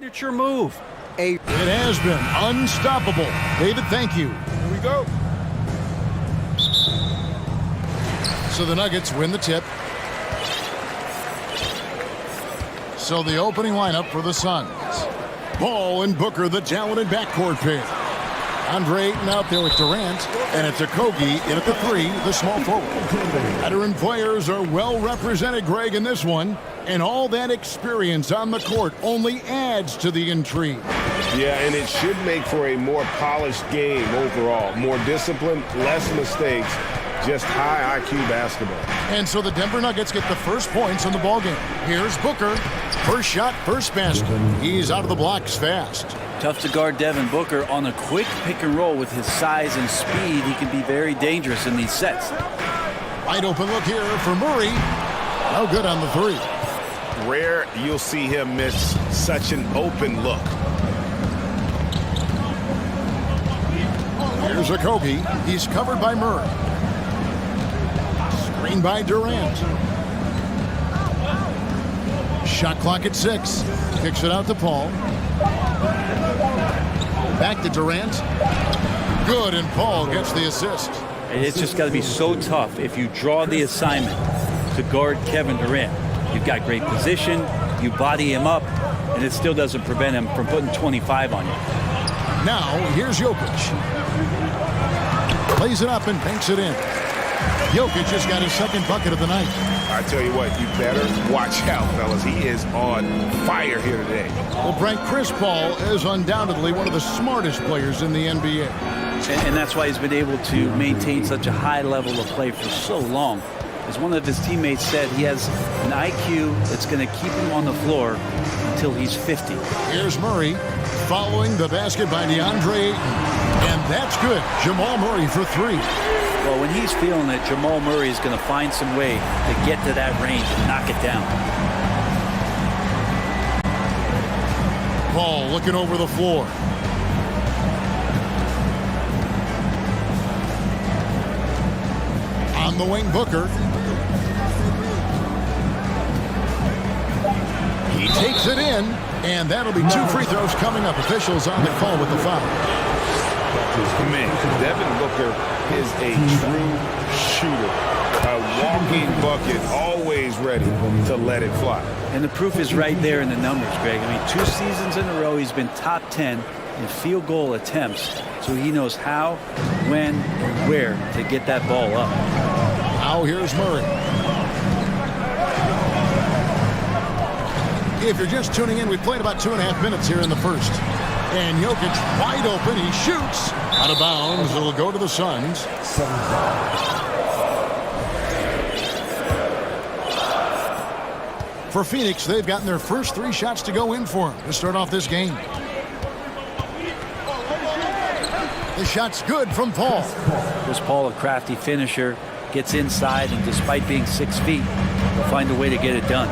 signature move. It has been unstoppable. David, thank you. Here we go. So the Nuggets win the tip. So the opening lineup for the Suns. Ball and Booker, the talented backcourt pair. Andre Ayton out there with Durant, and it's Okogie in at the three, the small forward. Veteran players are well represented, Greg, in this one, and all that experience on the court only adds to the intrigue. Yeah, and it should make for a more polished game overall. More discipline, less mistakes, just high IQ basketball. And so the Denver Nuggets get the first points in the ballgame. Here's Booker. First shot, first basket. He's out of the blocks fast. Tough to guard Devin Booker on a quick pick and roll with his size and speed. He can be very dangerous in these sets. Wide open look here for Murray. No good on the three. Rare you'll see him miss such an open look. Here's Okogie. He's covered by Murray. Screen by Durant. Shot clock at 6. Kicks it out to Paul. Back to Durant. Good, and Paul gets the assist. It's just got to be so tough if you draw the assignment to guard Kevin Durant. You've got great position, you body him up, and it still doesn't prevent him from putting 25 on you. Now, here's Jokic. Plays it up and banks it in. Jokic has got his second bucket of the night. I tell you what, you better watch out, fellas. He is on fire here today. Well, Frank, Chris Paul is undoubtedly one of the smartest players in the NBA. And that's why he's been able to maintain such a high level of play for so long. As one of his teammates said, he has an IQ that's going to keep him on the floor until he's 50. Here's Murray following the basket by DeAndre Ayton. And that's good. Jamal Murray for three. Well, when he's feeling it, Jamal Murray is going to find some way to get to that range and knock it down. Paul looking over the floor. On the wing, Booker. He takes it in, and that'll be 2 free throws coming up. Officials on the call with the foul. Man, Devin Booker is a true shooter. A walking bucket, always ready to let it fly. And the proof is right there in the numbers, Greg. I mean, 2 seasons in a row, he's been top 10 in field goal attempts. So he knows how, when, and where to get that ball up. Now here's Murray. If you're just tuning in, we've played about 2.5 minutes here in the first. And Jokic wide open. He shoots. Out of bounds. It'll go to the Suns. For Phoenix, they've gotten their first 3 shots to go in for him to start off this game. The shot's good from Paul. Chris Paul, a crafty finisher, gets inside, and despite being 6 feet, he'll find a way to get it done.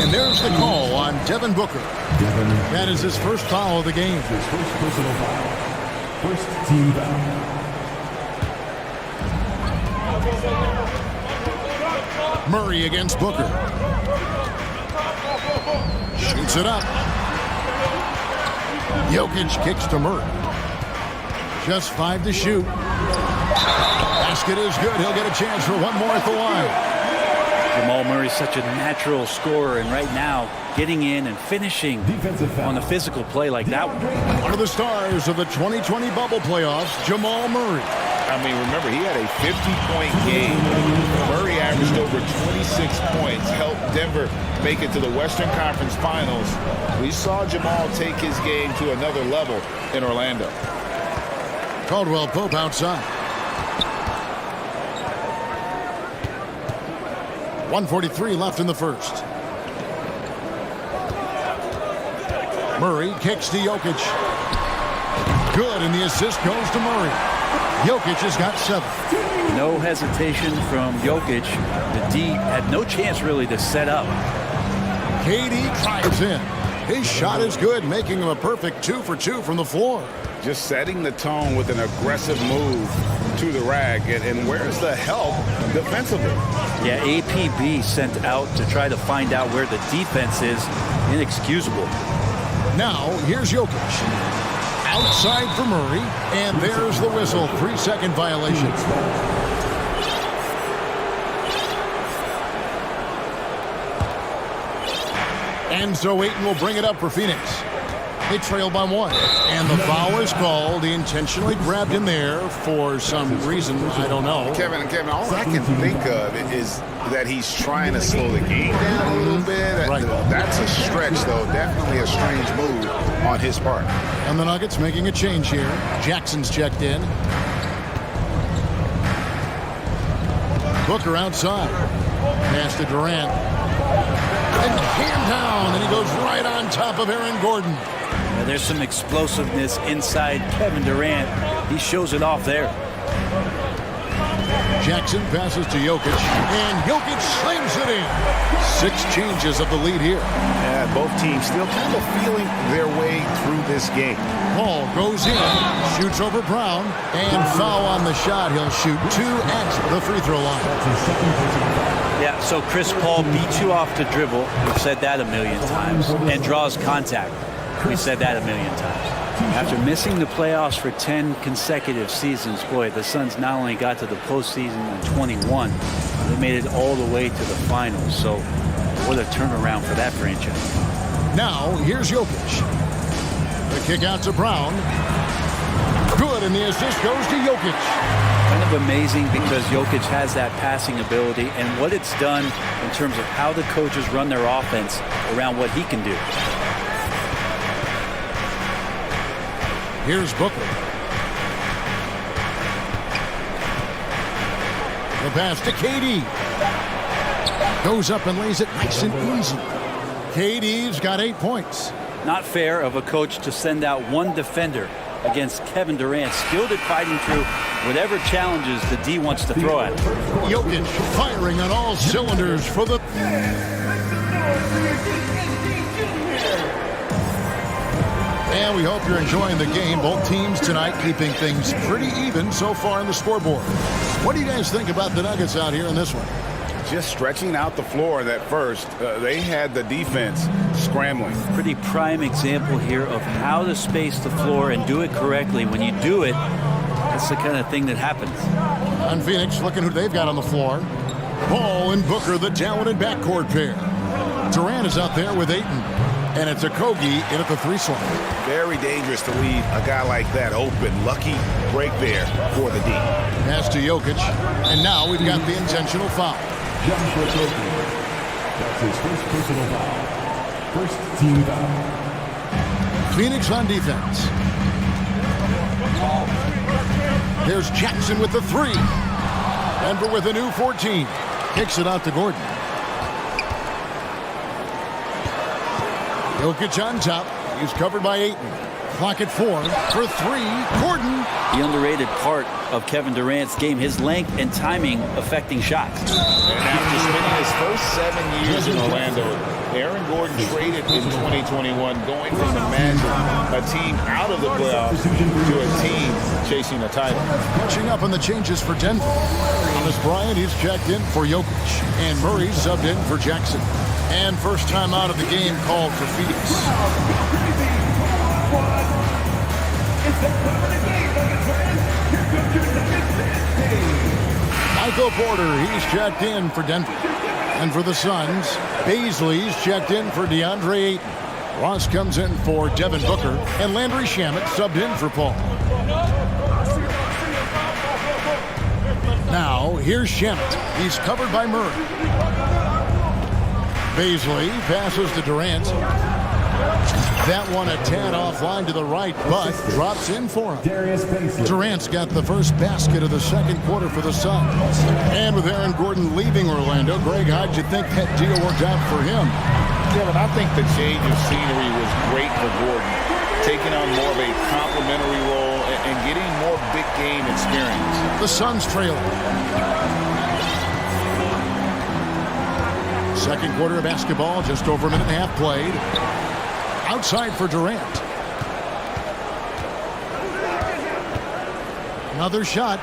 And there's the call on Devin Booker. That is his first foul of the game. His first personal foul. First team foul. Murray against Booker. Shoots it up. Jokic kicks to Murray. Just 5 to shoot. Basket is good. He'll get a chance for one more at the line. Jamal Murray's such a natural scorer, and right now, getting in and finishing on a physical play like that one. One of the stars of the 2020 bubble playoffs, Jamal Murray. I mean, remember, he had a 50-point game. Murray averaged over 26 points, helped Denver make it to the Western Conference Finals. We saw Jamal take his game to another level in Orlando. Caldwell Pope outside. 1:43 left in the first. Murray kicks to Jokic. Good, and the assist goes to Murray. Jokic has got 7. No hesitation from Jokic. The D had no chance really to set up. KD drives in. His shot is good, making him a perfect 2 for 2 from the floor. Just setting the tone with an aggressive move to the rag. And where's the help defensively? Yeah, APB sent out to try to find out where the defense is. inexcusable. Now, here's Jokic. Outside for Murray, and there's the whistle. 3-second violation. And so Ayton will bring it up for Phoenix. They trail by 1. And the foul is called. He intentionally grabbed him there for some reason. I don't know. Kevin, all I can think of is that he's trying to slow the game down a little bit. Right. That's a stretch, though. Definitely a strange move on his part. And the Nuggets making a change here. Jackson's checked in. Booker outside. Pass to Durant. And hand down, and he goes right on top of Aaron Gordon. Yeah, there's some explosiveness inside Kevin Durant. He shows it off there. Jackson passes to Jokic, and Jokic slams it in. 6 changes of the lead here. Yeah, both teams still kind of feeling their way through this game. Paul goes in, shoots over Brown, and foul on the shot. He'll shoot 2 at the free throw line. Yeah, so Chris Paul beats you off the dribble. We've said that a million times. And draws contact. We've said that a million times. After missing the playoffs for 10 consecutive seasons, boy, the Suns not only got to the postseason in 21, they made it all the way to the finals. So what a turnaround for that franchise. Now, here's Jokic. The kick out to Brown. Good, and the assist goes to Jokic. Kind of amazing because Jokic has that passing ability and what it's done in terms of how the coaches run their offense around what he can do. Here's Booker. The pass to KD. Goes up and lays it nice and easy. KD's got 8 points. Not fair of a coach to send out one defender against Kevin Durant, skilled at fighting through whatever challenges the D wants to throw at him. Jokic firing on all cylinders for the... And we hope you're enjoying the game. Both teams tonight keeping things pretty even so far on the scoreboard. What do you guys think about the Nuggets out here in this one? Just stretching out the floor that first. They had the defense scrambling. Pretty prime example here of how to space the floor and do it correctly. When you do it, that's the kind of thing that happens. On Phoenix, looking who they've got on the floor. Paul and Booker, the talented backcourt pair. Durant is out there with Ayton. And it's a Kogi in at the 3 slot. Very dangerous to leave a guy like that open. Lucky break there for the D. Pass to Jokic. And now we've got the intentional foul. Joshua Kogi. That's his first personal foul. First team foul. Phoenix on defense. There's Jackson with the 3. Denver with a new 14. Kicks it out to Gordon. Jokic on top. He's covered by Ayton. Clock at 4 for 3. Gordon. The underrated part of Kevin Durant's game, his length and timing affecting shots. And after spending his first 7 years in Orlando, Aaron Gordon traded in 2021, going from the Magic, a team out of the playoffs, to a team chasing a title. Catching up on the changes for Denver. Thomas Bryant, he's checked in for Jokic. And Murray subbed in for Jackson. And first time out of the game called for Phoenix. Michael Porter, he's checked in for Denver. And for the Suns, Baisley's checked in for DeAndre Ayton. Ross comes in for Devin Booker. And Landry Shamet subbed in for Paul. Now, here's Shamet. He's covered by Murray. Baisley passes to Durant. That one a tad offline to the right, but drops in for him. Durant's got the first basket of the second quarter for the Suns. And with Aaron Gordon leaving Orlando, Greg, how'd you think that deal worked out for him? Kevin, I think the change of scenery was great for Gordon, taking on more of a complimentary role and getting more big game experience. The Suns trail. Second quarter of basketball, just over a minute and a half played. Outside for Durant. Another shot.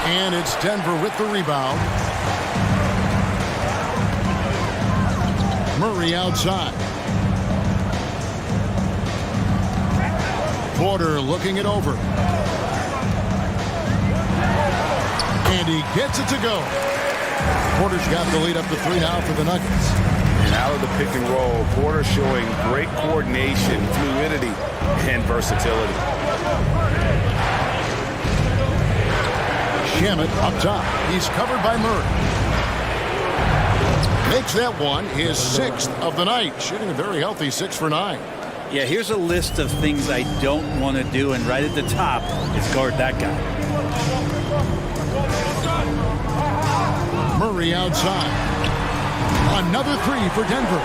And it's Denver with the rebound. Murray outside. Porter looking it over. And he gets it to go. Porter's got the lead up to 3 now for the Nuggets. And out of the pick and roll, Porter showing great coordination, fluidity, and versatility. Shamet up top. He's covered by Murray. Makes that one his 6th of the night, shooting a very healthy 6 for 9. Yeah, here's a list of things I don't want to do, and right at the top is guard that guy. Murray outside. Another 3 for Denver.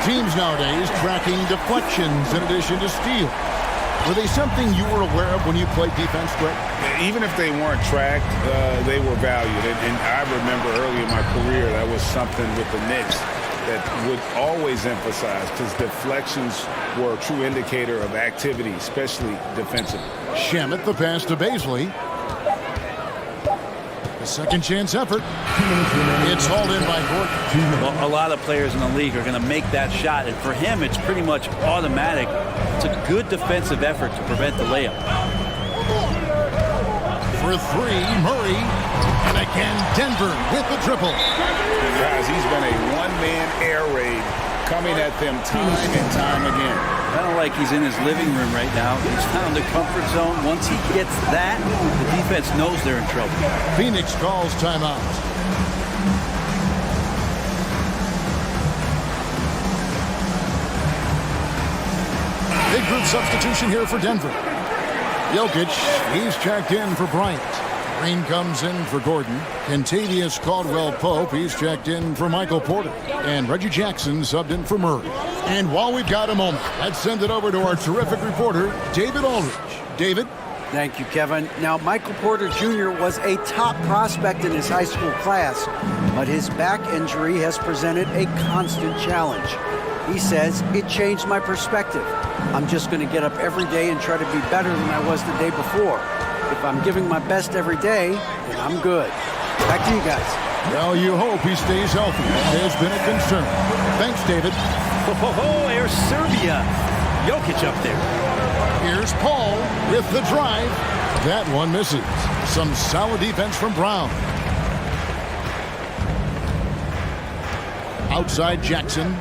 Teams nowadays tracking deflections in addition to steals. Were they something you were aware of when you played defense, Greg? Even if they weren't tracked, they were valued. And I remember early in my career, that was something with the Knicks that would always emphasize, because deflections were a true indicator of activity, especially defensively. Shamet the pass to Baisley. A second chance effort. It's hauled in by Gordon. Well, a lot of players in the league are going to make that shot, and for him, it's pretty much automatic. It's a good defensive effort to prevent the layup. For 3, Murray. And again, Denver with the triple. Guys, he's been a one-man air raid coming at them time and time again. Kind of like he's in his living room right now. He's found the comfort zone. Once he gets that, the defense knows they're in trouble. Phoenix calls timeout. Big group substitution here for Denver. Jokic, he's checked in for Bryant. Green comes in for Gordon. Kentavious Caldwell-Pope, he's checked in for Michael Porter. And Reggie Jackson subbed in for Murray. And while we've got a moment, let's send it over to our terrific reporter, David Aldridge. David? Thank you, Kevin. Now, Michael Porter Jr. was a top prospect in his high school class, but his back injury has presented a constant challenge. He says, it changed my perspective. I'm just going to get up every day and try to be better than I was the day before. If I'm giving my best every day, then I'm good. Back to you guys. Well, you hope he stays healthy. That has been a concern. Thanks, David. Oh, here's Serbia. Jokic up there. Here's Paul with the drive. That one misses. Some solid defense from Brown. Outside Jackson.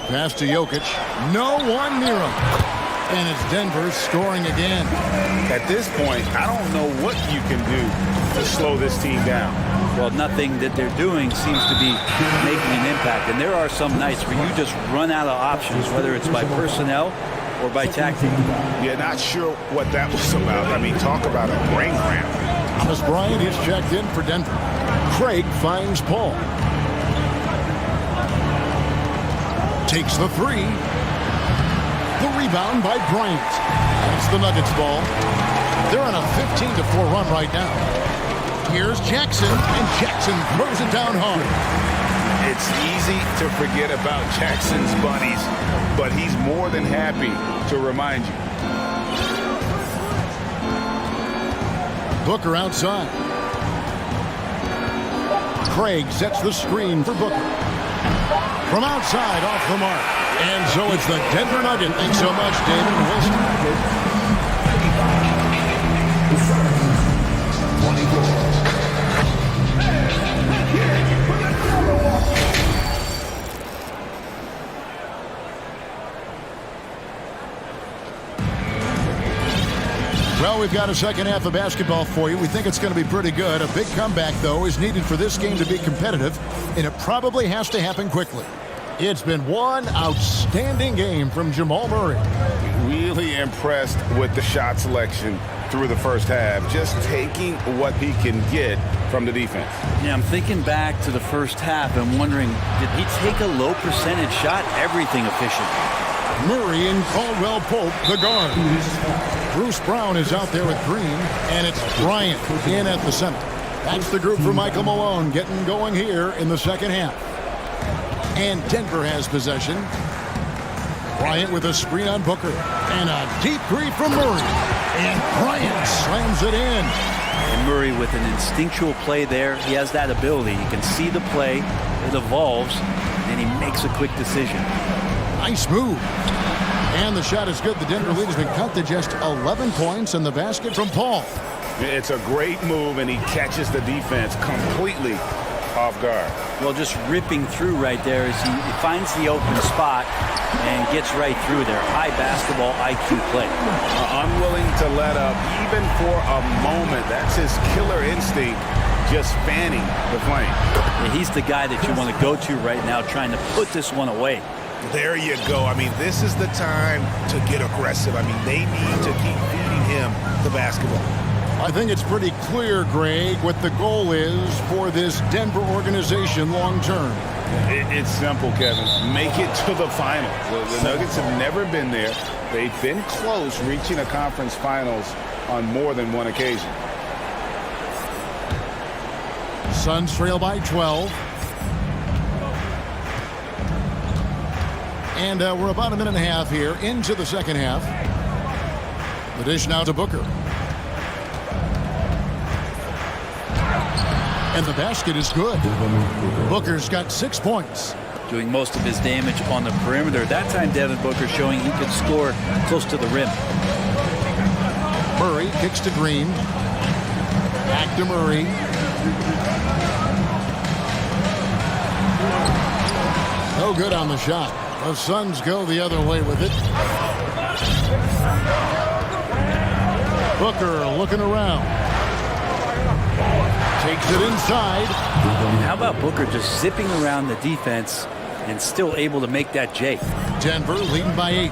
Pass to Jokic. No one near him. And it's Denver scoring again. At this point, I don't know what you can do to slow this team down. Well, nothing that they're doing seems to be making an impact. And there are some nights where you just run out of options, whether it's by personnel or by tactic. Yeah, not sure what that was about. I mean, talk about a brain cramp. Thomas Bryant is checked in for Denver. Craig finds Paul. Takes the 3. The rebound by Bryant. It's the Nuggets ball. They're on a 15-4 run right now. Here's Jackson, and Jackson throws it down hard. It's easy to forget about Jackson's buddies, but he's more than happy to remind you. Booker outside. Craig sets the screen for Booker. From outside, off the mark. And so it's the Denver Nuggets. Thanks so much, David Wilson. Well, we've got a second half of basketball for you. We think it's going to be pretty good. A big comeback, though, is needed for this game to be competitive, and it probably has to happen quickly. It's been one outstanding game from Jamal Murray. Really impressed with the shot selection through the first half, just taking what he can get from the defense. Yeah, I'm thinking back to the first half and wondering, did he take a low percentage shot? Everything efficient. Murray and Caldwell-Pope, the guard. Bruce Brown is out there with Green, and it's Bryant in at the center. That's the group for Michael Malone getting going here in the second half. And Denver has possession. Bryant with a screen on Booker. And a deep three from Murray. And Bryant slams it in. And Murray with an instinctual play there. He has that ability. You can see the play. It evolves. And he makes a quick decision. Nice move. And the shot is good. The Denver lead has been cut to just 11 points. And the basket from Paul. It's a great move, and he catches the defense completely off guard. Well, just ripping through right there as he finds the open spot and gets right through there. High basketball IQ play. Unwilling to let up even for a moment. That's his killer instinct, just fanning the flame. Yeah, he's the guy that you want to go to right now, trying to put this one away. There you go. I mean, this is the time to get aggressive. I mean, they need to keep feeding him the basketball. I think it's pretty clear, Greg, what the goal is for this Denver organization long term. It's simple, Kevin. Make it to the finals. The Nuggets have never been there. They've been close reaching a conference finals on more than one occasion. Suns trail by 12. And we're about a minute and a half here into the second half. The dish now to Booker. And the basket is good. Booker's got 6 points. Doing most of his damage on the perimeter. That time, Devin Booker showing he could score close to the rim. Murray kicks to Green. Back to Murray. No good on the shot. The Suns go the other way with it. Booker looking around. Takes it inside. And how about Booker just zipping around the defense and still able to make that J? Denver leading by 8.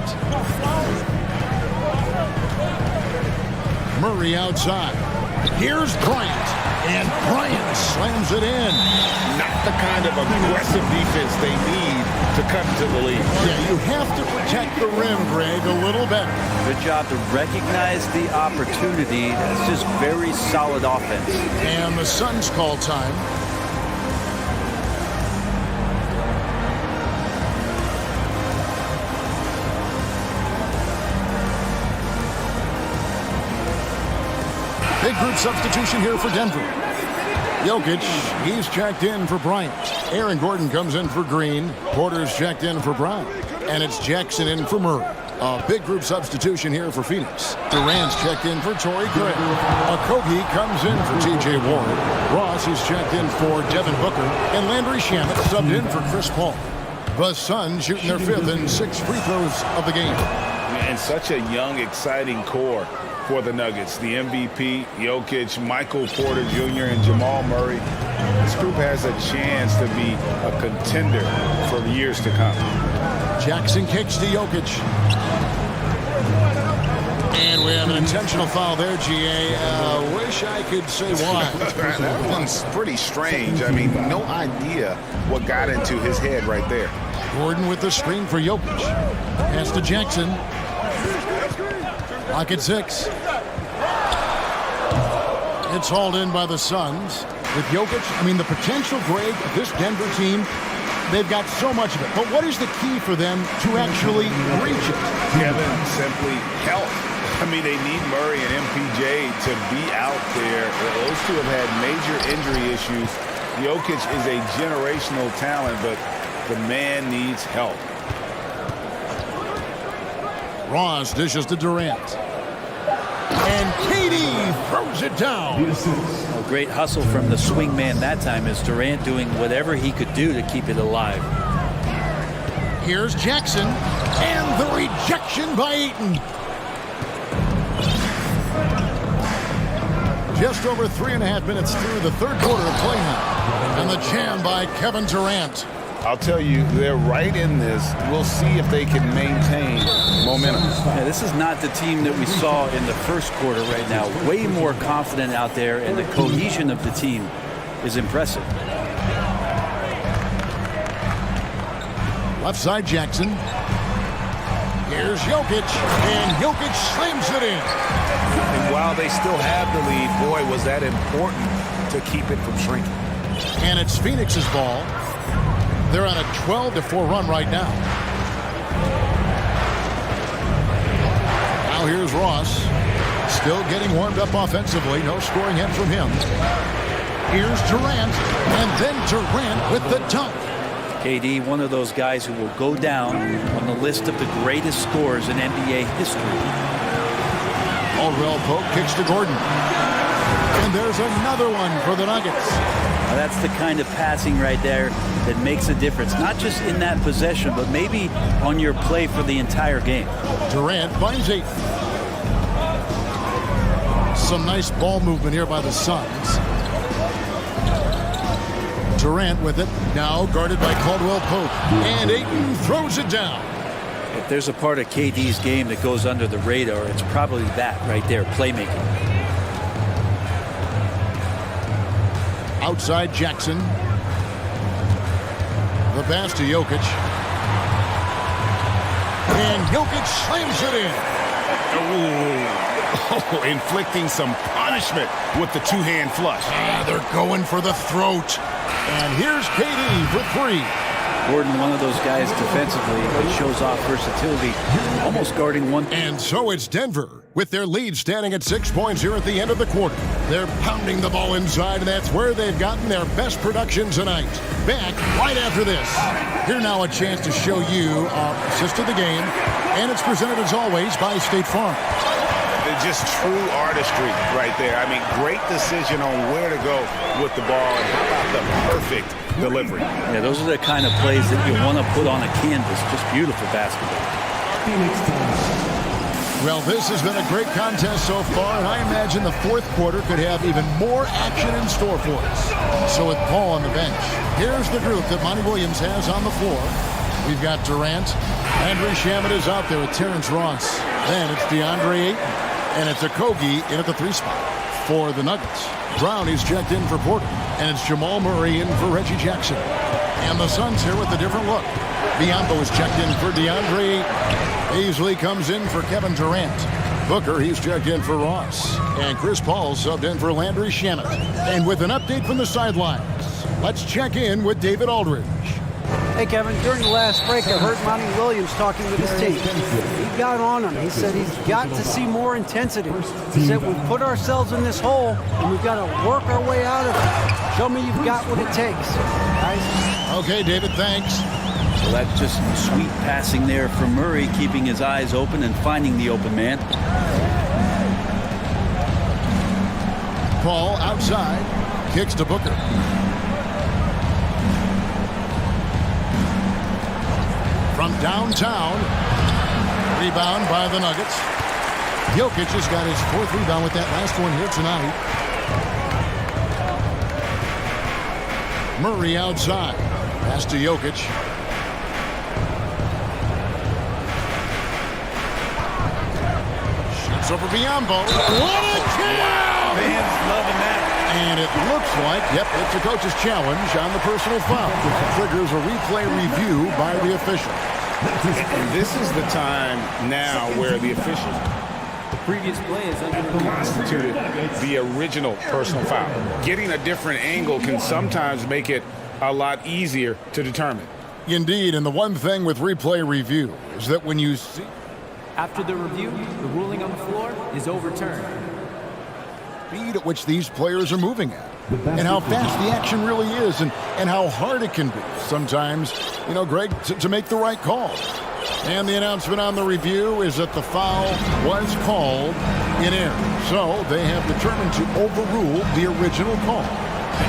Murray outside. Here's Bryant. And Bryant slams it in. Not the kind of aggressive defense they need to cut into the lead. Yeah, you have to protect the rim, Greg, a little better. Good job to recognize the opportunity. That's just very solid offense. And the Suns call time. Big group substitution here for Denver. Jokic, he's checked in for Bryant. Aaron Gordon comes in for Green. Porter's checked in for Brown. And it's Jackson in for Murray. A big group substitution here for Phoenix. Durant's checked in for Torrey Craig. Okogie comes in for T.J. Warren. Ross is checked in for Devin Booker. And Landry Shamet subbed in for Chris Paul. The Suns shooting their 5th and 6th free throws of the game. And such a young, exciting core for the Nuggets. The MVP, Jokic, Michael Porter Jr., and Jamal Murray. This group has a chance to be a contender for years to come. Jackson kicks to Jokic. And we have an intentional foul there, G.A. Wish I could say why. That one's pretty strange. I mean, no idea what got into his head right there. Gordon with the screen for Jokic. Pass to Jackson. Clock at 6. It's hauled in by the Suns. With Jokic, I mean, the potential, Greg, of this Denver team, they've got so much of it. But what is the key for them to actually reach it? Kevin, simply help. I mean, they need Murray and MPJ to be out there. Those two have had major injury issues. Jokic is a generational talent, but the man needs help. Ross dishes to Durant. And KD throws it down. A great hustle from the swing man that time as Durant doing whatever he could do to keep it alive. Here's Jackson. And the rejection by Ayton. Just over 3.5 minutes through the third quarter of play now. And the jam by Kevin Durant. I'll tell you, they're right in this. We'll see if they can maintain momentum. Yeah, this is not the team that we saw in the first quarter right now. Way more confident out there, and the cohesion of the team is impressive. Left side, Jackson. Here's Jokic, and Jokic slams it in. And while they still have the lead, boy, was that important to keep it from shrinking. And it's Phoenix's ball. They're on a 12-4 run right now. Now here's Ross. Still getting warmed up offensively. No scoring yet from him. Here's Durant. And then Durant with the dunk. KD, one of those guys who will go down on the list of the greatest scorers in NBA history. Aldrell Pope kicks to Gordon. And there's another one for the Nuggets. Now that's the kind of passing right there that makes a difference, not just in that possession, but maybe on your play for the entire game. Durant finds 8. Some nice ball movement here by the Suns. Durant with it, now guarded by Caldwell Pope. And Ayton throws it down. If there's a part of KD's game that goes under the radar, it's probably that right there, playmaking. Outside Jackson. The pass to Jokic. And Jokic slams it in. Oh, inflicting some punishment with the two-hand flush. Yeah, they're going for the throat. And here's KD for 3. Gordon, one of those guys defensively that shows off versatility, almost guarding one. And so it's Denver with their lead standing at 6 points here at the end of the quarter. They're pounding the ball inside, and that's where they've gotten their best production tonight. Back right after this. Here now a chance to show you assist of the game, and it's presented as always by State Farm. Just true artistry right there. I mean, great decision on where to go with the ball, and how about the perfect delivery. Yeah, those are the kind of plays that you want to put on a canvas. Just beautiful basketball. Well, this has been a great contest so far, and I imagine the fourth quarter could have even more action in store for us. So with Paul on the bench, here's the group that Monty Williams has on the floor. We've got Durant. Andrew Shamet is out there with Terrence Ross. Then it's DeAndre Ayton. And it's Okogie in at the 3 spot for the Nuggets. Brown is checked in for Porter. And it's Jamal Murray in for Reggie Jackson. And the Suns here with a different look. Biombo is checked in for DeAndre Ayton. Beasley comes in for Kevin Durant. Booker, he's checked in for Ross. And Chris Paul subbed in for Landry Shamet. And with an update from the sidelines, let's check in with David Aldridge. Hey, Kevin, during the last break, I heard Monty Williams talking with his team. He got on him. He said he's got to see more intensity. He said we've put ourselves in this hole, and we've got to work our way out of it. Show me you've got what it takes. Guys? Okay, David, thanks. Well, that's just sweet passing there from Murray, keeping his eyes open and finding the open man. Paul outside, kicks to Booker. From downtown, rebound by the Nuggets. Jokic has got his 4th rebound with that last one here tonight. Murray outside, pass to Jokic. Shoots over Biombo. What a kill! Fans loving that. And it looks like, yep, it's a coach's challenge on the personal foul. Triggers a replay review by the official. And this is the time now where the official previous play is under constituted the original personal foul. Getting a different angle can sometimes make it a lot easier to determine. Indeed, and the one thing with replay review is that when you see After the review, the ruling on the floor is overturned. speed at which these players are moving at, and how fast the action really is, and how hard it can be sometimes, you know, Greg, to make the right call. And the announcement on the review is that the foul was called in error. So they have determined to overrule the original call.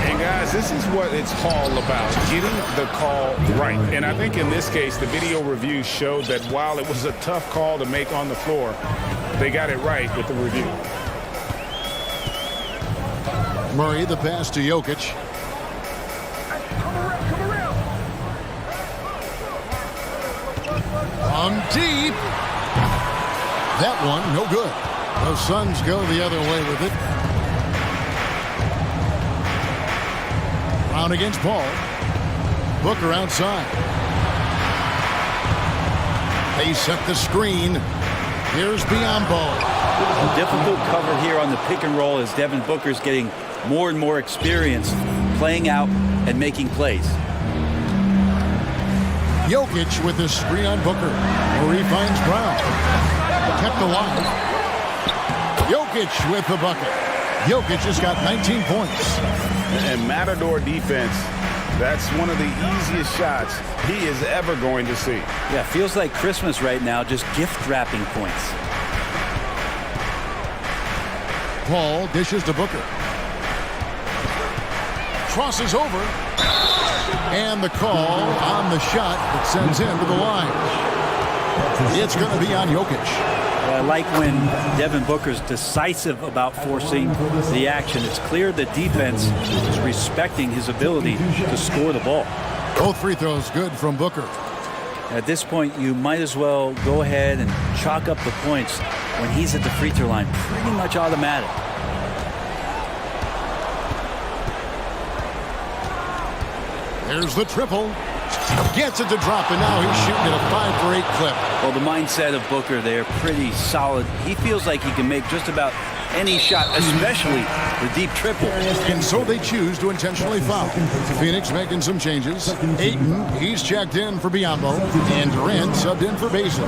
And guys, this is what it's all about, getting the call right. And I think in this case, the video review showed that while it was a tough call to make on the floor, they got it right with the review. Murray, the pass to Jokic. On deep. That one, no good. The Suns go the other way with it. Brown against Paul. Booker outside. They set the screen. Here's Biombo. A difficult cover here on the pick and roll as Devin Booker's getting more and more experience playing out and making plays. Jokic with the screen on Booker. Murray finds Brown. Kept alive. Jokic with the bucket. Jokic has got 19 points. And Matador defense, that's one of the easiest shots he is ever going to see. Yeah, feels like Christmas right now, just gift wrapping points. Paul dishes to Booker. Crosses over. And the call on the shot that sends him to the line. It's going to be on Jokic. I like when Devin Booker's decisive about forcing the action. It's clear the defense is respecting his ability to score the ball. Both free throws good from Booker. At this point, you might as well go ahead and chalk up the points when he's at the free throw line. Pretty much automatic. There's the triple. Gets it to drop, and now he's shooting at a 5-for-8 clip. Well, the mindset of Booker there, pretty solid. He feels like he can make just about any shot, especially the deep triple. And so they choose to intentionally foul. Phoenix making some changes. Ayton, he's checked in for Biyombo, and Durant subbed in for Basin.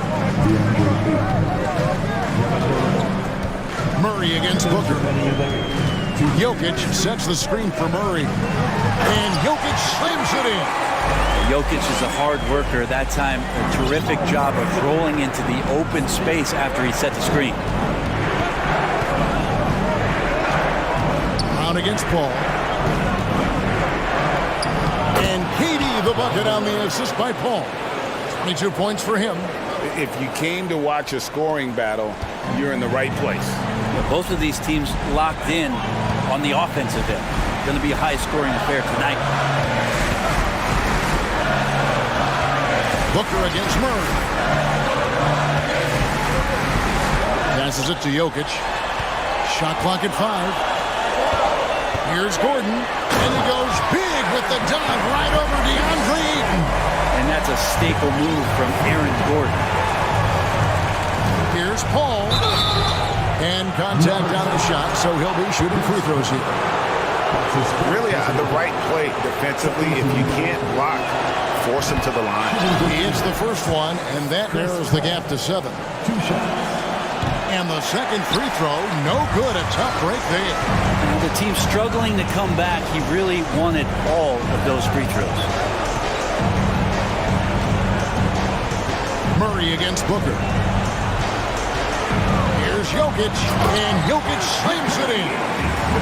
Murray against Booker. Jokic sets the screen for Murray, and Jokic slams it in. Jokic is a hard worker. That time, a terrific job of rolling into the open space after he set the screen. Brown against Paul. And KD the bucket on the assist by Paul. 22 points for him. If you came to watch a scoring battle, you're in the right place. Both of these teams locked in on the offensive end. Going to be a high-scoring affair tonight. Booker against Murray. Passes it to Jokic. Shot clock at 5. Here's Gordon. And he goes big with the dunk right over DeAndre Ayton. And that's a staple move from Aaron Gordon. Here's Paul. And contact on the shot, so he'll be shooting free throws here. Really the right play defensively. If you can't block, force him to the line. It's the first one, and that narrows the gap to 7. And the second free throw, no good. A tough break there. The team struggling to come back. He really wanted all of those free throws. Murray against Booker. Here's Jokic, and Jokic slams it in.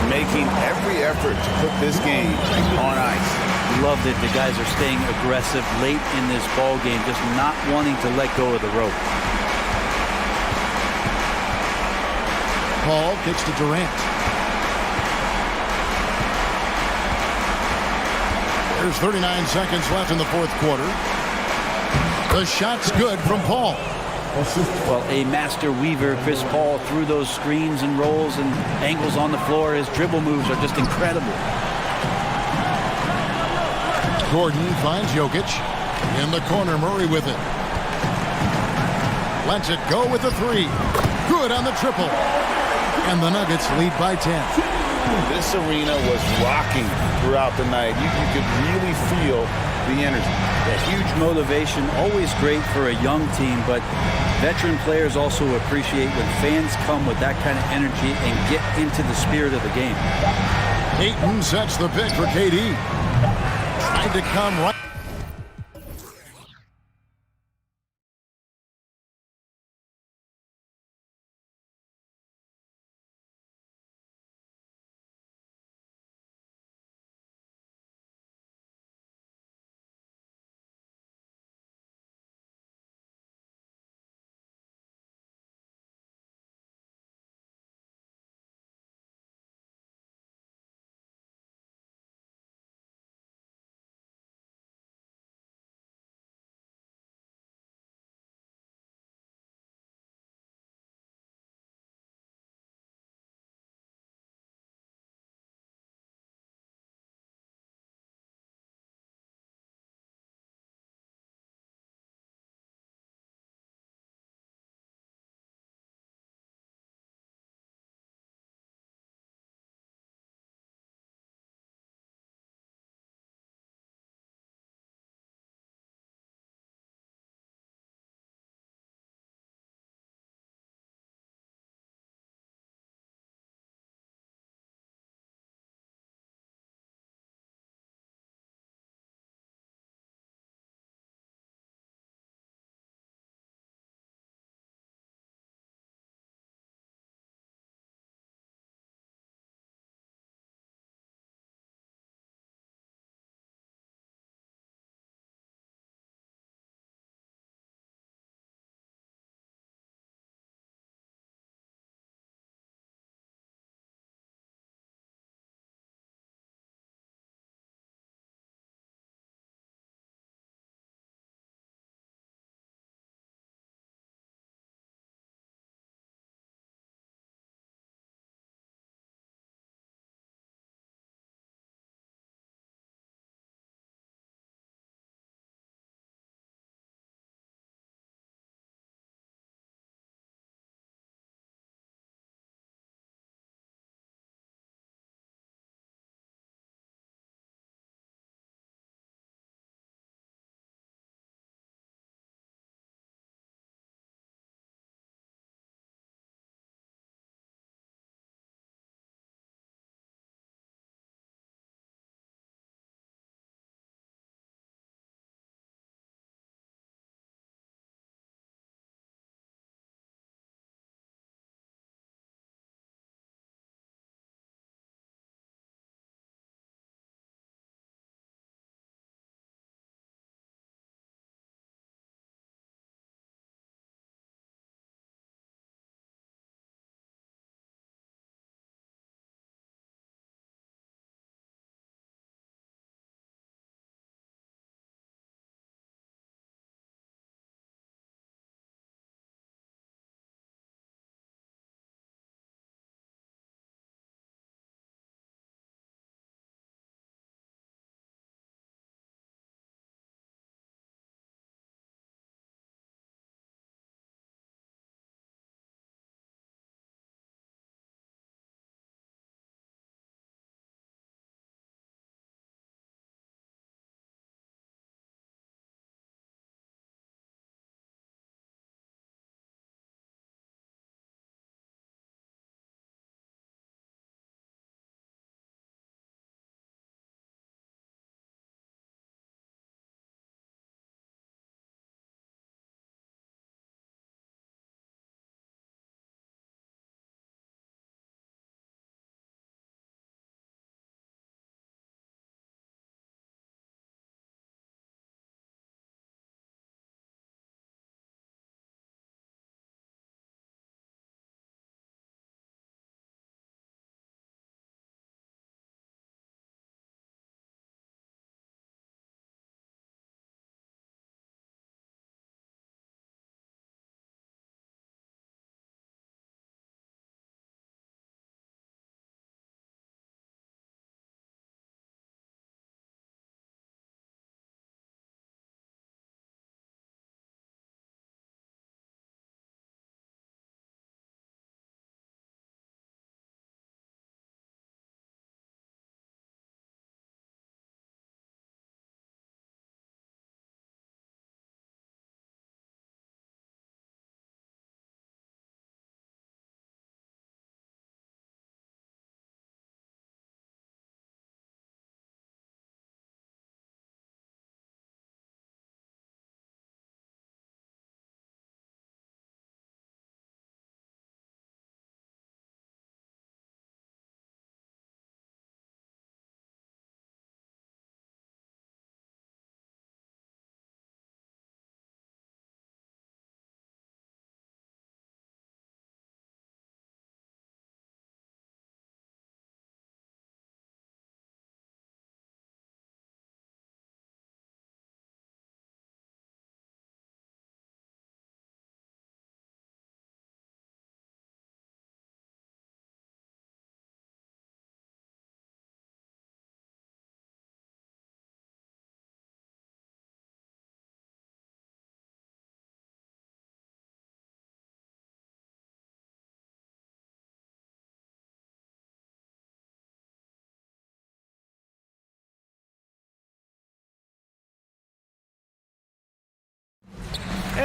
Making every effort to put this game on ice. Love that the guys are staying aggressive late in this ball game, just not wanting to let go of the rope. Paul kicks to Durant. There's 39 seconds left in the fourth quarter. The shot's good from Paul. Well, a master weaver, Chris Paul, through those screens and rolls and angles on the floor. His dribble moves are just incredible. Gordon finds Jokic. In the corner, Murray with it. Lets it go with the 3. Good on the triple. And the Nuggets lead by 10. This arena was rocking throughout the night. You could really feel the energy. A huge motivation, always great for a young team, but veteran players also appreciate when fans come with that kind of energy and get into the spirit of the game. Ayton sets the pick for KD. Tried to come right.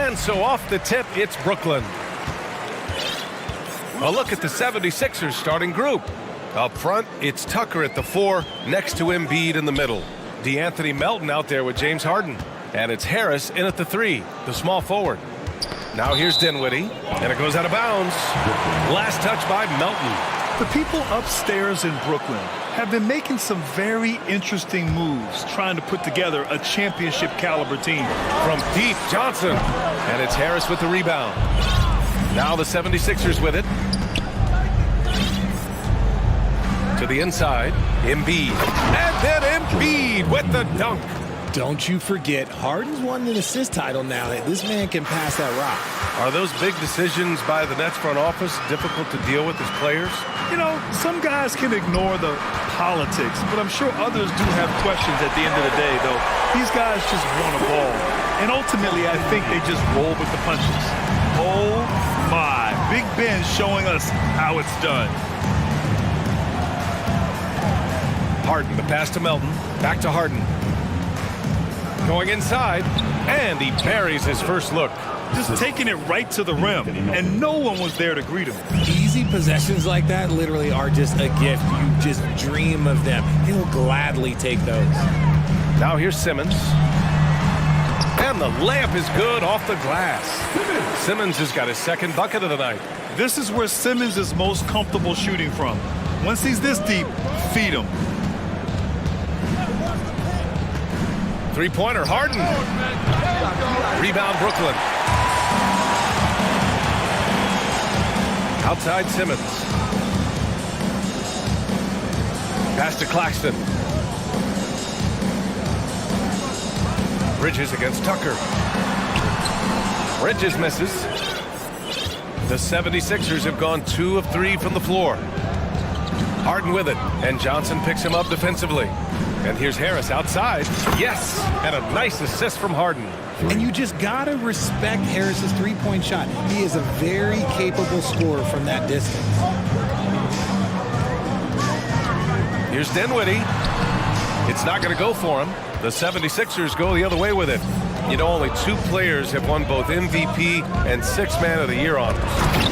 And so off the tip, it's Brooklyn. A look at the 76ers starting group. Up front, it's Tucker at the 4, next to Embiid in the middle. DeAnthony Melton out there with James Harden. And it's Harris in at the 3, the small forward. Now here's Dinwiddie, and it goes out of bounds. Last touch by Melton. The people upstairs in Brooklyn have been making some very interesting moves, trying to put together a championship caliber team. From deep, Johnson. And it's Harris with the rebound. Now the 76ers with it. To the inside, Embiid. And then Embiid with the dunk. Don't you forget, Harden's won an assist title now. This man can pass that rock. Are those big decisions by the Nets front office difficult to deal with as players? You know, some guys can ignore the politics, but I'm sure others do have questions at the end of the day, though. These guys just want a ball. And ultimately, I think they just roll with the punches. Oh, my. Big Ben showing us how it's done. Harden, the pass to Melton. Back to Harden. Going inside, and he buries his first look. Just taking it right to the rim, and no one was there to greet him. Easy possessions like that literally are just a gift. You just dream of them. He'll gladly take those. Now here's Simmons. And the layup is good off the glass. Simmons has got his second bucket of the night. This is where Simmons is most comfortable shooting from. Once he's this deep, feed him. Three-pointer, Harden. Rebound, Brooklyn. Outside, Simmons. Pass to Claxton. Bridges against Tucker. Bridges misses. The 76ers have gone 2 of 3 from the floor. Harden with it, and Johnson picks him up defensively. And here's Harris outside. Yes, and a nice assist from Harden. And you just gotta respect Harris's three-point shot. He is a very capable scorer from that distance. Here's Dinwiddie. It's not going to go for him. The 76ers go the other way with it. You know, only 2 players have won both MVP and 6th Man of the Year honors.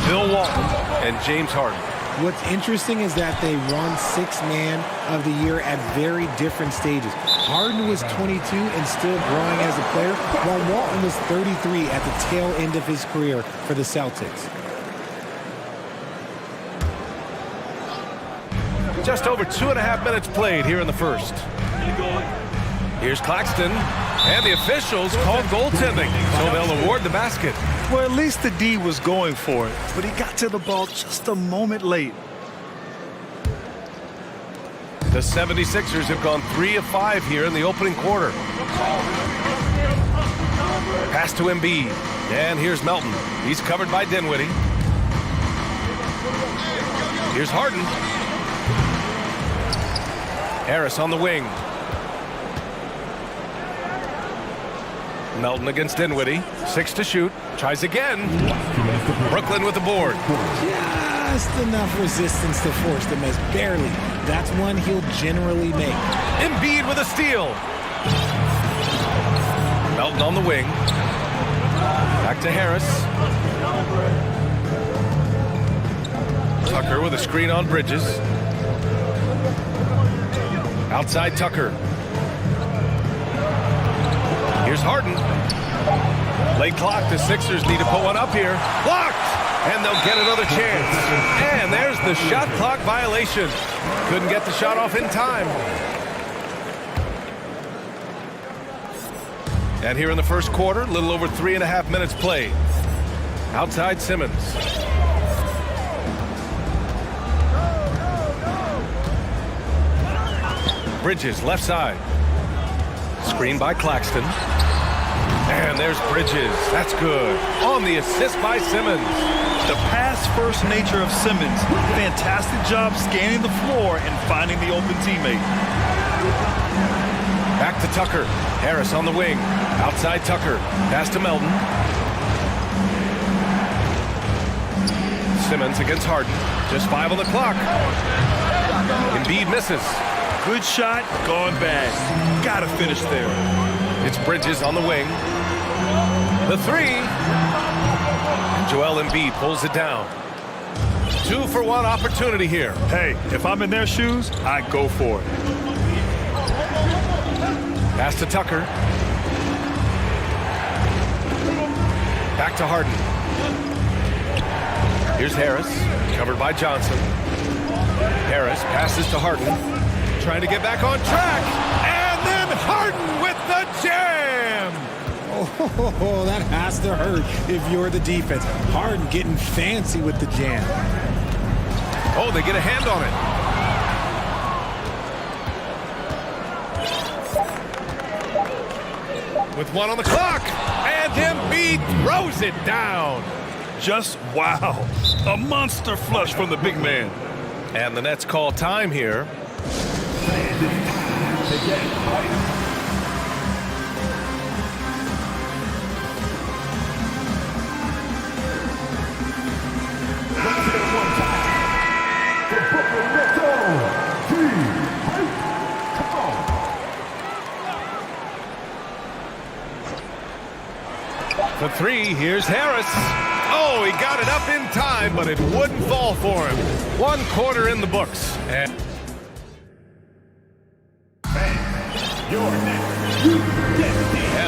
Bill Walton and James Harden. What's interesting is that they won 6th Man of the Year at very different stages. Harden was 22 and still growing as a player, while Walton was 33 at the tail end of his career for the Celtics. Just over 2.5 minutes played here in the first. Here's Claxton, and the officials called goaltending, so they'll award the basket. Well, at least the D was going for it, but he got to the ball just a moment late. The 76ers have gone 3 of 5 here in the opening quarter. Pass to Embiid, and here's Melton. He's covered by Dinwiddie. Here's Harden. Harris on the wing. Melton against Dinwiddie. 6 to shoot. Tries again. Brooklyn with the board. Just enough resistance to force the miss. Barely. That's one he'll generally make. Embiid with a steal. Melton on the wing. Back to Harris. Tucker with a screen on Bridges. Outside Tucker. Here's Harden. Late clock, the Sixers need to put one up here. Blocked! And they'll get another chance. And there's the shot clock violation. Couldn't get the shot off in time. And here in the first quarter, a little over 3.5 minutes played. Outside Simmons. Bridges, left side. Screen by Claxton. And there's Bridges. That's good. On the assist by Simmons. The pass-first nature of Simmons. Fantastic job scanning the floor and finding the open teammate. Back to Tucker. Harris on the wing. Outside Tucker. Pass to Melton. Simmons against Harden. Just 5 on the clock. Embiid misses. Good shot, gone bad. Gotta finish there. It's Bridges on the wing. The three. And Joel Embiid pulls it down. 2-for-1 opportunity here. Hey, if I'm in their shoes, I go for it. Pass to Tucker. Back to Harden. Here's Harris, covered by Johnson. Harris passes to Harden, trying to get back on track. And then Harden with the jam! Oh, that has to hurt if you're the defense. Harden getting fancy with the jam. Oh, they get a hand on it. With one on the clock, and Embiid throws it down. Just wow. A monster flush from the big man. And the Nets call time here. For three, here's Harris. Oh, he got it up in time, but it wouldn't fall for him. 1 quarter in the books. And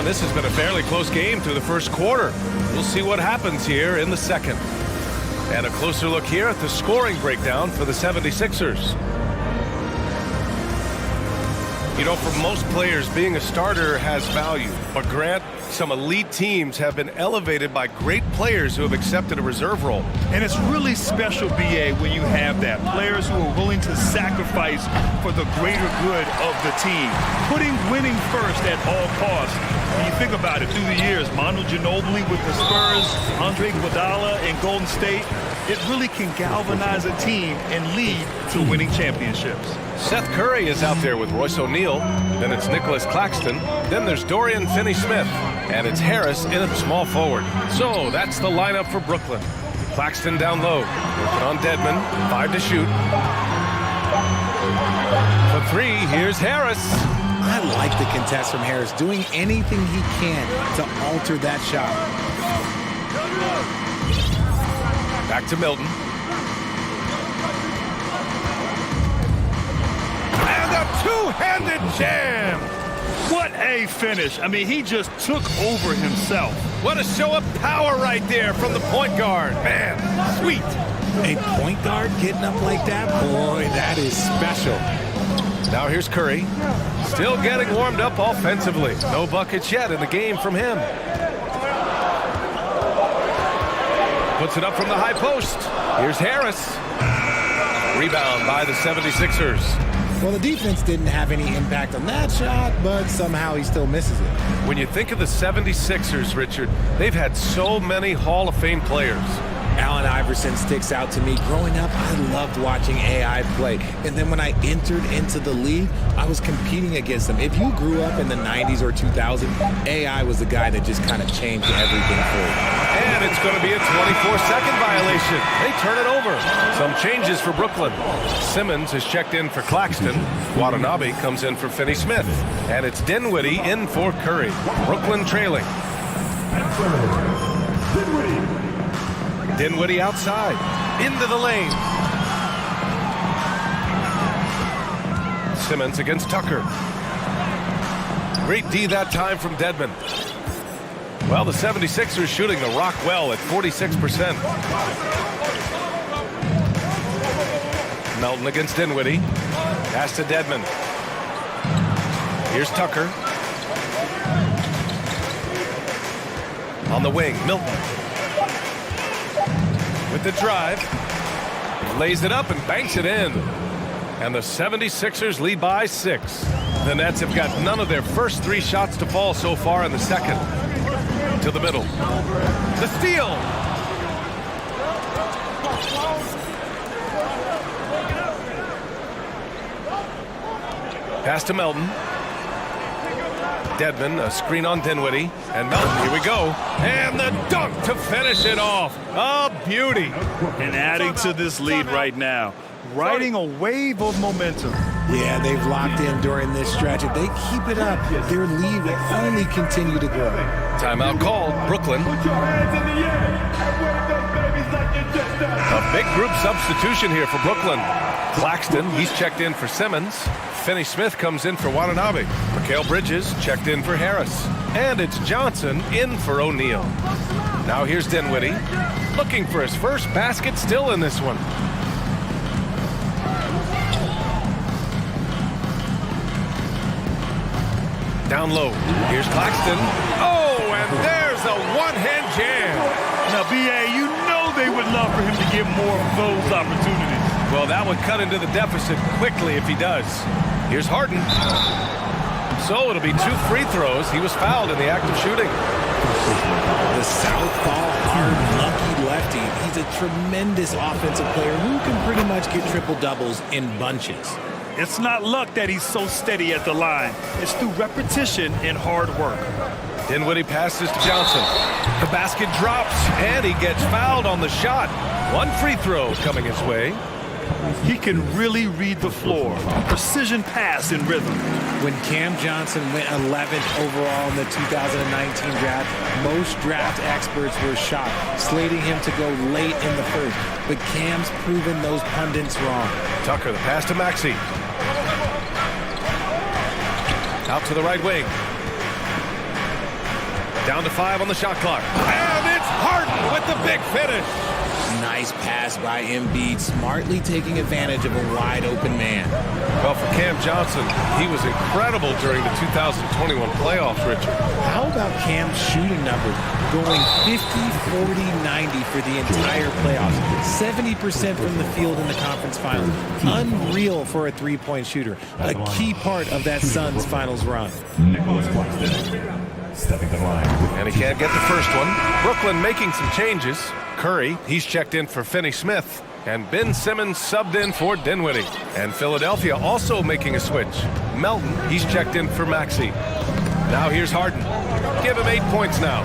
this has been a fairly close game through the first quarter. We'll see what happens here in the second. And a closer look here at the scoring breakdown for the 76ers. You know, for most players, being a starter has value. But Grant, some elite teams have been elevated by great players who have accepted a reserve role. And it's really special, BA, when you have that. Players who are willing to sacrifice for the greater good of the team. Putting winning first at all costs. When you think about it, through the years, Manu Ginobili with the Spurs, Andre Iguodala in Golden State, it really can galvanize a team and lead to winning championships. Seth Curry is out there with Royce O'Neal. Then it's Nicholas Claxton. Then there's Dorian Finney-Smith. And it's Harris in at small forward. So that's the lineup for Brooklyn. Claxton down low. Working on Dedmon. 5 to shoot. For three, here's Harris. I like the contest from Harris, doing anything he can to alter that shot. Back to Milton. And a two-handed jam. What a finish. I mean, he just took over himself. What a show of power right there from the point guard. Man, sweet. A point guard getting up like that? Boy, that is special. Now here's Curry. Still getting warmed up offensively. No buckets yet in the game from him. Puts it up from the high post. Here's Harris. Rebound by the 76ers. Well, the defense didn't have any impact on that shot, but somehow he still misses it. When you think of the 76ers, Richard, they've had so many Hall of Fame players. Allen Iverson sticks out to me. Growing up, I loved watching AI play. And then when I entered into the league, I was competing against them. If you grew up in the 90s or 2000s, AI was the guy that just kind of changed everything for you. And it's going to be a 24-second violation. They turn it over. Some changes for Brooklyn. Simmons has checked in for Claxton. Watanabe comes in for Finney-Smith. And it's Dinwiddie in for Curry. Brooklyn trailing. Dinwiddie outside, into the lane. Simmons against Tucker. Great D that time from Dedmon. Well, the 76ers shooting the rock well at 46%. Melton against Dinwiddie. Pass to Dedmon. Here's Tucker. On the wing, Milton. With the drive, lays it up and banks it in. And the 76ers lead by 6. The Nets have got none of their first 3 shots to fall so far in the second. To the middle. The steal. Pass to Melton. Dedmon, a screen on Dinwiddie. And Melton, here we go. And the dunk to finish it off. A beauty. And adding to this lead right now, riding a wave of momentum. Yeah, they've locked in during this stretch. If they keep it up, their lead will only continue to grow. Timeout called, Brooklyn. A big group substitution here for Brooklyn. Claxton, he's checked in for Simmons. Finney-Smith comes in for Watanabe. Mikal Bridges checked in for Harris. And it's Johnson in for O'Neal. Now here's Dinwiddie, looking for his first basket still in this one. Down low, here's Claxton. Oh, and there's a one-hand jam. Now, B.A., you know they would love for him to get more of those opportunities. Well, that would cut into the deficit quickly if he does. Here's Harden. So it'll be 2 free throws. He was fouled in the act of shooting. The southpaw, hard, lucky lefty. He's a tremendous offensive player who can pretty much get triple-doubles in bunches. It's not luck that he's so steady at the line. It's through repetition and hard work. Dinwiddie passes to Johnson. The basket drops, and he gets fouled on the shot. 1 free throw coming his way. He can really read the floor. Precision pass in rhythm. When Cam Johnson went 11th overall in the 2019 draft, most draft experts were shocked, slating him to go late in the first. But Cam's proven those pundits wrong. Tucker, the pass to Maxey. Out to the right wing. Down to 5 on the shot clock. And it's Harden with the big finish. Nice pass by Embiid, smartly taking advantage of a wide-open man. Well, for Cam Johnson, he was incredible during the 2021 playoffs, Richard. How about Cam's shooting numbers going 50, 40, 90 for the entire playoffs? 70% from the field in the conference finals. Unreal for a three-point shooter. A key part of that Suns finals run. Nicholas Claxton stepping the line. And he can't get the first one. Brooklyn making some changes. Curry, he's checked in for Finney-Smith. And Ben Simmons subbed in for Dinwiddie. And Philadelphia also making a switch. Melton, he's checked in for Maxey. Now here's Harden. Give him 8 points now.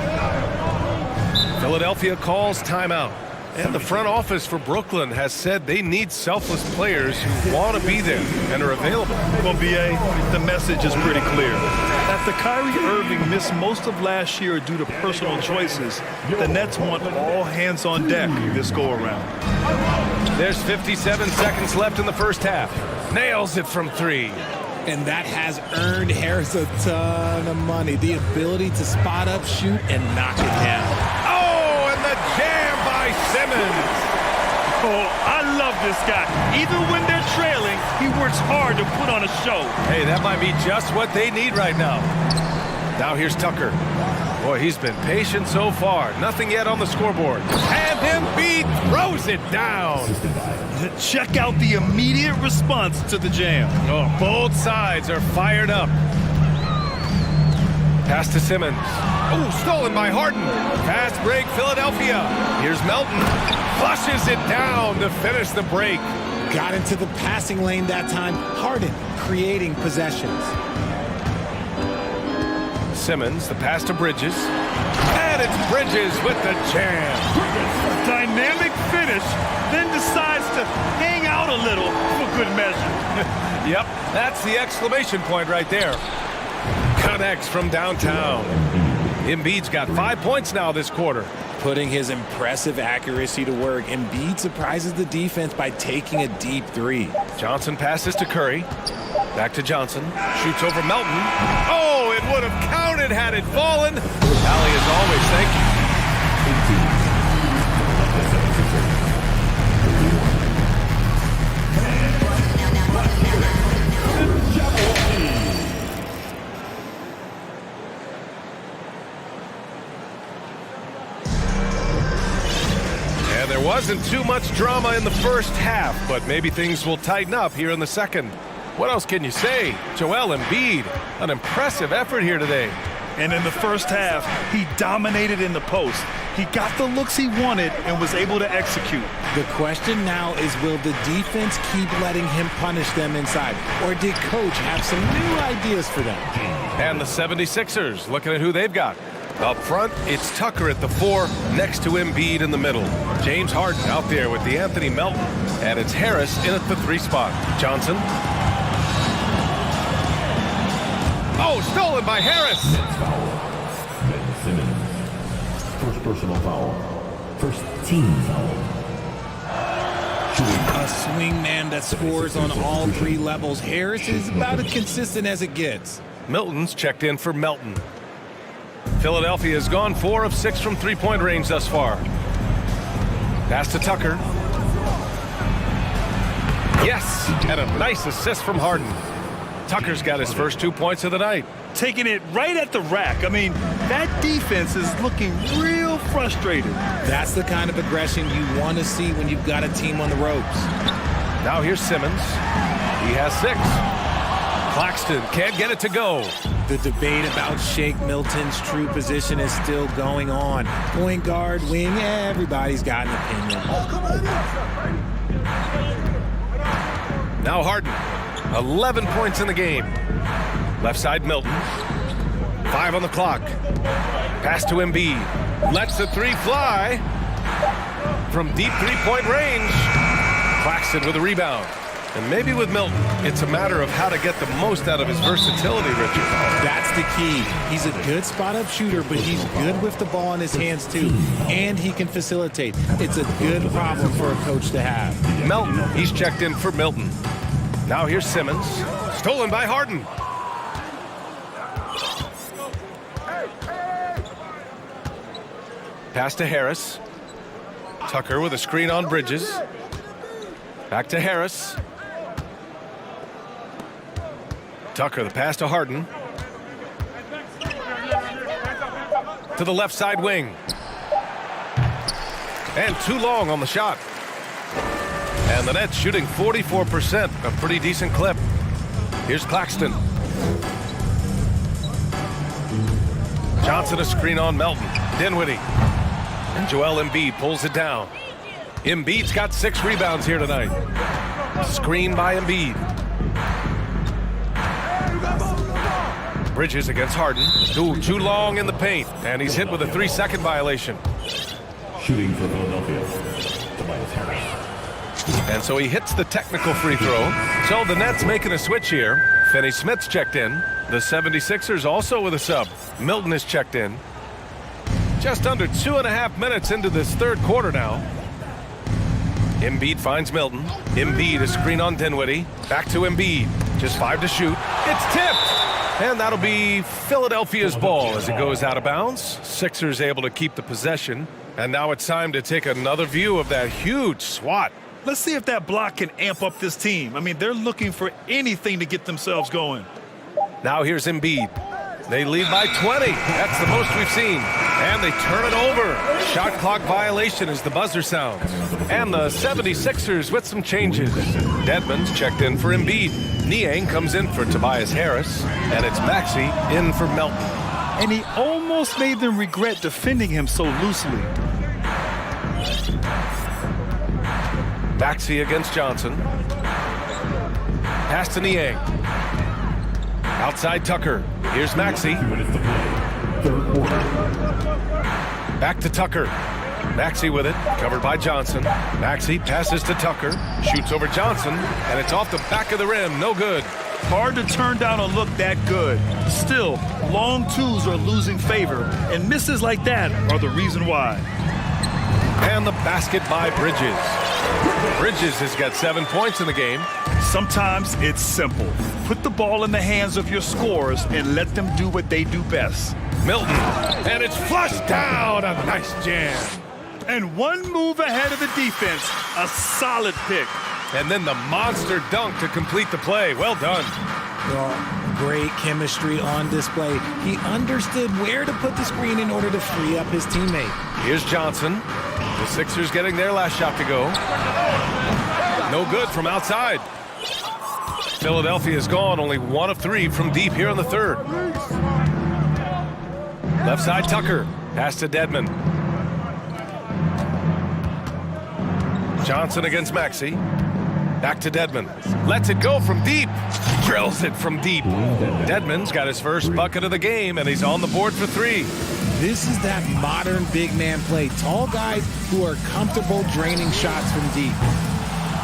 Philadelphia calls timeout. And the front office for Brooklyn has said they need selfless players who want to be there and are available. Well, B.A., the message is pretty clear. After Kyrie Irving missed most of last year due to personal choices, the Nets want all hands on deck this go-around. There's 57 seconds left in the first half. Nails it from 3. And that has earned Harris a ton of money. The ability to spot up, shoot, and knock it down. Oh, and the jam by Simmons. Oh, I love this guy. Even when they're trailing, he works hard to put on a show. Hey, that might be just what they need right now. Now here's Tucker. Boy, he's been patient so far. Nothing yet on the scoreboard. And Embiid throws it down. Check out the immediate response to the jam. Oh, both sides are fired up. Pass to Simmons. Oh, stolen by Harden. Fast break, Philadelphia. Here's Melton. Flushes it down to finish the break. Got into the passing lane that time. Harden creating possessions. Simmons, the pass to Bridges. And it's Bridges with the jam. Dynamic finish, then decides to hang out a little for good measure. Yep, that's the exclamation point right there. Connects from downtown. Embiid's got 5 points now this quarter. Putting his impressive accuracy to work, Embiid surprises the defense by taking a deep 3. Johnson passes to Curry. Back to Johnson. Shoots over Melton. Oh, it would have counted had it fallen. Valley, as always, thank you. And there wasn't too much drama in the first half, but maybe things will tighten up here in the second. What else can you say? Joel Embiid, an impressive effort here today. And in the first half, he dominated in the post. He got the looks he wanted and was able to execute. The question now is, will the defense keep letting him punish them inside? Or did coach have some new ideas for them? And the 76ers, looking at who they've got. Up front, it's Tucker at the 4, next to Embiid in the middle. James Harden out there with the Anthony Melton. And it's Harris in at the 3 spot. Johnson. Oh, stolen by Harris. Ben Simmons. First personal foul. First team foul. A swingman that scores on all three levels. Harris is about as consistent as it gets. Milton's checked in for Melton. Philadelphia has gone 4 of 6 from three-point range thus far. Pass to Tucker. Yes, and a nice assist from Harden. Tucker's got his first 2 points of the night. Taking it right at the rack. I mean, that defense is looking real frustrated. That's the kind of aggression you want to see when you've got a team on the ropes. Now here's Simmons. He has 6. Claxton can't get it to go. The debate about Shake Milton's true position is still going on. Point guard, wing, everybody's got an opinion. Now Harden, 11 points in the game. Left side Milton, 5 on the clock. Pass to Embiid, lets the 3 fly from deep three-point range. Claxton with a rebound. And maybe with Milton, it's a matter of how to get the most out of his versatility, Richard. That's the key. He's a good spot-up shooter, but he's good with the ball in his hands, too. And he can facilitate. It's a good problem for a coach to have. Melton, he's checked in for Milton. Now here's Simmons, stolen by Harden. Pass to Harris. Tucker with a screen on Bridges. Back to Harris. Tucker, the pass to Harden. To the left side wing. And too long on the shot. And the Nets shooting 44%, a pretty decent clip. Here's Claxton. Johnson a screen on Melton. Dinwiddie. And Joel Embiid pulls it down. Embiid's got 6 rebounds here tonight. Screen by Embiid. Bridges against Harden. Too long in the paint. And he's hit with a 3-second violation. Shooting for Philadelphia. Tobias Harris. And so he hits the technical free throw. So the Nets making a switch here. Finney Smith's checked in. The 76ers also with a sub. Milton is checked in. Just under 2.5 minutes into this third quarter now. Embiid finds Milton. Embiid is screen on Dinwiddie. Back to Embiid. Just 5 to shoot. It's tipped! And that'll be Philadelphia's ball as it goes out of bounds. Sixers able to keep the possession. And now it's time to take another view of that huge swat. Let's see if that block can amp up this team. I mean, they're looking for anything to get themselves going. Now here's Embiid. They lead by 20. That's the most we've seen. And they turn it over. Shot clock violation as the buzzer sounds. And the 76ers with some changes. Dedmon's checked in for Embiid. Niang comes in for Tobias Harris. And it's Maxey in for Melton. And he almost made them regret defending him so loosely. Maxey against Johnson. Pass to Niang. Outside Tucker. Here's Maxey. Third quarter. Back to Tucker. Maxey with it. Covered by Johnson. Maxey passes to Tucker. Shoots over Johnson. And it's off the back of the rim. No good. Hard to turn down a look that good. Still, long twos are losing favor. And misses like that are the reason why. And the basket by Bridges. Bridges has got 7 points in the game. Sometimes it's simple. Put the ball in the hands of your scorers and let them do what they do best. Milton. And it's flushed down. A nice jam. And one move ahead of the defense. A solid pick. And then the monster dunk to complete the play. Well done. Well, great chemistry on display. He understood where to put the screen in order to free up his teammate. Here's Johnson. The Sixers getting their last shot to go. No good from outside. Philadelphia's gone only 1 of 3 from deep here in the third. Left side Tucker. Pass to Dedmon. Johnson against Maxey. Back to Dedmon. Lets it go from deep. Drills it from deep. Dedmon's got his first bucket of the game, and he's on the board for 3. This is that modern big man play. Tall guys who are comfortable draining shots from deep.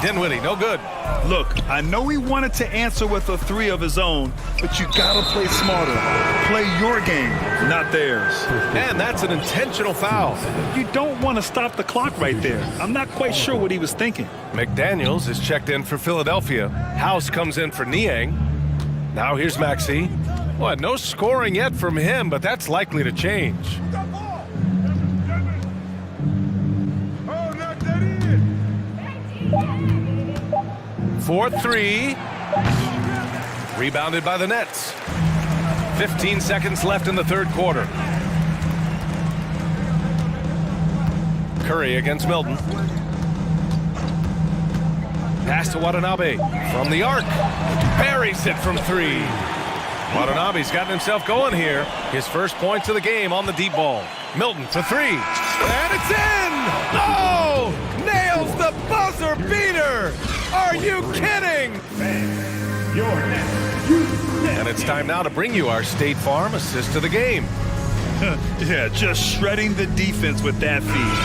Dinwiddie, no good. Look, I know he wanted to answer with a three of his own, but you gotta play smarter. Play your game, not theirs. And that's an intentional foul. You don't want to stop the clock right there. I'm not quite sure what he was thinking. McDaniels is checked in for Philadelphia. House comes in for Niang. Now here's Maxey. Well, no scoring yet from him, but that's likely to change. 4-3. Rebounded by the Nets. 15 seconds left in the third quarter. Curry against Milton. Pass to Watanabe from the arc. Buries it from three. Watanabe's gotten himself going here. His first points of the game on the deep ball. Milton for three. And it's in! Oh! Nails the buzzer beater! Are you kidding? And it's time now to bring you our State Farm assist of the game. Yeah, just shredding the defense with that feed.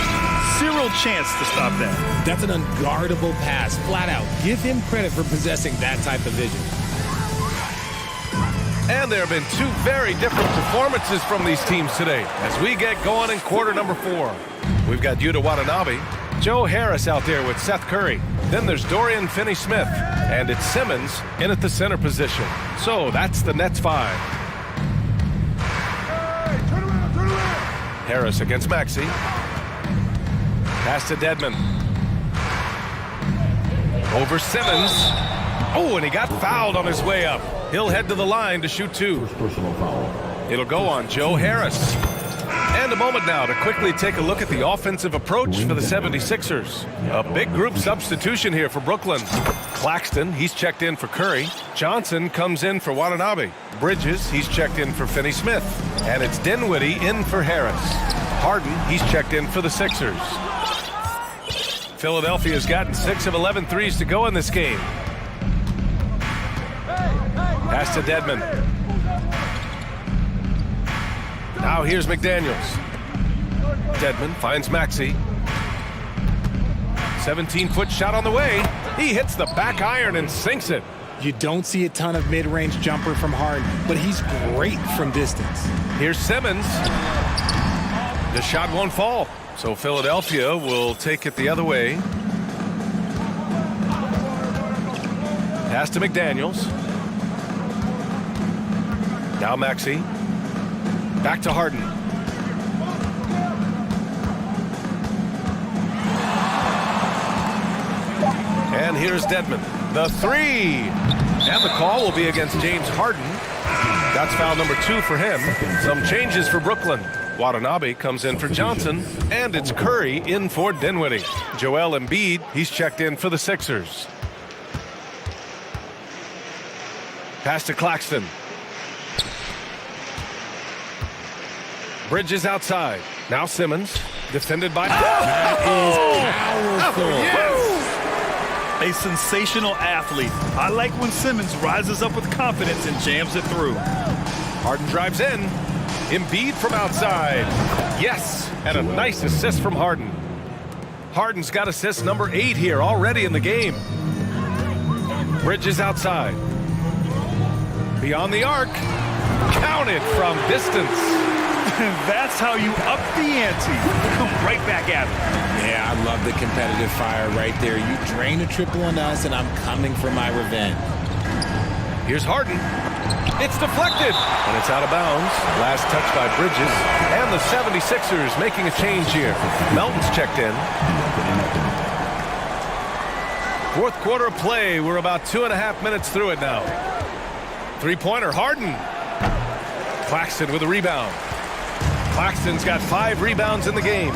Zero chance to stop that. That's an unguardable pass, flat out. Give him credit for possessing that type of vision. And there have been two very different performances from these teams today as we get going in quarter number 4. We've got Yuta Watanabe, Joe Harris out there with Seth Curry. Then there's Dorian Finney-Smith, and it's Simmons in at the center position. So that's the Nets 5. Harris against Maxey. Pass to Dedmon. Over Simmons. Oh, and he got fouled on his way up. He'll head to the line to shoot 2. It'll go on Joe Harris. And a moment now to quickly take a look at the offensive approach for the 76ers. A big group substitution here for Brooklyn. Claxton, he's checked in for Curry. Johnson comes in for Watanabe. Bridges, he's checked in for Finney-Smith. And it's Dinwiddie in for Harris. Harden, he's checked in for the Sixers. Philadelphia's gotten 6 of 11 threes to go in this game. Pass to Dedmon. Now here's McDaniels. Dedmon finds Maxey. 17-foot shot on the way. He hits the back iron and sinks it. You don't see a ton of mid-range jumper from Harden, but he's great from distance. Here's Simmons. The shot won't fall, so Philadelphia will take it the other way. Pass to McDaniels. Now Maxey. Back to Harden. And here's Dedmon. The three. And the call will be against James Harden. That's foul number 2 for him. Some changes for Brooklyn. Watanabe comes in for Johnson. And it's Curry in for Dinwiddie. Joel Embiid, he's checked in for the Sixers. Pass to Claxton. Bridges outside. Now Simmons, defended by... Powerful. Yes. A sensational athlete. I like when Simmons rises up with confidence and jams it through. Harden drives in. Embiid from outside. Yes, and a nice assist from Harden. Harden's got assist number 8 here already in the game. Bridges outside. Beyond the arc. Counted from distance. That's how you up the ante. Come right back at it. Yeah, I love the competitive fire right there. You drain a triple on us, and I'm coming for my revenge. Here's Harden. It's deflected, and it's out of bounds. Last touch by Bridges. And the 76ers making a change here. Melton's checked in. Fourth quarter of play. We're about 2.5 minutes through it now. Three-pointer, Harden. Claxton with a rebound. Claxton's got 5 rebounds in the game.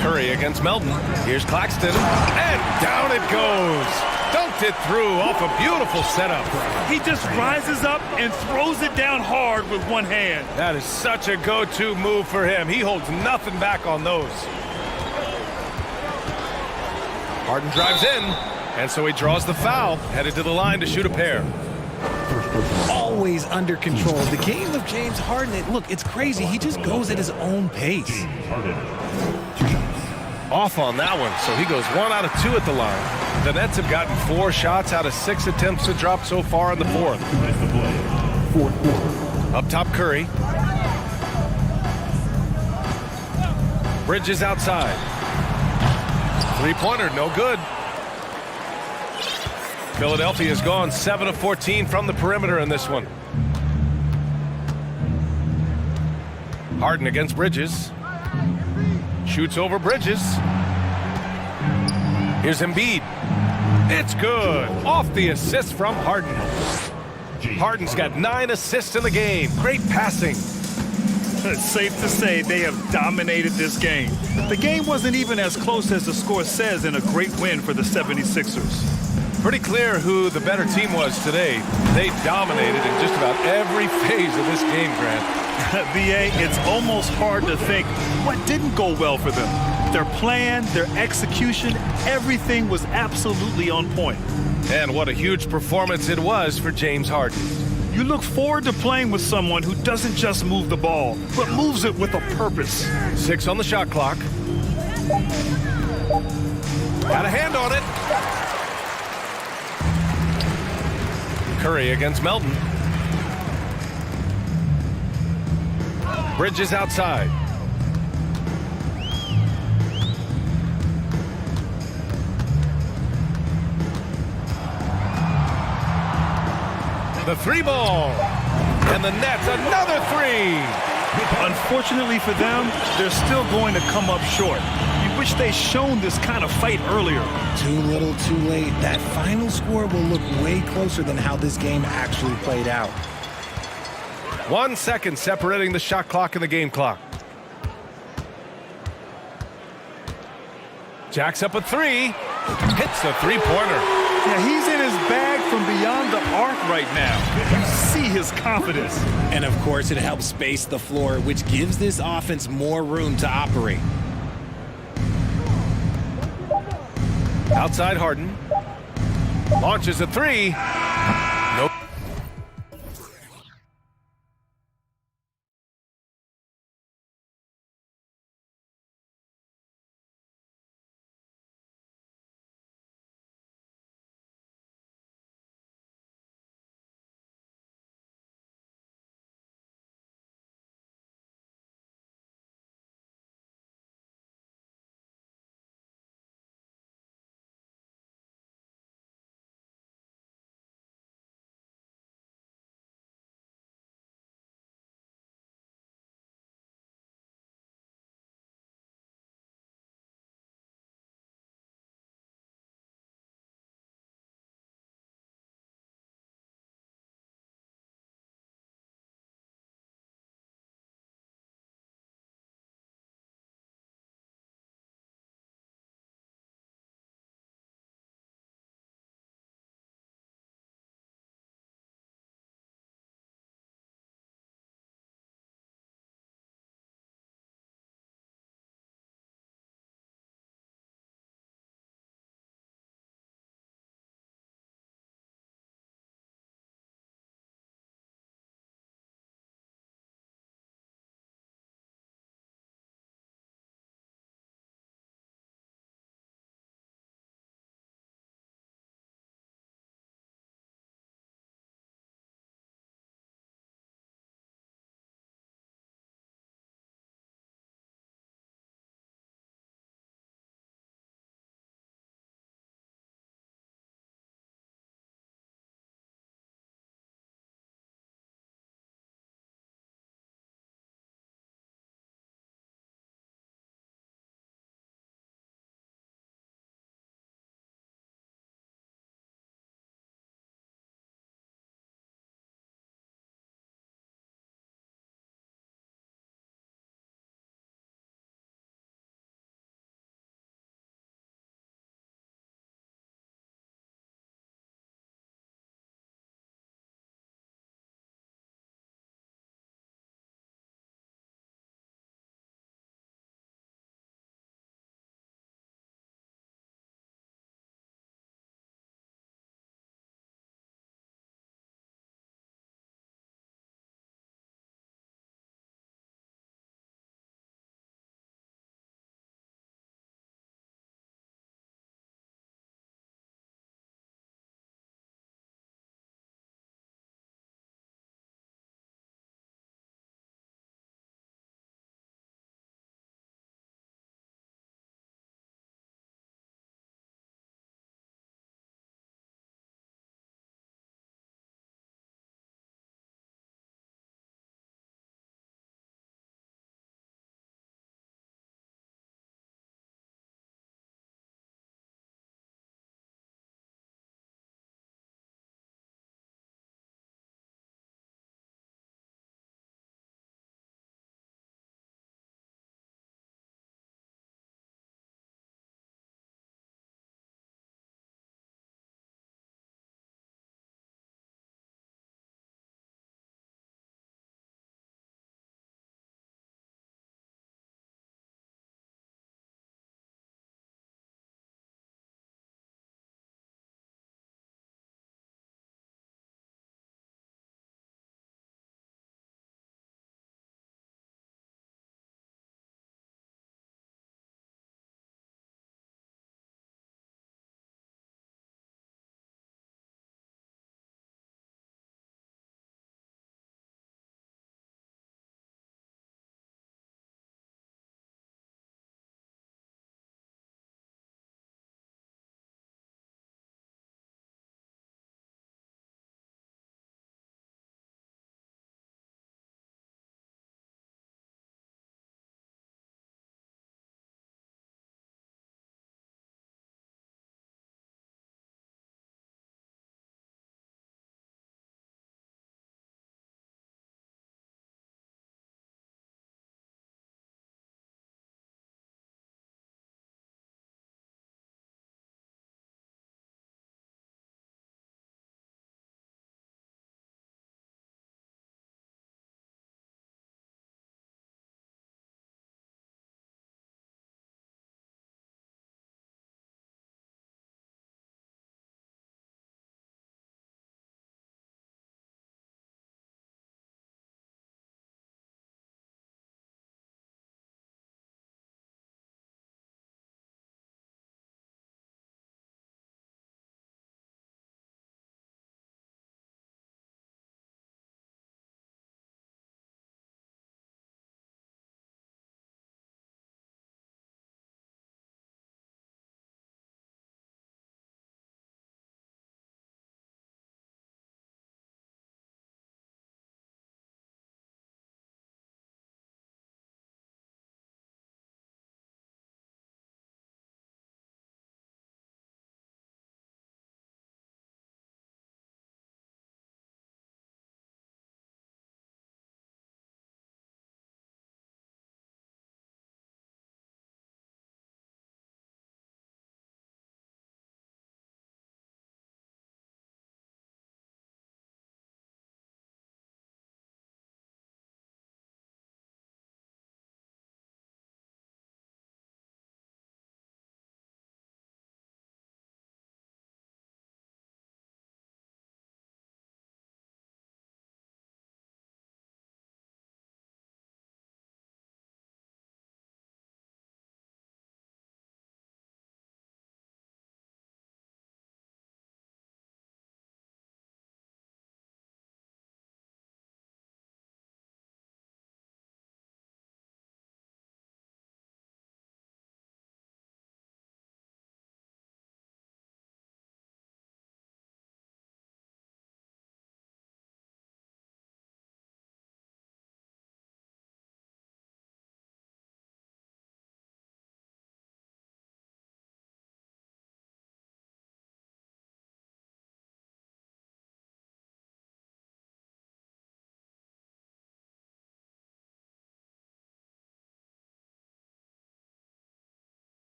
Curry against Melton. Here's Claxton. And down it goes. Dunked it through off a beautiful setup. He just rises up and throws it down hard with one hand. That is such a go-to move for him. He holds nothing back on those. Harden drives in, and so he draws the foul, headed to the line to shoot a pair. Always under control. The game of James Harden, look, it's crazy. He just goes at his own pace. Off on that one, so he goes 1 out of 2 at the line. The Nets have gotten 4 shots out of 6 attempts to drop so far in the fourth. Fourth quarter. Up top, Curry. Bridges outside. Three-pointer, no good. Philadelphia's gone 7 of 14 from the perimeter in this one. Harden against Bridges. Shoots over Bridges. Here's Embiid. It's good. Off the assist from Harden. Harden's got 9 assists in the game. Great passing. It's safe to say they have dominated this game. The game wasn't even as close as the score says in a great win for the 76ers. Pretty clear who the better team was today. They dominated in just about every phase of this game, Grant. BA, it's almost hard to think what didn't go well for them. Their plan, their execution, everything was absolutely on point. And what a huge performance it was for James Harden. You look forward to playing with someone who doesn't just move the ball, but moves it with a purpose. 6 on the shot clock. Got a hand on it. Curry against Melton. Bridges outside. The 3 ball. And the Nets, another 3. Unfortunately for them, they're still going to come up short. You wish they'd shown this kind of fight earlier. Too little, too late. That final score will look way closer than how this game actually played out. 1 second separating the shot clock and the game clock. Jacks up a 3. Hits the 3-pointer. Yeah, he's in his bag from beyond the arc right now. You see his confidence. And of course, it helps space the floor, which gives this offense more room to operate. Outside Harden. Launches a 3.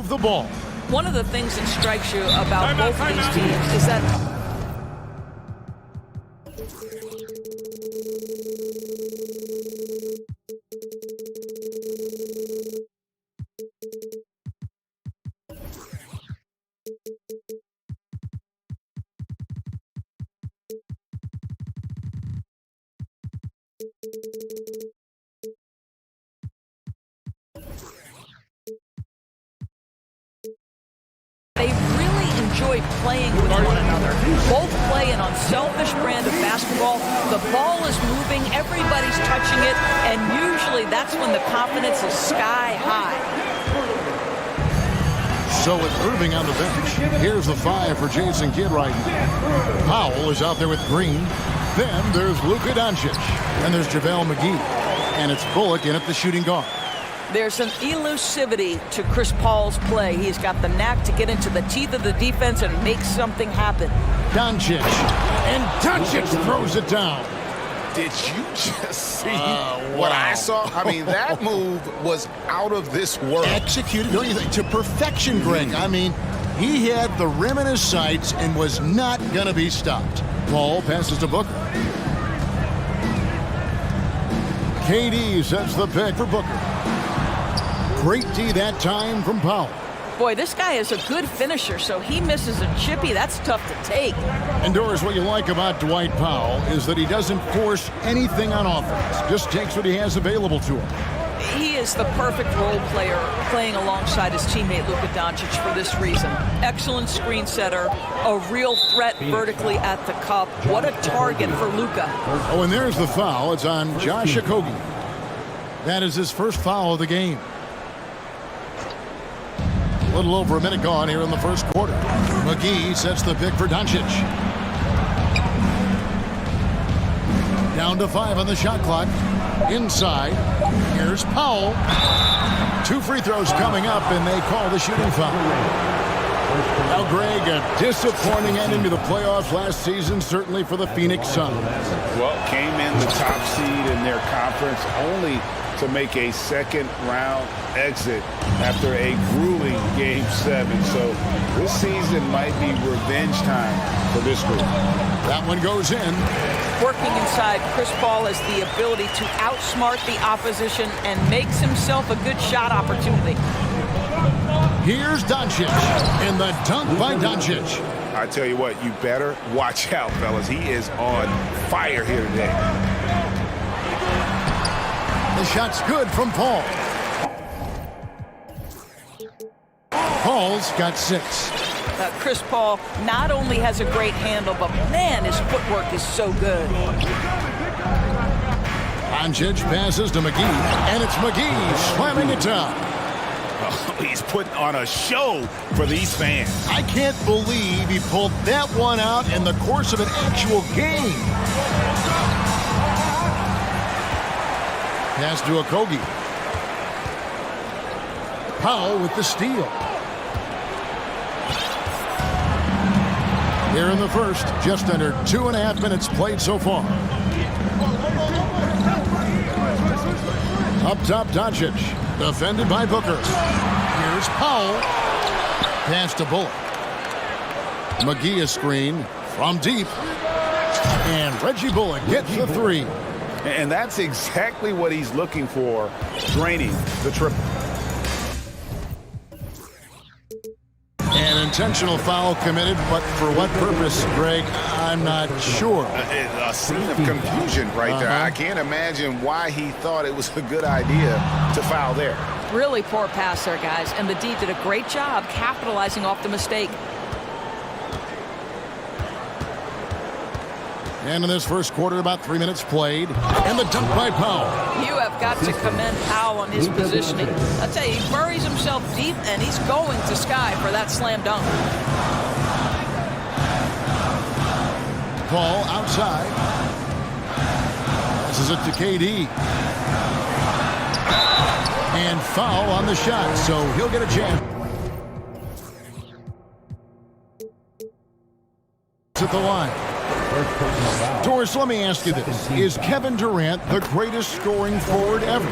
move the ball. One of the things that strikes you about both of these teams is that they really enjoy playing with one another. Both play an unselfish brand of basketball. The ball is moving, everybody's touching it, and usually that's when the confidence is sky high. So with Irving on the bench, here's the 5 for Jason Kidd right now. Powell is out there with Green. Then there's Luka Doncic. And there's JaVale McGee. And it's Bullock in at the shooting guard. There's an elusivity to Chris Paul's play. He's got the knack to get into the teeth of the defense and make something happen. Doncic. And Doncic throws it down. Did you just see what I saw? I mean, that move was out of this world. Executed, don't you think, to perfection, Greg. I mean, he had the rim in his sights and was not going to be stopped. Paul passes to Booker. KD sets the pick for Booker. Great D that time from Powell. Boy, this guy is a good finisher, so he misses a chippy. That's tough to take. And Doris, what you like about Dwight Powell is that he doesn't force anything on offense. Just takes what he has available to him. He is the perfect role player playing alongside his teammate Luka Doncic for this reason. Excellent screen setter, a real threat vertically at the cup. What a target for Luka. Oh, and there's the foul. It's on Josh Okogie. That is his first foul of the game. A little over a minute gone here in the first quarter. McGee sets the pick for Doncic. Down to 5 on the shot clock. Inside. Here's Powell. 2 free throws coming up, and they call the shooting foul. Now, Greg, a disappointing ending to the playoffs last season, certainly for the Phoenix Suns. Well, came in the top seed in their conference only to make a second-round exit after a grueling Game 7. So this season might be revenge time for this group. That one goes in. Working inside, Chris Paul has the ability to outsmart the opposition and makes himself a good shot opportunity. Here's Doncic, and the dunk by Doncic. I tell you what, you better watch out, fellas. He is on fire here today. The shot's good from Paul. Paul's got 6. Chris Paul not only has a great handle, but man, his footwork is so good. Doncic passes to McGee, and it's McGee slamming it down. Oh, he's putting on a show for these fans. I can't believe he pulled that one out in the course of an actual game. Pass to Okogie. Powell with the steal. Here in the first, just under 2.5 minutes played so far. Up top, Doncic. Defended by Booker. Here's Powell. Pass to Bullock. McGee a screen from deep. And Reggie Bullock gets the 3. And that's exactly what he's looking for, draining the triple. An intentional foul committed, but for what purpose, Greg, I'm not sure. A scene of confusion right there. I can't imagine why he thought it was a good idea to foul there. Really poor pass there, guys, and the D did a great job capitalizing off the mistake. And in this first quarter, about 3 minutes played. And the dunk by Powell. You have got to commend Powell on his positioning. I'll tell you, he buries himself deep, and he's going to sky for that slam dunk. Paul outside. Passes it to KD. And foul on the shot, so he'll get a chance. At the line. Doris, let me ask you this. Is Kevin Durant the greatest scoring forward ever?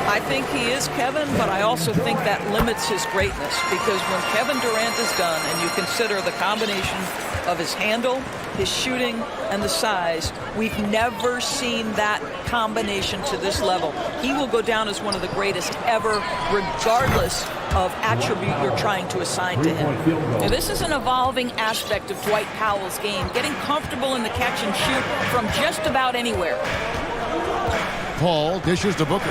I think he is, Kevin, but I also think that limits his greatness because when Kevin Durant is done and you consider the combination of his handle, his shooting, and the size, we've never seen that combination to this level. He will go down as one of the greatest ever, regardless of attribute you're trying to assign to him. Now, this is an evolving aspect of Dwight Powell's game, getting comfortable in the catch and shoot from just about anywhere. Paul dishes to Booker.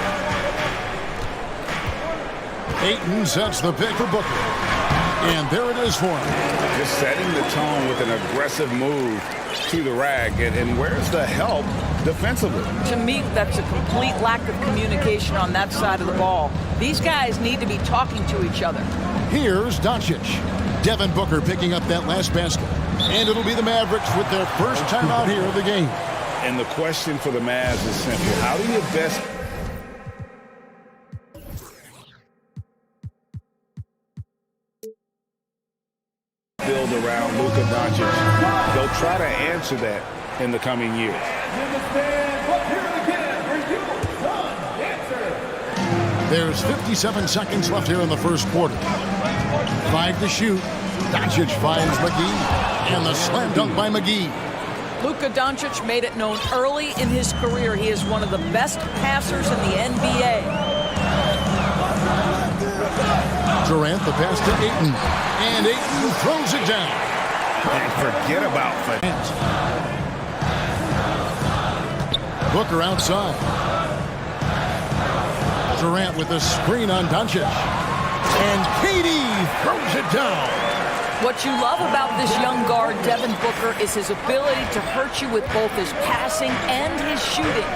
Ayton sets the pick for Booker. And there it is for him. Just setting the tone with an aggressive move to the rag. And where's the help defensively? To me, that's a complete lack of communication on that side of the ball. These guys need to be talking to each other. Here's Doncic. Devin Booker picking up that last basket. And it'll be the Mavericks with their first time out here of the game. And the question for the Mavs is simple. How do you best build around Luka Doncic? They'll try to answer that in the coming years. There's 57 seconds left here in the first quarter. 5 to shoot. Doncic finds McGee. And the slam dunk by McGee. Luka Doncic made it known early in his career he is one of the best passers in the NBA. Durant, the pass to Ayton. And Ayton throws it down. And forget about fans. Booker outside. Durant with the screen on Doncic. And KD throws it down. What you love about this young guard, Devin Booker, is his ability to hurt you with both his passing and his shooting.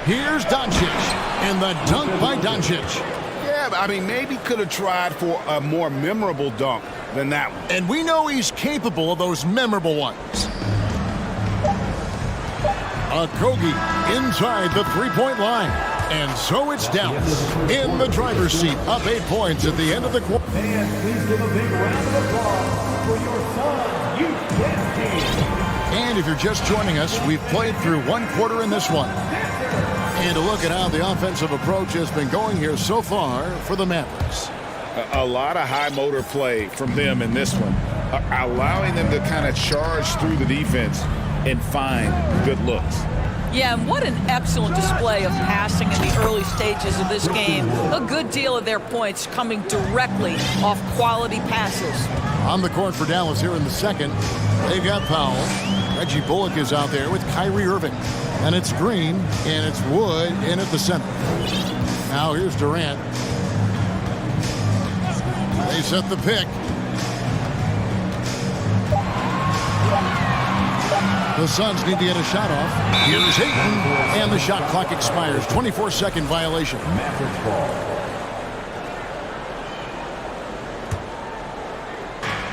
Here's Doncic, and the dunk by Doncic. Yeah, I mean, maybe could have tried for a more memorable dunk than that one. And we know he's capable of those memorable ones. Kogi inside the three-point line. And so it's Dallas in the driver's seat, up 8 points at the end of the quarter. And please give a big round of applause for your Sun Youth Dance Team. And if you're just joining us, we've played through one quarter in this one. And a look at how the offensive approach has been going here so far for the Mavericks. A lot of high motor play from them in this one, allowing them to kind of charge through the defense and find good looks. Yeah, and what an excellent display of passing in the early stages of this game. A good deal of their points coming directly off quality passes. On the court for Dallas here in the second, they've got Powell. Reggie Bullock is out there with Kyrie Irving. And it's Green, and it's Wood in at the center. Now here's Durant. They set the pick. The Suns need to get a shot off. Here's Ayton, and the shot clock expires. 24-second violation.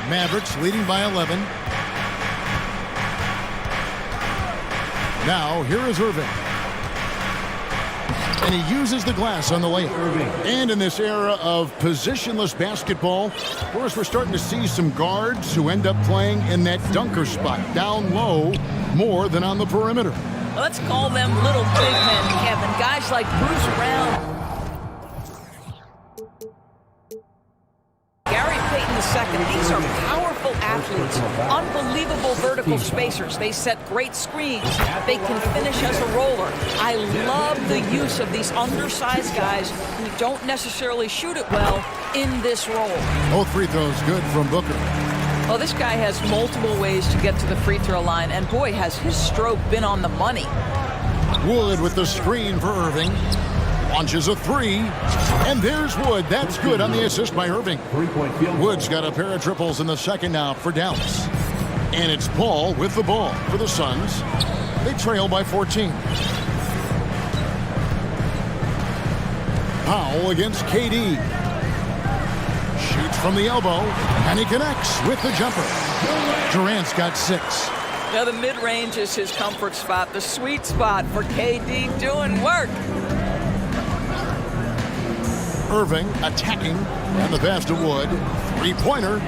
Mavericks leading by 11. Now, here is Irving. And he uses the glass on the layup. And in this era of positionless basketball, of course, we're starting to see some guards who end up playing in that dunker spot, down low, more than on the perimeter. Let's call them little big men, Kevin. Guys like Bruce Brown, Gary Payton II. These are powerful athletes, unbelievable vertical spacers. They set great screens. They can finish as a roller. I love the use of these undersized guys who don't necessarily shoot it well in this role. Both free throws good from Booker. Well, this guy has multiple ways to get to the free throw line, and boy, has his stroke been on the money. Wood with the screen for Irving. Launches a three, and there's Wood. That's good on the assist by Irving. Wood's got a pair of triples in the second now for Dallas. And it's Paul with the ball for the Suns. They trail by 14. Powell against KD. Shoots from the elbow, and he connects with the jumper. Durant's got 6. Now the mid-range is his comfort spot, the sweet spot for KD doing work. Irving attacking, and the pass to Wood. Three-pointer.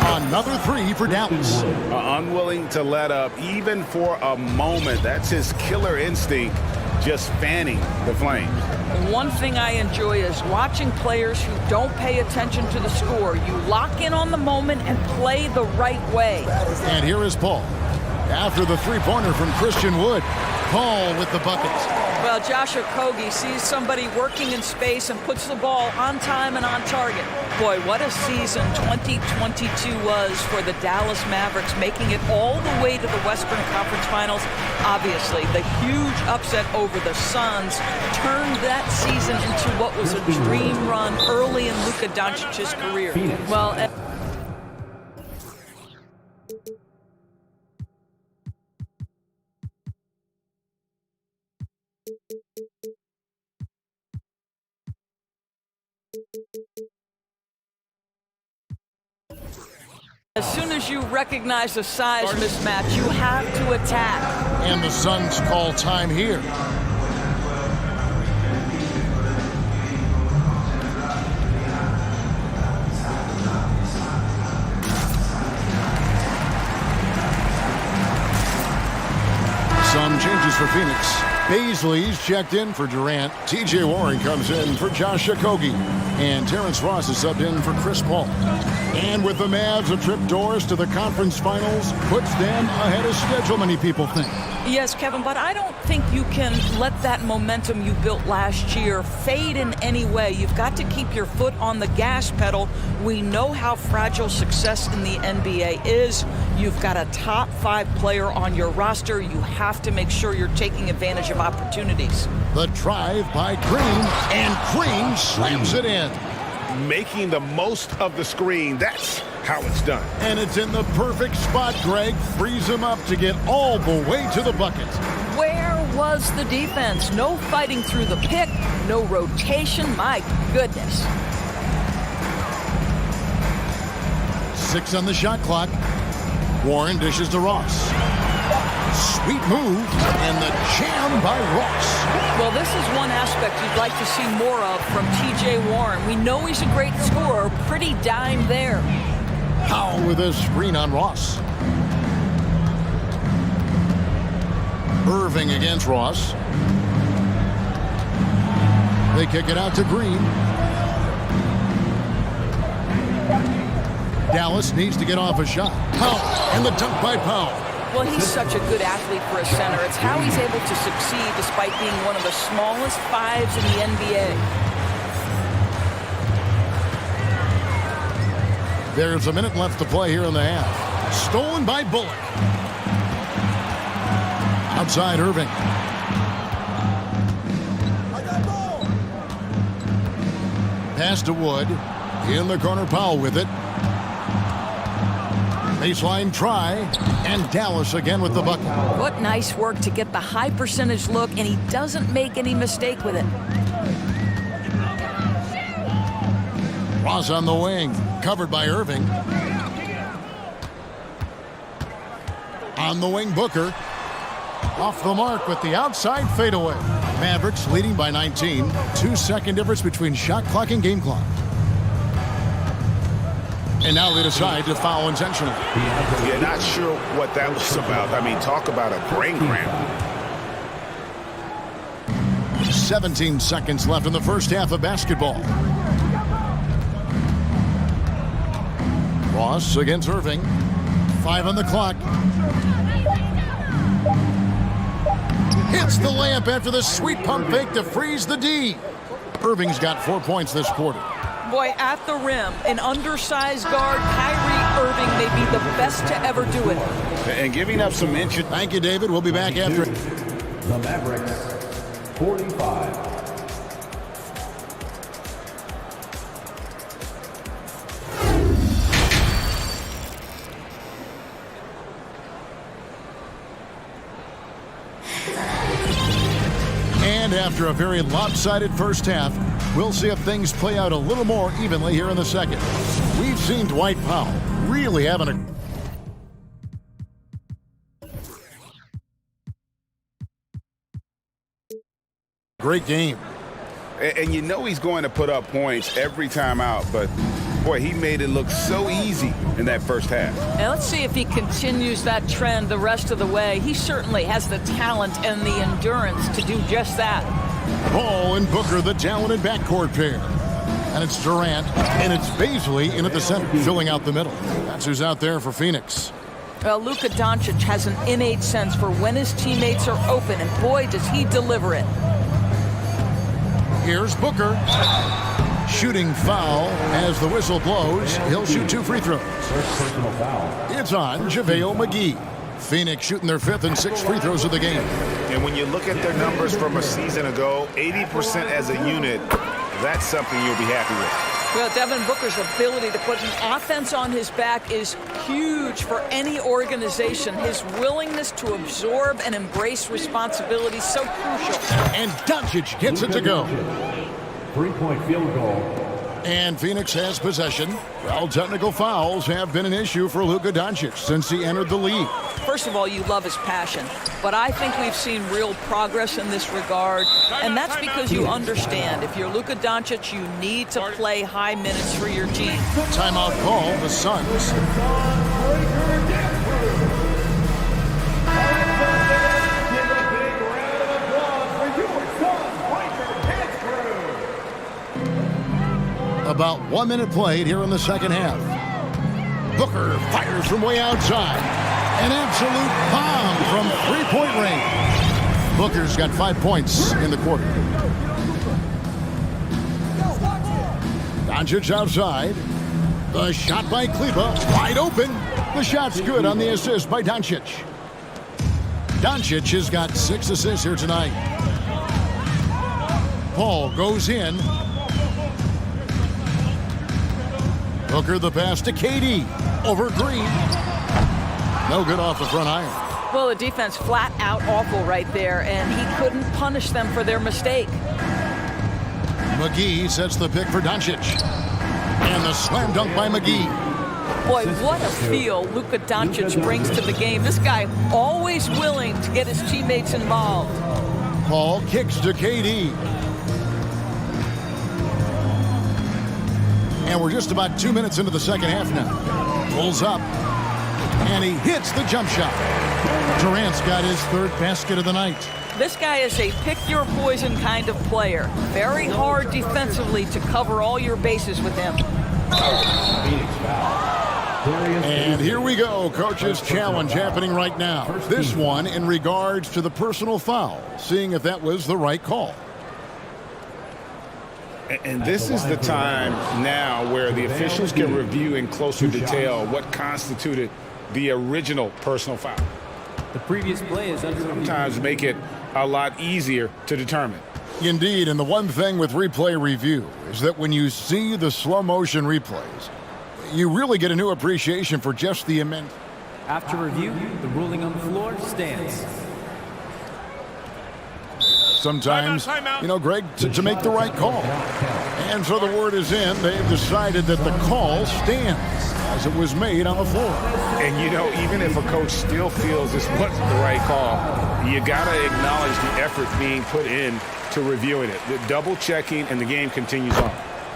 Another three for Dallas. Unwilling to let up, even for a moment. That's his killer instinct, just fanning the flames. One thing I enjoy is watching players who don't pay attention to the score. You lock in on the moment and play the right way. And here is Paul. After the three-pointer from Christian Wood, Paul with the bucket. Well, Josh Okogie sees somebody working in space and puts the ball on time and on target. Boy, what a season 2022 was for the Dallas Mavericks, making it all the way to the Western Conference Finals. Obviously, the huge upset over the Suns turned that season into what was a dream run early in Luka Doncic's career. Well, as soon as you recognize a size mismatch, you have to attack. And the Suns call time here. Some changes for Phoenix. Baisley's checked in for Durant. T.J. Warren comes in for Josh Okogie. And Terrence Ross is subbed in for Chris Paul. And with the Mavs a trip doors to the conference finals, puts them ahead of schedule, many people think. Yes, Kevin, but I don't think you can let that momentum you built last year fade in any way. You've got to keep your foot on the gas pedal. We know how fragile success in the NBA is. You've got a top 5 player on your roster. You have to make sure you're taking advantage of opportunities. The drive by Green, and Green slams it in. Making the most of the screen, that's how it's done. And it's in the perfect spot. Greg frees him up to get all the way to the bucket. Where was the defense? No fighting through the pick, no rotation, my goodness. 6 on the shot clock. Warren dishes to Ross. Sweet move, and the jam by Ross. Well, this is one aspect you'd like to see more of from T.J. Warren. We know he's a great scorer, pretty dime there. Powell with a screen on Ross. Irving against Ross. They kick it out to Green. Dallas needs to get off a shot. Powell, and the dunk by Powell. Well, he's such a good athlete for a center. It's how he's able to succeed despite being one of the smallest 5s in the NBA. There's a minute left to play here in the half. Stolen by Bullock. Outside Irving. Pass to Wood. In the corner, Powell with it. Baseline try, and Dallas again with the bucket. What nice work to get the high percentage look, and he doesn't make any mistake with it. Ross on the wing, covered by Irving. On the wing, Booker. Off the mark with the outside fadeaway. Mavericks leading by 19. 2-second difference between shot clock and game clock. And now they decide to foul intentionally. Yeah, not sure what that was about. I mean, talk about a brain cramp. 17 seconds left in the first half of basketball. Ross against Irving. 5 on the clock. Hits the layup after the sweet pump fake to freeze the D. Irving's got 4 points this quarter. Boy, at the rim, an undersized guard, Kyrie Irving may be the best to ever do it. And giving up some inches. Thank you, David. We'll be back after. The Mavericks, 45. And after a very lopsided first half, we'll see if things play out a little more evenly here in the second. We've seen Dwight Powell really having a great game. And you know he's going to put up points every time out, but boy, he made it look so easy in that first half. And let's see if he continues that trend the rest of the way. He certainly has the talent and the endurance to do just that. Ball and Booker, the talented backcourt pair. And it's Durant, and it's Baisley in at the center, filling out the middle. That's who's out there for Phoenix. Well, Luka Doncic has an innate sense for when his teammates are open, and boy, does he deliver it. Here's Booker. Shooting foul as the whistle blows. He'll shoot 2 free throws. It's on JaVale McGee. Phoenix shooting their 5th and 6th free throws of the game. And when you look at their numbers from a season ago, 80% as a unit, that's something you'll be happy with. Well, Devin Booker's ability to put an offense on his back is huge for any organization. His willingness to absorb and embrace responsibility so crucial. And Doncic gets it to go. 3-point field goal. And Phoenix has possession. Well, technical fouls have been an issue for Luka Doncic since he entered the league. First of all, you love his passion, but I think we've seen real progress in this regard, and that's because you understand if you're Luka Doncic, you need to play high minutes for your team. Timeout call, the Suns. About 1 minute played here in the second half. Booker fires from way outside. An absolute bomb from three-point range. Booker's got 5 points in the quarter. Doncic outside. The shot by Kleber, wide open. The shot's good on the assist by Doncic. Doncic has got 6 assists here tonight. Paul goes in. Booker the pass to KD. Over Green. No good off the front iron. Well, the defense flat out awful right there, and he couldn't punish them for their mistake. McGee sets the pick for Doncic. And the slam dunk by McGee. Boy, what a feel Luka Doncic brings to the game. This guy always willing to get his teammates involved. Paul kicks to KD. And we're just about 2 minutes into the second half now. Pulls up. And he hits the jump shot. Durant's got his 3rd basket of the night. This guy is a pick-your-poison kind of player. Very hard defensively to cover all your bases with him. And here we go. Coach's challenge happening right now. This one in regards to the personal foul. Seeing if that was the right call. And this is the time now where the officials can review in closer detail what constituted the original personal foul. The previous play is under review. Sometimes make it a lot easier to determine. Indeed, and the one thing with replay review is that when you see the slow motion replays, you really get a new appreciation for just the immense. After review, the ruling on the floor stands. Sometimes, you know, Greg, to make the right call. And so the word is in. They've decided that the call stands as it was made on the floor. And, you know, even if a coach still feels this wasn't the right call, you got to acknowledge the effort being put in to reviewing it. The double checking, and the game continues on.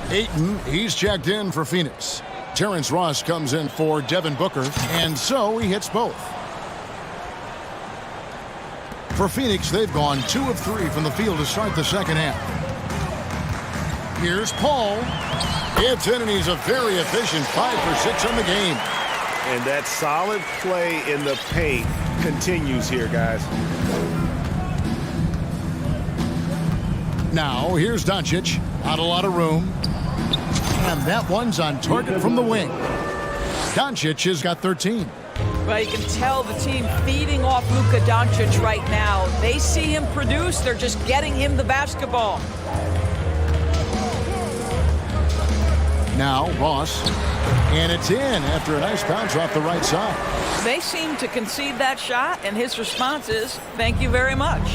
Ayton, he's checked in for Phoenix. Terrence Ross comes in for Devin Booker, and so he hits both. For Phoenix, they've gone 2 of 3 from the field to start the second half. Here's Paul. It's in, and he's a very efficient 5 for 6 on the game. And that solid play in the paint continues here, guys. Now, here's Doncic. Not a lot of room. And that one's on target from the wing. Doncic has got 13. Well, you can tell the team feeding off Luka Doncic right now. They see him produce. They're just getting him the basketball. Now, Ross. And it's in after a nice bounce off the right side. They seem to concede that shot, and his response is, thank you very much.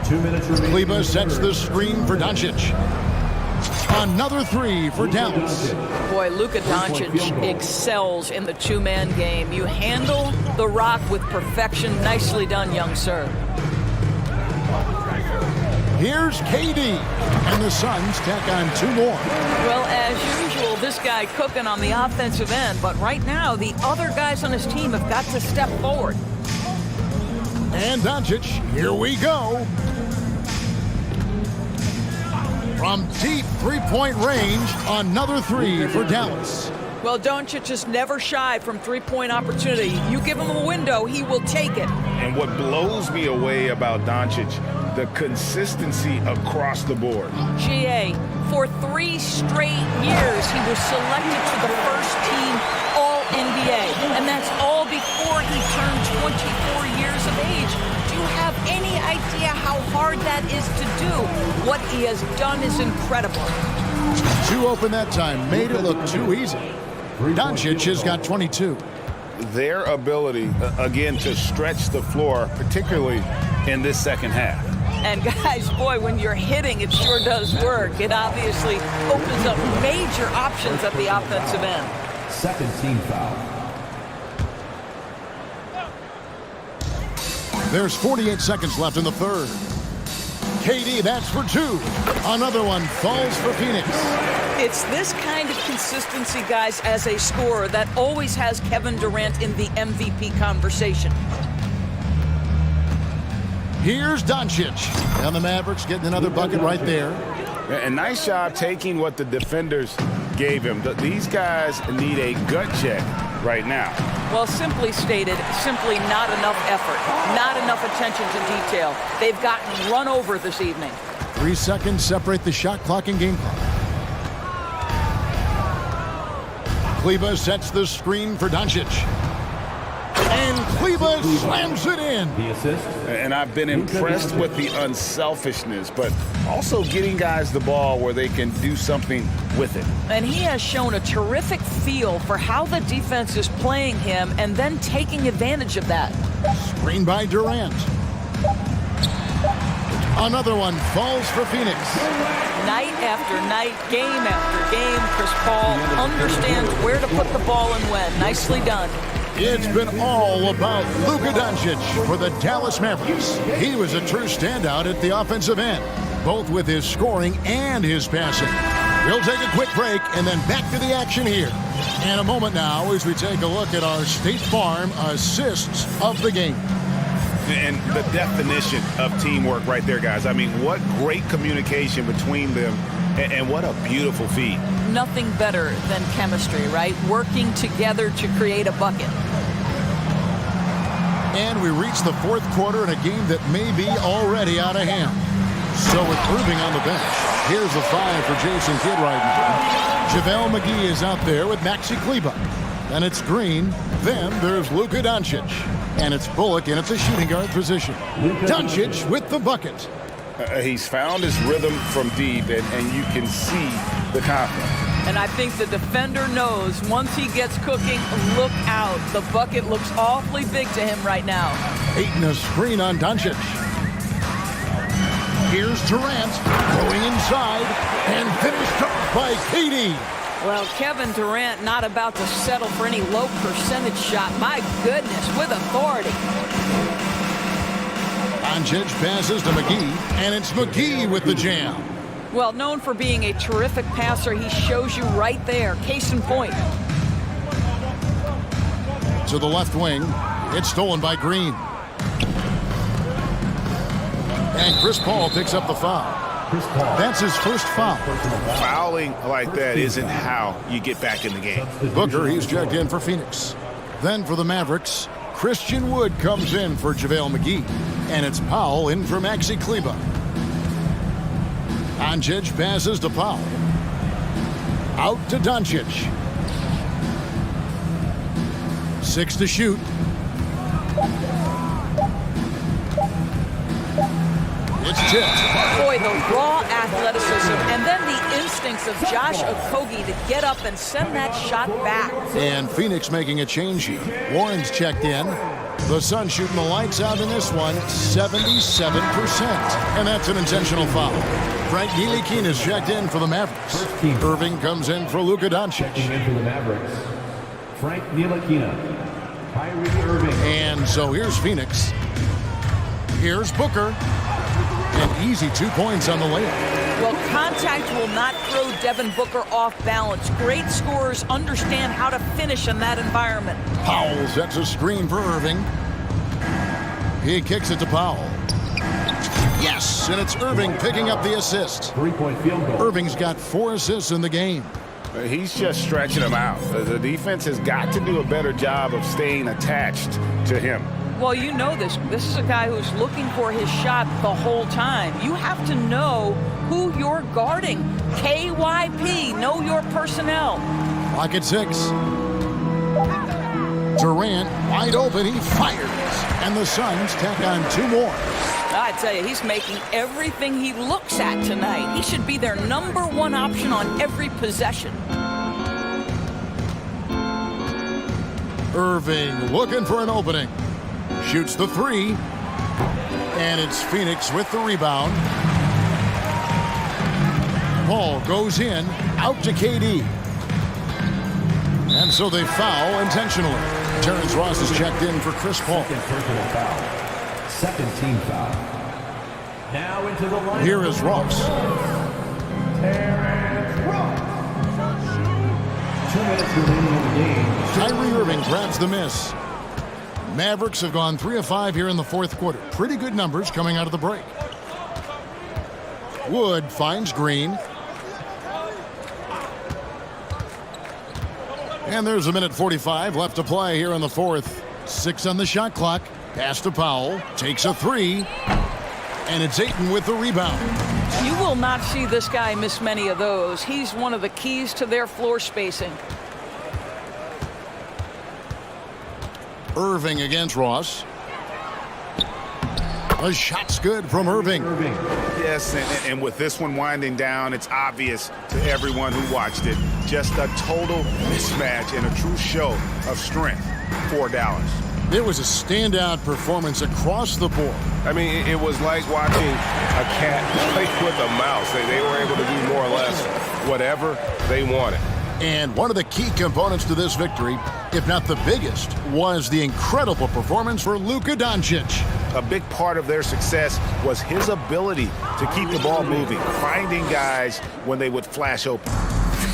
2 minutes remaining. Kleber sets the screen for Doncic. Another 3 for Dallas. Boy, Luka Doncic excels in the two-man game. You handle the rock with perfection. Nicely done, young sir. Here's KD. And the Suns tack on 2 more. Well, as usual, this guy cooking on the offensive end, but right now the other guys on his team have got to step forward. And Doncic, here we go. From deep three-point range, another 3 for Dallas. Well, Doncic is never shy from three-point opportunity. You give him a window, he will take it. And what blows me away about Doncic, the consistency across the board. GA, for 3 straight years, he was selected to the first team All-NBA. And that's all before he turned 24 years of age. Do you have any idea how hard that is to do? What he has done is incredible. Too open that time, made it look too easy. Doncic has got 22. Their ability, again, to stretch the floor, particularly in this second half. And guys, boy, when you're hitting, it sure does work. It obviously opens up major options at the offensive end. Second team foul. There's 48 seconds left in the third. KD, that's for 2. Another one falls for Phoenix. It's this kind of consistency, guys, as a scorer that always has Kevin Durant in the MVP conversation. Here's Doncic. And the Mavericks getting another bucket right there. A nice job taking what the defenders gave him. These guys need a gut check right now. Well, simply stated, simply not enough effort, not enough attention to detail. They've gotten run over this evening. 3 seconds separate the shot clock and game clock. Kleba sets the screen for Doncic. And Kleba slams it in. The assist. And I've been impressed with the unselfishness, but also getting guys the ball where they can do something with it. And he has shown a terrific feel for how the defense is playing him and then taking advantage of that. Screen by Durant. Another one falls for Phoenix. Night after night, game after game, Chris Paul understands where to put the ball and when. Nicely done. It's been all about Luka Doncic for the Dallas Mavericks. He was a true standout at the offensive end, both with his scoring and his passing. We'll take a quick break and then back to the action here. In a moment now as we take a look at our State Farm assists of the game. And the definition of teamwork right there, guys. I mean, what great communication between them, and what a beautiful feed. Nothing better than chemistry, right? Working together to create a bucket. And we reach the fourth quarter in a game that may be already out of hand. So with Irving on the bench, here's the 5 for Jason Kidd right now. JaVale McGee is out there with Maxi Kleba. And it's Green. Then there's Luka Doncic. And it's Bullock, and it's a shooting guard position. Doncic with the bucket. He's found his rhythm from deep, and you can see the confidence. And I think the defender knows once he gets cooking, look out. The bucket looks awfully big to him right now. Aiton a screen on Doncic. Here's Durant going inside and finished off by KD. Well, Kevin Durant not about to settle for any low percentage shot. My goodness, with authority. Doncic passes to McGee, and it's McGee with the jam. Well, known for being a terrific passer, he shows you right there. Case in point. To the left wing, it's stolen by Green. And Chris Paul picks up the foul. That's his first foul. Fouling like that isn't how you get back in the game. Booker, he's checked in for Phoenix. Then for the Mavericks, Christian Wood comes in for JaVale McGee. And it's Powell in for Maxi Kleba. Doncic passes to Powell. Out to Doncic. 6 to shoot. It's tipped. Boy, the raw athleticism and then the instincts of Josh Okogie to get up and send that shot back. And Phoenix making a change here. Warren's checked in. The Suns shooting the lights out in this one, 77%. And that's an intentional foul. Frank Ntilikina is checked in for the Mavericks. Irving comes in for Luka Doncic. In for the Mavericks, Frank Ntilikina, Kyrie Irving. And so here's Phoenix. Here's Booker. And easy 2 points on the layup. Well, contact will not throw Devin Booker off balance. Great scorers understand how to finish in that environment. Powell sets a screen for Irving. He kicks it to Powell. Yes, and it's Irving picking up the assist. 3-point field goal. Irving's got 4 assists in the game. He's just stretching him out. The defense has got to do a better job of staying attached to him. Well, you know this. This is a guy who's looking for his shot the whole time. You have to know who you're guarding. KYP, know your personnel. Clock at 6. Durant wide open, he fires. And the Suns tack on 2 more. I tell you, he's making everything he looks at tonight. He should be their #1 option on every possession. Irving looking for an opening. Shoots the 3. And it's Phoenix with the rebound. Ball goes in, out to KD. And so they foul intentionally. Terrence Ross is checked in for Chris Paul. Second personal foul. Second team foul. Now into the line. Here is Ross. Terrence Ross. 2 minutes remaining in the game. Kyrie Irving grabs the miss. Mavericks have gone 3 of 5 here in the 4th quarter. Pretty good numbers coming out of the break. Wood finds Green. And there's 1:45 left to play here in the 4th. 6 on the shot clock. Pass to Powell. Takes a 3. And it's Ayton with the rebound. You will not see this guy miss many of those. He's one of the keys to their floor spacing. Irving against Ross. A shot's good from Irving. Yes, and with this one winding down, it's obvious to everyone who watched it. Just a total mismatch and a true show of strength for Dallas. It was a standout performance across the board. I mean, it was like watching a cat play with a mouse. They were able to do more or less whatever they wanted. And one of the key components to this victory, if not the biggest, was the incredible performance for Luka Doncic. A big part of their success was his ability to keep the ball moving, finding guys when they would flash open,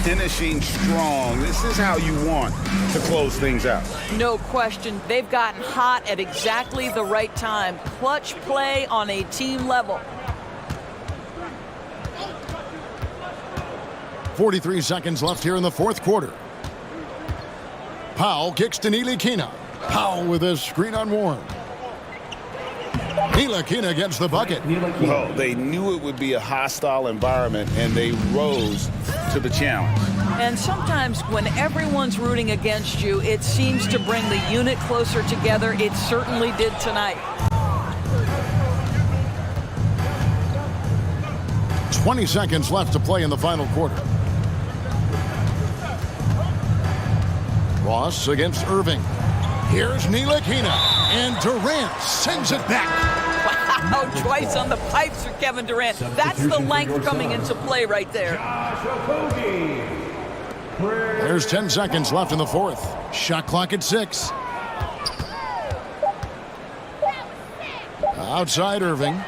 finishing strong. This is how you want to close things out. No question. They've gotten hot at exactly the right time. Clutch play on a team level. 43 seconds left here in the 4th quarter. Powell kicks to Ntilikina. Powell with a screen on Warren. Ntilikina gets the bucket. Well, they knew it would be a hostile environment, and they rose to the challenge. And sometimes when everyone's rooting against you, it seems to bring the unit closer together. It certainly did tonight. 20 seconds left to play in the final quarter. Ross against Irving. Here's Ntilikina, and Durant sends it back. Wow, twice on the pipes for Kevin Durant. That's the length coming into play right there. There's 10 seconds left in the 4th. Shot clock at 6. Outside Irving.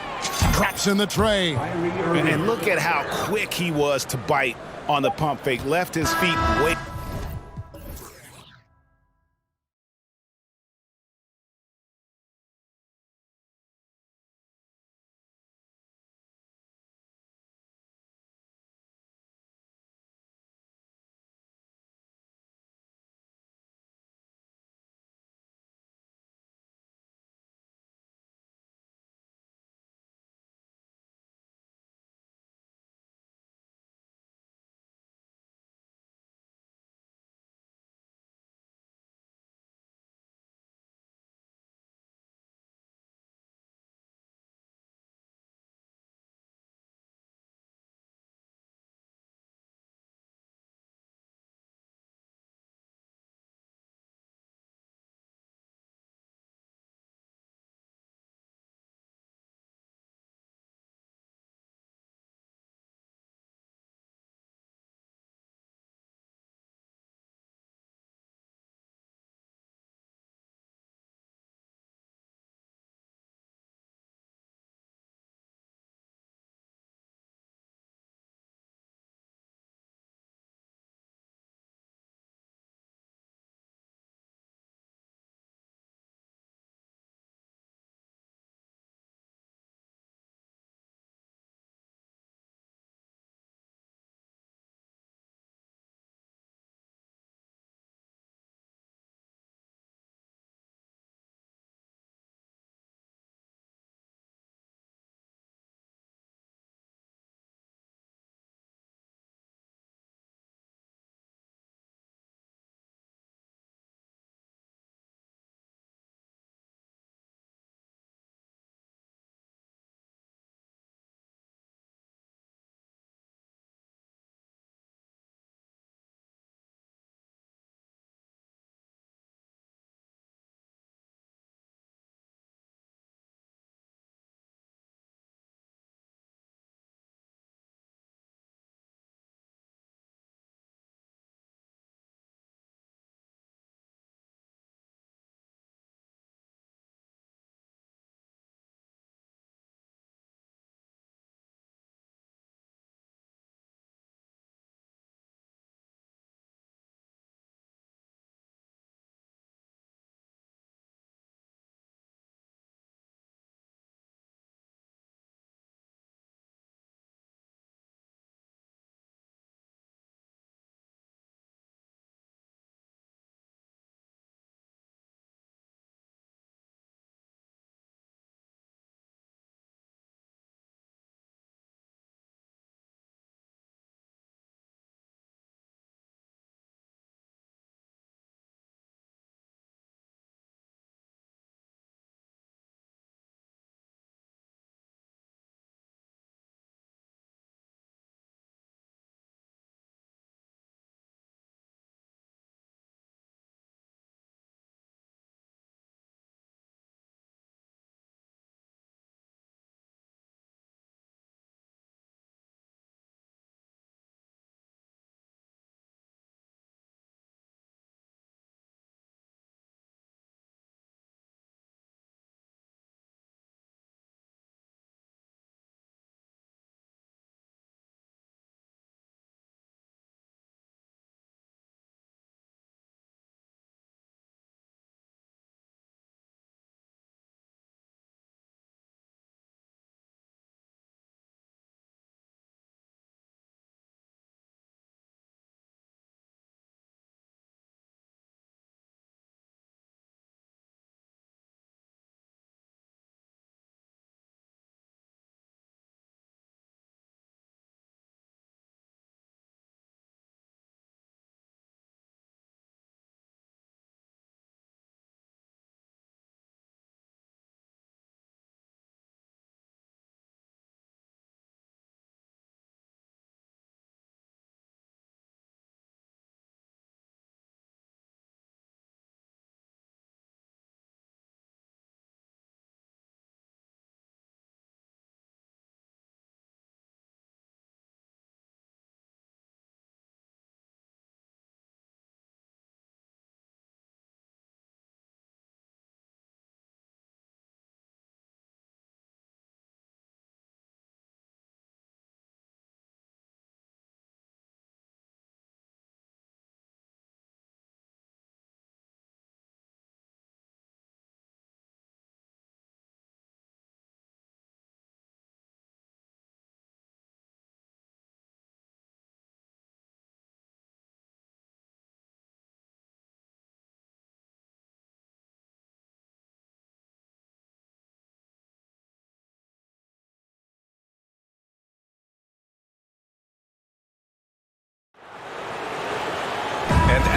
Drops in the tray. And look at how quick he was to bite on the pump fake. Left his feet way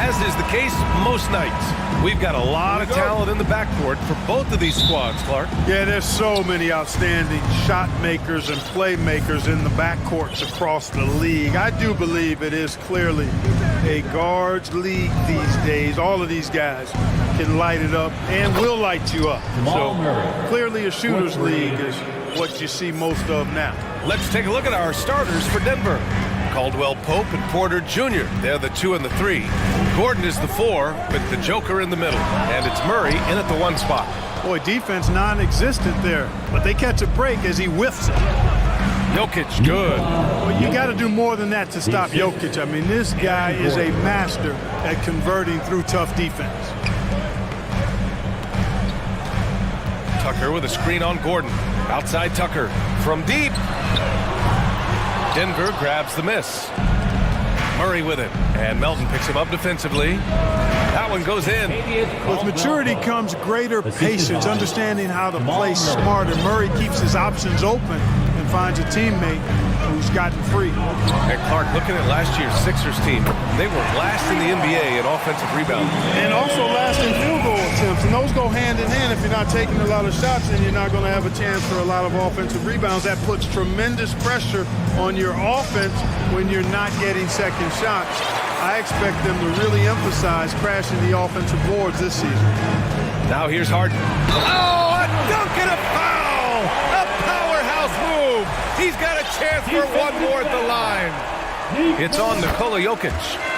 as is the case most nights. We've got a lot of talent in the backcourt for both of these squads, Clark. Yeah, there's so many outstanding shot makers and playmakers in the backcourts across the league. I do believe it is clearly a guards league these days. All of these guys can light it up and will light you up. So clearly a shooter's league is what you see most of now. Let's take a look at our starters for Denver. Caldwell Pope and Porter Jr. They're the 2 and the 3. Gordon is the 4 with the Joker in the middle. And it's Murray in at the 1 spot. Boy, defense non-existent there, but they catch a break as he whiffs it. Jokic, good. Well, you got to do more than that to stop Jokic. I mean, this guy is a master at converting through tough defense. Tucker with a screen on Gordon. Outside Tucker from deep. Denver grabs the miss. Murray with it, and Melton picks him up defensively. That one goes in. With maturity comes greater patience, understanding how to play smarter. Murray keeps his options open and finds a teammate who's gotten free. And Clark, looking at last year's Sixers team, they were last in the NBA in offensive rebounding. And also last in field goal attempts. And those go hand in hand. If you're not taking a lot of shots, then you're not going to have a chance for a lot of offensive rebounds. That puts tremendous pressure on your offense when you're not getting second shots. I expect them to really emphasize crashing the offensive boards this season. Now here's Harden. Oh, a dunk and a foul! A powerhouse move! He's got a chance for one more at the line. It's on Nikola Jokic.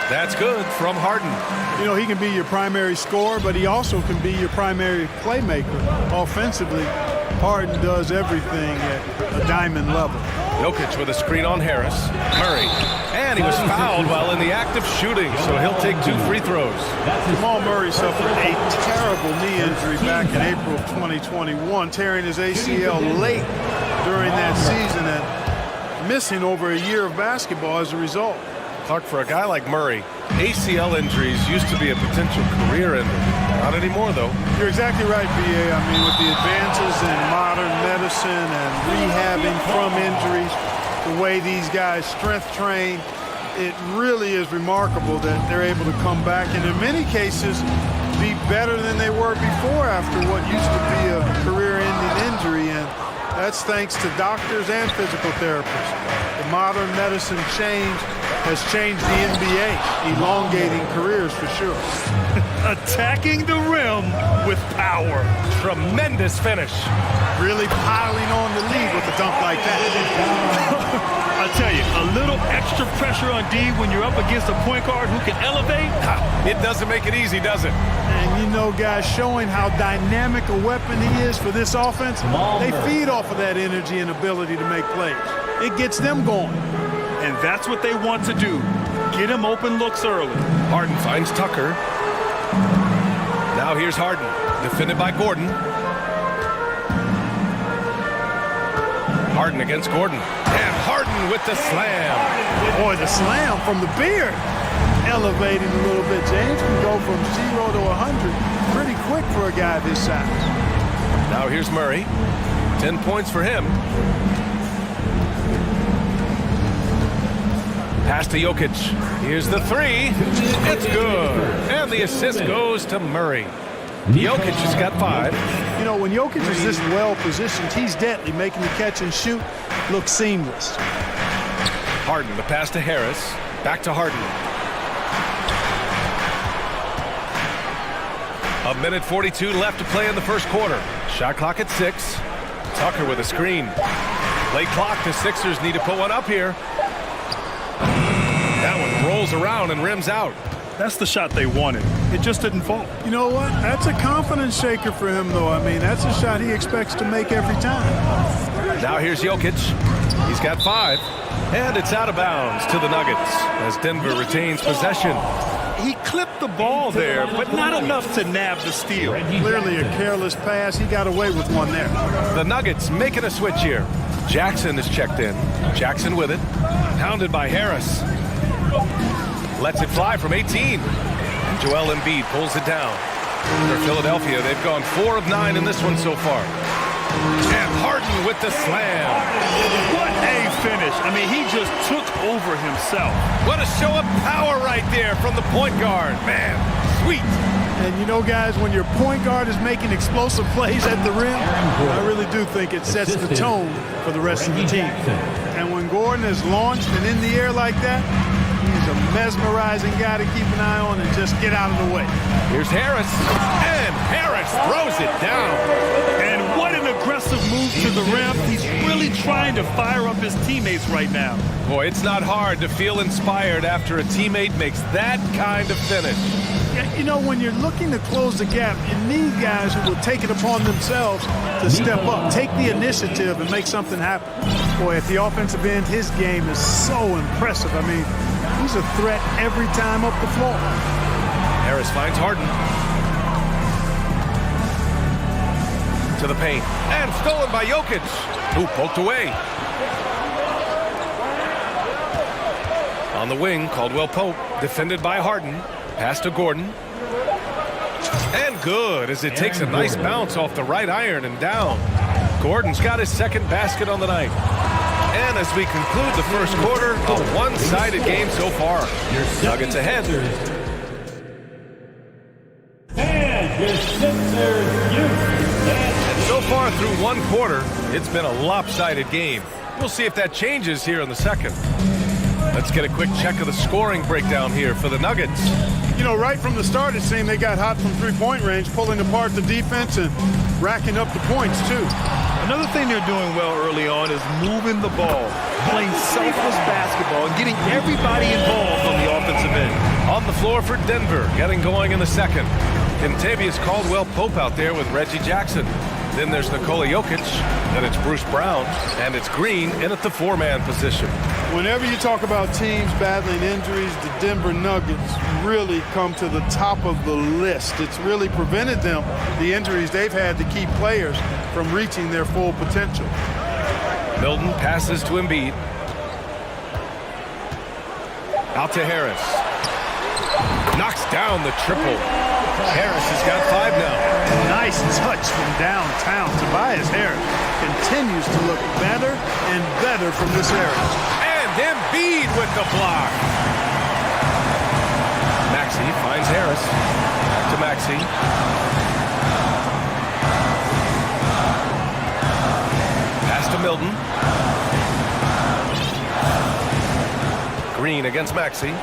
That's good from Harden. You know, he can be your primary scorer, but he also can be your primary playmaker. Offensively, Harden does everything at a diamond level. Jokic with a screen on Harris. Murray. And he was fouled while in the act of shooting, so he'll take 2 free throws. Jamal Murray suffered a terrible knee injury back in April of 2021, tearing his ACL late during that season and missing over a year of basketball as a result. Clark, for a guy like Murray, ACL injuries used to be a potential career ender. Not anymore, though. You're exactly right, B.A. I mean, with the advances in modern medicine and rehabbing from injuries, the way these guys strength train, it really is remarkable that they're able to come back and in many cases be better than they were before after what used to be a career-ending injury. And that's thanks to doctors and physical therapists. The modern medicine change has changed the NBA, elongating careers for sure. Attacking the rim with power. Tremendous finish. Really piling on the lead with a dunk like that. I tell you, a little extra pressure on D when you're up against a point guard who can elevate. It doesn't make it easy, does it? And you know, guys, showing how dynamic a weapon he is for this offense, they feed off of that energy and ability to make plays. It gets them going. And that's what they want to do. Get him open looks early. Harden finds Tucker. Now here's Harden, defended by Gordon. Harden against Gordon. And Harden with the slam. Boy, the slam from the beard. Elevating a little bit. James can go from 0 to 100 pretty quick for a guy this size. Now here's Murray. 10 points for him. Pass to Jokic. Here's the 3. It's good. And the assist goes to Murray. Jokic has got 5. You know, when Jokic is this well positioned, he's deadly, making the catch and shoot look seamless. Harden, the pass to Harris. Back to Harden. 1:42 left to play in the first quarter. Shot clock at 6. Tucker with a screen. Late clock. The Sixers need to put one up here. That one rolls around and rims out. That's the shot they wanted. It just didn't fall. You know what? That's a confidence shaker for him, though. I mean, that's a shot he expects to make every time. Now here's Jokic. He's got 5. And it's out of bounds to the Nuggets as Denver retains possession. He clipped the ball there, but not enough to nab the steal. Clearly a careless pass. He got away with one there. The Nuggets making a switch here. Jackson is checked in. Jackson with it. Pounded by Harris. Lets it fly from 18. Joel Embiid pulls it down. For Philadelphia, they've gone 4 of 9 in this one so far. And Harden with the slam. What a finish. I mean, he just took over himself. What a show of power right there from the point guard. Man, sweet. And you know, guys, when your point guard is making explosive plays at the rim, I really do think it sets the tone for the rest of the team. And when Gordon is launched and in the air like that, he's a mesmerizing guy to keep an eye on and just get out of the way. Here's Harris, and Harris throws it down. And what an aggressive move to the rim. He's really trying to fire up his teammates right now. Boy, it's not hard to feel inspired after a teammate makes that kind of finish. You know, when you're looking to close the gap, you need guys who will take it upon themselves to step up, take the initiative, and make something happen. Boy, at the offensive end, his game is so impressive. I mean, he's a threat every time up the floor. Harris finds Harden. To the paint. And stolen by Jokic, who poked away. On the wing, Caldwell Pope, defended by Harden. Pass to Gordon. And good, as it takes a nice bounce off the right iron and down. Gordon's got his second basket on the night. And as we conclude the first quarter, a one-sided game so far. Nuggets ahead. And your Sixers youth. And so far through one quarter, it's been a lopsided game. We'll see if that changes here in the second. Let's get a quick check of the scoring breakdown here for the Nuggets. You know, right from the start, it seemed they got hot from three-point range, pulling apart the defense and racking up the points, too. Another thing they're doing well early on is moving the ball, playing selfless basketball, and getting everybody involved on the offensive end. On the floor for Denver, getting going in the second. Kentavious Caldwell Pope out there with Reggie Jackson. Then there's Nikola Jokic, then it's Bruce Brown, and it's Green in at the four-man position. Whenever you talk about teams battling injuries, the Denver Nuggets really come to the top of the list. It's really prevented them, the injuries they've had to keep players from reaching their full potential. Milton passes to Embiid. Out to Harris. Knocks down the triple. Harris has got 5 now. Nice touch from downtown. Tobias Harris continues to look better and better from this area. And Embiid with the block. Maxey finds Harris. To Maxey. Pass to Milton. Green against Maxey.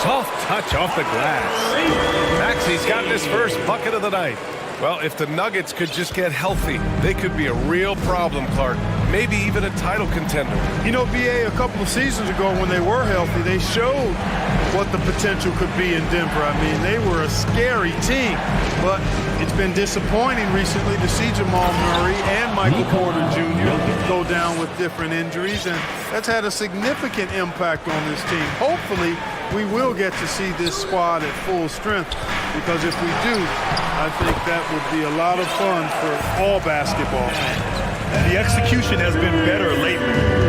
Soft touch off the glass. Maxey's gotten his first bucket of the night. Well, if the Nuggets could just get healthy, they could be a real problem, Clark. Maybe even a title contender. You know, BA, a couple of seasons ago when they were healthy, they showed what the potential could be in Denver. I mean, they were a scary team. But it's been disappointing recently to see Jamal Murray and Michael Porter Jr. go down with different injuries, and that's had a significant impact on this team. Hopefully, we will get to see this squad at full strength, because if we do, I think that would be a lot of fun for all basketball fans. The execution has been better lately,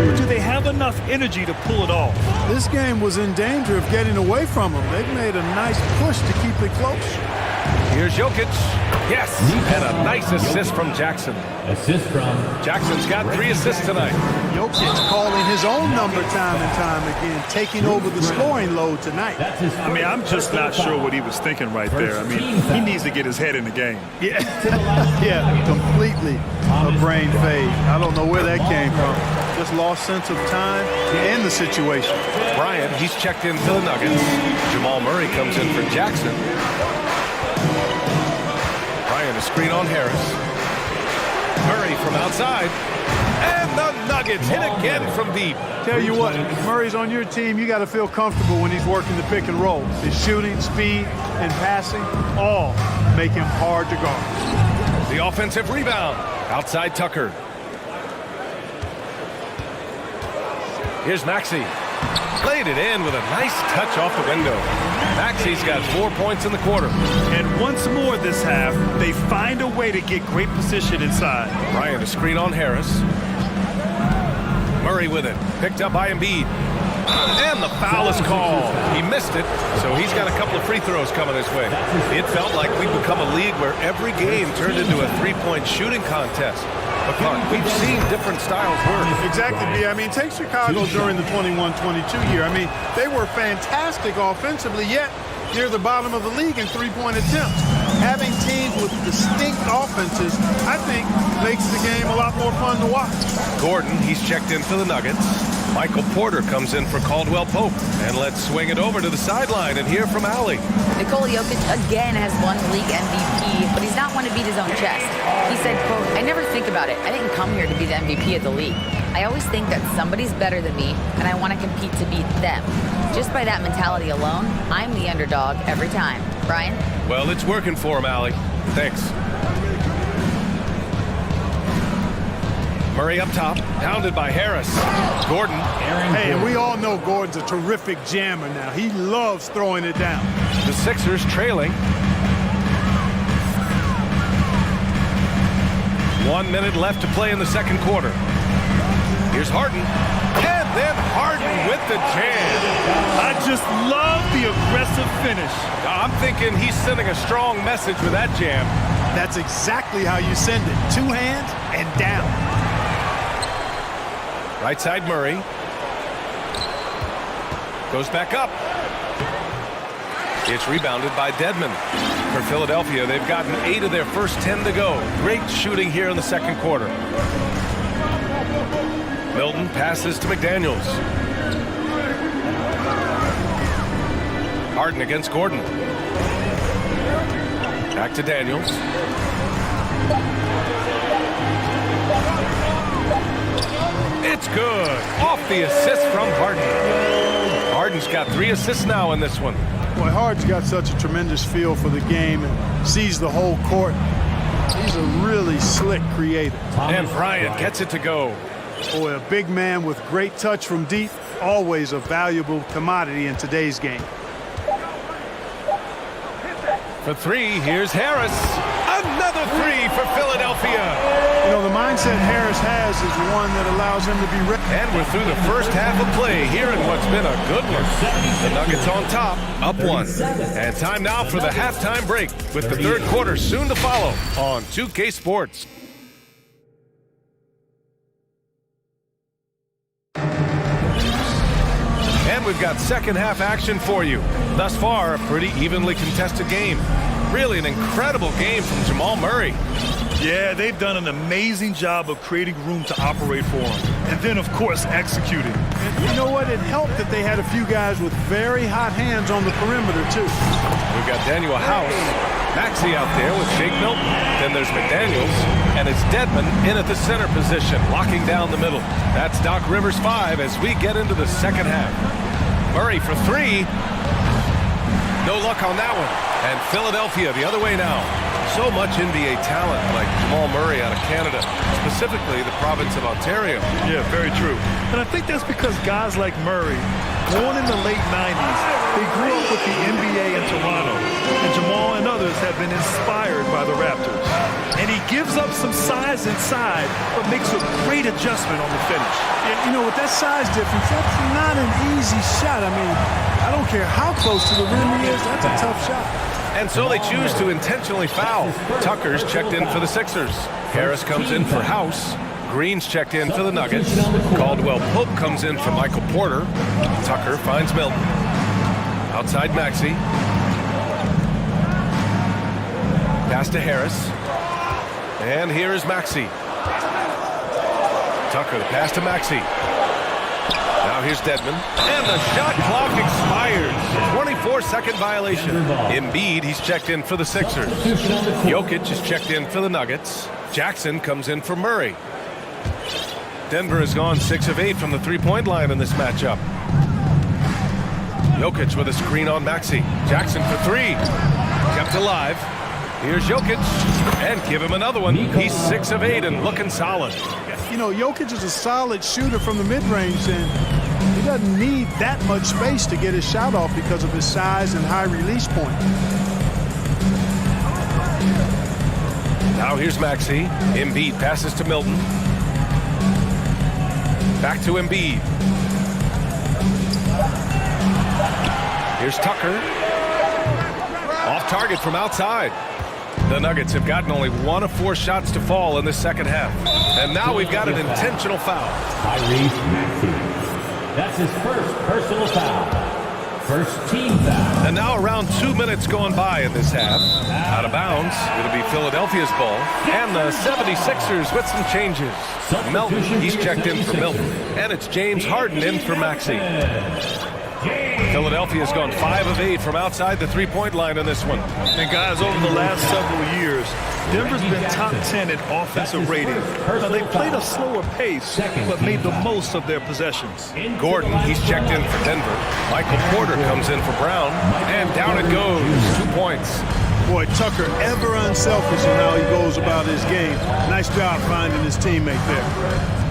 but do they have enough energy to pull it off? This game was in danger of getting away from them. They've made a nice push to keep it close. Here's Jokic. Yes, and a nice assist from Jackson. Assist from Jackson's got 3 assists tonight. Jokic calling his own number time and time again, taking over the scoring load tonight. I mean, I'm just not sure what he was thinking right there. I mean, he needs to get his head in the game. Yeah, yeah, completely a brain fade. I don't know where that came from. Just lost sense of time and the situation. Bryant, he's checked in for the Nuggets. Jamal Murray comes in for Jackson. Bryant, a screen on Harris. Murray from outside. And the Nuggets hit again from deep. Tell you what, if Murray's on your team, you got to feel comfortable when he's working the pick and roll. His shooting, speed, and passing all make him hard to guard. The offensive rebound. Outside Tucker. Here's Maxey. Played it in with a nice touch off the window. Maxey's got 4 points in the quarter. And once more this half, they find a way to get great position inside. Bryant, a screen on Harris. Murray with it. Picked up by Embiid. And the foul is called. He missed it, so he's got a couple of free throws coming his way. It felt like we'd become a league where every game turned into a three-point shooting contest. But Clark, we've seen different styles work. Exactly, B. I mean, take Chicago during the 21-22 year. I mean, they were fantastic offensively, yet near the bottom of the league in three-point attempts. Having teams with distinct offenses, I think, makes the game a lot more fun to watch. Gordon, he's checked in for the Nuggets. Michael Porter comes in for Caldwell Pope. And let's swing it over to the sideline and hear from Allie. Nikola Jokic again has won the league MVP, but he's not one to beat his own chest. He said, quote, "I never think about it. I didn't come here to be the MVP of the league. I always think that somebody's better than me, and I want to compete to beat them. Just by that mentality alone, I'm the underdog every time." Brian? Well, it's working for him, Allie. Thanks. Murray up top, pounded by Harris. Gordon. Hey, and we all know Gordon's a terrific jammer now. He loves throwing it down. The Sixers trailing. 1 minute left to play in the second quarter. Here's Harden. And then Harden with the jam. I just love the aggressive finish. I'm thinking he's sending a strong message with that jam. That's exactly how you send it. Two hands and down. Right side Murray. Goes back up. It's rebounded by Dedmon. For Philadelphia, they've gotten 8 of their first 10 to go. Great shooting here in the second quarter. Milton passes to McDaniels. Harden against Gordon. Back to Daniels. It's good. Off the assist from Harden. Harden's got 3 assists now in this one. Boy, Harden's got such a tremendous feel for the game and sees the whole court. He's a really slick creator. And Bryant gets it to go. Boy, a big man with great touch from deep, always a valuable commodity in today's game. For 3, here's Harris. Another 3 for Philadelphia. You know, the mindset Harris has is one that allows him to be ready. And we're through the first half of play here in what's been a good one. The Nuggets on top, up 1. And time now for the halftime break with the third quarter soon to follow on 2K Sports. And we've got second half action for you. Thus far, a pretty evenly contested game. Really an incredible game from Jamal Murray. Yeah, they've done an amazing job of creating room to operate for him. And then, of course, executing. And you know what? It helped that they had a few guys with very hot hands on the perimeter, too. We've got Daniel House, Maxey out there with Jake Milton. Then there's McDaniels, and it's Dedmon in at the center position, locking down the middle. That's Doc Rivers 5 as we get into the second half. Murray for 3. No luck on that one. And Philadelphia the other way now. So much NBA talent like Jamal Murray out of Canada, specifically the province of Ontario. Yeah, very true. And I think that's because guys like Murray, born in the late 90s, they grew up with the NBA in Toronto. And Jamal and others have been inspired by the Raptors. And he gives up some size inside, but makes a great adjustment on the finish. And, you know, with that size difference, that's not an easy shot. I mean, I don't care how close to the rim he is, that's a tough shot. And so they choose to intentionally foul. Tucker's checked in for the Sixers. Harris comes in for House. Green's checked in for the Nuggets. Caldwell Pope comes in for Michael Porter. Tucker finds Milton. Outside Maxey. Pass to Harris. And here is Maxey. Tucker, the pass to Maxey. Now here's Dedmon. And the shot clock expires. 24-second violation. Embiid, he's checked in for the Sixers. Jokic is checked in for the Nuggets. Jackson comes in for Murray. Denver has gone 6 of 8 from the three-point line in this matchup. Jokic with a screen on Maxey. Jackson for 3. Kept alive. Here's Jokic. And give him another one. He's 6 of 8 and looking solid. You know, Jokic is a solid shooter from the mid-range, and he doesn't need that much space to get his shot off because of his size and high release point. Now here's Maxey. Embiid passes to Milton. Back to Embiid. Here's Tucker. Off target from outside. The Nuggets have gotten only 1 of 4 shots to fall in this second half. And now we've got an intentional foul. That's his first personal foul. First team foul. And now around 2 minutes going by in this half. Out of bounds. It'll be Philadelphia's ball. And the 76ers with some changes. Melton, he's checked in for Milton. And it's James Harden in for Maxey. Philadelphia's gone 5 of 8 from outside the three-point line in this one. And guys, over the last several years, Denver's been top 10 in offensive rating. Now, they played a slower pace, but made the most of their possessions. Gordon, he's checked in for Denver. Michael Porter comes in for Brown. And down it goes. 2 points. Boy, Tucker ever unselfish in how he goes about his game. Nice job finding his teammate there.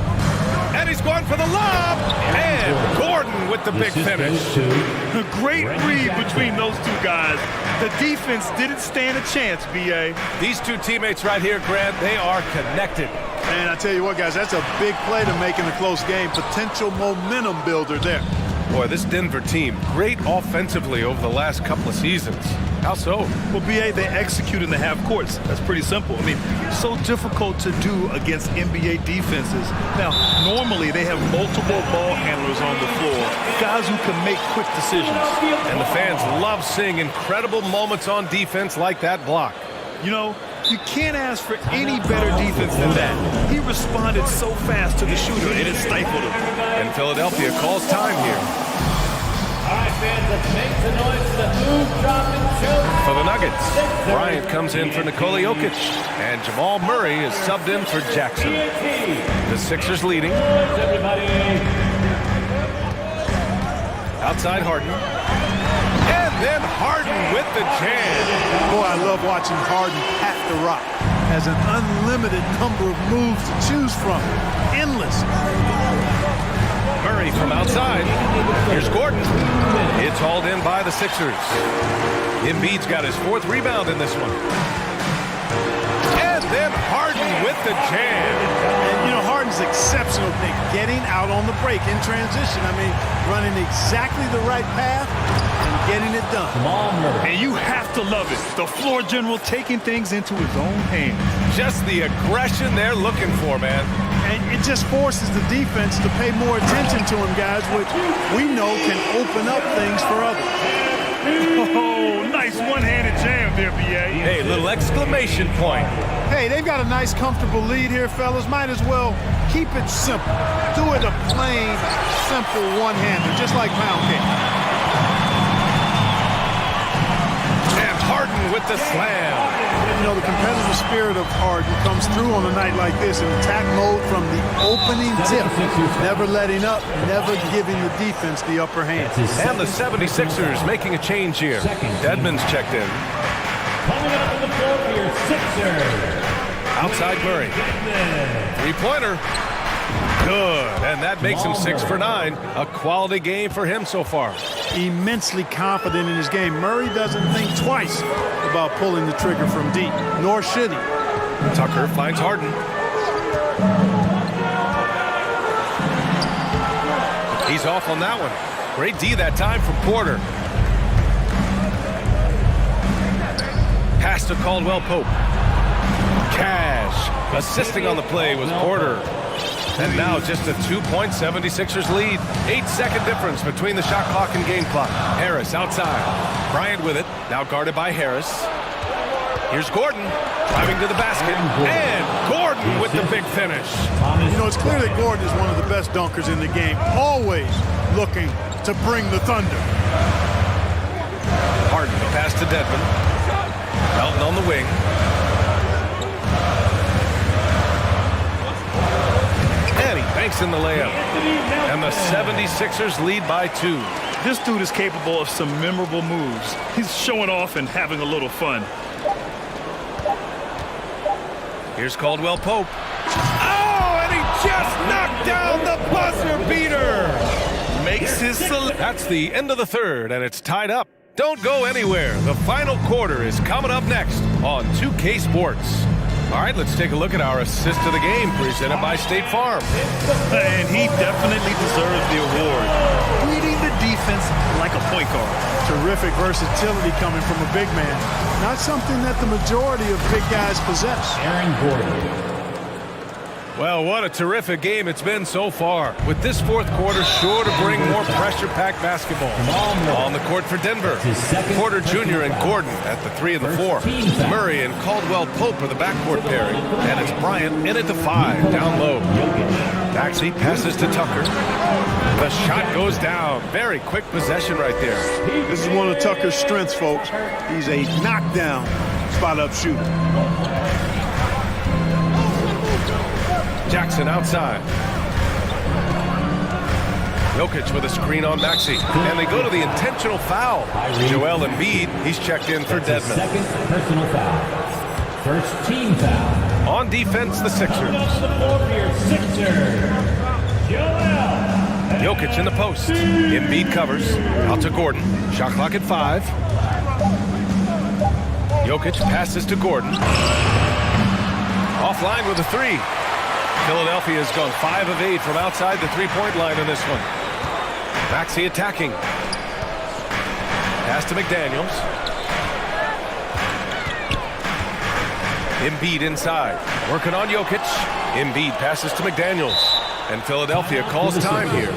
And he's going for the lob. And Gordon with the big finish. A great read between those two guys. The defense didn't stand a chance, B.A. These two teammates right here, Grant, they are connected. And I tell you what, guys, that's a big play to make in a close game. Potential momentum builder there. Boy, this Denver team, great offensively over the last couple of seasons. How so? Well, B.A., they execute in the half courts. That's pretty simple. I mean, so difficult to do against NBA defenses. Now, normally they have multiple ball handlers on the floor, guys who can make quick decisions. And the fans love seeing incredible moments on defense like that block. You know, you can't ask for any better defense than that. He responded so fast to the shooter, and it stifled him. And Philadelphia calls time here. All right, fans, let's make some noise for the move, drop, and choke. For the Nuggets, Bryant comes in for Nikola Jokic, and Jamal Murray is subbed in for Jackson. The Sixers leading. Outside Harden. And then Harden with the jam. Boy, I love watching Harden pack the rock. Has an unlimited number of moves to choose from. Endless. Murray from outside. Here's Gordon. It's hauled in by the Sixers. Embiid's got his 4th rebound in this one. And then Harden with the jam. And, you know, Harden's exceptional at getting out on the break in transition. I mean, running exactly the right path and getting it done. And you have to love it. The floor general taking things into his own hands. Just the aggression they're looking for, man. And it just forces the defense to pay more attention to him, guys, which we know can open up things for others. Oh, nice one-handed jam there, B.A. Hey, little exclamation point. Hey, they've got a nice, comfortable lead here, fellas. Might as well keep it simple. Do it a plain, simple one-hander, just like pound cake. And Harden with the slam. You know, the competitive spirit of Harden comes through on a night like this in attack mode from the opening tip. Never letting up, never giving the defense the upper hand. And the 76ers making a change here. Dedmon's checked in. Coming up to the floor for your Sixers. Outside Murray. 3-pointer. Good. And that makes him 6 for 9. A quality game for him so far. Immensely confident in his game. Murray doesn't think twice about pulling the trigger from deep, nor should he. Tucker finds Harden. He's off on that one. Great D that time from Porter. Pass to Caldwell Pope. Cash. Assisting on the play was Porter. And now just a 2-point 76ers lead. 8-second difference between the shot clock and game clock. Harris outside. Bryant with it. Now guarded by Harris. Here's Gordon. Driving to the basket. And Gordon with the big finish. You know, it's clear that Gordon is one of the best dunkers in the game. Always looking to bring the thunder. Harden, the pass to Dedmon. Melton on the wing. And he banks in the layup. And the 76ers lead by 2. This dude is capable of some memorable moves. He's showing off and having a little fun. Here's Caldwell Pope. Oh, and he just knocked down the buzzer beater. Makes his That's the end of the third, and it's tied up. Don't go anywhere. The final quarter is coming up next on 2K Sports. All right, let's take a look at our assist of the game presented by State Farm. And he definitely deserves the award. Reading the defense like a point guard. Terrific versatility coming from a big man. Not something that the majority of big guys possess. Aaron Gordon. Well, what a terrific game it's been so far. With this fourth quarter sure to bring more pressure-packed basketball. On the court for Denver, Porter Jr. and Gordon at the 3 and the 4. Murray and Caldwell-Pope are the backcourt pairing. And it's Bryant in at the 5, down low. Maxey passes to Tucker. The shot goes down. Very quick possession right there. This is one of Tucker's strengths, folks. He's a knockdown spot-up shooter. Jackson outside. Jokic with a screen on Maxey. And they go to the intentional foul. Joel Embiid, he's checked in for Dedmon. Second personal foul. First team foul. On defense, the Sixers. Jokic in the post. Embiid covers. Out to Gordon. Shot clock at 5. Jokic passes to Gordon. Offline with a 3. Philadelphia has gone 5 of 8 from outside the three-point line in this one. Maxey attacking. Pass to McDaniels. Embiid inside. Working on Jokic. Embiid passes to McDaniels. And Philadelphia calls time here.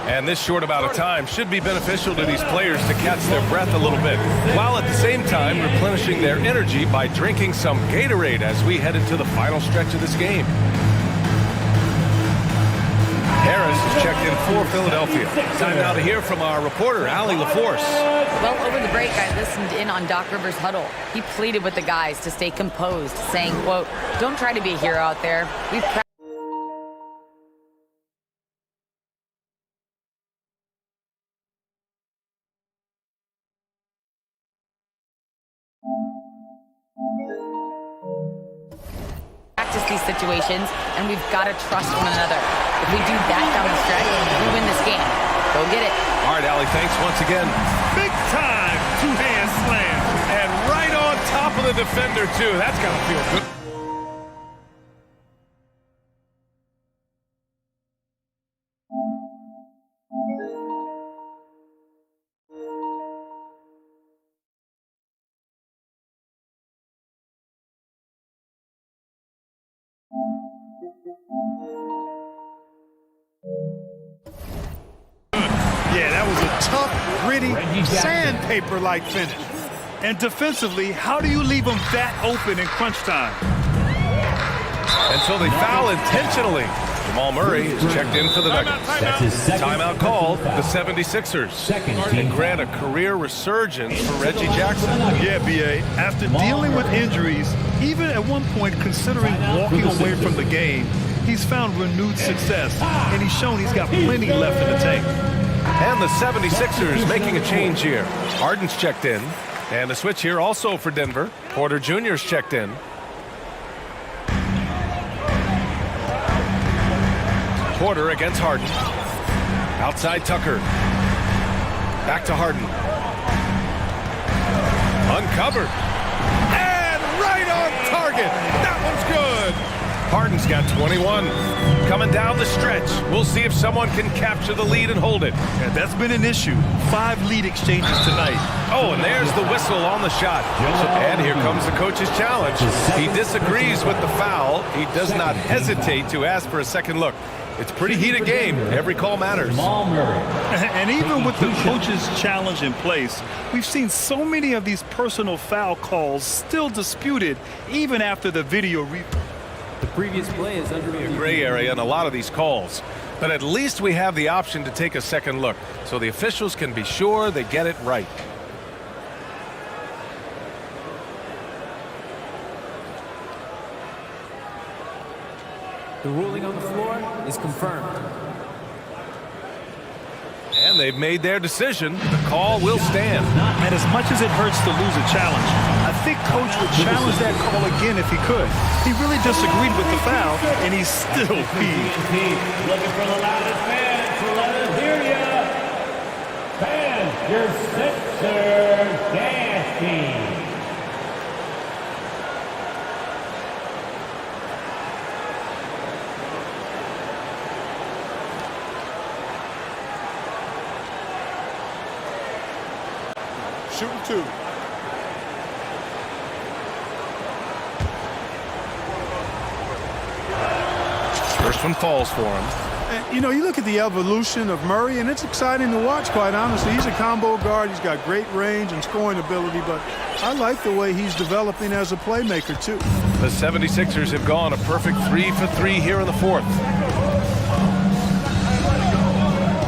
And this short amount of time should be beneficial to these players to catch their breath a little bit, while at the same time replenishing their energy by drinking some Gatorade as we head into the final stretch of this game. Harris is checked in for Philadelphia. Time now to hear from our reporter, Allie LaForce. Well, over the break, I listened in on Doc Rivers' huddle. He pleaded with the guys to stay composed, saying, quote, "Don't try to be a hero out there. We've practiced these situations, and we've got to trust one another. If we do that down the stretch, we win this game. Go get it." All right, Allie, thanks once again. Big time two-hand slam. And right on top of the defender, too. That's got to feel good. Yeah, that was a tough, gritty, sandpaper-like finish. And defensively, how do you leave them that open in crunch time? And so they foul intentionally. Jamal Murray is checked in for the Nuggets. That's his second Timeout called the 76ers. And grant a career resurgence for Reggie Jackson. Yeah, B.A. After dealing with injuries, even at one point considering walking away from the game, he's found renewed success, and he's shown he's got plenty left in the tank. And the 76ers making a change here. Harden's checked in. And a switch here also for Denver. Porter Jr.'s checked in. Porter against Harden. Outside Tucker. Back to Harden. Uncovered. And right on target. That one's good. Harden's got 21. Coming down the stretch. We'll see if someone can capture the lead and hold it. Yeah, that's been an issue. 5 lead exchanges tonight. Oh, and there's the whistle on the shot. And here comes the coach's challenge. He disagrees with the foul. He does not hesitate to ask for a second look. It's a pretty heated game. Every call matters. And even with the coach's challenge in place, we've seen so many of these personal foul calls still disputed even after the video replay. The previous play is under a gray area in a lot of these calls. But at least we have the option to take a second look, so the officials can be sure they get it right. The ruling on the floor is confirmed. And they've made their decision. The call will stand. And as much as it hurts to lose a challenge, I think Coach would challenge that call again if he could. He really disagreed with the foul, and he's still peeved. Looking for the loudest fans, so let us hear ya. Fans, your Sixers dance team. shooting 2. First one falls for him. You know, you look at the evolution of Murray, and it's exciting to watch, quite honestly. He's a combo guard. He's got great range and scoring ability, but I like the way he's developing as a playmaker, too. The 76ers have gone a perfect 3 for 3 here in the fourth.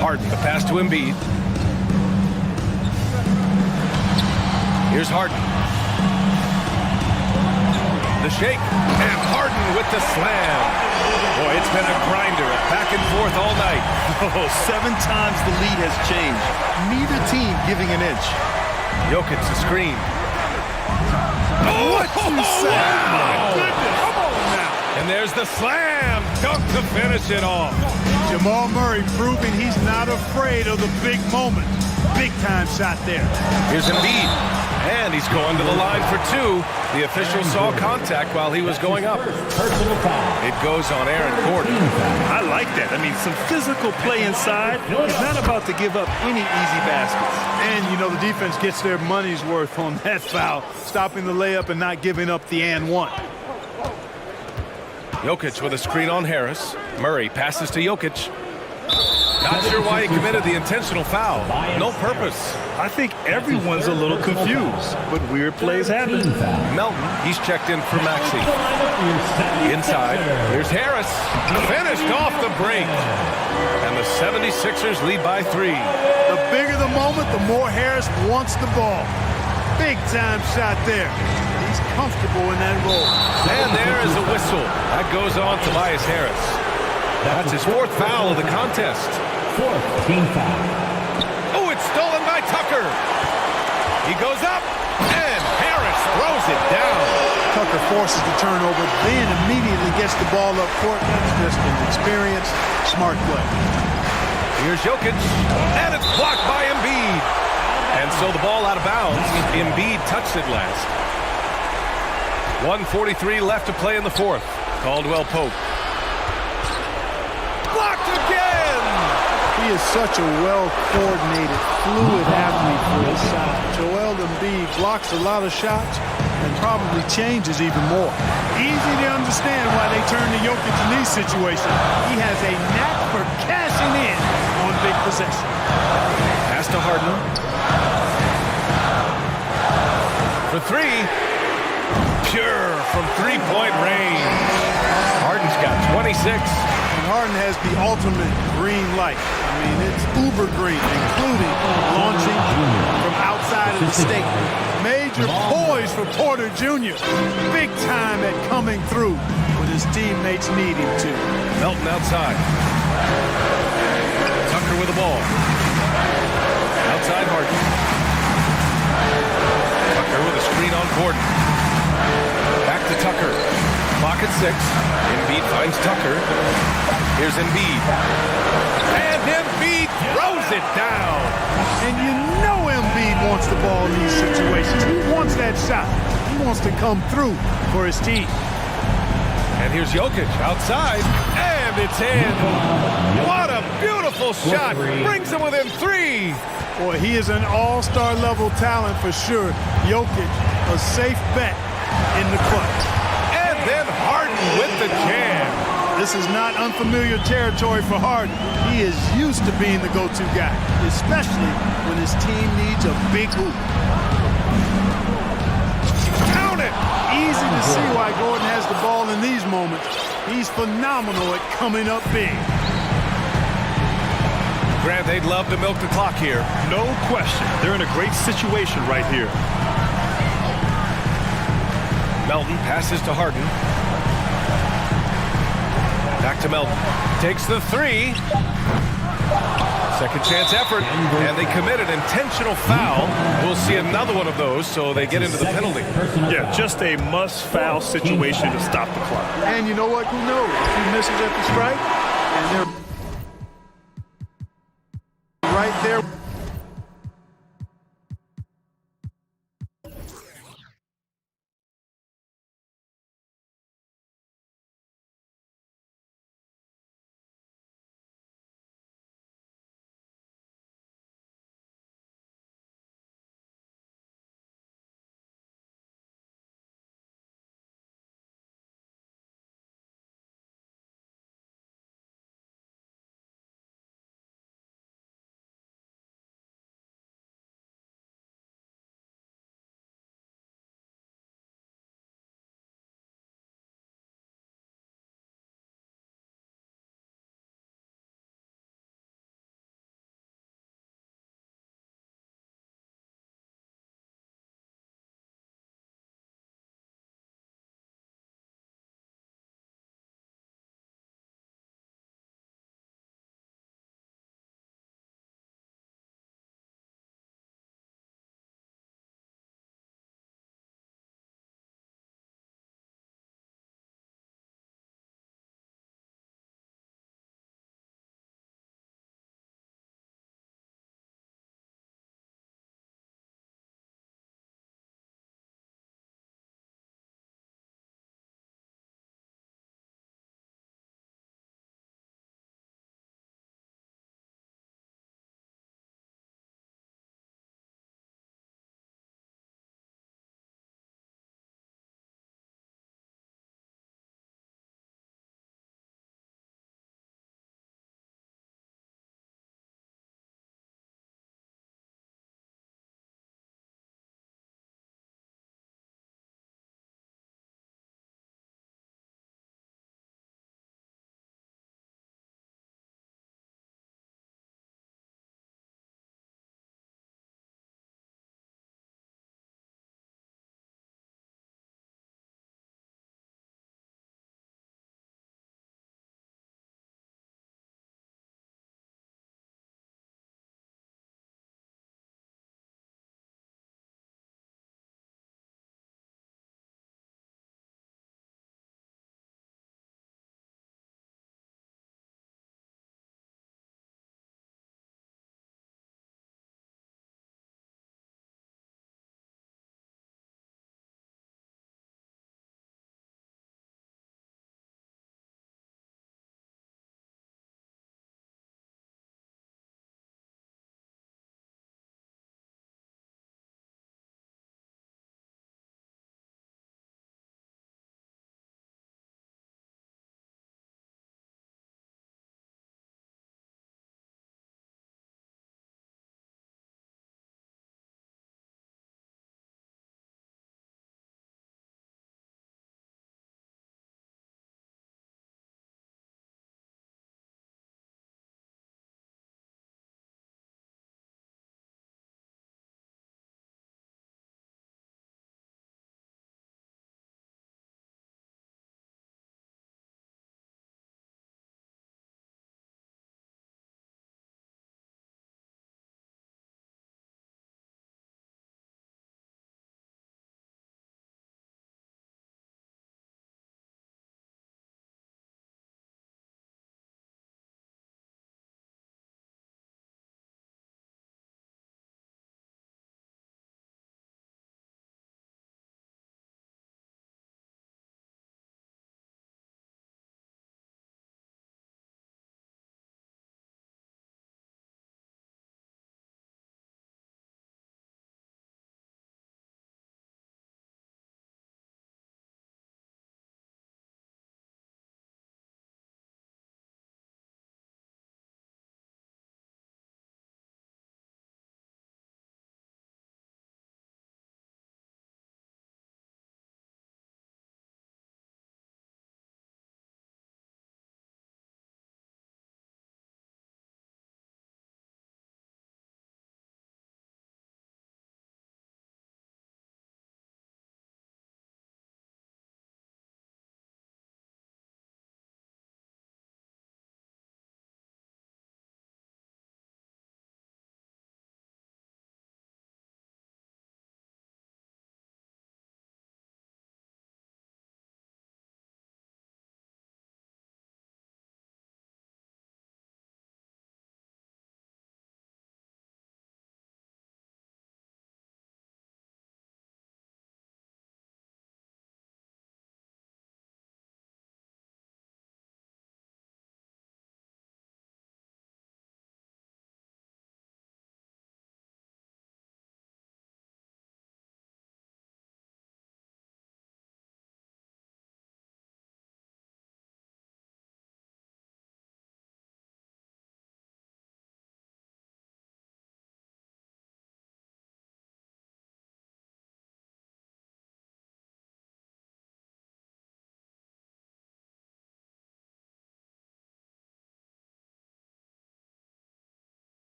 Harden, the pass to Embiid. Here's Harden. The shake, and Harden with the slam. Boy, it's been a grinder, back and forth all night. Oh, 7 times the lead has changed. Neither team giving an inch. Jokic, the screen. What you say? Wow. Goodness, come on now. And there's the slam dunk to finish it off. Jamal Murray proving he's not afraid of the big moment. Big time shot there. Here's Embiid, and he's going to the line for 2. The official saw contact while he was going up. It goes on Aaron Gordon. I like that. I mean, some physical play inside. He's not about to give up any easy baskets. And, you know, the defense gets their money's worth on that foul, stopping the layup and not giving up the and one. Jokic with a screen on Harris. Murray passes to Jokic. Not sure why he committed the intentional foul. No purpose. I think everyone's a little confused, but weird plays happen. Melton, he's checked in for Maxey. Inside, here's Harris. Finished off the break. And the 76ers lead by 3. The bigger the moment, the more Harris wants the ball. Big time shot there. He's comfortable in that role. And there is a whistle. That goes on Tobias Harris. That's his 4th foul of the contest. 4th team foul. Oh, it's stolen by Tucker. He goes up, and Harris throws it down. Tucker forces the turnover, then immediately gets the ball up court. That's just an experienced, smart play. Here's Jokic, and it's blocked by Embiid. And so the ball out of bounds. Embiid touched it last. 1:43 left to play in the fourth. Caldwell Pope. Blocked again! He is such a well-coordinated, fluid athlete for his size. Joel Embiid blocks a lot of shots and probably changes even more. Easy to understand why they turn to Jokic in these situations. He has a knack for cashing in on big possession. Pass to Harden. For 3. Pure from 3-point range. Harden's got 26. And Harden has the ultimate green light. I mean, it's uber green, including launching from outside of the state. Major poise for Porter Jr. Big time at coming through when his teammates need him to. Melton outside. Tucker with the ball. Outside Harden. Tucker with a screen on Gordon. Back to Tucker. Clock at 6. Embiid finds Tucker. Here's Embiid. And Embiid throws it down. And you know Embiid wants the ball in these situations. He wants that shot. He wants to come through for his team. And here's Jokic outside. And it's in. What a beautiful shot. Brings him within 3. Boy, he is an all-star level talent for sure. Jokic, a safe bet in the clutch. And then Harden with the jam. This is not unfamiliar territory for Harden. He is used to being the go-to guy, especially when his team needs a big hoop. Count it! Easy to see why Gordon has the ball in these moments. He's phenomenal at coming up big. Grant, they'd love to milk the clock here. No question. They're in a great situation right here. Melton passes to Harden. Back to Melton. Takes the 3. Second chance effort. And they commit an intentional foul. We'll see another one of those, so they get into the penalty. Yeah, just a must-foul situation to stop the clock. And you know what? Who knows? If he misses at the strike, and they're right there.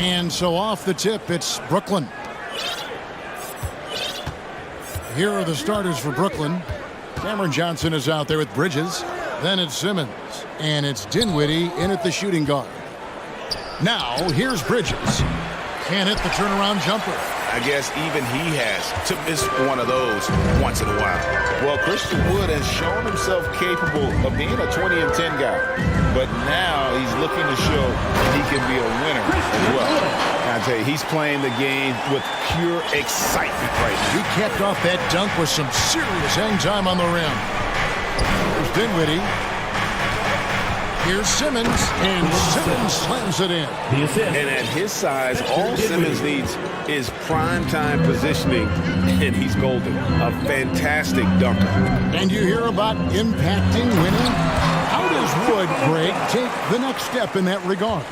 And so off the tip, it's Brooklyn. Here are the starters for Brooklyn. Cameron Johnson is out there with Bridges. Then it's Simmons. And it's Dinwiddie in at the shooting guard. Now, here's Bridges. Can't hit the turnaround jumper. I guess even he has to miss one of those once in a while. Well, Christian Wood has shown himself capable of being a 20 and 10 guy. But now he's looking to show he can be a winner as well. I tell you, he's playing the game with pure excitement right now. He capped off that dunk with some serious hang time on the rim. Here's Dinwiddie. Here's Simmons, and Simmons slams it in. And at his size, all Simmons needs is prime-time positioning, and he's golden. A fantastic dunker. And you hear about impacting winning? How does Wood, Greg, take the next step in that regard?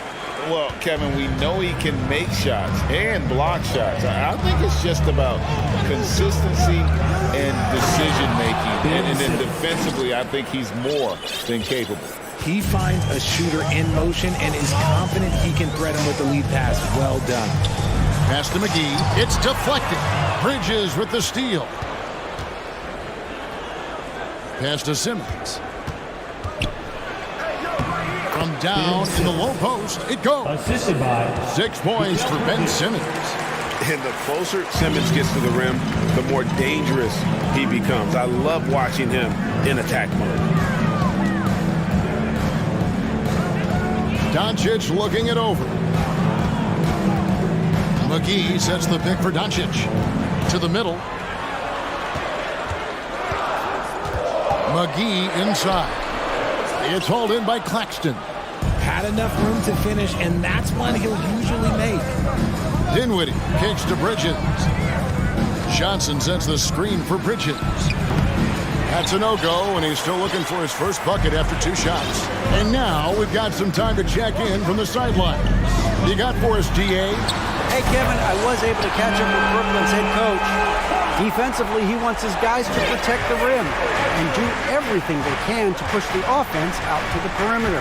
Well, Kevin, we know he can make shots and block shots. I think it's just about consistency and decision-making. And then defensively, I think he's more than capable. He finds a shooter in motion and is confident he can thread him with the lead pass. Well done. Pass to McGee. It's deflected. Bridges with the steal. Pass to Simmons. From down in the low post, it goes. Assisted by 6 points for Ben Simmons. And the closer Simmons gets to the rim, the more dangerous he becomes. I love watching him in attack mode. Doncic looking it over. McGee sets the pick for Doncic. To the middle. McGee inside. It's hauled in by Claxton. Had enough room to finish, and that's one he'll usually make. Dinwiddie kicks to Bridges. Johnson sets the screen for Bridges. That's a no-go, and he's still looking for his first bucket after 2 shots. And now we've got some time to check in from the sideline. You got for us, DA? Hey, Kevin, I was able to catch up with Brooklyn's head coach. Defensively, he wants his guys to protect the rim and do everything they can to push the offense out to the perimeter.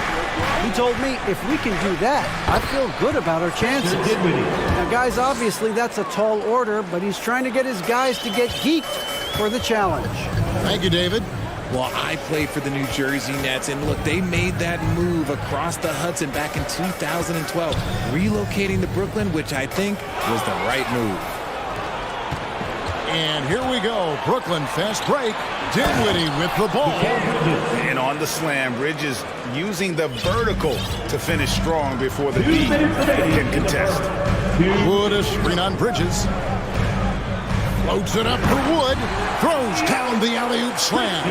He told me if we can do that, I feel good about our chances. Now, guys, obviously that's a tall order, but he's trying to get his guys to get geeked for the challenge. Thank you, David. Well, I played for the New Jersey Nets, and look, they made that move across the Hudson back in 2012, relocating to Brooklyn, which I think was the right move. And here we go. Brooklyn fast break. Dinwiddie with the ball. And on the slam, Bridges using the vertical to finish strong before the D can contest. Wood a screen on Bridges. Floats it up for Wood. Throws down the alley-oop slam.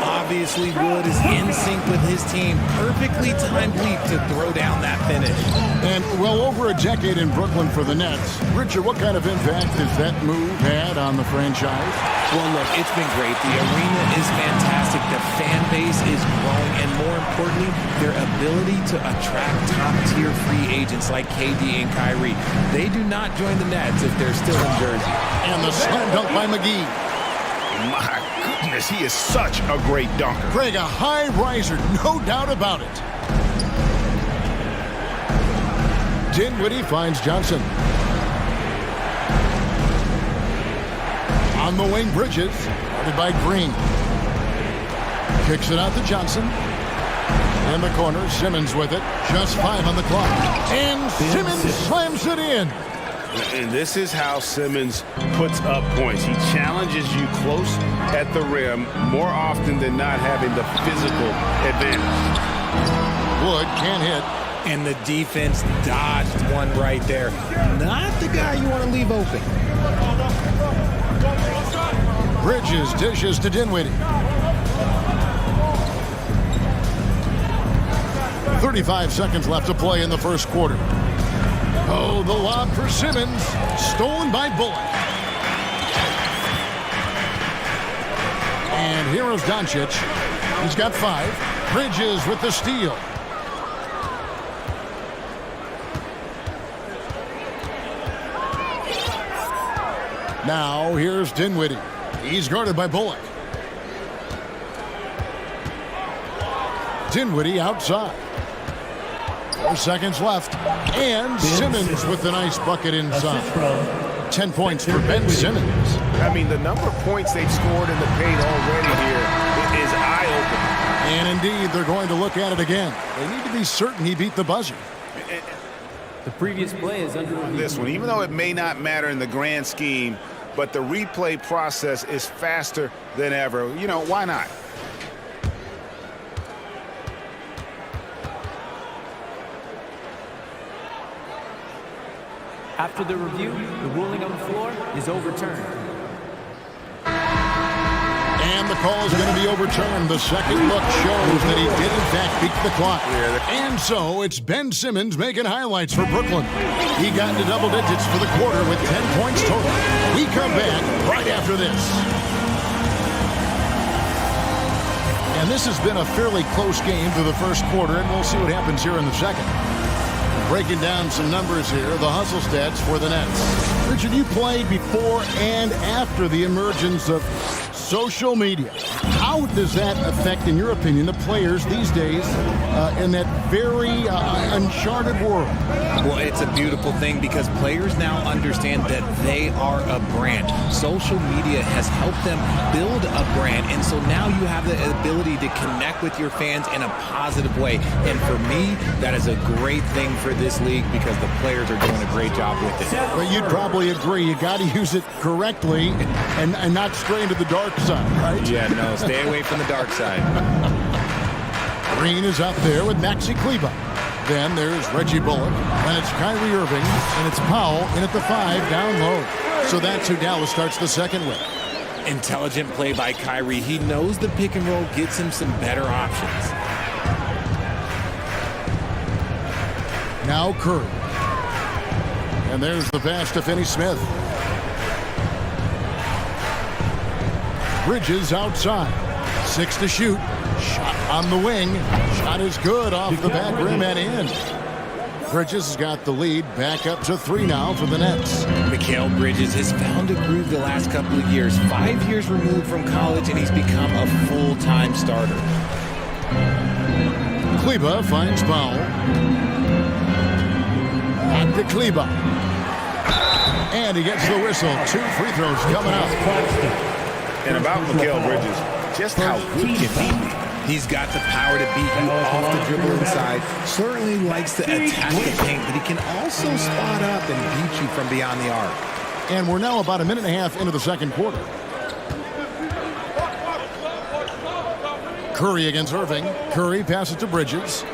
Obviously, Wood is in sync with his team. Perfectly timed leap to throw down that finish. And well over a decade in Brooklyn for the Nets. Richard, what kind of impact has that move had on the franchise? Well, look, it's been great. The arena is fantastic. The fan base is growing. And more importantly, their ability to attract top-tier free agents like KD and Kyrie. They do not join the Nets if they're still in Jersey. And the slam dunk by McGee. My goodness, he is such a great dunker. Greg, a high riser, no doubt about it. Dinwiddie finds Johnson. On the wing, Bridges, guarded by Green. Kicks it out to Johnson. In the corner, Simmons with it. Just 5 on the clock. And Simmons slams it in. And this is how Simmons puts up points. He challenges you close at the rim more often than not, having the physical advantage. Wood can't hit. And the defense dodged one right there. Not the guy you want to leave open. Bridges dishes to Dinwiddie. 35 seconds left to play in the first quarter. Oh, the lob for Simmons. Stolen by Bullock. And here is Doncic. He's got 5. Bridges with the steal. Now, here's Dinwiddie. He's guarded by Bullock. Dinwiddie outside. 4 seconds left. And Simmons with the nice bucket inside. 10 points for Ben Simmons. I mean, the number of points they've scored in the paint already here is eye-opening. And indeed, they're going to look at it again. They need to be certain he beat the buzzer. The previous play is under review. This one, even though it may not matter in the grand scheme, but the replay process is faster than ever. You know, why not? After the review, the ruling on the floor is overturned. And the call is going to be overturned. The second look shows that he did, in fact, beat the clock. And so it's Ben Simmons making highlights for Brooklyn. He got into double digits for the quarter with 10 points total. We come back right after this. And this has been a fairly close game through the first quarter, and we'll see what happens here in the second. Breaking down some numbers here, the hustle stats for the Nets. Richard, you played before and after the emergence of social media. How does that affect, in your opinion, the players these days in that very uncharted world? Well, it's a beautiful thing because players now understand that they are a brand. Social media has helped them build a brand, and so now you have the ability to connect with your fans in a positive way. And for me, that is a great thing for this league because the players are doing a great job with it. But you'd probably agree you got to use it correctly and not stray into the dark side, right? Yeah, no, stay away from the dark side. Green is up there with Maxi Kleber. Then there's Reggie Bullock, and it's Kyrie Irving, and it's Powell in at the 5 down low. So that's who Dallas starts the second with. Intelligent play by Kyrie. He knows the pick and roll gets him some better options. Now Curry. And there's the pass to Finney-Smith. Bridges outside. 6 to shoot. Shot on the wing. Shot is good off the back rim and in. Bridges has got the lead. Back up to 3 now for the Nets. Mikal Bridges has found a groove the last couple of years. 5 years removed from college, and he's become a full-time starter. Kleber finds Powell. Back to Kleber. And he gets the whistle. 2 free throws coming up. And about Mikal Bridges, just how good can he be? He's got the power to beat you off the dribble inside. Certainly likes to attack the paint, but he can also spot up and beat you from beyond the arc. And we're now about a minute and a half into the second quarter. Curry against Irving. Curry passes to Bridges.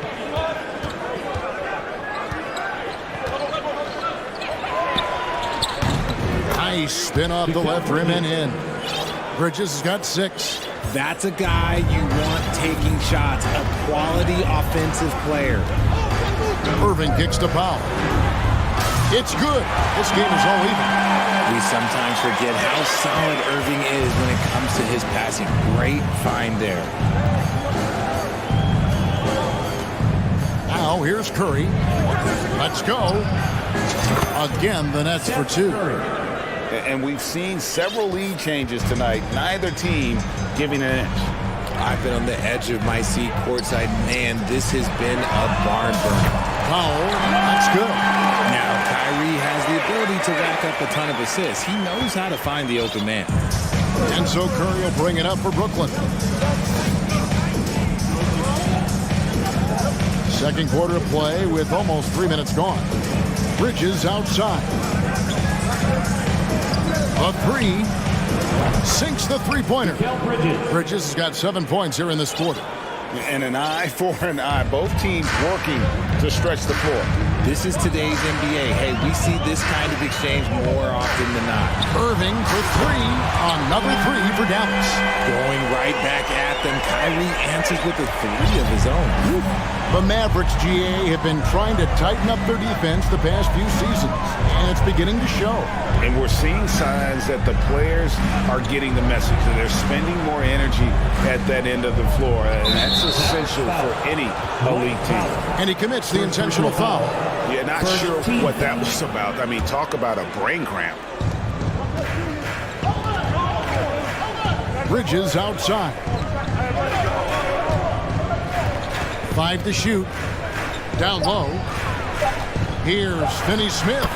Nice spin off the left rim and in. Bridges has got 6. That's a guy you want taking shots, a quality offensive player. Irving kicks to Powell. It's good. This game is all even. We sometimes forget how solid Irving is when it comes to his passing. Great find there. Now here's Curry. Let's go. Again, the Nets for 2. And we've seen several lead changes tonight. Neither team giving an inch. I've been on the edge of my seat courtside. Man, this has been a barn burner. Powell, that's good. Now, Kyrie has the ability to rack up a ton of assists. He knows how to find the open man. And so Curry will bring it up for Brooklyn. Second quarter of play with almost 3 minutes gone. Bridges outside. A 3. Sinks the three-pointer. Bridges has got 7 points here in this quarter. And an eye for an eye. Both teams working to stretch the floor. This is today's NBA. Hey, we see this kind of exchange more often than not. Irving for 3. Another 3 for Dallas. Going right back at them. Kyrie answers with a 3 of his own. The Mavericks, GA, have been trying to tighten up their defense the past few seasons, and it's beginning to show. And we're seeing signs that the players are getting the message, that they're spending more energy at that end of the floor, and that's essential for any elite team. And he commits the intentional foul. Yeah, not sure what that was about. I mean, talk about a brain cramp. Bridges outside. 5 to shoot. Down low. Here's Finney Smith.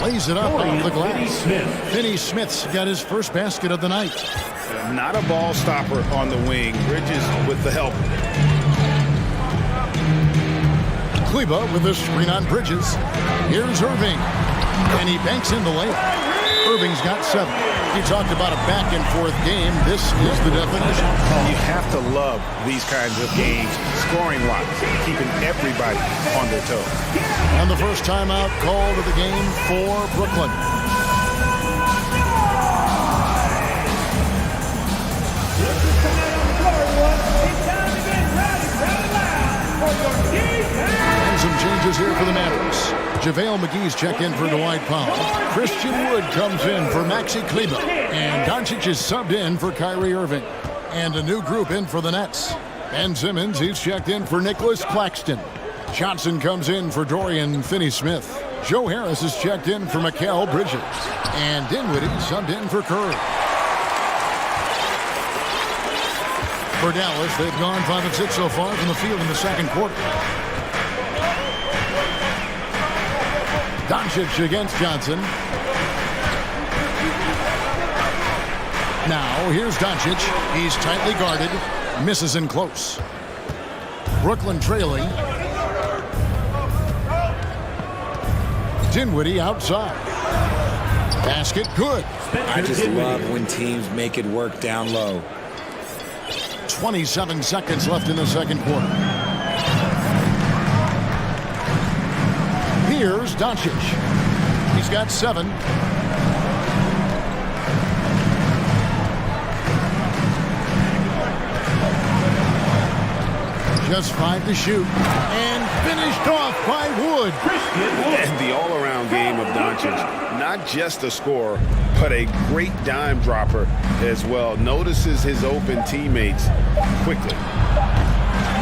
Lays it up off the glass. Finney Smith's got his first basket of the night. Not a ball stopper on the wing. Bridges with the help. Kleba with a screen on Bridges. Here's Irving. And he banks in the layup. Irving's got 7. You talked about a back-and-forth game. This is the definition. You have to love these kinds of games, scoring-wise, keeping everybody on their toes. And the first timeout called of the game for Brooklyn. And some changes here for the Mavericks. JaVale McGee's checked in for Dwight Powell. Christian Wood comes in for Maxi Kleba. And Doncic is subbed in for Kyrie Irving. And a new group in for the Nets. Ben Simmons, he's checked in for Nicholas Claxton. Johnson comes in for Dorian Finney-Smith. Joe Harris is checked in for Mikal Bridges. And Dinwiddie subbed in for Curry. For Dallas, they've gone 5 of 6 so far from the field in the second quarter. Doncic against Johnson. Now, here's Doncic. He's tightly guarded. Misses in close. Brooklyn trailing. Dinwiddie outside. Basket good. I just love when teams make it work down low. 27 seconds left in the second quarter. Here's Doncic. He's got 7. Just 5 to shoot. And finished off by Wood. And the all-around game of Doncic. Not just a scorer, but a great dime dropper as well. Notices his open teammates quickly.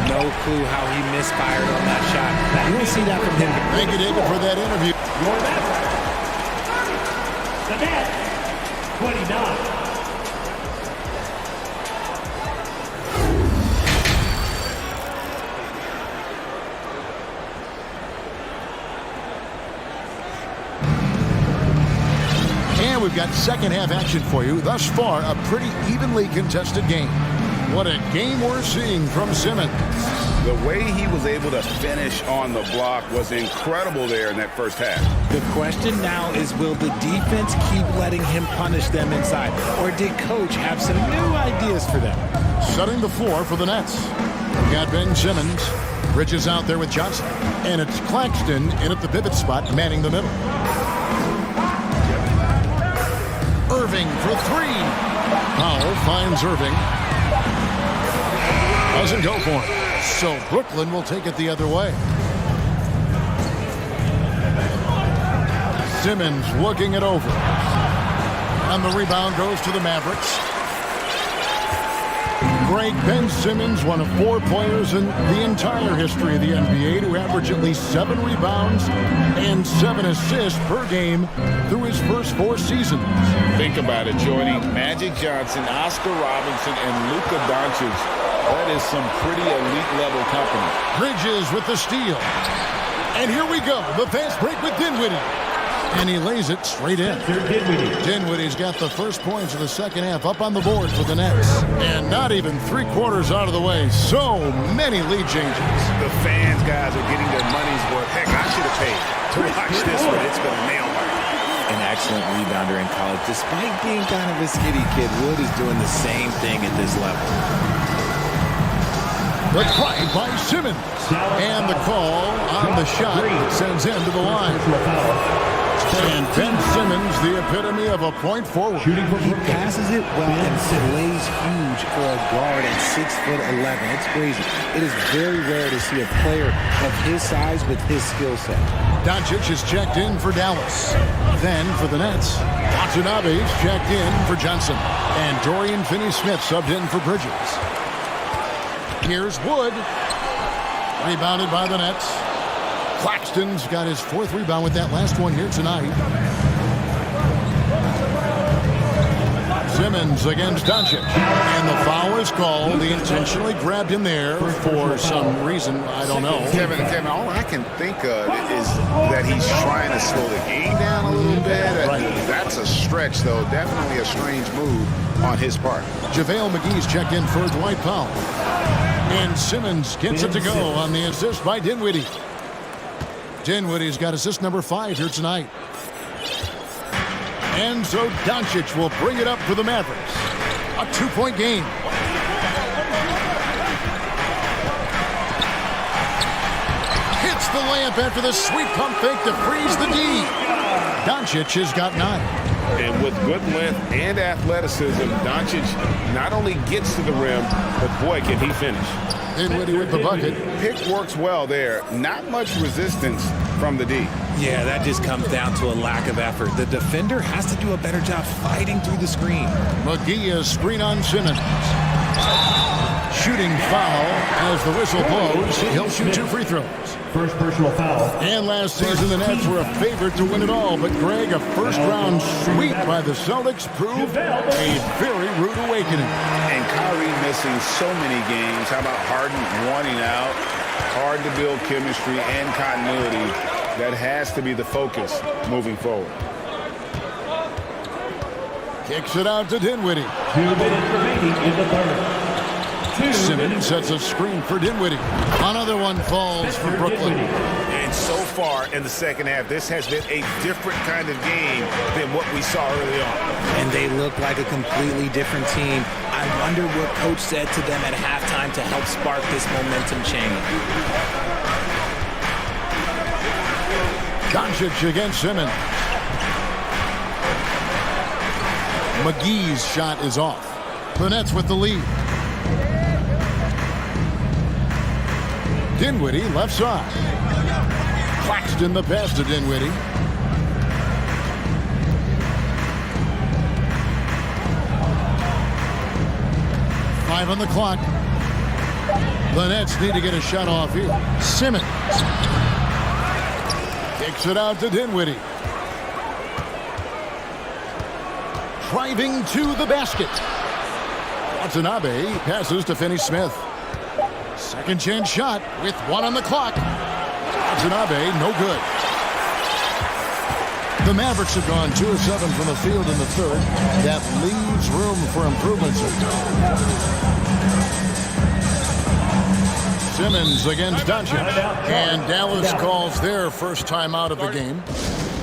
No clue how he misfired on that shot. You won't see that from him. Thank you, David, for that interview. The net, 29. And we've got second half action for you. Thus far, a pretty evenly contested game. What a game we're seeing from Simmons. The way he was able to finish on the block was incredible there in that first half. The question now is, will the defense keep letting him punish them inside? Or did Coach have some new ideas for them? Setting the floor for the Nets. We've got Ben Simmons. Bridges out there with Johnson. And it's Claxton in at the pivot spot, manning the middle. Irving for 3. Powell finds Irving. Doesn't go for it. So Brooklyn will take it the other way. Simmons looking it over. And the rebound goes to the Mavericks. Greg Ben Simmons, one of 4 players in the entire history of the NBA to average at least 7 rebounds and 7 assists per game through his first 4 seasons. Think about it, joining Magic Johnson, Oscar Robinson, and Luka Doncic. That is some pretty elite level company. Bridges with the steal. And here we go, the fast break with Dinwiddie. And he lays it straight in. Dinwiddie's got the first points of the second half up on the board for the Nets. And not even 3/4 out of the way. So many lead changes. The fans, guys, are getting their money's worth. Heck, I should have paid to watch this one. It's been a nail biter. An excellent rebounder in college. Despite being kind of a skinny kid, Wood is doing the same thing at this level. The try by Simmons. And the call on the shot that sends him to the line. And Ben Simmons, the epitome of a point forward. He passes it well and plays huge for a guard at 6'11". It's crazy. It is very rare to see a player of his size with his skill set. Doncic is checked in for Dallas. Then for the Nets, Watanabe is checked in for Johnson. And Dorian Finney-Smith subbed in for Bridges. Here's Wood. Rebounded by the Nets. Claxton's got his 4th rebound with that last one here tonight. Simmons against Doncic. And the foul is called. He intentionally grabbed him there for some reason. I don't know. Kevin, all I can think of is that he's trying to slow the game down a little bit. That's a stretch, though. Definitely a strange move on his part. JaVale McGee's checked in for Dwight Powell. And Simmons gets it to go on the assist by Dinwiddie. Dinwiddie's got assist number 5 here tonight. And so Doncic will bring it up for the Mavericks. A 2-point game. Hits the layup after the sweet pump fake to freeze the D. Doncic has got 9. And with good length and athleticism, Doncic not only gets to the rim, but boy, can he finish. Dinwiddie with the bucket. Pick works well there. Not much resistance from the D. Yeah, that just comes down to a lack of effort. The defender has to do a better job fighting through the screen. McGee is screen on Simmons. Shooting foul as the whistle blows. He'll shoot 2 free throws. First personal foul. And last season, the Nets were a favorite to win it all. But, Greg, a first-round sweep by the Celtics proved a very rude awakening. And Kyrie missing so many games. How about Harden wanting out? Hard to build chemistry and continuity. That has to be the focus moving forward. Kicks it out to Dinwiddie. 2 minutes remaining in the third. Simmons sets a screen for Dinwiddie. Another one falls for Brooklyn. And so far in the second half, this has been a different kind of game than what we saw early on. And they look like a completely different team. I wonder what coach said to them at halftime to help spark this momentum change. Doncic against Simmons. McGee's shot is off. The Nets with the lead. Dinwiddie left side. Claxton the pass to Dinwiddie. Five on the clock. The Nets need to get a shot off here. Simmons kicks it out to Dinwiddie. Driving to the basket. Watanabe passes to Finney-Smith. Second chance shot with 1 on the clock. Watanabe, no good. The Mavericks have gone 2 of 7 from the field in the third. That leaves room for improvements. Simmons against Doncic. And Dallas calls their first time out of the game.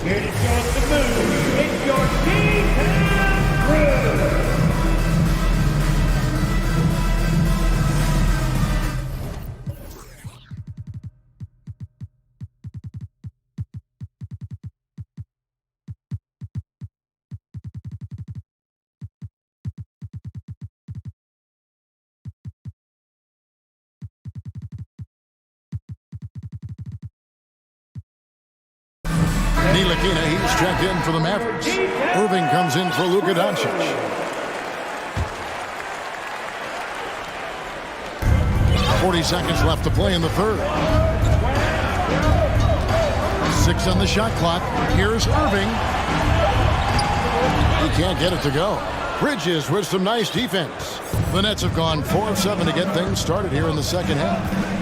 Here to show us the move. It's your D-Town crew. Ntilikina, he's checked in for the Mavericks. Irving comes in for Luka Doncic. .40 seconds left to play in the third. 6 on the shot clock. Here's Irving. He can't get it to go. Bridges with some nice defense. The Nets have gone 4 of 7 to get things started here in the second half.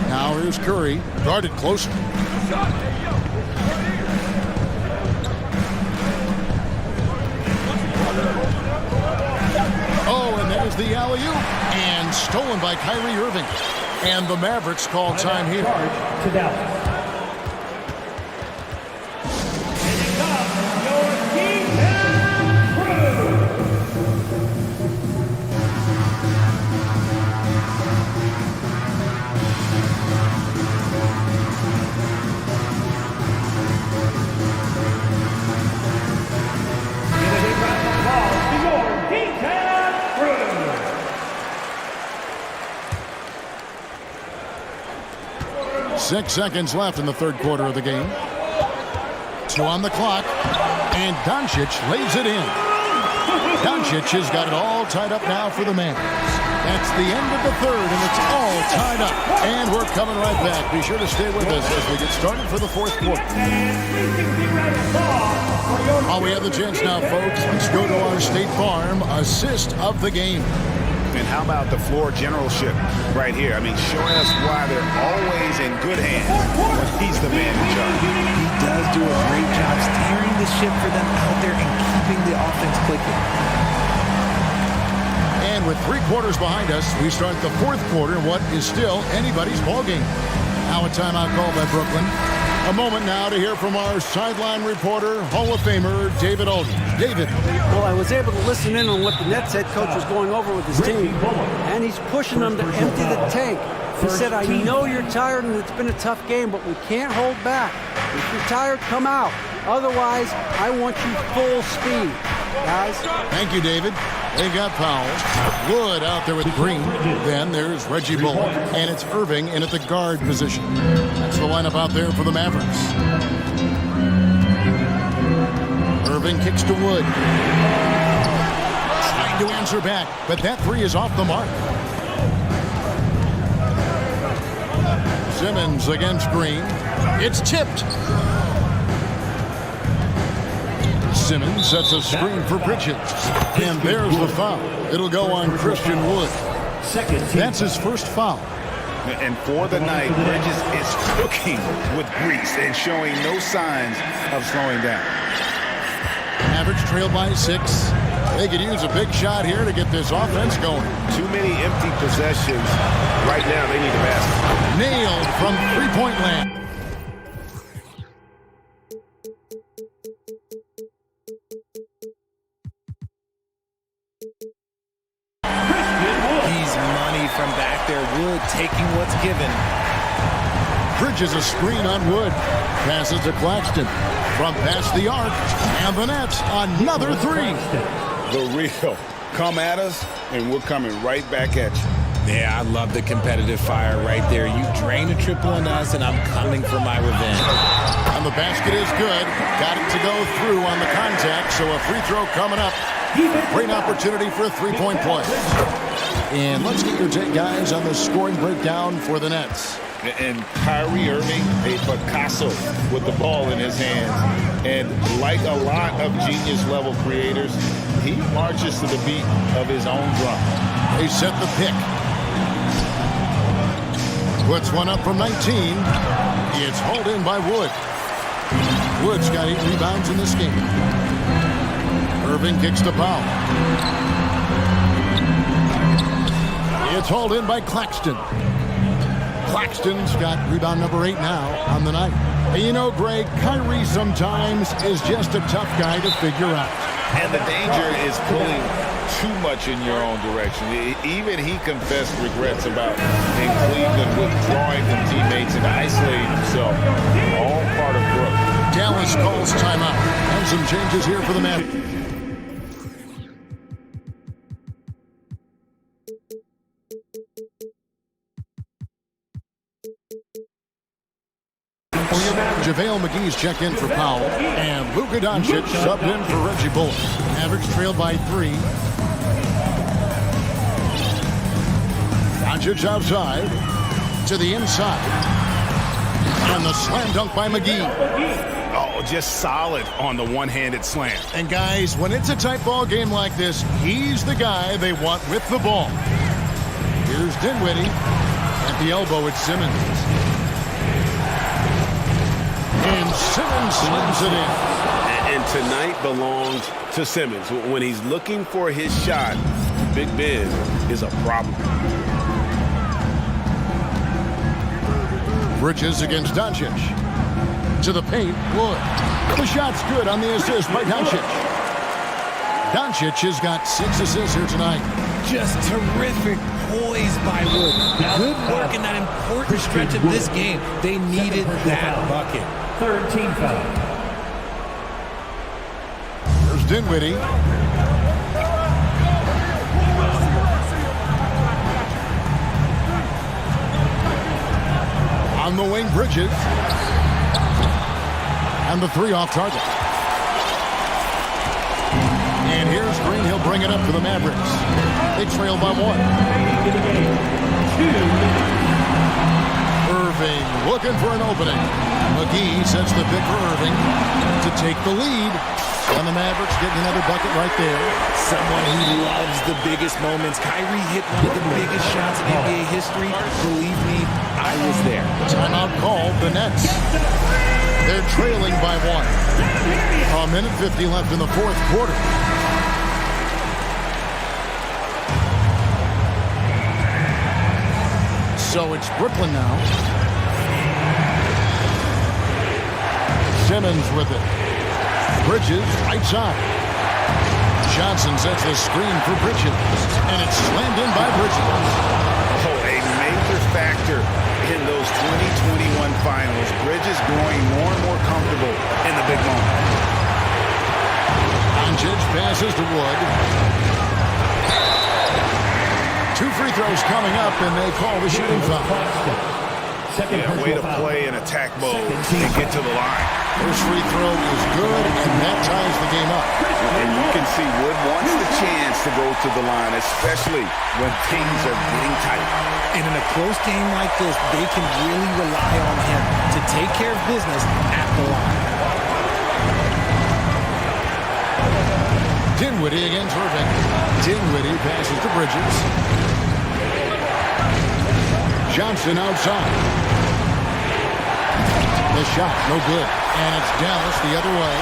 Now here's Curry, guarded closer. Oh, and there's the alley-oop. And stolen by Kyrie Irving. And the Mavericks call time here. To Dallas. 6 seconds left in the third quarter of the game. 2 on the clock. And Doncic lays it in. Doncic has got it all tied up now for the Mavs. That's the end of the third, and it's all tied up. And we're coming right back. Be sure to stay with us as we get started for the fourth quarter. While we have the chance now, folks, let's go to our State Farm assist of the game. And how about the floor generalship right here? I mean, showing us why they're always in good hands when he's the man in charge. He does do a great job steering the ship for them out there and keeping the offense clicking. And with 3 quarters behind us, we start the fourth quarter in what is still anybody's ballgame. Now a timeout call by Brooklyn. A moment now to hear from our sideline reporter, Hall of Famer David Aldridge. David. Well, I was able to listen in on what the Nets head coach was going over with his team, and he's pushing them to empty the tank. He said, I know you're tired and it's been a tough game, but we can't hold back. If you're tired, come out. Otherwise, I want you full speed, guys. Thank you, David. They got Powell. Wood out there with Green. Then there's Reggie Bullock. And it's Irving in at the guard position. That's the lineup out there for the Mavericks. Irving kicks to Wood. Trying to answer back, but that three is off the mark. Simmons against Green. It's tipped. Simmons sets a screen for Bridges. And there's the foul. It'll go on Christian Wood. That's his first foul. And for the night, Bridges is cooking with grease and showing no signs of slowing down. Mavericks trail by 6. They could use a big shot here to get this offense going. Too many empty possessions. Right now, they need a basket. Nailed from three-point land. He's money from back there. Wood taking what's given. Bridges a screen on Wood. Passes to Claxton. From past the arc. And the Nets, another three. The real. Come at us, and we're coming right back at you. Yeah, I love the competitive fire right there. You drain a triple on us, and I'm coming for my revenge. And the basket is good. Got it to go through on the contact, so a free throw coming up. Great opportunity for a three-point play. And let's get your take, guys, on the scoring breakdown for the Nets. And Kyrie Irving, a Picasso with the ball in his hands. And like a lot of genius-level creators, he marches to the beat of his own drum. They set the pick. Puts one up from 19. It's hauled in by Wood. Wood's got 8 rebounds in this game. Irving kicks to Powell. It's hauled in by Claxton. Claxton's got rebound number 8 now on the night. And you know, Greg, Kyrie sometimes is just a tough guy to figure out. And the danger is pulling too much in your own direction. Even he confessed regrets about in Cleveland withdrawing from teammates and isolating himself. All part of growth. Dallas calls timeout. And some changes here for the Mavericks. JaVale McGee's checked in for Powell. And Luka Doncic subbed in for Reggie Bullock. Mavericks trailed by 3. Doncic outside. To the inside. And the slam dunk by McGee. Oh, just solid on the one-handed slam. And guys, when it's a tight ball game like this, he's the guy they want with the ball. Here's Dinwiddie. At the elbow, it's Simmons. And Simmons slams it in. And tonight belongs to Simmons. When he's looking for his shot, Big Ben is a problem. Bridges against Doncic. To the paint, Wood. The shot's good on the assist by Doncic. Doncic has got 6 assists here tonight. Just terrific poise by Wood. Good work in that important stretch of this game. They needed that bucket. Third team foul. There's Dinwiddie. On the wing, Bridges. And the 3 off target. And here's Green. He'll bring it up for the Mavericks. They trail by 1. Irving looking for an opening. McGee sets the pick for Irving to take the lead. And the Mavericks getting another bucket right there. Someone who loves the biggest moments. Kyrie hit one of the biggest shots in NBA history. Believe me, I was there. Timeout called, the Nets. They're trailing by 1. A minute 50 left in the fourth quarter. So it's Brooklyn now. Simmons with it. Bridges, right side. Johnson sets the screen for Bridges. And it's slammed in by Bridges. Oh, a major factor in those 2021 finals. Bridges growing more and more comfortable in the big moment. Doncic passes to Wood. 2 free throws coming up, and they call the shooting foul. Yeah, way to play in attack mode and get to the line. First free throw is good, and that ties the game up. And you can see Wood wants the chance to go to the line, especially when things are getting tight. And in a close game like this, they can really rely on him to take care of business at the line. Dinwiddie against Irving. Dinwiddie passes to Bridges. Johnson outside. The shot, no good. And it's Dallas the other way.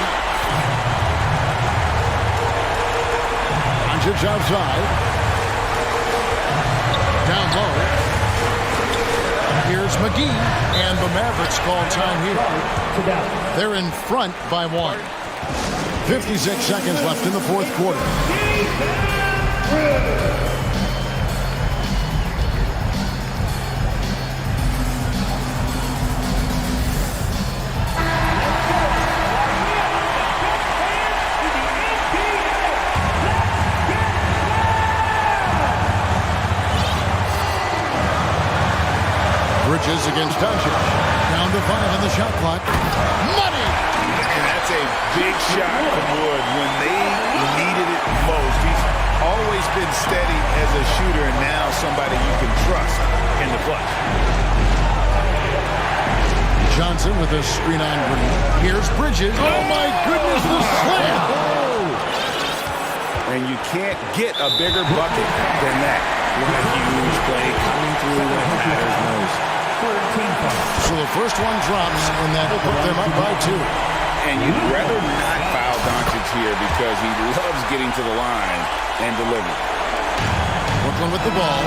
Doncic outside. Down low. Here's McGee. And the Mavericks call time here. They're in front by 1. 56 seconds left in the fourth quarter. Bridges against Doncic. Down to 5 on the shot clock. Money! And that's a big shot from Wood when they needed it most. He's always been steady as a shooter, and now somebody you can trust in the clutch. Johnson with a screen on Green. Here's Bridges. Oh my goodness, the slam! And you can't get a bigger bucket than that. What a huge play coming through when it matters most. So the first one drops, and that put them up by 2. And you'd rather not foul Doncic here because he loves getting to the line and delivering. Brooklyn with the ball.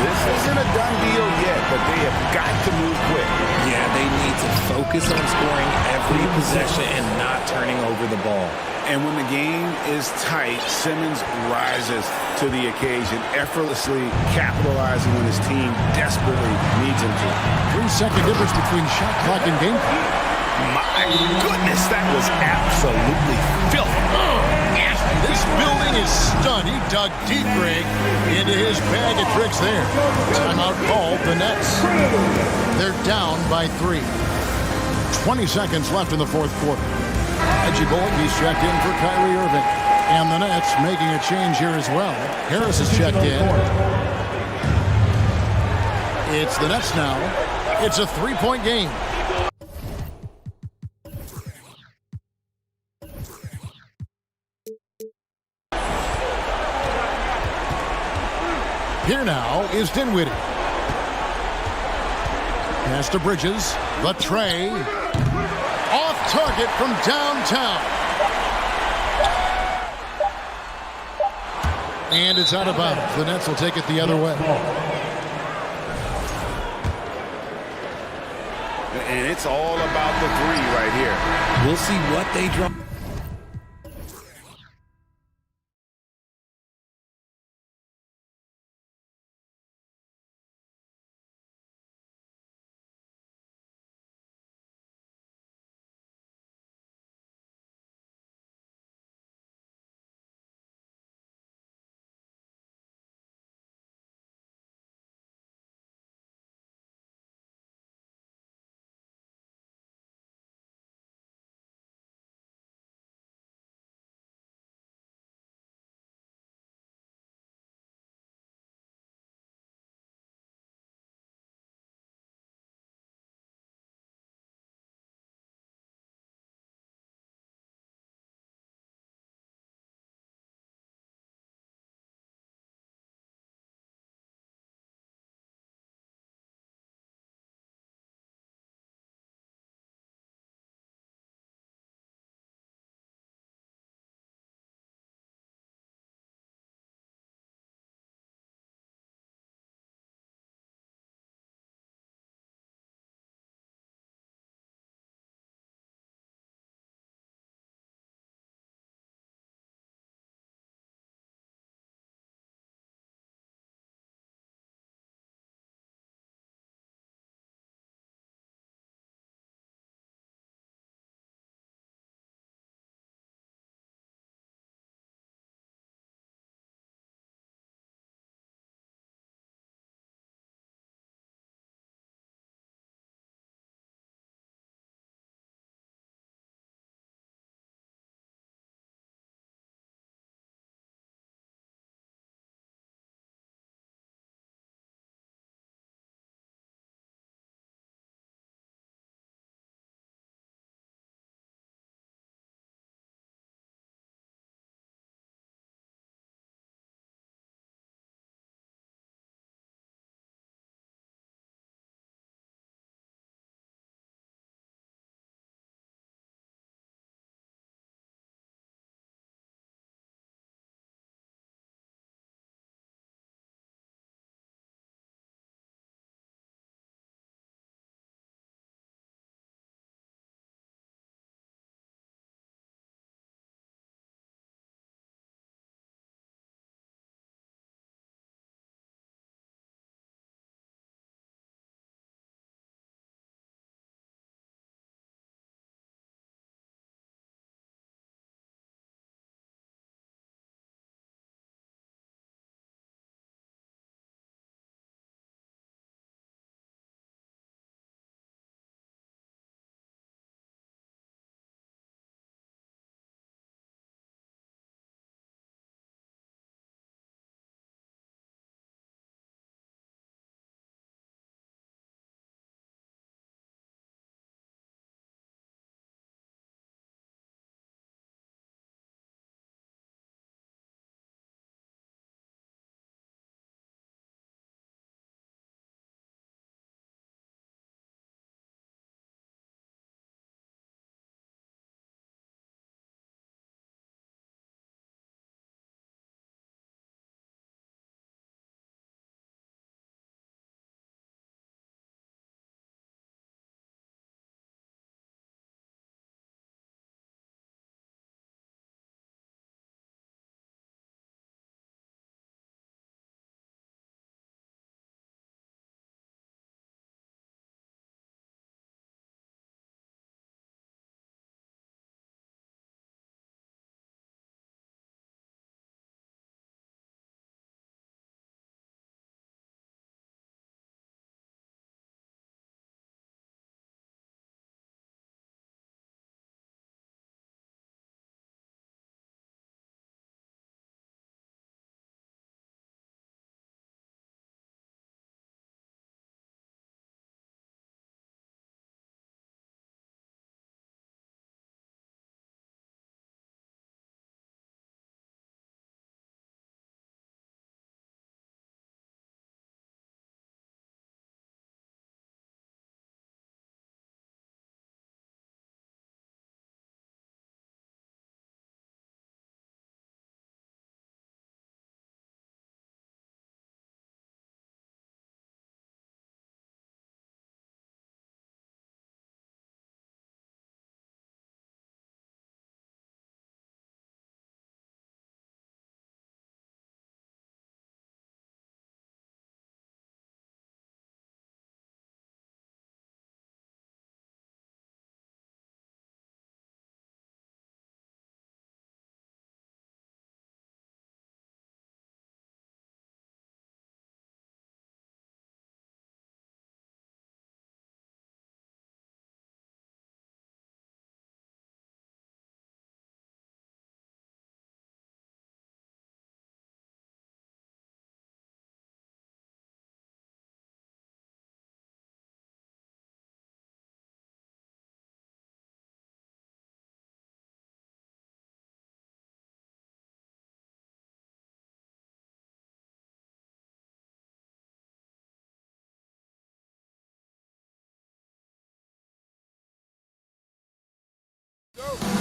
This isn't a done deal yet, but they have got to move quick. Yeah, they need to focus on scoring every possession and not turning over the ball. And when the game is tight, Simmons rises to the occasion, effortlessly capitalizing when his team desperately needs him to. 3-second difference between shot clock and game clock. My goodness, that was absolutely filthy. This building is stunned. He dug deep, Greg, into his bag of tricks there. Timeout called, the Nets. They're down by 3. 20 seconds left in the fourth quarter. Reggie Bullock, he's checked in for Kyrie Irving. And the Nets making a change here as well. Harris is checked in. It's the Nets now. It's a 3-point game. Here now is Dinwiddie. Pass to Bridges. The tray. Off target from downtown. And it's out of bounds. The Nets will take it the other way. And it's all about the 3 right here. We'll see what they draw.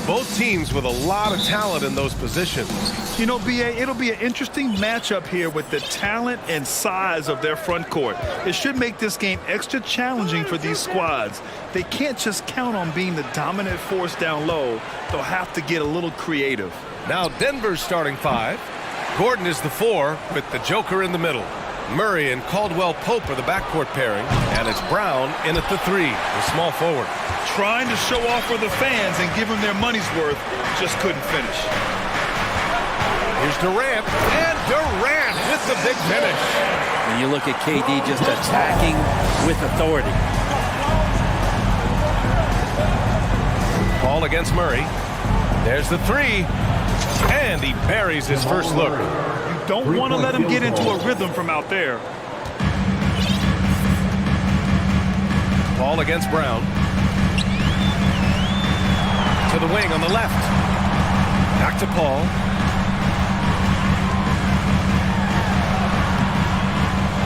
Both teams with a lot of talent in those positions. You know, BA, it'll be an interesting matchup here with the talent and size of their front court. It should make this game extra challenging for these squads. They can't just count on being the dominant force down low. They'll have to get a little creative. Now Denver's starting five. Gordon is the 4 with the Joker in the middle. Murray and Caldwell-Pope are the backcourt pairing, and it's Brown in at the 3, the small forward. Trying to show off for the fans and give them their money's worth, just couldn't finish. Here's Durant, and Durant with the big finish. And you look at KD just attacking with authority. Ball against Murray. There's the 3, and he buries his first look. You don't want to let him get into a rhythm from out there. Ball against Brown. To the wing on the left. Back to Paul.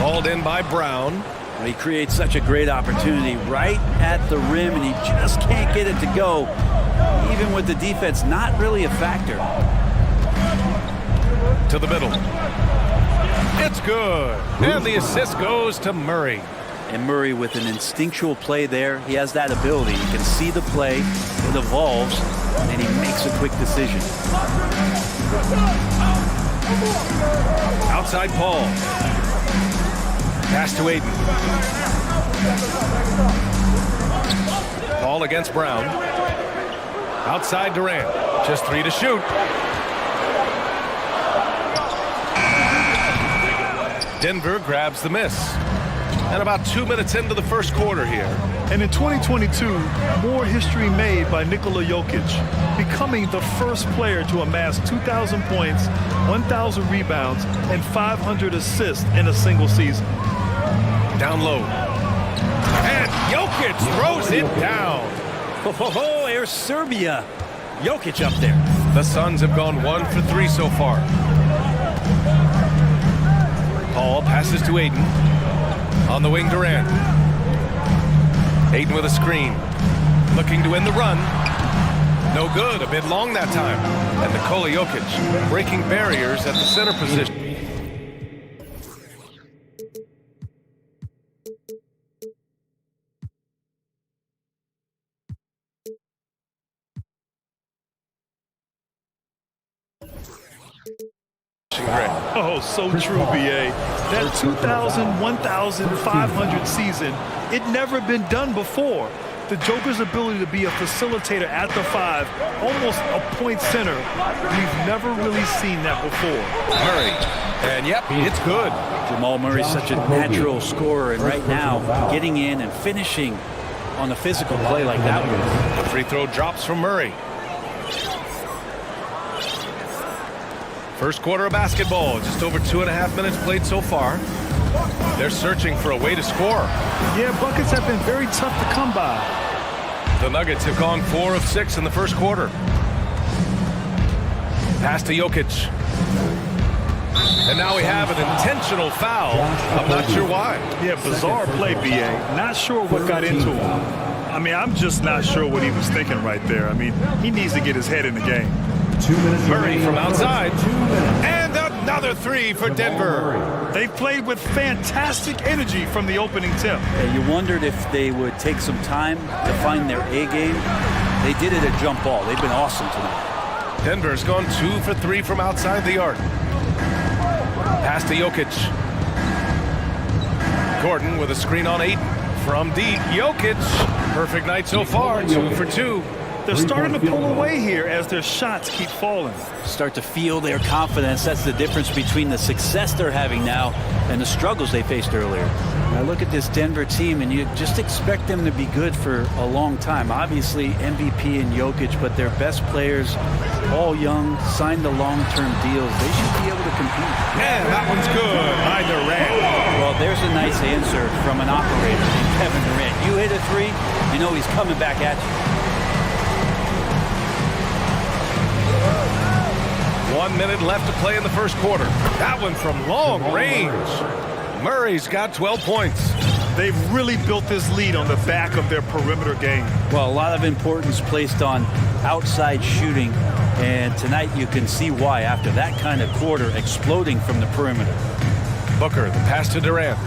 Hauled in by Brown. Well, he creates such a great opportunity right at the rim, and he just can't get it to go. Even with the defense not really a factor. To the middle. It's good. And the assist goes to Murray. And Murray with an instinctual play there. He has that ability. You can see the play. It evolves, and he makes a quick decision. Outside Paul. Pass to Aiden. Paul against Brown. Outside Durant. Just 3 to shoot. Denver grabs the miss. And about 2 minutes into the first quarter here. And in 2022, more history made by Nikola Jokic, becoming the first player to amass 2,000 points, 1,000 rebounds, and 500 assists in a single season. Down low. And Jokic throws it down. Oh, Air Serbia. Jokic up there. The Suns have gone 1 for 3 so far. Paul passes to Aiden. On the wing, Durant. Aiden with a screen. Looking to win the run. No good. A bit long that time. And Nikola Jokic breaking barriers at the center position. Oh, so true, BA. That 2,000, 1,500 season, it never been done before. The Joker's ability to be a facilitator at the 5, almost a point center, we've never really seen that before. Murray, and yep, it's good. Jamal Murray's such a natural scorer, and right now, getting in and finishing on a physical play like that one. The free throw drops from Murray. First quarter of basketball, just over 2.5 minutes played so far. They're searching for a way to score. Yeah, buckets have been very tough to come by. The Nuggets have gone 4 of 6 in the first quarter. Pass to Jokic. And now we have an intentional foul. I'm not sure why. Yeah, bizarre play, BA. Not sure what got into him. I mean, I'm just not sure what he was thinking right there. I mean, he needs to get his head in the game. Murray from outside. And another 3 for Denver. They played with fantastic energy from the opening tip. Yeah, you wondered if they would take some time to find their A game. They did it at jump ball. They've been awesome tonight. Denver's gone 2 for 3 from outside the arc. Pass to Jokic. Gordon with a screen on 8 from deep. Jokic. Perfect night so far. 2 for 2. They're starting to pull away here as their shots keep falling. Start to feel their confidence. That's the difference between the success they're having now and the struggles they faced earlier. I look at this Denver team, and you just expect them to be good for a long time. Obviously, MVP and Jokic, but their best players, all young, signed the long-term deals. They should be able to compete. And that one's good by Durant. Well, there's a nice answer from an operator named Kevin Durant. You hit a 3, you know he's coming back at you. 1 minute left to play in the first quarter. That one from long range. Murray's got 12 points. They've really built this lead on the back of their perimeter game. Well, a lot of importance placed on outside shooting, and tonight you can see why after that kind of quarter exploding from the perimeter. Booker, the pass to Durant.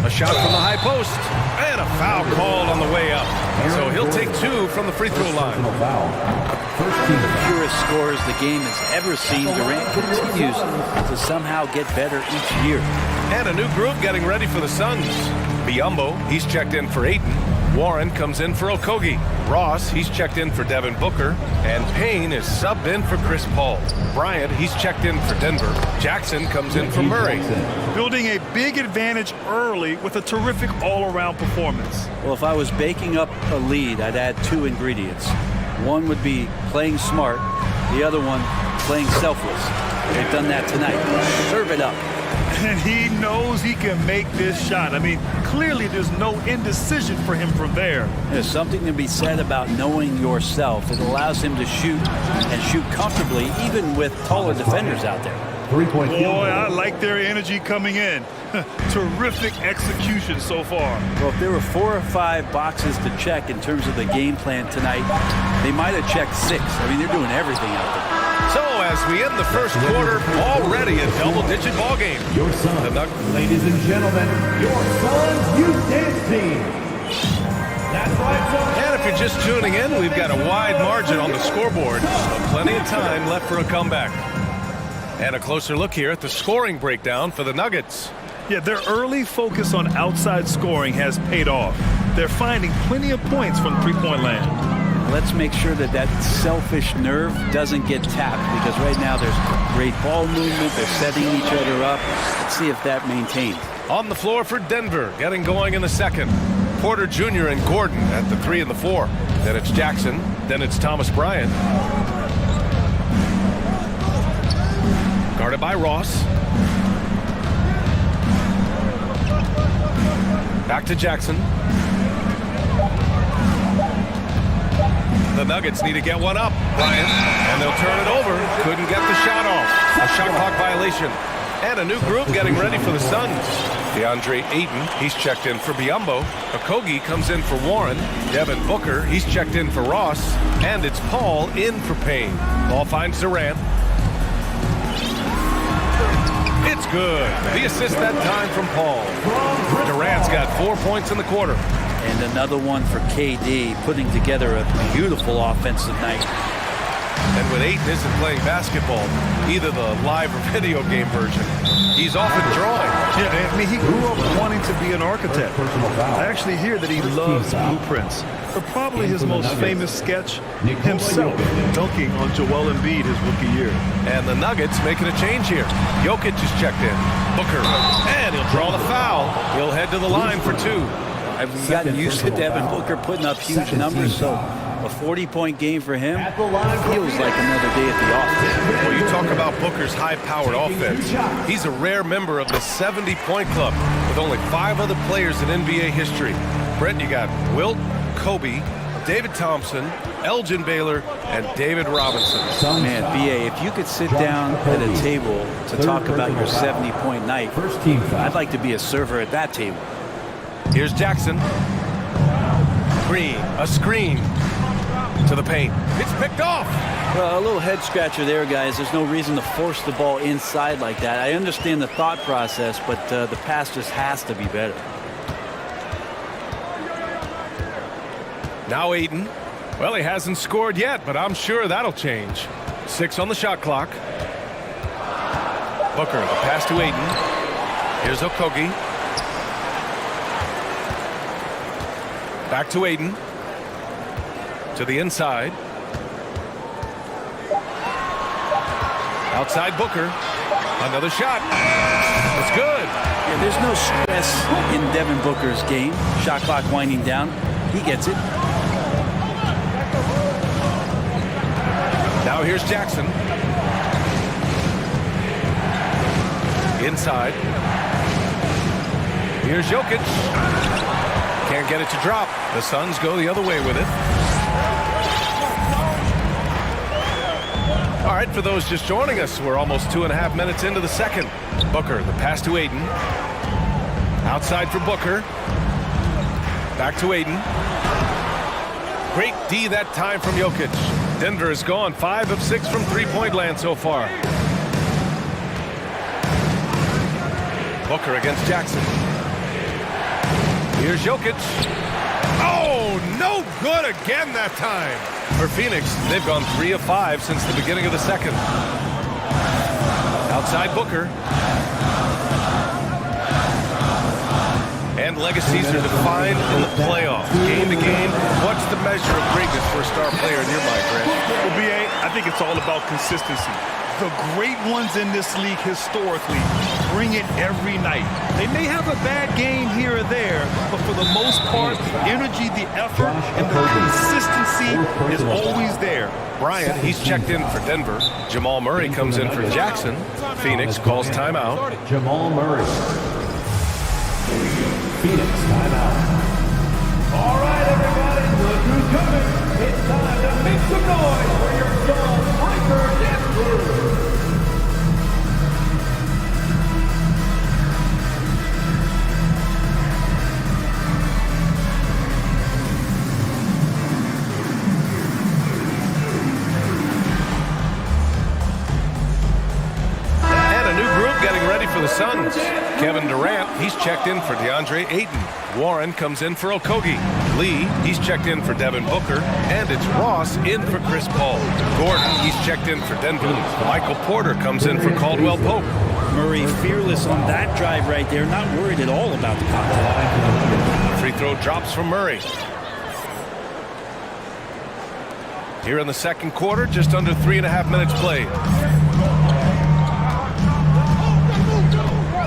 A shot from the high post, and a foul called on the way up. So he'll take 2 from the free throw line. The purest scores the game has ever seen. Durant continues to somehow get better each year. And a new group getting ready for the Suns. Biyombo, he's checked in for Ayton. Warren comes in for Okogie. Ross, he's checked in for Devin Booker. And Payne is subbed in for Chris Paul. Bryant, he's checked in for Denver. Jackson comes in for Murray. Building a big advantage early with a terrific all-around performance. Well, if I was baking up a lead, I'd add 2 ingredients. One would be playing smart. The other one, playing selfless. They've done that tonight. Serve it up. And he knows he can make this shot. I mean, clearly there's no indecision for him from there. There's something to be said about knowing yourself. It allows him to shoot and shoot comfortably, even with taller defenders out there. Boy, I like their energy coming in. Terrific execution so far. Well, if there were 4 or 5 boxes to check in terms of the game plan tonight, they might have checked 6. I mean, they're doing everything out there. So as we end the first quarter, already a double-digit ball game. Your Suns, ladies and gentlemen, your Suns youth dance team. That's right, Suns. And if you're just tuning in, we've got a wide margin on the scoreboard, but plenty of time left for a comeback. And a closer look here at the scoring breakdown for the Nuggets. Yeah, their early focus on outside scoring has paid off. They're finding plenty of points from three-point land. Let's make sure that that selfish nerve doesn't get tapped, because right now there's great ball movement. They're setting each other up. Let's see if that maintains. On the floor for Denver, getting going in the second. Porter Jr. and Gordon at the 3 and the 4. Then it's Jackson. Then it's Thomas Bryant. Guarded by Ross. Back to Jackson. The Nuggets need to get one up, Bryant, and they'll turn it over. Couldn't get the shot off. A shot clock violation. And a new group getting ready for the Suns. DeAndre Ayton, he's checked in for Biyombo. Okogie comes in for Warren. Devin Booker, he's checked in for Ross. And it's Paul in for Payne. Ball finds Durant. It's good. The assist that time from Paul. Durant's got 4 points in the quarter. And another one for KD, putting together a beautiful offensive night. And when Ayton isn't playing basketball, either the live or video game version, he's often drawing. Yeah, I mean, he grew up wanting to be an architect. I actually hear that he loves blueprints. But probably his most famous sketch, himself dunking on Joel Embiid his rookie year. And the Nuggets making a change here. Jokic is checked in. Booker, and he'll draw the foul. He'll head to the line for 2. I've gotten used to Devin Booker putting up huge numbers, so a 40-point game for him feels like another day at the office. Well, you talk about Booker's high-powered offense. He's a rare member of the 70-point club with only 5 other players in NBA history. Brent, you got Wilt, Kobe, David Thompson, Elgin Baylor, and David Robinson. Man, B.A., if you could sit down at a table to talk about your 70-point night, I'd like to be a server at that table. Here's Jackson. Green, a screen to the paint. It's picked off. Well, a little head scratcher there, guys. There's no reason to force the ball inside like that. I understand the thought process, but the pass just has to be better. Now Ayton. Well, he hasn't scored yet, but I'm sure that'll change. 6 on the shot clock. Booker, the pass to Ayton. Here's Okogie. Back to Ayton. To the inside. Outside Booker. Another shot. It's good. Yeah, there's no stress in Devin Booker's game. Shot clock winding down. He gets it. Now here's Jackson. Inside. Here's Jokic. Can't get it to drop. The Suns go the other way with it. All right, for those just joining us, we're almost 2.5 minutes into the second. Booker, the pass to Ayton. Outside for Booker. Back to Aiden. Great D that time from Jokic. Denver has gone 5 of 6 from three-point land so far. Booker against Jackson. Here's Jokic. Oh, no good again that time. For Phoenix, they've gone 3 of 5 since the beginning of the second. Outside Booker. And legacies are defined in the playoffs. Game to game, what's the measure of greatness for a star player in your mind, Grant? Well, B.A., I think it's all about consistency. The great ones in this league historically bring it every night. They may have a bad game here or there, but for the most part, the energy, the effort, and the consistency is always there. Bryant, he's checked in for Denver. Jamal Murray comes in for Jackson. Phoenix calls timeout. Jamal Murray. Phoenix timeout. All right, everybody, look who's coming. It's time to make some noise for your Soul Breaker Dance Crew. Getting ready for the Suns. Kevin Durant, he's checked in for DeAndre Ayton. Warren comes in for Okogie. Lee, he's checked in for Devin Booker. And it's Ross in for Chris Paul. Gordon, he's checked in for Denver. Michael Porter comes in for Caldwell Pope. Murray fearless on that drive right there, not worried at all about the contact. Free throw drops from Murray. Here in the second quarter, just under 3.5 minutes played.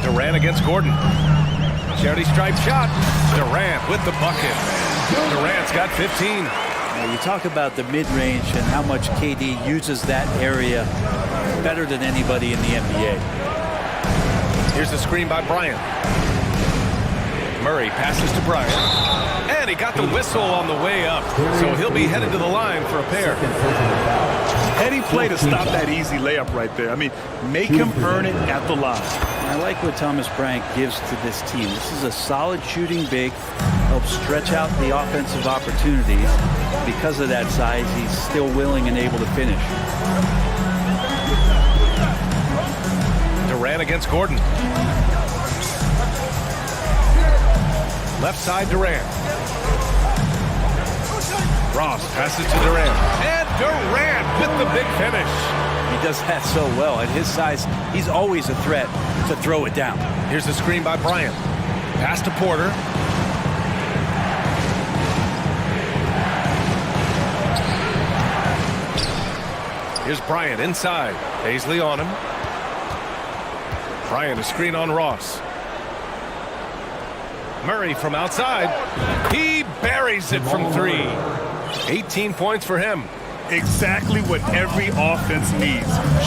Durant against Gordon. Charity stripe shot. Durant with the bucket. Durant's got 15. Now you talk about the mid-range and how much KD uses that area better than anybody in the NBA. Here's the screen by Bryant. Murray passes to Bryant. And he got the whistle on the way up. So he'll be headed to the line for a pair. Heady play to stop that easy layup right there. I mean, make him earn it at the line. I like what Thomas Bryant gives to this team. This is a solid shooting big, helps stretch out the offensive opportunities. Because of that size, he's still willing and able to finish. Durant against Gordon. Left side, Durant. Ross passes to Durant. And Durant with the big finish. He does that so well. At his size, he's always a threat to throw it down. Here's the screen by Bryant. Pass to Porter. Here's Bryant inside. Paisley on him. Bryant a screen on Ross. Murray from outside. He buries it from 3. 18 points for him. Exactly what every offense needs.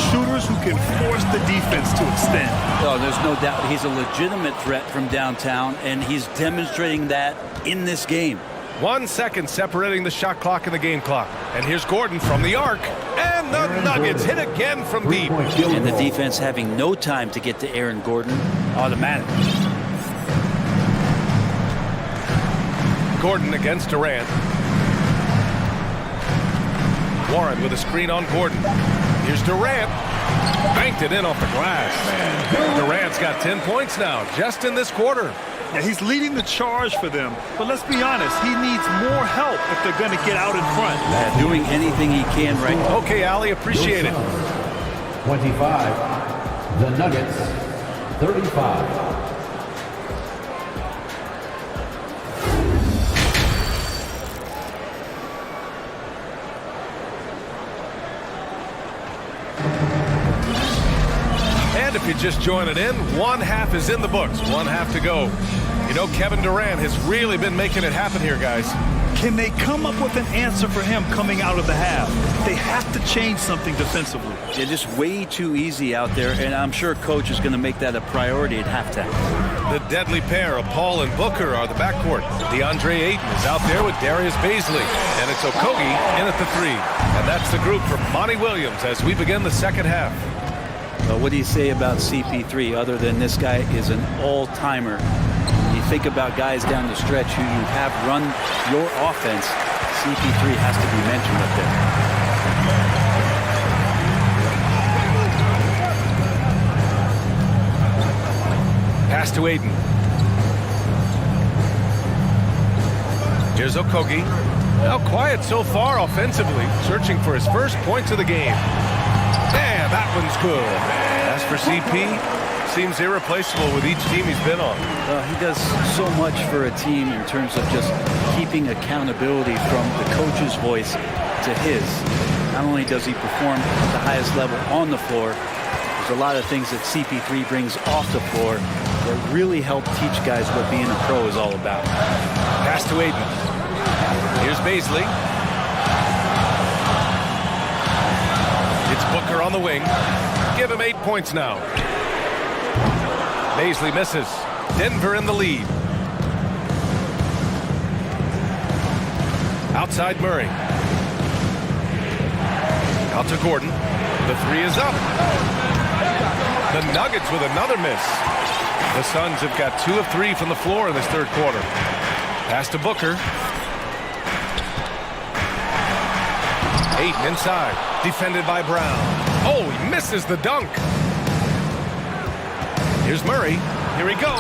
Shooters who can force the defense to extend. Oh, there's no doubt he's a legitimate threat from downtown, and he's demonstrating that in this game. 1 second separating the shot clock and the game clock. And here's Gordon from the arc. And the Nuggets hit again from deep. And the defense having no time to get to Aaron Gordon. Automatic. Gordon against Durant. Warren with a screen on Gordon. Here's Durant. Banked it in off the glass. Durant's got 10 points now, just in this quarter. Yeah, he's leading the charge for them. But let's be honest, he needs more help if they're going to get out in front. Doing anything he can right now. Okay, Ali, appreciate it. 25. The Nuggets, 35. And if you're just joining in, 1 half is in the books. 1 half to go. You know, Kevin Durant has really been making it happen here, guys. Can they come up with an answer for him coming out of the half? They have to change something defensively. They're just way too easy out there, and I'm sure Coach is going to make that a priority at halftime. The deadly pair of Paul and Booker are the backcourt. DeAndre Ayton is out there with Darius Baisley. And it's Okogie in at the 3. And that's the group for Monty Williams as we begin the second half. Well, what do you say about CP3 other than this guy is an all-timer You think about guys down the stretch who you have run your offense, CP3 has to be mentioned up there. Pass to Aiden. Here's Okogie. Now quiet so far offensively, searching for his first points of the game. And that one's good. As for CP, seems irreplaceable with each team he's been on. He does so much for a team in terms of just keeping accountability from the coach's voice to his. Not only does he perform at the highest level on the floor, there's a lot of things that CP3 brings off the floor that really help teach guys what being a pro is all about. Pass to Aiden. Here's Baisley. It's Booker on the wing. Give him 8 points now. Baisley misses. Denver in the lead. Outside Murray. Out to Gordon. The three is up. The Nuggets with another miss. The Suns have got 2 of 3 from the floor in this third quarter. Pass to Booker. Aiden inside. Defended by Brown. Oh, he misses the dunk. Here's Murray. Here he goes.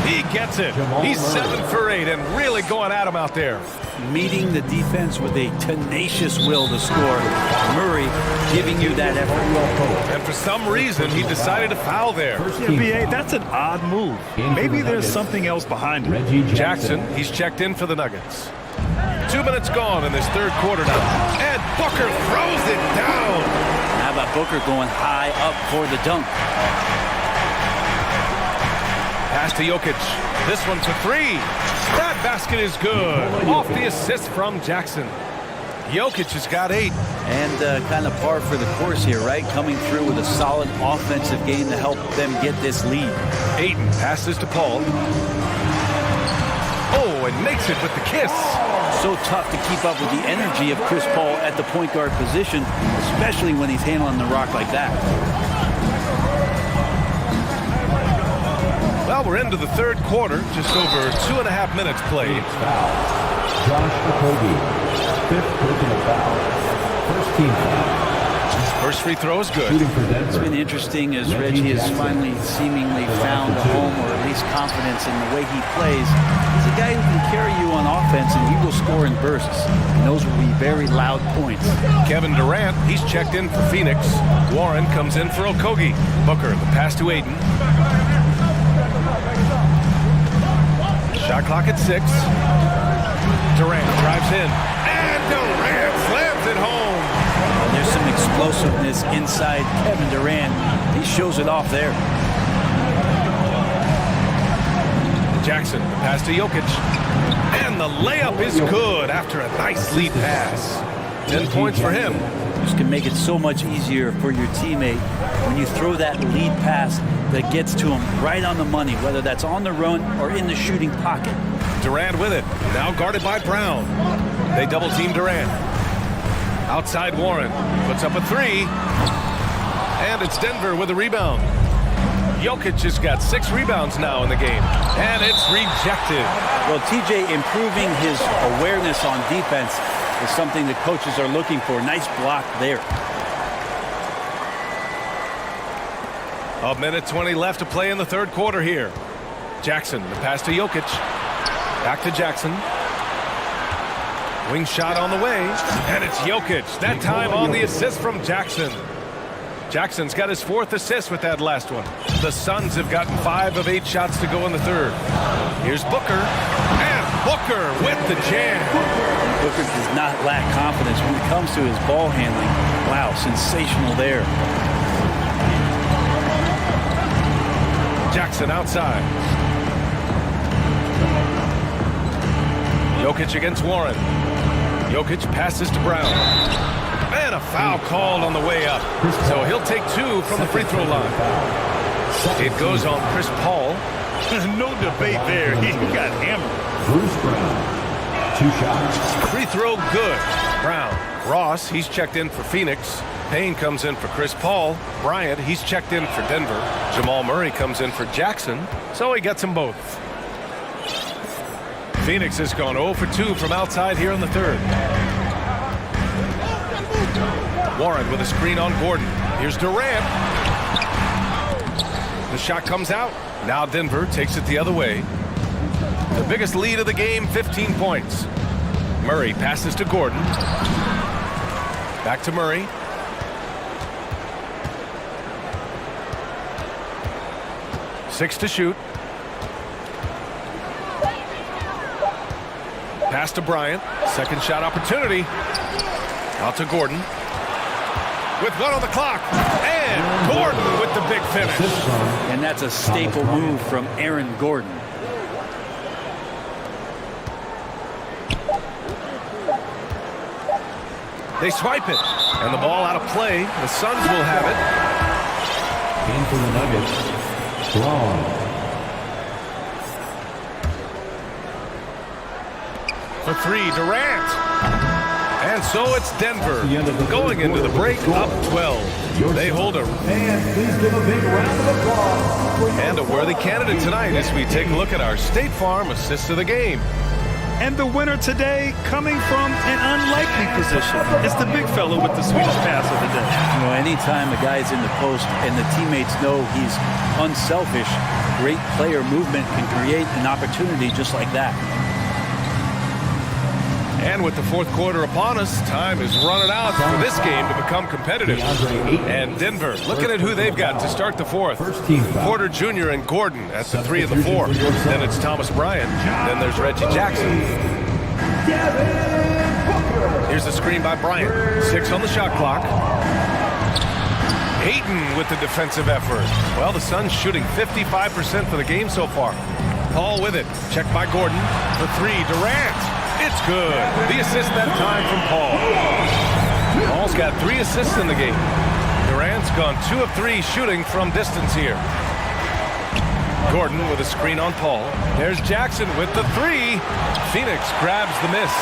He gets it. He's 7 for 8 and really going at him out there. Meeting the defense with a tenacious will to score. Murray giving you that effort. And for some reason, he decided to foul there. NBA, that's an odd move. Maybe there's something else behind it. Jackson, he's checked in for the Nuggets. 2 minutes gone in this third quarter now. And Booker throws it down. How about Booker going high up for the dunk? Pass to Jokic. This one for 3. That basket is good. Off the assist from Jackson. Jokic has got 8. And kind of par for the course here, right? Coming through with a solid offensive game to help them get this lead. Aiden passes to Paul. Oh, and makes it with the kiss. So tough to keep up with the energy of Chris Paul at the point guard position, especially when he's handling the rock like that. Well, we're into the third quarter, just over 2.5 minutes played. Josh Okogie, 5th personal foul, first team foul. First free throw is good. It's been interesting as Reggie has finally seemingly found a home, or at least confidence in the way he plays. He's a guy who can carry you on offense, and he will score in bursts. And those will be very loud points. Kevin Durant, he's checked in for Phoenix. Warren comes in for Okogie. Booker, the pass to Aiden. Shot clock at 6. Durant drives in. And Durant slams it home. And there's some explosiveness inside Kevin Durant. He shows it off there. Jackson, the pass to Jokic. And the layup is good after a nice lead pass. 10 points for him. This can make it so much easier for your teammate when you throw that lead pass that gets to him right on the money, whether that's on the run or in the shooting pocket. Durant with it, now guarded by Brown. They double team Durant. Outside Warren, puts up a 3. And it's Denver with a rebound. Jokic has got 6 rebounds now in the game. And it's rejected. Well, TJ improving his awareness on defense is something that coaches are looking for. Nice block there. A minute 20 left to play in the third quarter here. Jackson, the pass to Jokic. Back to Jackson. Wing shot on the way. And it's Jokic. That time on the assist from Jackson. Jackson's got his 4th assist with that last one. The Suns have gotten 5 of 8 shots to go in the third. Here's Booker. And Booker with the jam. Booker does not lack confidence when it comes to his ball handling. Wow, sensational there. Jackson outside. Jokic against Warren. Jokic passes to Brown. And a foul called on the way up. So he'll take 2 from the free throw line. It goes on Chris Paul. There's no debate there. He got hammered. Bruce Brown, 2 shots. Free throw good. Brown. Ross, he's checked in for Phoenix. Payne comes in for Chris Paul. Bryant, he's checked in for Denver. Jamal Murray comes in for Jackson. So he gets them both. Phoenix has gone 0 for 2 from outside here in the third. Warren with a screen on Gordon. Here's Durant. The shot comes out. Now Denver takes it the other way. The biggest lead of the game, 15 points. Murray passes to Gordon. Back to Murray. Six to shoot. Pass to Bryant. Second shot opportunity. Out to Gordon. With one on the clock. And Gordon with the big finish. And that's a staple move from Aaron Gordon. They swipe it. And the ball out of play. The Suns will have it. In for the Nuggets, Strong. For three, Durant. And so it's Denver going into the break up 12. They hold a... And please give a big round of applause. And a worthy candidate tonight as we take a look at our State Farm assist of the game. And the winner today coming from an unlikely position. It's the big fellow with the sweetest pass of the day. You know, anytime a guy's in the post and the teammates know he's unselfish, great player movement can create an opportunity just like that. And with the fourth quarter upon us, time is running out for this game to become competitive. And Denver looking at who they've got to start the fourth. Porter Jr. and Gordon at the 3 and the 4. Then it's Thomas Bryant. Then there's Reggie Jackson. Here's the screen by Bryant. 6 on the shot clock. Ayton with the defensive effort. Well, the Suns shooting 55% for the game so far. Paul with it. Checked by Gordon. For 3, Durant. It's good. The assist that time from Paul. Paul's got 3 assists in the game. Durant's gone 2 of 3 shooting from distance here. Gordon with a screen on Paul. There's Jackson with the 3. Phoenix grabs the miss.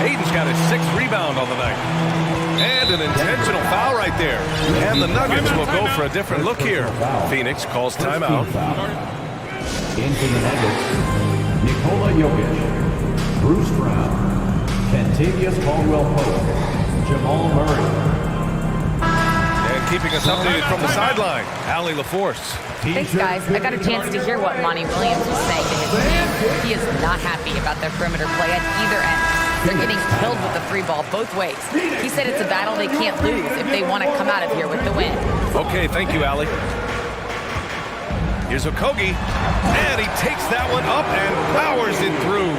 Ayton's got his 6th rebound on the night. And an intentional foul right there. And the Nuggets will go for a different look here. Phoenix calls timeout. In for the Nuggets, Nikola Jokic, Bruce Brown, Kentavious Caldwell-Pope, Jamal Murray. And keeping us updated from the sideline, Allie LaForce. Thanks, guys. I got a chance to hear what Monty Williams was saying to his team. He is not happy about their perimeter play at either end. They're getting killed with the 3 ball both ways. He said it's a battle they can't lose if they want to come out of here with the win. Okay, thank you, Allie. Here's Okogie, and he takes that one up and powers it through.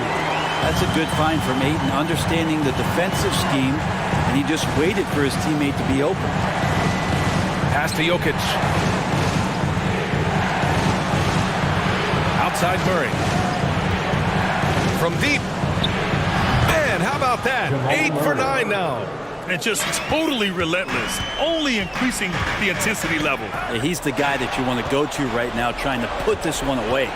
That's a good find from Ayton, understanding the defensive scheme, and he just waited for his teammate to be open. Pass to Jokic. Outside Murray. From deep. And how about that? 8 for 9 now. And just totally relentless, only increasing the intensity level. He's the guy that you want to go to right now, trying to put this one away.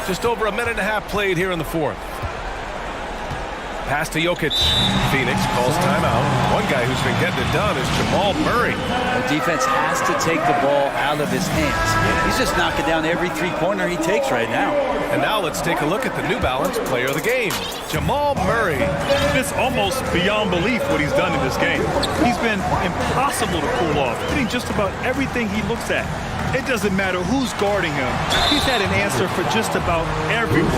Just over a minute and a half played here in the fourth. Pass to Jokic. Phoenix calls timeout. One guy who's been getting it done is Jamal Murray. The defense has to take the ball out of his hands. He's just knocking down every 3-pointer he takes right now. And now let's take a look at the New Balance player of the game, Jamal Murray. It's almost beyond belief what he's done in this game. He's been impossible to pull off, hitting just about everything he looks at. It doesn't matter who's guarding him. He's had an answer for just about everyone.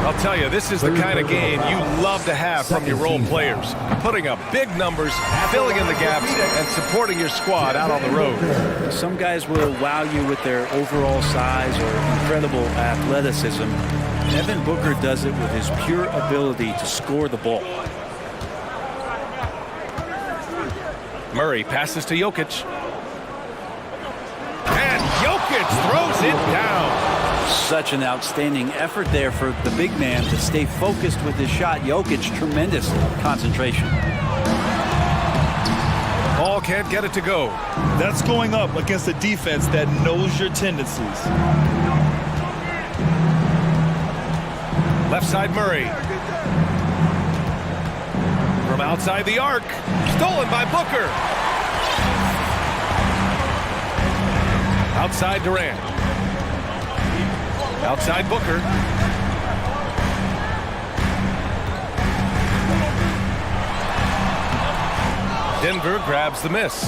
I'll tell you, this is the kind of game you love to have from your role players. Putting up big numbers, filling in the gaps, and supporting your squad out on the road. Some guys will wow you with their overall size or incredible athleticism. Devin Booker does it with his pure ability to score the ball. Murray passes to Jokic. And Jokic throws it down. Such an outstanding effort there for the big man to stay focused with his shot. Jokic, tremendous concentration. Ball can't get it to go. That's going up against a defense that knows your tendencies. Left side Murray. From outside the arc. Stolen by Booker. Outside Durant. Outside Booker. Denver grabs the miss.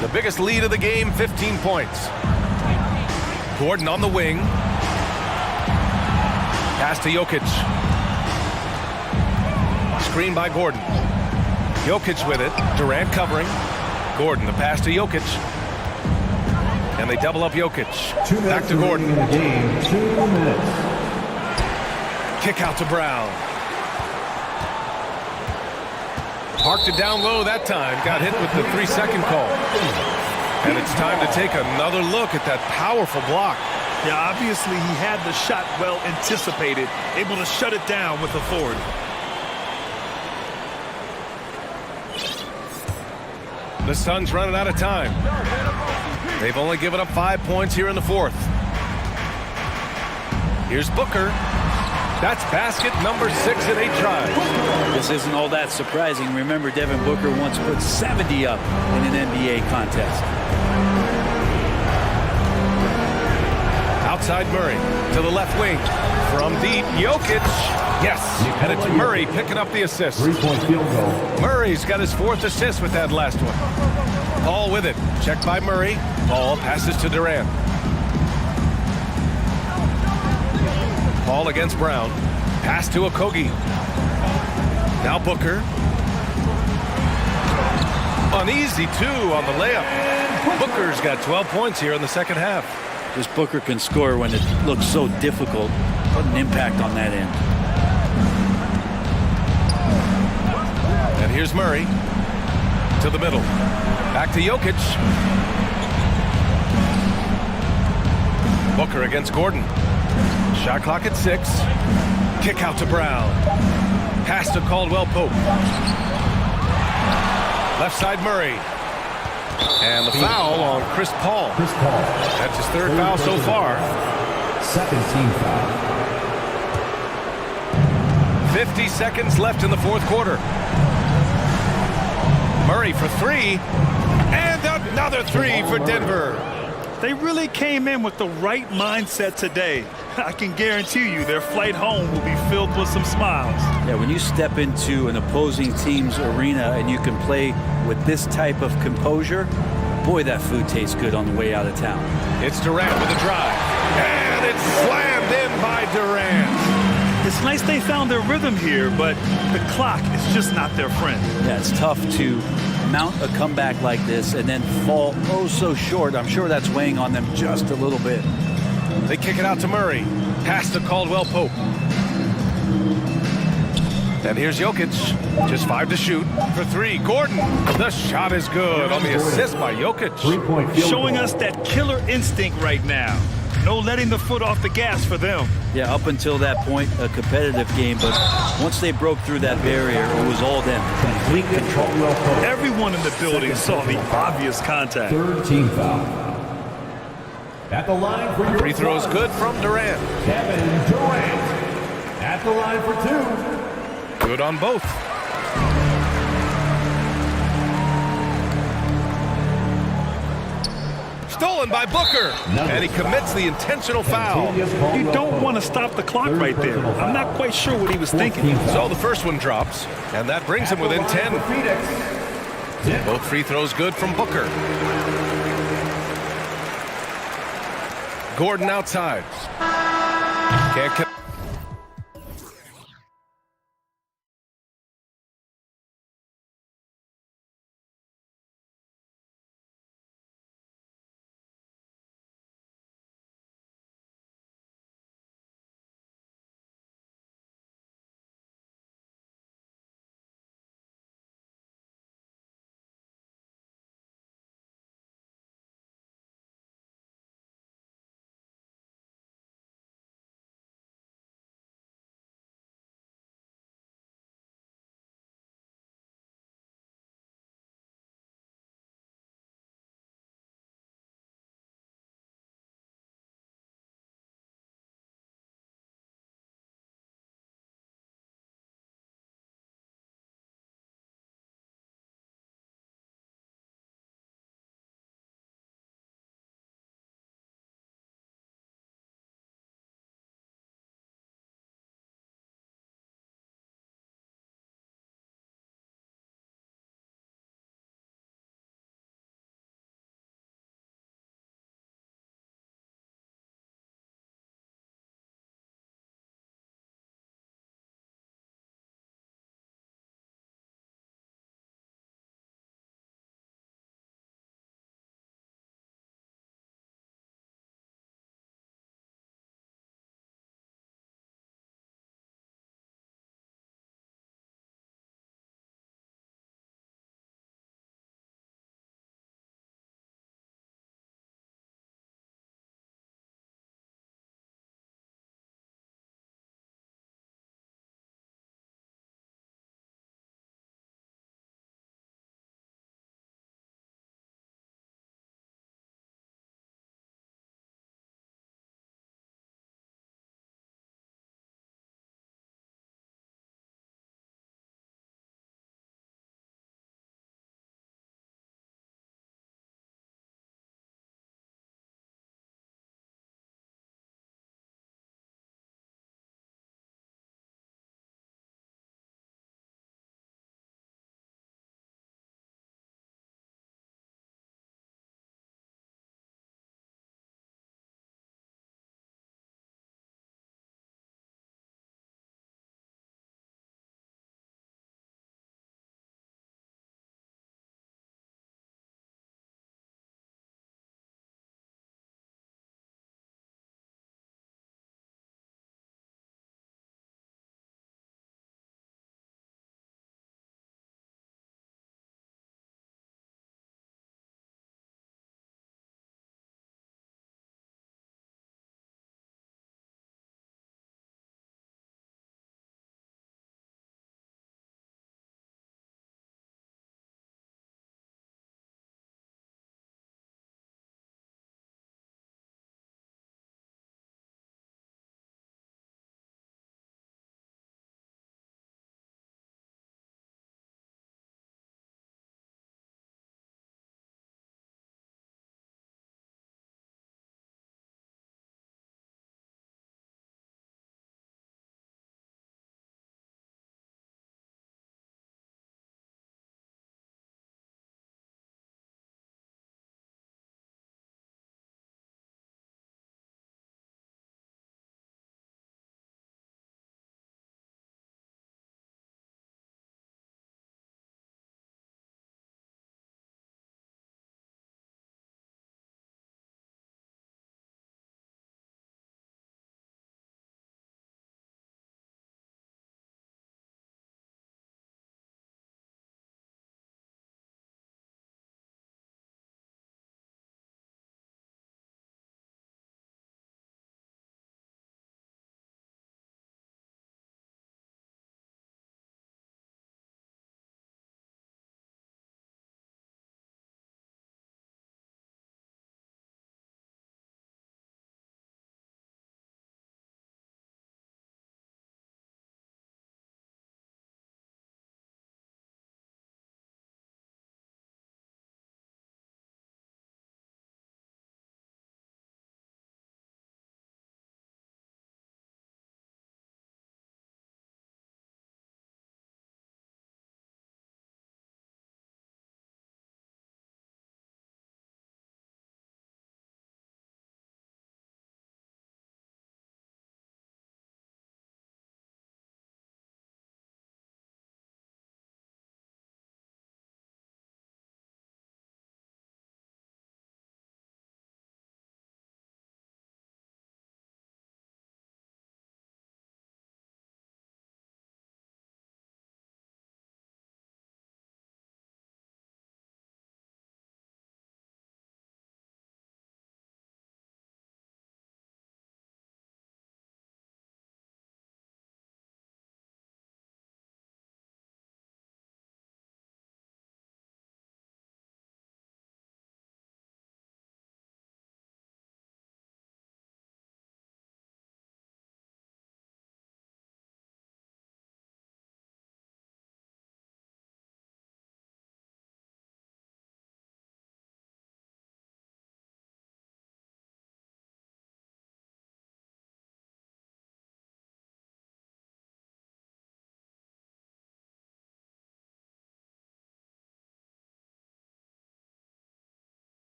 The biggest lead of the game, 15 points. Gordon on the wing. Pass to Jokic. Screen by Gordon. Jokic with it. Durant covering. Gordon, the pass to Jokic. And they double up Jokic. Back to Gordon. Kick out to Brown. Parked it down low that time. Got hit with the 3-second call. And it's time to take another look at that powerful block. Yeah, obviously he had the shot well anticipated, able to shut it down with authority. The Suns running out of time. They've only given up 5 points here in the fourth. Here's Booker. That's basket number 6 in 8 tries. This isn't all that surprising. Remember, Devin Booker once put 70 up in an NBA contest. Outside Murray to the left wing. From deep, Jokic. Yes, and it's Murray picking up the assist. 3-point field goal. Murray's got his 4th assist with that last one. Paul with it. Checked by Murray. Paul passes to Durant. Paul against Brown. Pass to Okogie. Now Booker. Uneasy, too, on the layup. Booker's got 12 points here in the second half. Just Booker can score when it looks so difficult. What an impact on that end. And here's Murray to the middle. Back to Jokic. Booker against Gordon. Shot clock at 6. Kick out to Brown. Pass to Caldwell-Pope. Left side Murray. And the foul on Chris Paul. That's his 3rd foul so far. 2nd team foul. 50 seconds left in the fourth quarter. Murray for 3. And another 3 for Denver. They really came in with the right mindset today. I can guarantee you their flight home will be filled with some smiles. Yeah, when you step into an opposing team's arena and you can play with this type of composure, boy, that food tastes good on the way out of town. It's Durant with a drive. And it's slammed in by Durant. It's nice they found their rhythm here, but the clock is just not their friend. Yeah, it's tough to mount a comeback like this and then fall oh so short. I'm sure that's weighing on them just a little bit. They kick it out to Murray. Pass to Caldwell-Pope. And here's Jokic. Just 5 to shoot for 3. Gordon. The shot is good on the assist by Jokic. 3-point field Showing goal. us that killer instinct right now. No letting the foot off the gas for them. Yeah, up until that point, a competitive game, but once they broke through that barrier, it was all them. Complete control. Everyone in the building saw the obvious contact. 3rd team foul. At the line for your Free throws good from Durant. Kevin Durant. At the line for 2. Good on both. Stolen by Booker. And he commits the intentional foul. You don't want to stop the clock right there. I'm not quite sure what he was thinking. So the first one drops, and that brings him within 10. Both free throws good from Booker. Gordon outside. Can't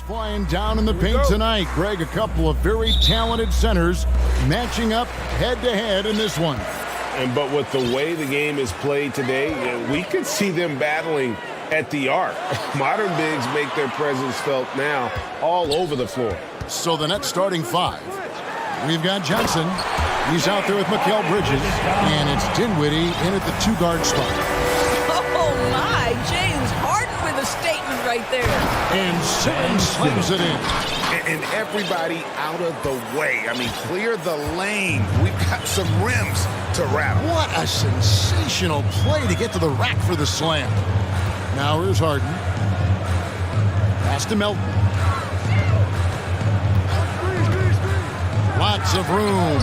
flying down in the paint tonight. Greg, a couple of very talented centers matching up head-to-head in this one. But with the way the game is played today, we could see them battling at the arc. Modern bigs make their presence felt now all over the floor. So the Nets starting five. We've got Johnson. He's out there with Mikal Bridges. And it's Dinwiddie in at the two-guard spot. Oh, my. James Harden with a statement right there. And Simmons slams it in. And everybody out of the way. I mean, clear the lane. We've got some rims to rattle. What a sensational play to get to the rack for the slam. Now here's Harden. Pass to Melton. Lots of room.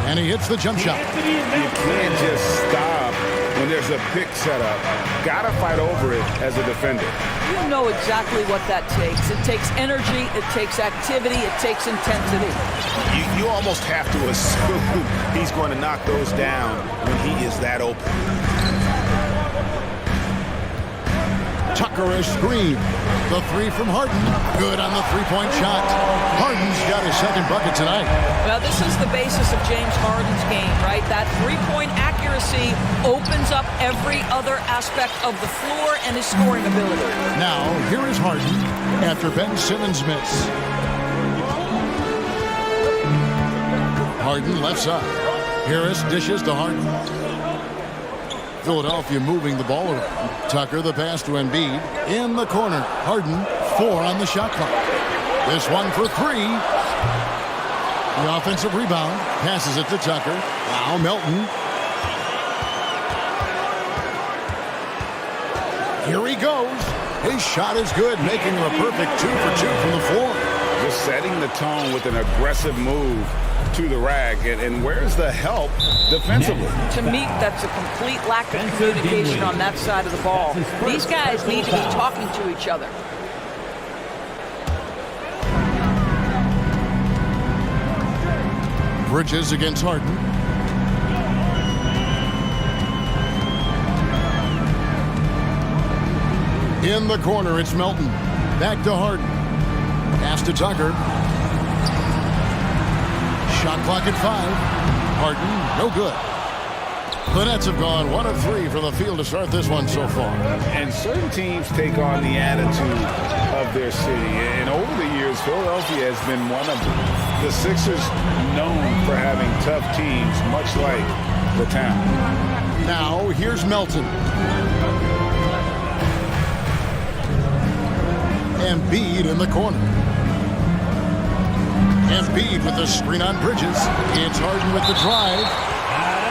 And he hits the jump shot. You can't just stop when there's a pick set up. Gotta fight over it as a defender. You know exactly what that takes. It takes energy, it takes activity, it takes intensity. You almost have to assume he's going to knock those down when he is that open. Tucker is screen. The three from Harden. Good on the three-point shot. Harden's got his second bucket tonight. Well, this is the basis of James Harden's game, right? That three-point accuracy opens up every other aspect of the floor and his scoring ability. Now, here is Harden after Ben Simmons' miss. Harden left side. Harris dishes to Harden. Philadelphia moving the ball around. Tucker the pass to Embiid. In the corner. Harden, 4 on the shot clock. This one for 3. The offensive rebound. Passes it to Tucker. Now Melton. Here he goes. His shot is good, making him a perfect 2 for 2 from the floor. Just setting the tone with an aggressive move to the rack. And where's the help defensively? To me, that's a complete lack of communication on that side of the ball. These guys need to be talking to each other. Bridges against Harden. In the corner, it's Melton. Back to Harden. Pass to Tucker. Shot clock at 5. Harden, no good. The Nets have gone 1 of 3 from the field to start this one so far. And certain teams take on the attitude of their city. And over the years, Philadelphia has been one of them. The Sixers known for having tough teams, much like the town. Now, here's Melton. Embiid in the corner. Embiid with the screen on Bridges. It's Harden with the drive.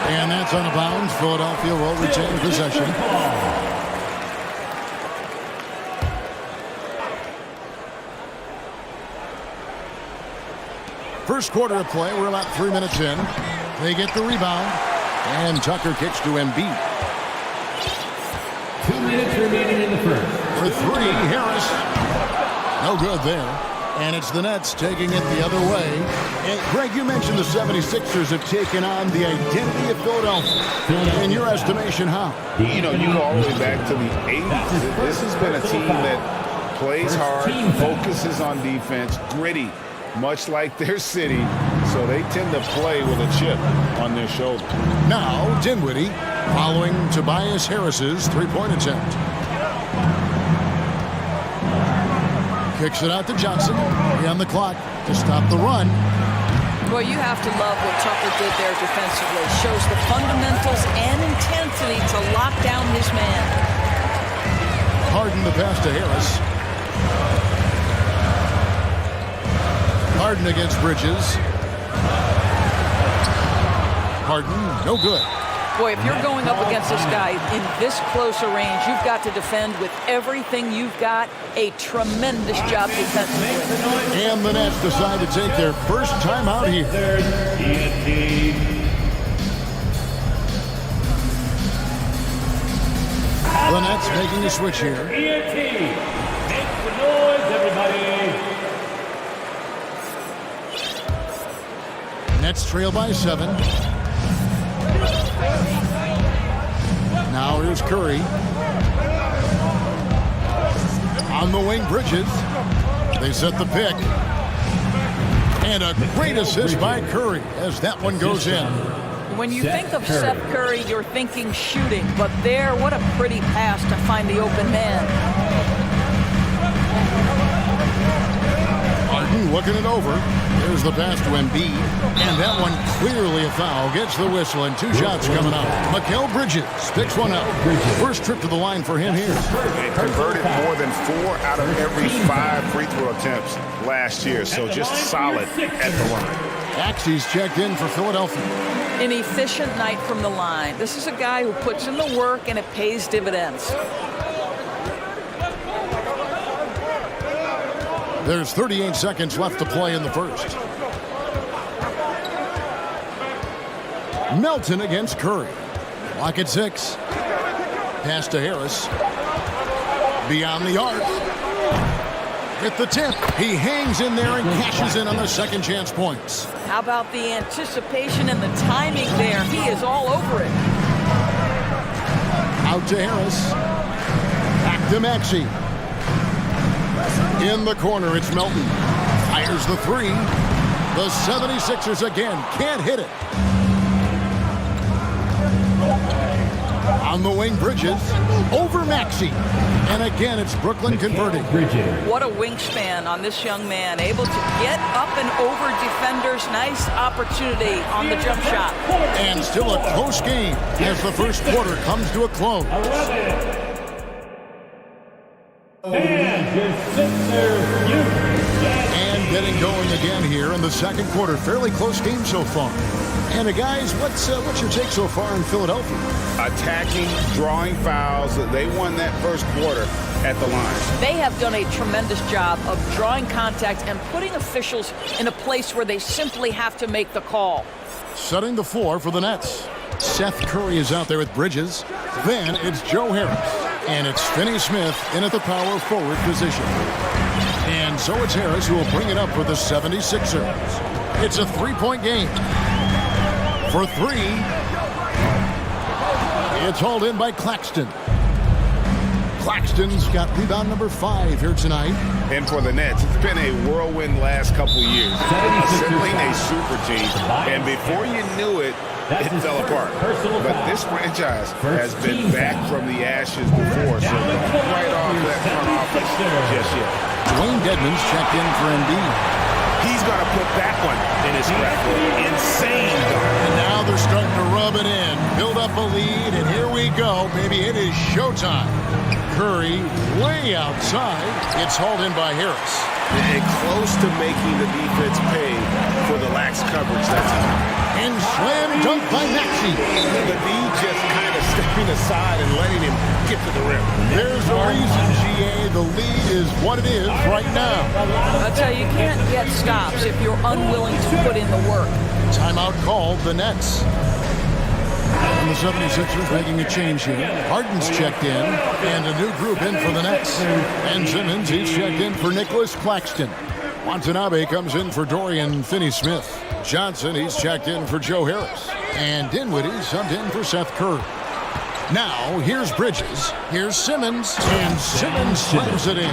And that's out of bounds. Philadelphia will retain possession. First quarter of play. We're about 3 minutes in. They get the rebound. And Tucker kicks to Embiid. 2 minutes remaining in the first. For 3, Harris. No good there. And it's the Nets taking it the other way. And Greg, you mentioned the 76ers have taken on the identity of Philadelphia. In your estimation, how? You know, you go all the way back to the 80s. This has been a team that plays hard, focuses on defense, gritty, much like their city. So they tend to play with a chip on their shoulder. Now, Dinwiddie following Tobias Harris's three-point attempt. Kicks it out to Johnson. He on the clock to stop the run. Well, you have to love what Tucker did there defensively. Shows the fundamentals and intensity to lock down his man. Harden the pass to Harris. Harden against Bridges. Harden, no good. Boy, if you're going up against this guy in this close a range, you've got to defend with everything you've got. A tremendous job defensively. And the Nets decide to take their first time out here. The Nets making a switch here. Make some noise, everybody. Nets trail by 7. Now here's Curry. On the wing, Bridges. They set the pick. And a great assist by Curry as that one goes in. When you think of Seth Curry, you're thinking shooting, but there, what a pretty pass to find the open man. Harden looking it over. There's the pass to Embiid. And that one clearly a foul. Gets the whistle and 2 shots coming up. Mikal Bridges picks one up. First trip to the line for him here. And converted more than 4 out of every 5 free throw attempts last year. So just solid at the line. Axie's checked in for Philadelphia. An efficient night from the line. This is a guy who puts in the work and it pays dividends. There's 38 seconds left to play in the first. Melton against Curry. Clock at 6. Pass to Harris. Beyond the arc. Get the tip. He hangs in there and cashes in on the second chance points. How about the anticipation and the timing there? He is all over it. Out to Harris. Back to Maxey. In the corner, it's Melton. Fires the 3. The 76ers again can't hit it. On the wing, Bridges. Over Maxey. And again, it's Brooklyn converting. What a wingspan on this young man. Able to get up and over defenders. Nice opportunity on the jump shot. And still a close game as the first quarter comes to a close. And getting going again here in the second quarter. Fairly close game so far. And guys, what's your take so far in Philadelphia? Attacking, drawing fouls. They won that first quarter at the line. They have done a tremendous job of drawing contact and putting officials in a place where they simply have to make the call. Setting the floor for the Nets. Seth Curry is out there with Bridges. Then it's Joe Harris. And it's Finney Smith in at the power forward position. And so it's Harris who will bring it up for the 76ers. It's a 3-point game. For 3. It's hauled in by Claxton. Claxton's got rebound number 5 here tonight. And for the Nets, it's been a whirlwind last couple years. Assembling a super team. And before you knew it, it fell apart. But this franchise has been back from the ashes before, so don't write off that front office just yet. Dwayne Dedmon's checked in for Embiid. He's going to put that one in his grip. Insane. And now they're starting to rub it in, build up a lead, and here we go. Maybe it is showtime. Curry way outside. It's hauled in by Harris. And close to making the defense pay for the lax coverage that's on. And slam dunk by Maxey. The D just kind of stepping aside and letting him get to the rim. There's a reason, GA. The lead is what it is right now. I'll tell you, you can't get stops if you're unwilling to put in the work. Timeout called, the Nets. And the 76ers making a change here. Harden's checked in, and a new group in for the Nets. And Simmons, he's checked in for Nicholas Claxton. Watanabe comes in for Dorian Finney-Smith. Johnson, he's checked in for Joe Harris. And Dinwiddie subbed in for Seth Curry. Now, here's Bridges. Here's Simmons. And Simmons slams it in.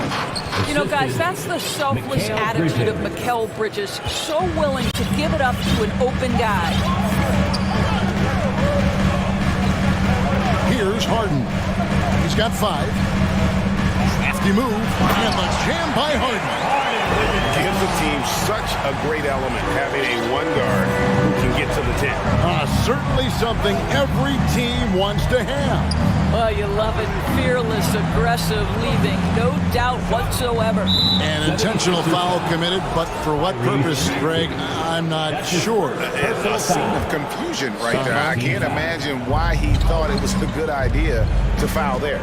You know, guys, that's the selfless attitude of Mikal Bridges. So willing to give it up to an open guy. Here's Harden. He's got 5. Crafty move. And the jam by Harden. Gives the team such a great element, having a one guard who can get to the 10. Certainly something every team wants to have. Well, you love it. Fearless, aggressive, leaving. No doubt whatsoever. An intentional foul committed, but for what purpose, Greg? I'm not sure. A scene of confusion right there. I can't imagine why he thought it was a good idea to foul there.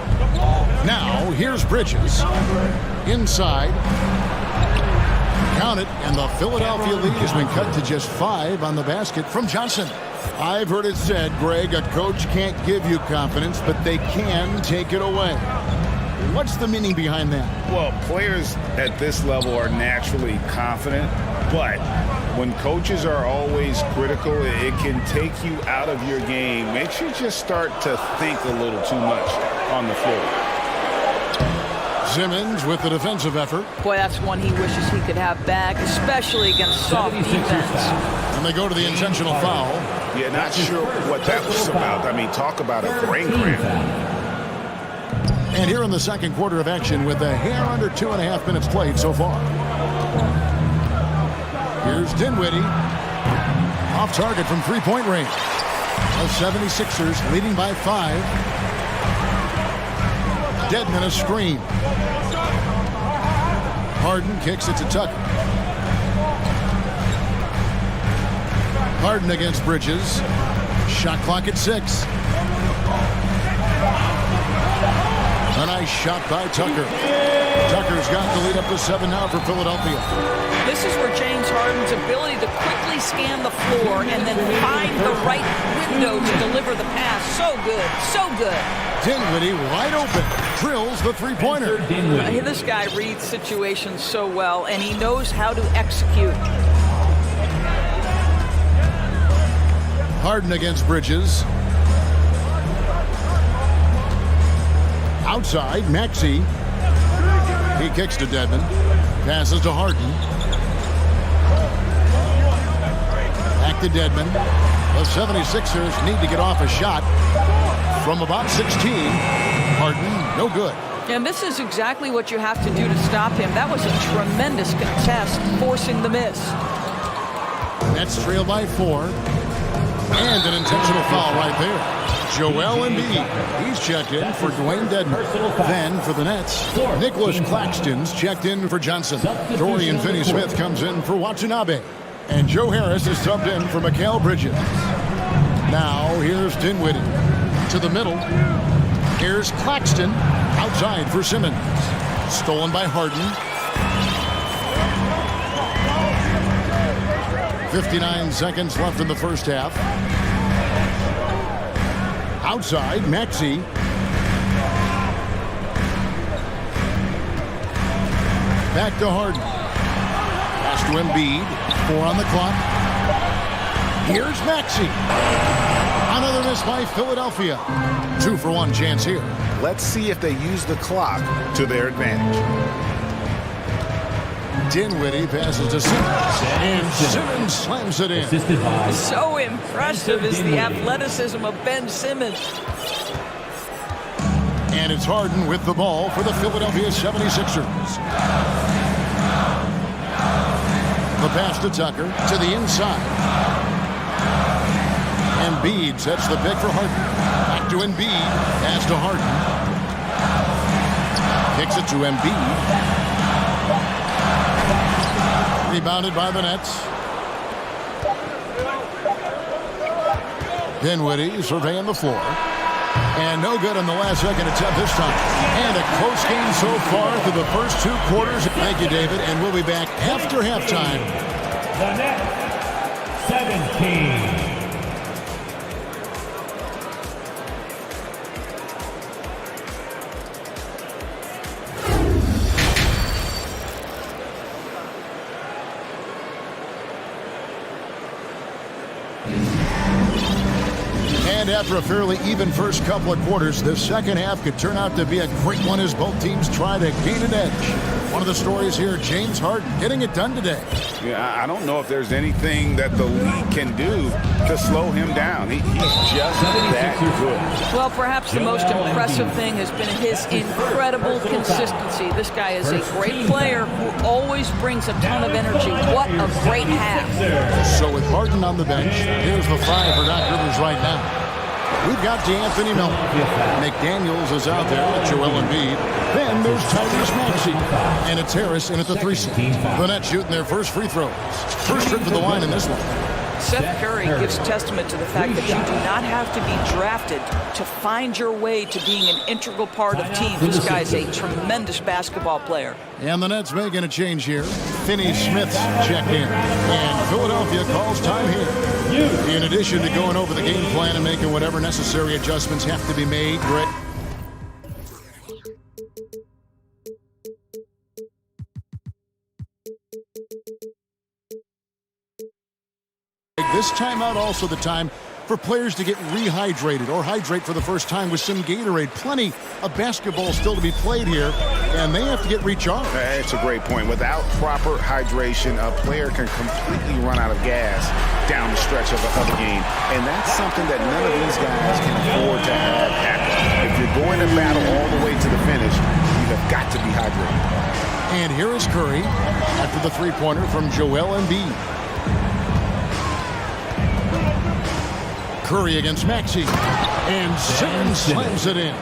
Now, here's Bridges. Inside. Count it, and the Philadelphia lead has been cut to just 5 on the basket from Johnson. I've heard it said, Greg, a coach can't give you confidence, but they can take it away. What's the meaning behind that? Well, players at this level are naturally confident, but when coaches are always critical, it can take you out of your game. Makes you just start to think a little too much on the floor. Simmons with the defensive effort. Boy, that's one he wishes he could have back, especially against soft defense. And they go to the intentional foul. Yeah, not sure what that was about. I mean, talk about a brain cramp. And here in the second quarter of action with a hair under 2.5 minutes played so far. Here's Dinwiddie. Off target from three-point range. The 76ers leading by 5. Dedmon a screen. Harden kicks it to Tucker. Harden against Bridges. Shot clock at 6. A nice shot by Tucker. Tucker's got the lead up to 7 now for Philadelphia. This is where James Harden's ability to quickly scan the floor and then find the right window to deliver the pass. So good, so good. Dinwiddie wide open. Drills the three-pointer. This guy reads situations so well, and he knows how to execute. Harden against Bridges. Outside, Maxey. He kicks to Dedmon. Passes to Harden. Back to Dedmon. The 76ers need to get off a shot from about 16. Harden, no good. And this is exactly what you have to do to stop him. That was a tremendous contest, forcing the miss. Nets trail by 4. And an intentional foul right there. Joel Embiid. He's checked in for Dwayne Dedmon. Then for the Nets, Nicholas Claxton's checked in for Johnson. Dorian Finney-Smith comes in for Watanabe. And Joe Harris is subbed in for Mikal Bridges. Now here's Dinwiddie. To the middle. Here's Claxton. Outside for Simmons. Stolen by Harden. 59 seconds left in the first half. Outside, Maxey. Back to Harden. Pass to Embiid. 4 on the clock. Here's Maxey. Another miss by Philadelphia. 2-for-1 chance here. Let's see if they use the clock to their advantage. Dinwiddie passes to Simmons, and Simmons slams it in. So impressive is the athleticism of Ben Simmons. And it's Harden with the ball for the Philadelphia 76ers. The pass to Tucker to the inside. Embiid sets the pick for Harden. Back to Embiid. Pass to Harden. Kicks it to Embiid. Rebounded by the Nets. Dinwiddie surveying the floor. And no good on the last second attempt this time. And a close game so far through the first 2 quarters. Thank you, David. And we'll be back after halftime. The Nets, 17. And after a fairly even first couple of quarters, the second half could turn out to be a great one as both teams try to gain an edge. One of the stories here, James Harden getting it done today. Yeah, I don't know if there's anything that the league can do to slow him down. He's just that good. Well, perhaps the most impressive thing has been his incredible consistency. This guy is a great player who always brings a ton of energy. What a great half. So with Harden on the bench, here's the 5 for Doc Rivers right now. We've got D'Anthony Melton. McDaniels is out there with Joel Embiid. Then there's Tyrese Maxey. And it's Harris in at the 3 seat. The Nets shooting their first free throws. First trip to the line in this one. Seth Curry gives testament to the fact that you do not have to be drafted to find your way to being an integral part of teams. This guy's a tremendous basketball player. And the Nets making a change here. Finney-Smith's checked in. And Philadelphia calls time here. In addition to going over the game plan and making whatever necessary adjustments have to be made, Greg. This timeout also the time for players to get rehydrated or hydrate for the first time with some Gatorade. Plenty of basketball still to be played here, and they have to get recharged. That's a great point. Without proper hydration, a player can completely run out of gas down the stretch of a game, and that's something that none of these guys can afford to have happen. If you're going to battle all the way to the finish, you have got to be hydrated. And here is Curry after the three-pointer from Joel Embiid. Curry against Maxey, and Simmons slams it in.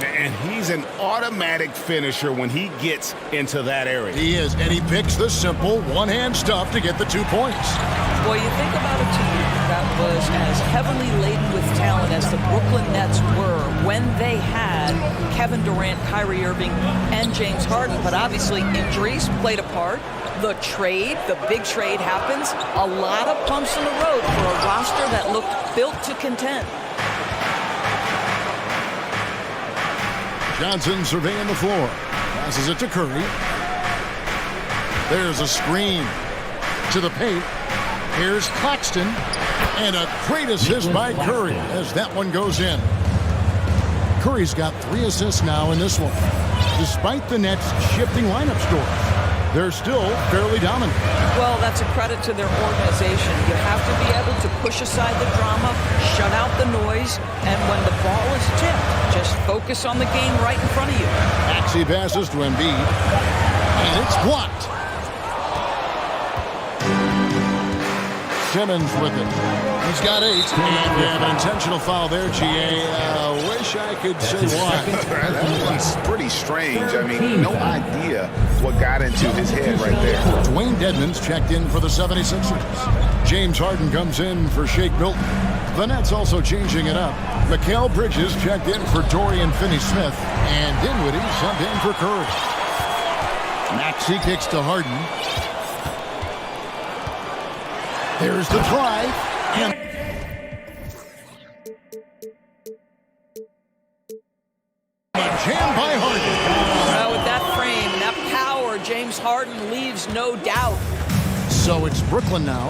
And he's an automatic finisher when he gets into that area. He is, and he picks the simple one-hand stuff to get the 2 points. Well, you think about a team that was as heavily laden with talent as the Brooklyn Nets were when they had Kevin Durant, Kyrie Irving, and James Harden. But obviously injuries played a part. The trade, the big trade happens. A lot of bumps in the road for a roster that looked built to contend. Johnson surveying the floor. Passes it to Curry. There's a screen to the paint. Here's Claxton. And a great assist by Curry as that one goes in. Curry's got 3 assists now in this one. Despite the Nets shifting lineup scores, they're still fairly dominant. Well, that's a credit to their organization. You have to be able to push aside the drama, shut out the noise, and when the ball is tipped, just focus on the game right in front of you. Maxey passes to Embiid, and it's blocked. Simmons with it. He's got 8, and we have an intentional foul there, G.A. Wish I could say why. That's pretty strange. I mean, no idea what got into his head right there. Dwayne Dedmon's checked in for the 76ers. James Harden comes in for Shake Milton. The Nets also changing it up. Mikal Bridges checked in for Dorian Finney-Smith, and Dinwiddie subbed in for Curry. Maxey kicks to Harden. There's the try, and jam by Harden. Well, with that frame and that power, James Harden leaves no doubt. So it's Brooklyn now.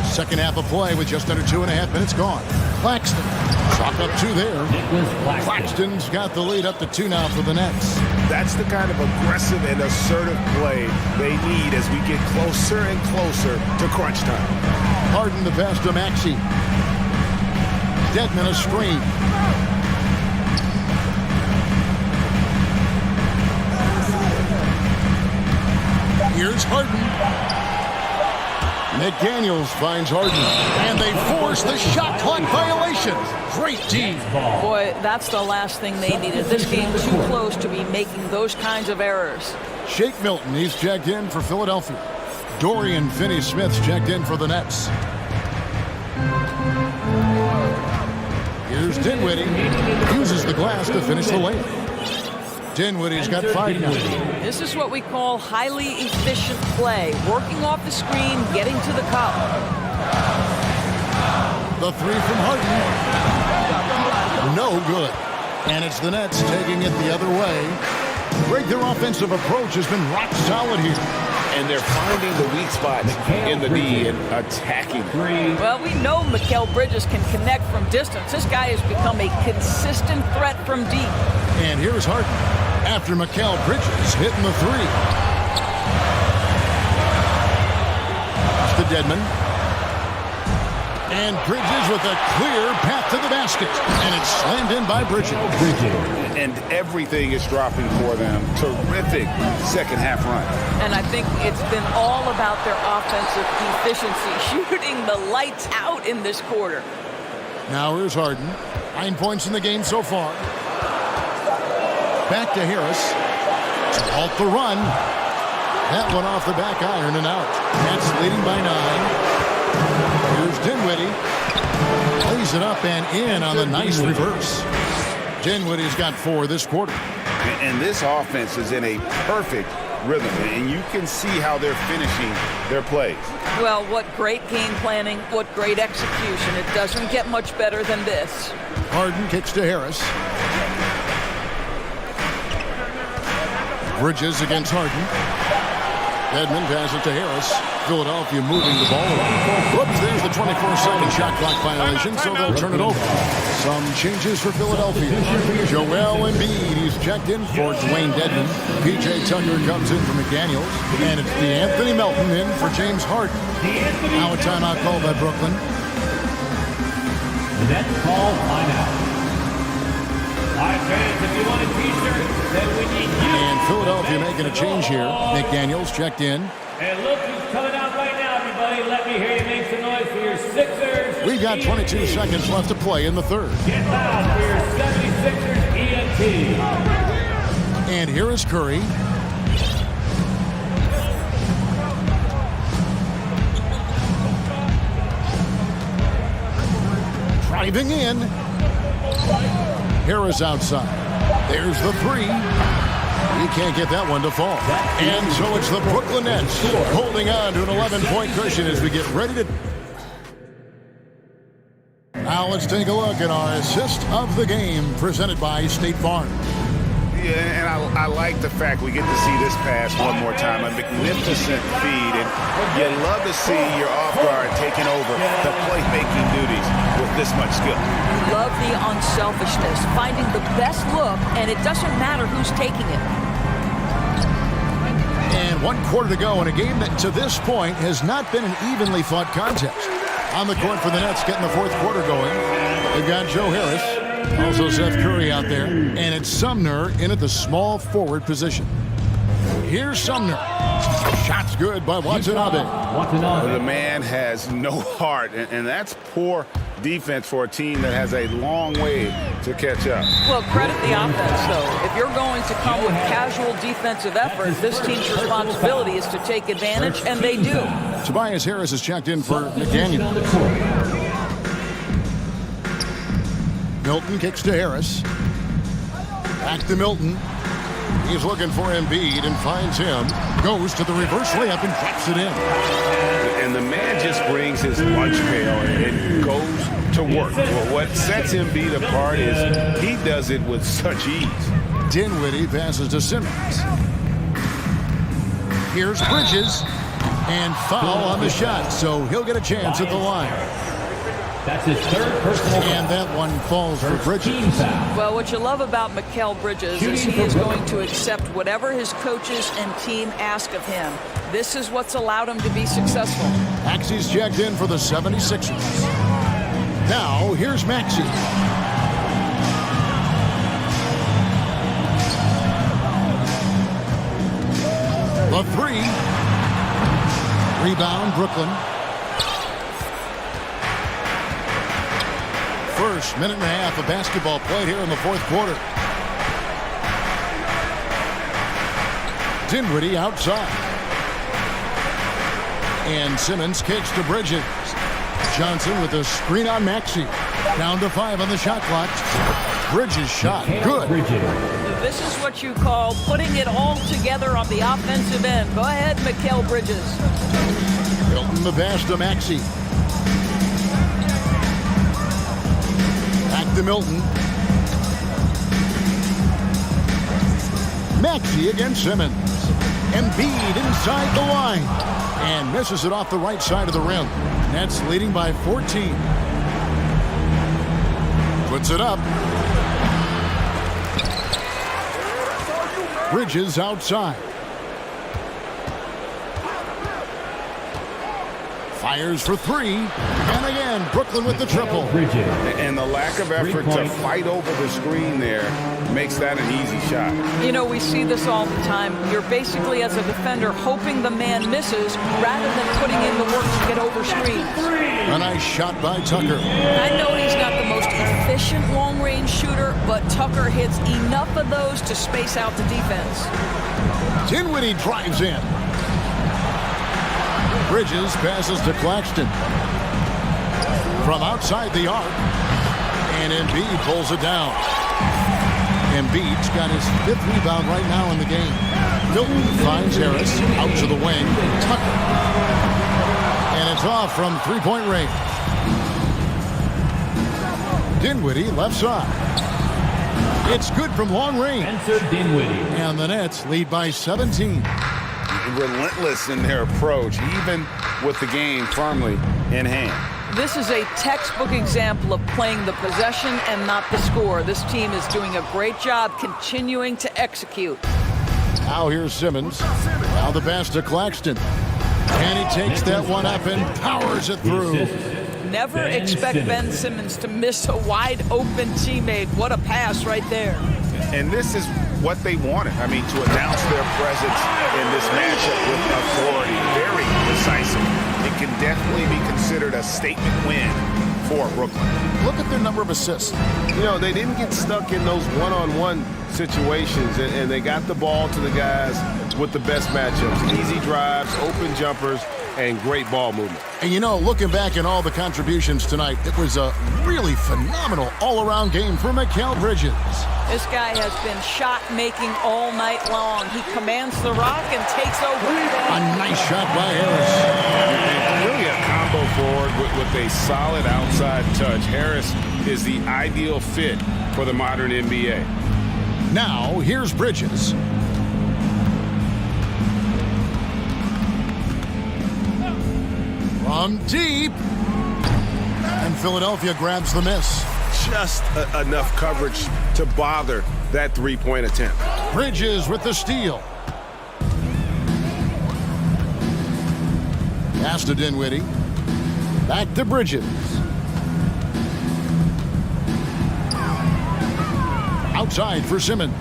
Second half of play with just under 2.5 minutes gone. Claxton, chalk up 2 there. Claxton's got the lead up to 2 now for the Nets. That's the kind of aggressive and assertive play they need as we get closer and closer to crunch time. Harden the pass to Maxey. Dedmon a screen. Here's Harden. McDaniels finds Harden, and they force the shot clock violation. Great team. Boy, that's the last thing they needed. This game too close to be making those kinds of errors. Shake Milton, he's checked in for Philadelphia. Dorian Finney-Smith's checked in for the Nets. Here's Dinwiddie. Uses the glass to finish the layup. Dinwiddie's got 5 now. This is what we call highly efficient play. Working off the screen, getting to the cup. The 3 from Harden. No good. And it's the Nets taking it the other way. Greg, their offensive approach has been rock solid here. And they're finding the weak spot in the D and attacking it. Well, we know Mikal Bridges can connect from distance. This guy has become a consistent threat from deep. And here's Harden after Mikal Bridges hitting the 3. Pass to Dedmon. And Bridges with a clear path to the basket. And it's slammed in by Bridges. And everything is dropping for them. Terrific second half run. And I think it's been all about their offensive efficiency, shooting the lights out in this quarter. Now here's Harden. 9 points in the game so far. Back to Harris. To halt the run. That one off the back iron and out. Nets leading by 9. Here's Dinwiddie. Plays it up and in on the nice reverse. Dinwiddie's got 4 this quarter. And this offense is in a perfect rhythm, and you can see how they're finishing their plays. Well, what great game planning, what great execution. It doesn't get much better than this. Harden kicks to Harris. Bridges against Harden. Dedmon passes it to Harris. Philadelphia moving the ball around. Whoops, there's the 24-second shot clock violation, so they'll turn it over. Some changes for Philadelphia. Joel Embiid, he's checked in for Dwayne Dedman. P.J. Tucker comes in for McDaniels. And it's Anthony Melton in for James Harden. Now a timeout call by Brooklyn. The Nets call timeout. All right, fans, if you want a t-shirt, then we need you. And Philadelphia making a change here. McDaniels checked in. And look who's coming out right now, everybody. Let me hear you make some noise for your Sixers. We've got 22 seconds left to play in the third. Get loud for your 76ers ENT. And here is Curry. Driving in. Harris outside. There's the three. He can't get that one to fall. And so it's the Brooklyn Nets holding on to an 11-point cushion as we get ready to... Now let's take a look at our assist of the game presented by State Farm. Yeah, and I like the fact we get to see this pass one more time. A magnificent feed, and you love to see your off guard taking over the playmaking duties with this much skill. Love the unselfishness, finding the best look, and it doesn't matter who's taking it. And 1 quarter to go in a game that to this point has not been an evenly fought contest. On the court for the Nets getting the fourth quarter going. They've got Joe Harris. Also Seth Curry out there. And it's Sumner in at the small forward position. Here's Sumner. Shot's good by Watanabe. The man has no heart, and that's poor defense for a team that has a long way to catch up. Well, credit the offense, though. If you're going to come with casual defensive effort, this team's responsibility is to take advantage, and they do. Tobias Harris has checked in for McDaniel. Milton kicks to Harris. Back to Milton. He's looking for Embiid and finds him. Goes to the reverse layup and drops it in. And the man just brings his lunch pail and goes to work. Well, what sets Embiid apart is he does it with such ease. Dinwiddie passes to Simmons. Here's Bridges. And foul on the shot, so he'll get a chance at the line. That's his third personal foul. And that one falls for Bridges. Well, what you love about Mikal Bridges is he is going to accept whatever his coaches and team ask of him. This is what's allowed him to be successful. Maxi's checked in for the 76ers. Now, here's Maxi. The three. Rebound, Brooklyn. First minute and a half of basketball played here in the fourth quarter. Dinwiddie outside. And Simmons kicks to Bridges. Johnson with a screen on Maxi. Down to 5 on the shot clock. Bridges shot. Good. This is what you call putting it all together on the offensive end. Go ahead, Mikal Bridges. Milton the pass to Maxi. Back to Milton. Maxi against Simmons. Embiid inside the line. And misses it off the right side of the rim. Nets leading by 14. Puts it up. Bridges outside. Fires for three. And again, Brooklyn with the triple. And the lack of effort to fight over the screen there makes that an easy shot. You know, we see this all the time. You're basically, as a defender, hoping the man misses rather than putting in the work to get over screens. A nice shot by Tucker. I know he's not the most efficient long-range shooter, but Tucker hits enough of those to space out the defense. Dinwiddie drives in. Bridges passes to Claxton. From outside the arc. And Embiid pulls it down. Embiid's got his 5th rebound right now in the game. Milton finds Harris out to the wing. Tucker. And it's off from three-point range. Dinwiddie left side. It's good from long range. Spencer Dinwiddie. And the Nets lead by 17. relentless in their approach, even with the game firmly in hand. This is a textbook example of playing the possession and not the score. This team is doing a great job continuing to execute. Now here's Simmons. Now the pass to Claxton. And he takes that one up and powers it through. Never expect Ben Simmons to miss a wide open teammate. What a pass right there. And this is what they wanted. I mean, to announce their presence in this matchup with authority. Very decisive. It can definitely be considered a statement win for Brooklyn. Look at their number of assists. You know, they didn't get stuck in those one-on-one situations, and they got the ball to the guys with the best matchups. Easy drives, open jumpers, and great ball movement. And you know, looking back at all the contributions tonight, it was a really phenomenal all-around game for Mikal Bridges. This guy has been shot-making all night long. He commands the rock and takes over. A nice shot by Harris. Really a combo forward with a solid outside touch. Harris is the ideal fit for the modern NBA. Now, here's Bridges. From deep. And Philadelphia grabs the miss. Just enough coverage to bother that three-point attempt. Bridges with the steal. Pass to Dinwiddie. Back to Bridges. Outside for Simmons.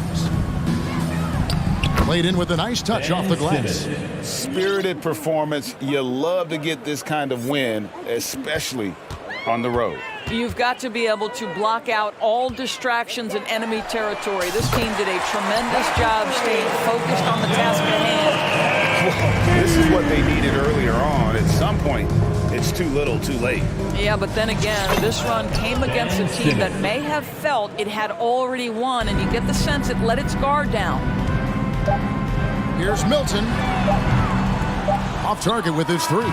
Played in with a nice touch off the glass. Spirited performance. You love to get this kind of win, especially on the road. You've got to be able to block out all distractions in enemy territory. This team did a tremendous job staying focused on the task at hand. This is what they needed earlier on. At some point, it's too little, too late. Yeah, but then again, this run came against a team that may have felt it had already won, and you get the sense it let its guard down. Here's Milton. Off target with his three.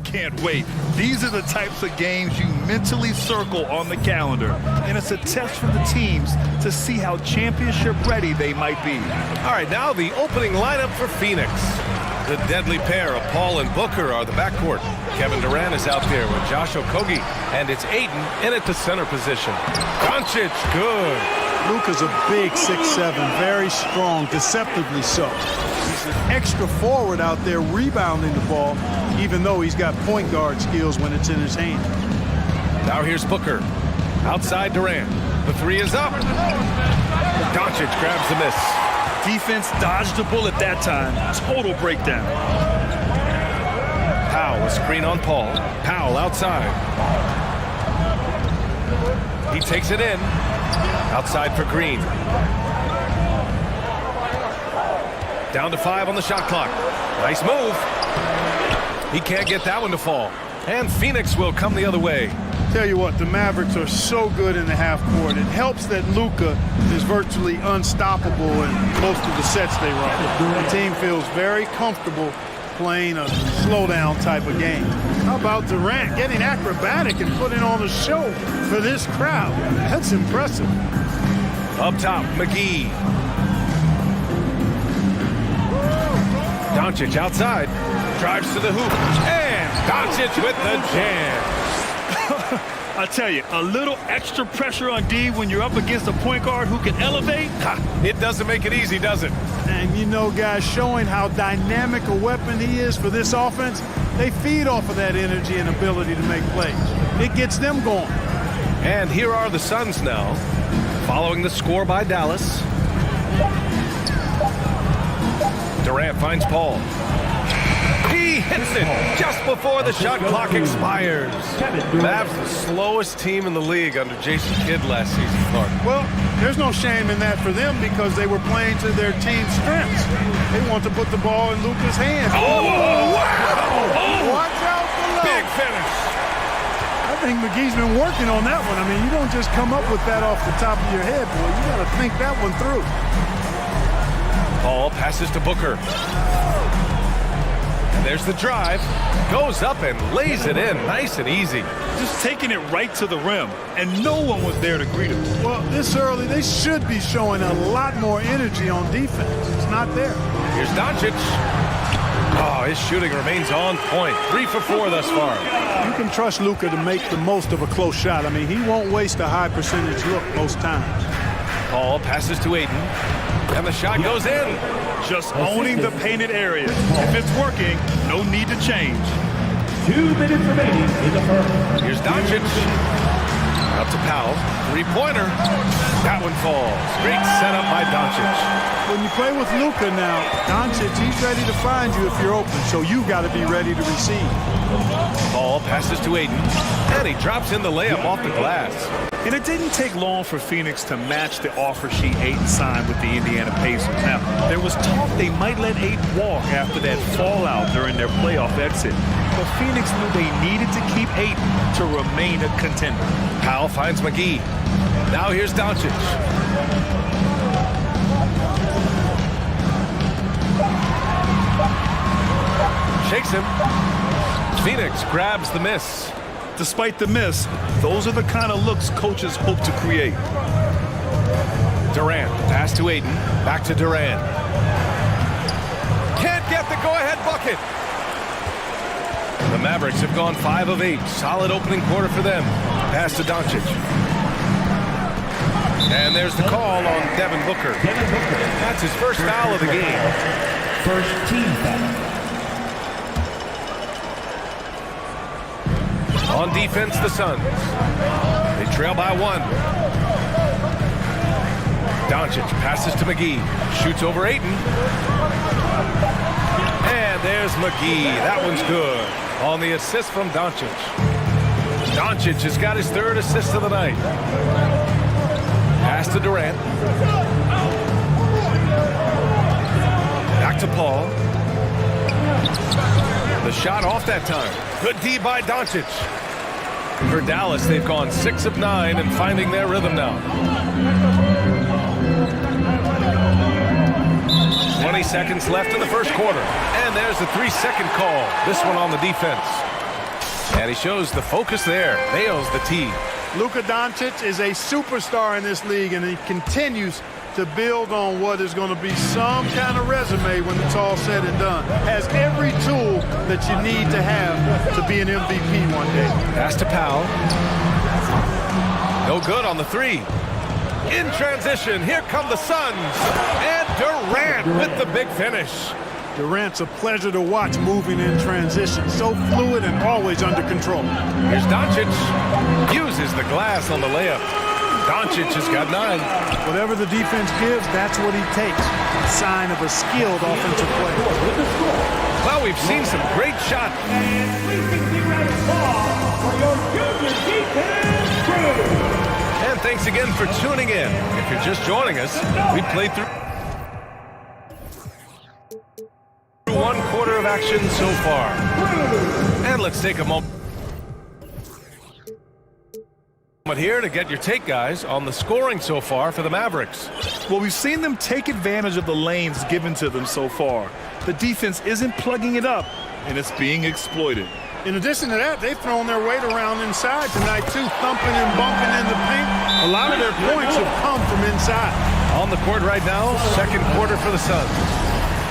can't wait. These are the types of games you mentally circle on the calendar. And it's a test for the teams to see how championship ready they might be. All right, now the opening lineup for Phoenix. The deadly pair of Paul and Booker are the backcourt. Kevin Durant is out there with Josh Okogie, and it's Ayton in at the center position. Doncic, good. Luka's a big 6'7", very strong, deceptively so. He's an extra forward out there rebounding the ball, even though he's got point guard skills when it's in his hand. Now here's Booker. Outside Durant. The three is up. Doncic grabs the miss. Defense dodged the bullet that time. Total breakdown. Powell, a screen on Paul. Powell outside. He takes it in. Outside for Green. Down to 5 on the shot clock. Nice move. He can't get that one to fall. And Phoenix will come the other way. Tell you what, the Mavericks are so good in the half court. It helps that Luka is virtually unstoppable in most of the sets they run. The team feels very comfortable playing a slowdown type of game. How about Durant getting acrobatic and putting on a show for this crowd? That's impressive. Up top, McGee. Doncic outside. Drives to the hoop. And Doncic with the jam. I tell you, a little extra pressure on D when you're up against a point guard who can elevate. It doesn't make it easy, does it? And you know, guys, showing how dynamic a weapon he is for this offense, they feed off of that energy and ability to make plays. It gets them going. And here are the Suns now, following the score by Dallas. Durant finds Paul. He hits it just before the shot clock expires. Mavs the slowest team in the league under Jason Kidd last season, Clark. Well, there's no shame in that for them because they were playing to their team's strengths. They want to put the ball in Luka's hands. Oh, wow! Watch out below. Big finish. I think McGee's been working on that one. I mean, you don't just come up with that off the top of your head, boy. You got to think that one through. Paul passes to Booker. And there's the drive. Goes up and lays it in nice and easy. Just taking it right to the rim, and no one was there to greet him. Well, this early, they should be showing a lot more energy on defense. It's not there. Here's Doncic. Oh, his shooting remains on point. 3 for 4 thus far. You can trust Luka to make the most of a close shot. I mean, he won't waste a high percentage look most times. Paul passes to Ayton. And the shot goes in. Just owning the painted area. If it's working, no need to change. 2 minutes remaining in the first. Here's Doncic. Out to Powell. Three-pointer. That one falls. Great setup by Doncic. When you play with Luka now, Doncic, he's ready to find you if you're open, so you've got to be ready to receive. Paul passes to Ayton. And he drops in the layup off the glass. And it didn't take long for Phoenix to match the offer sheet Ayton signed with the Indiana Pacers. Now, there was talk they might let Ayton walk after that fallout during their playoff exit. But Phoenix knew they needed to keep Ayton to remain a contender. Powell finds McGee. Now here's Doncic. Shakes him. Phoenix grabs the miss. Despite the miss, those are the kind of looks coaches hope to create. Durant, pass to Ayton, back to Durant. Can't get the go-ahead bucket. The Mavericks have gone 5 of 8. Solid opening quarter for them. Pass to Doncic. And there's the call on Devin Booker. That's his first foul of the game. First team foul. On defense, the Suns. They trail by 1. Doncic passes to McGee. Shoots over Ayton. And there's McGee. That one's good. On the assist from Doncic. Doncic has got his 3rd assist of the night. Pass to Durant. Back to Paul. The shot off that time. Good D by Doncic. For Dallas, they've gone 6 of 9 and finding their rhythm now. 20 seconds left in the first quarter. And there's a 3-second call. This one on the defense. And he shows the focus there. Nails the tee. Luka Doncic is a superstar in this league, and he continues to build on what is going to be some kind of resume when it's all said and done. Has every tool that you need to have to be an MVP one day. Pass to Powell. No good on the three. In transition, here come the Suns. And Durant with the big finish. Durant's a pleasure to watch moving in transition. So fluid and always under control. Here's Doncic. Uses the glass on the layup. Doncic has got 9. Whatever the defense gives, that's what he takes. A sign of a skilled offensive player. Well, we've seen some great shots. And thanks again for tuning in. If you're just joining us, we played through one quarter of action so far. And let's take a moment here to get your take, guys, on the scoring so far for the Mavericks. Well, we've seen them take advantage of the lanes given to them so far. The defense isn't plugging it up, and it's being exploited. In addition to that, they've thrown their weight around inside tonight, too, thumping and bumping in the paint. A lot of their points have come from inside. On the court right now, second quarter for the Suns.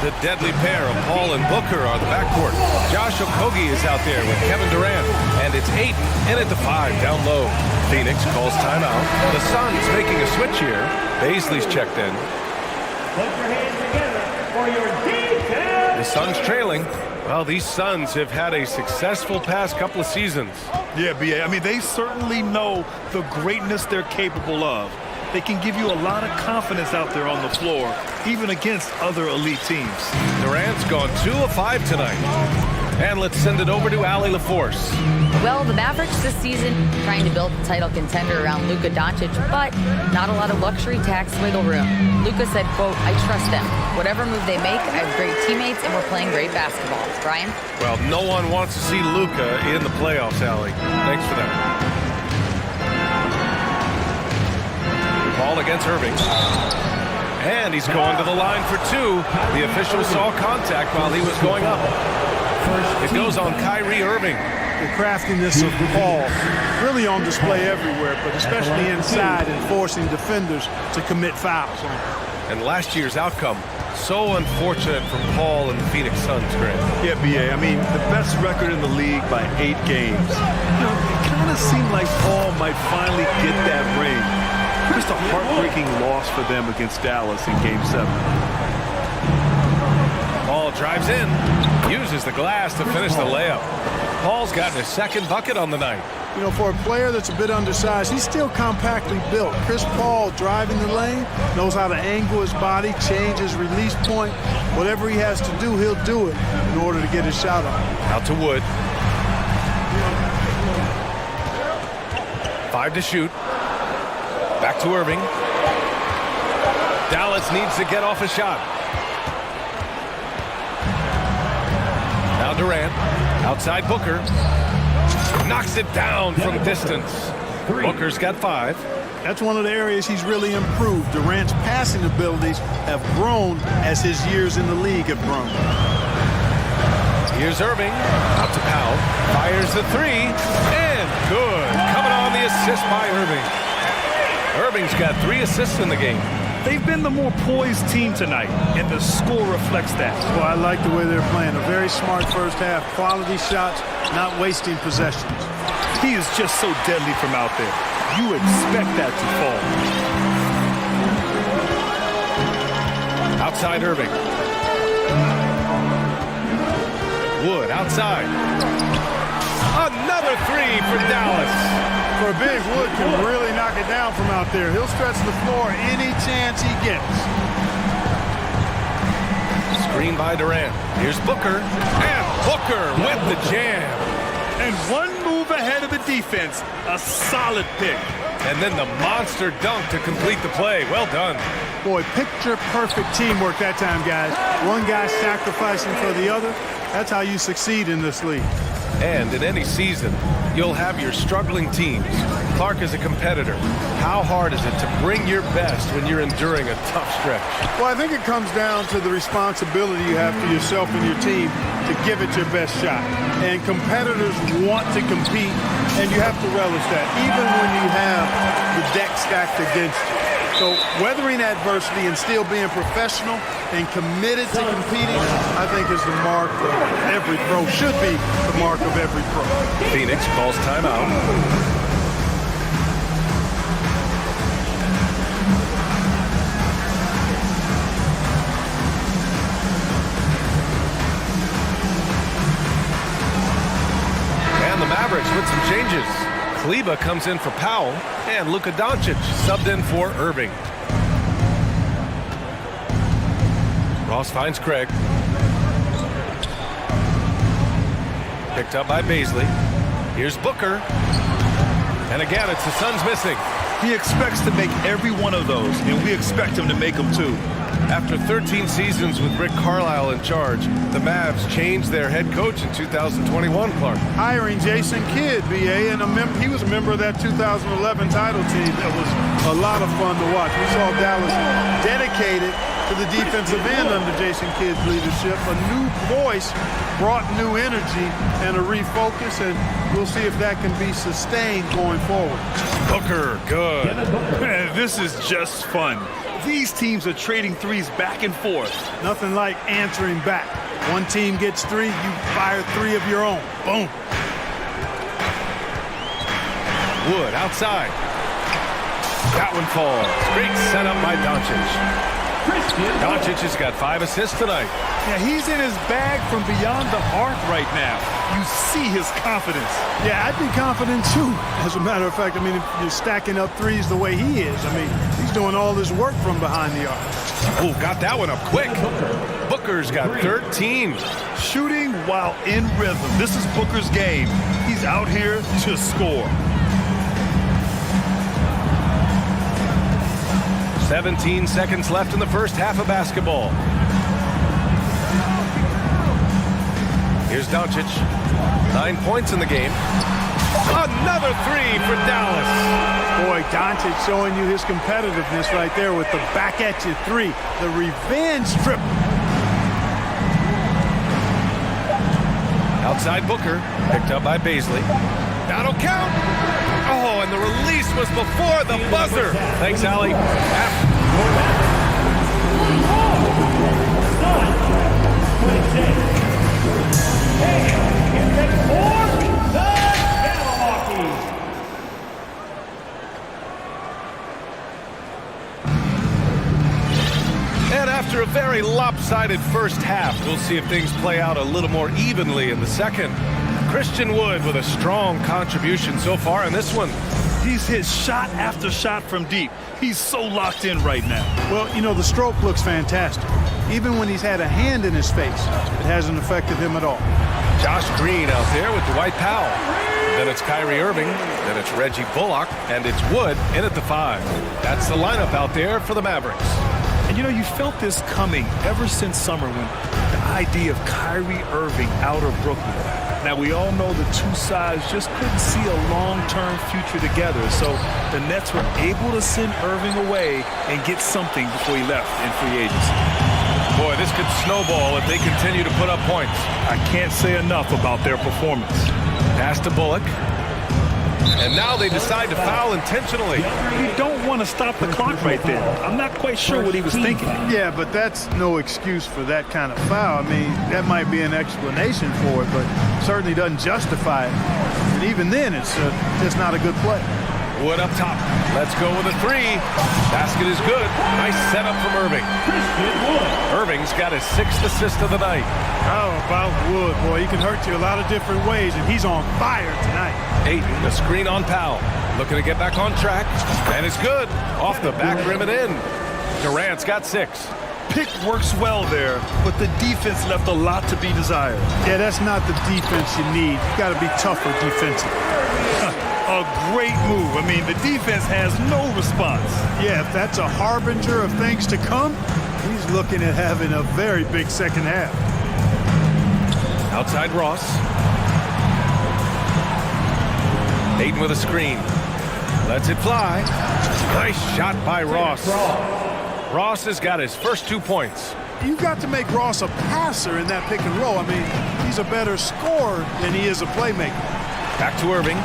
The deadly pair of Paul and Booker are the backcourt. Josh Okogie is out there with Kevin Durant. And it's 8 in at the 5 down low. Phoenix calls timeout. The Suns making a switch here. Baisley's checked in. Put your hands together for your defense. The Suns trailing. Well, these Suns have had a successful past couple of seasons. Yeah, B.A. I mean, they certainly know the greatness they're capable of. They can give you a lot of confidence out there on the floor, even against other elite teams. Durant's gone 2 of 5 tonight. And let's send it over to Allie LaForce. Well, the Mavericks this season trying to build a title contender around Luka Doncic, but not a lot of luxury tax wiggle room. Luka said, quote, I trust them. Whatever move they make, I have great teammates and we're playing great basketball. Brian? Well, no one wants to see Luka in the playoffs, Allie. Thanks for that. Ball against Irving. And he's going to the line for 2. The official saw contact while he was going up. It goes on Kyrie Irving. The craftiness of Paul really on display everywhere, but especially inside and forcing defenders to commit fouls on him. And last year's outcome, so unfortunate for Paul and the Phoenix Suns, Grant. Yeah, B.A. I mean, the best record in the league by 8 games. You know, it kind of seemed like Paul might finally get that ring. Just a heartbreaking loss for them against Dallas in Game 7. Paul drives in, uses the glass to finish the layup. Paul's gotten his second bucket on the night. You know, for a player that's a bit undersized, he's still compactly built. Chris Paul driving the lane, knows how to angle his body, change his release point. Whatever he has to do, he'll do it in order to get his shot off. Out to Wood. 5 to shoot. Back to Irving. Dallas needs to get off a shot. Now Durant. Outside Booker. Knocks it down from distance. Booker's got 5. That's one of the areas he's really improved. Durant's passing abilities have grown as his years in the league have grown. Here's Irving. Out to Powell. Fires the 3. And good. Coming on the assist by Irving. Irving's got 3 assists in the game. They've been the more poised team tonight, and the score reflects that. Well, I like the way they're playing. A very smart first half. Quality shots, not wasting possessions. He is just so deadly from out there. You expect that to fall. Outside Irving. Wood outside. Another 3 for Dallas. For a big, Wood can really knock it down from out there. He'll stretch the floor any chance he gets. Screen by Durant. Here's Booker. And Booker with the jam. And one move ahead of the defense. A solid pick. And then the monster dunk to complete the play. Well done. Boy, picture-perfect teamwork that time, guys. One guy sacrificing for the other. That's how you succeed in this league. And in any season, you'll have your struggling teams. Clark, is a competitor. How hard is it to bring your best when you're enduring a tough stretch? Well, I think it comes down to the responsibility you have for yourself and your team to give it your best shot. And competitors want to compete, and you have to relish that, even when you have the deck stacked against you. So weathering adversity and still being professional and committed to competing, I think is the mark of every pro, should be the mark of every pro. Phoenix calls timeout. And the Mavericks with some changes. Kleba comes in for Powell, and Luka Doncic subbed in for Irving. Ross finds Craig. Picked up by Baisley. Here's Booker. And again, it's the Suns missing. He expects to make every one of those, and we expect him to make them too. After 13 seasons with Rick Carlisle in charge, the Mavs changed their head coach in 2021, Clark. Hiring Jason Kidd, BA, and he was a member of that 2011 title team. That was a lot of fun to watch. We saw Dallas dedicated to the defensive end under Jason Kidd's leadership. A new voice brought new energy and a refocus, and we'll see if that can be sustained going forward. Booker, good. Man, this is just fun. These teams are trading threes back and forth. Nothing like answering back. One team gets three, you fire three of your own. Boom. Wood outside. That one falls. Great setup by Doncic. Doncic has got 5 assists tonight. Yeah, he's in his bag from beyond the arc right now. You see his confidence. Yeah, I'd be confident too. As a matter of fact, I mean, if you're stacking up threes the way he is, I mean, he's doing all this work from behind the arc. Oh, got that one up quick. Booker's got 13. Shooting while in rhythm. This is Booker's game. He's out here to score. 17 seconds left in the first half of basketball. Here's Doncic. 9 points in the game. Another three for Dallas. Boy, Doncic showing you his competitiveness right there with the back at you three. The revenge trip. Outside Booker. Picked up by Baisley. That'll count. Oh, and the release was before the buzzer. Thanks, Allie. And after a very lopsided first half, we'll see if things play out a little more evenly in the second. Christian Wood with a strong contribution so far in this one. He's hit shot after shot from deep. He's so locked in right now. Well, you know, the stroke looks fantastic. Even when he's had a hand in his face, it hasn't affected him at all. Josh Green out there with Dwight Powell. Then it's Kyrie Irving, then it's Reggie Bullock, and it's Wood in at the 5. That's the lineup out there for the Mavericks. And you know, you felt this coming ever since summer when the idea of Kyrie Irving out of Brooklyn. Now, we all know the two sides just couldn't see a long-term future together, so the Nets were able to send Irving away and get something before he left in free agency. Boy, this could snowball if they continue to put up points. I can't say enough about their performance. Pass to Bullock. And now they decide to foul intentionally. You don't want to stop the clock right there. I'm not quite sure what he was thinking. Yeah, but that's no excuse for that kind of foul. I mean, that might be an explanation for it, but certainly doesn't justify it. And even then, it's just not a good play. Wood up top. Let's go with a 3. Basket is good. Nice setup from Irving. Irving's got his 6th assist of the night. How about Wood? Boy, he can hurt you a lot of different ways, and he's on fire tonight. Ayton, the screen on Powell. Looking to get back on track. And it's good. Off the back rim and in. Durant's got 6. Pick works well there, but the defense left a lot to be desired. Yeah, that's not the defense you need. You got to be tougher defensively. A great move. I mean, the defense has no response. Yeah, if that's a harbinger of things to come, he's looking at having a very big second half. Outside Ross. Ayton with a screen. Lets it fly. Nice shot by Ross. Ross has got his first 2 points. You've got to make Ross a passer in that pick and roll. I mean, he's a better scorer than he is a playmaker. Back to Irving.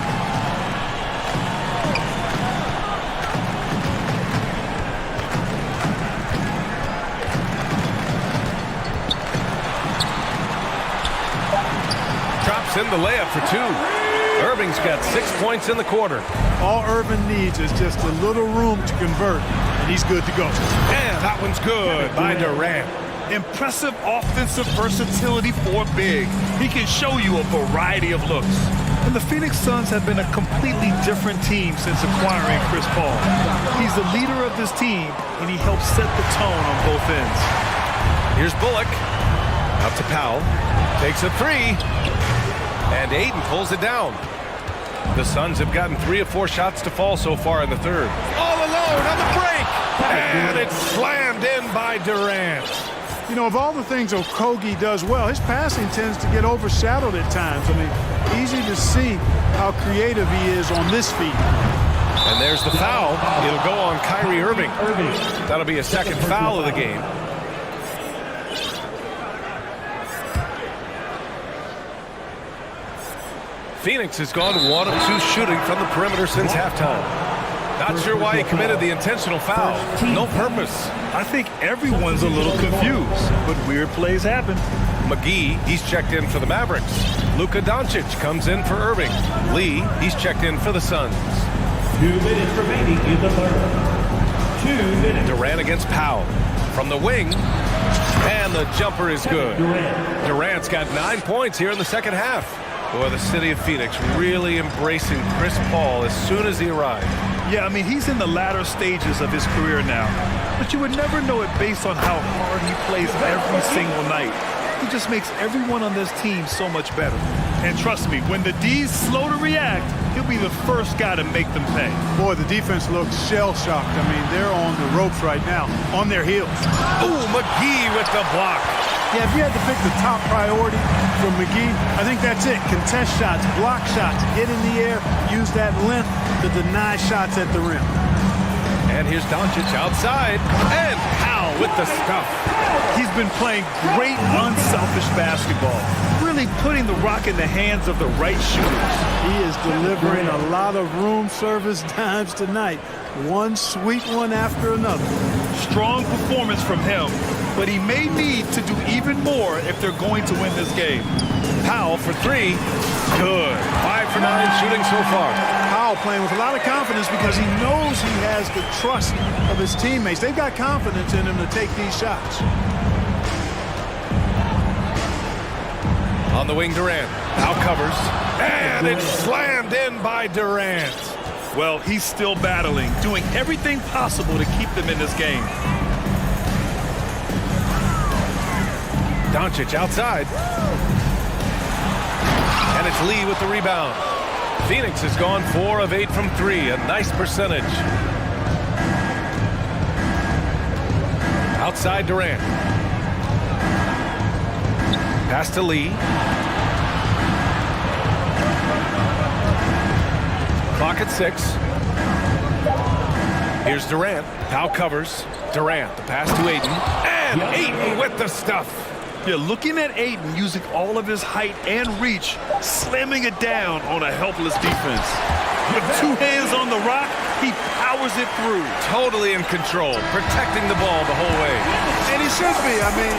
Drops in the layup for 2. Irving's got 6 points in the quarter. All Irving needs is just a little room to convert, and he's good to go. And that one's good by Durant. Impressive offensive versatility for big. He can show you a variety of looks. And the Phoenix Suns have been a completely different team since acquiring Chris Paul. He's the leader of this team, and he helps set the tone on both ends. Here's Bullock. Out to Powell. Takes a 3. And Ayton pulls it down. The Suns have gotten 3 of 4 shots to fall so far in the third. All alone on the break. And it's slammed in by Durant. You know, of all the things Okogie does well, his passing tends to get overshadowed at times. I mean, easy to see how creative he is on this feed. And there's the foul. It'll go on Kyrie Irving. That'll be a second foul of the game. Phoenix has gone 1 of 2 shooting from the perimeter since halftime. Not sure why he committed the intentional foul. No purpose. I think everyone's a little confused, but weird plays happen. McGee, he's checked in for the Mavericks. Luka Doncic comes in for Irving. Lee, he's checked in for the Suns. 2 minutes remaining in the third. 2 minutes. Durant against Powell. From the wing. And the jumper is good. Durant's got 9 points here in the second half. Boy, the city of Phoenix really embracing Chris Paul as soon as he arrived. Yeah, I mean, he's in the latter stages of his career now. But you would never know it based on how hard he plays every single night. He just makes everyone on this team so much better. And trust me, when the D's slow to react, he'll be the first guy to make them pay. Boy, the defense looks shell-shocked. I mean, they're on the ropes right now, on their heels. Ooh, McGee with the block. Yeah, if you had to pick the top priority for McGee, I think that's it. Contest shots, block shots, get in the air, use that length to deny shots at the rim. And here's Doncic outside. And Powell with the stuff. He's been playing great, unselfish basketball. Really putting the rock in the hands of the right shooters. He is delivering a lot of room service dimes tonight. One sweet one after another. Strong performance from him, but he may need to do even more if they're going to win this game. Powell for 3. Good. 5 for 9 shooting so far. Powell playing with a lot of confidence because he knows he has the trust of his teammates. They've got confidence in him to take these shots. On the wing, Durant. Now covers. And it's slammed in by Durant. Well, he's still battling, doing everything possible to keep them in this game. Doncic outside. And it's Lee with the rebound. Phoenix has gone 4 of 8 from 3, a nice percentage. Outside Durant. Pass to Lee. Clock at 6. Here's Durant. Powell covers. Durant, the pass to Ayton. And Ayton with the stuff. Yeah, looking at Ayton using all of his height and reach, slamming it down on a helpless defense. With 2 hands on the rock, he powers it through. Totally in control, protecting the ball the whole way. And he should be. I mean,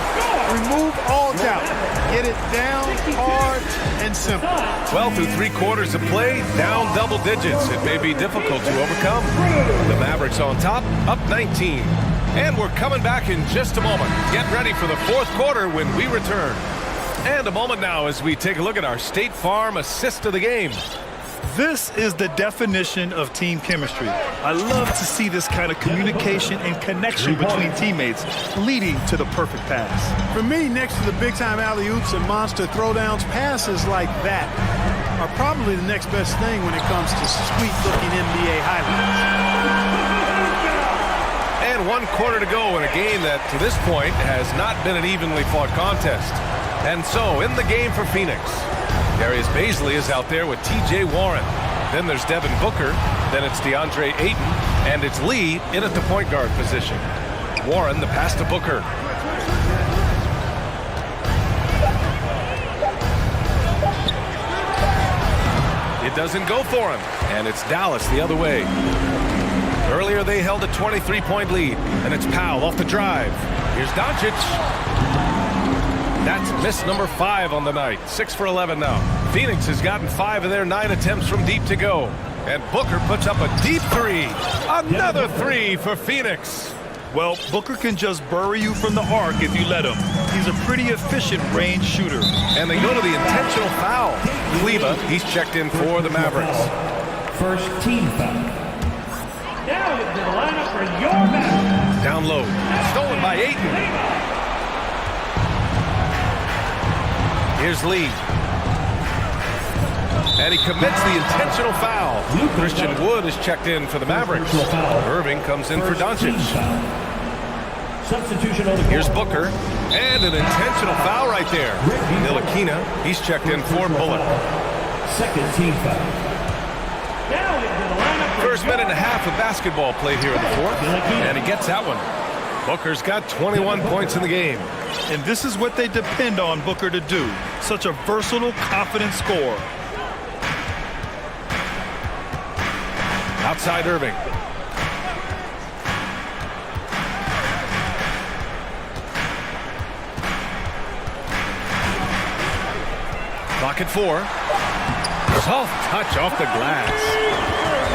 remove all doubt. Get it down, hard, and simple. Well, through 3 quarters of play, down double digits. It may be difficult to overcome. The Mavericks on top, up 19. And we're coming back in just a moment. Get ready for the 4th quarter when we return. And a moment now as we take a look at our State Farm assist of the game. This is the definition of team chemistry. I love to see this kind of communication and connection between teammates leading to the perfect pass. For me, next to the big-time alley-oops and monster throwdowns, passes like that are probably the next best thing when it comes to sweet-looking NBA highlights. And 1 quarter to go in a game that, to this point, has not been an evenly fought contest. And so, in the game for Phoenix, Darius Bazley is out there with T.J. Warren. Then there's Devin Booker, Then it's DeAndre Ayton, and it's Lee in at the point guard position. Warren, the pass to Booker. It doesn't go for him, and it's Dallas the other way. Earlier they held a 23-point lead, and it's Powell off the drive. Here's Doncic. That's miss number 5 on the night. 6 for 11 now. Phoenix has gotten 5 of their 9 attempts from deep to go. And Booker puts up a deep 3. Another 3 for Phoenix. Well, Booker can just bury you from the arc if you let him. He's a pretty efficient range shooter. And they go to the intentional foul. Kleba, he's checked in for the Mavericks. First team foul. Now into the lineup for your Mavericks. Down low. Stolen by Ayton. Here's Lee. And he commits the intentional foul. Christian Wood is checked in for the Mavericks. Irving comes in for Doncic. Here's Booker. And an intentional foul right there. Ntilikina, he's checked in for Bullock. Second team foul. First minute and a half of basketball play here in the fourth. And he gets that one. Booker's got 21 points in the game. And this is what they depend on Booker to do. Such a versatile, confident scorer. Outside Irving. Clock at 4. Soft touch off the glass.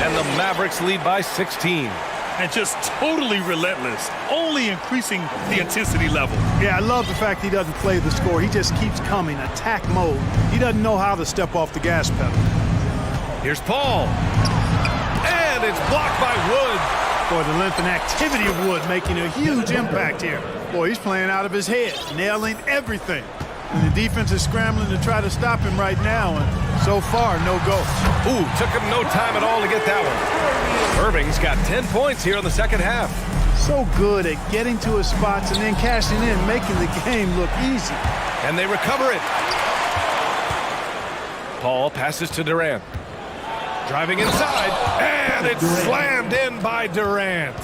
And the Mavericks lead by 16. And just totally relentless, only increasing the intensity level. Yeah, I love the fact he doesn't play the score. He just keeps coming, attack mode. He doesn't know how to step off the gas pedal. Here's Paul. And it's blocked by Wood. Boy, the length and activity of Wood making a huge impact here. Boy, he's playing out of his head, nailing everything. And the defense is scrambling to try to stop him right now, and so far, no go. Ooh, took him no time at all to get that one. Irving's got 10 points here in the second half. So good at getting to his spots and then cashing in, making the game look easy. And they recover it. Paul passes to Durant. Driving inside, and it's slammed in by Durant.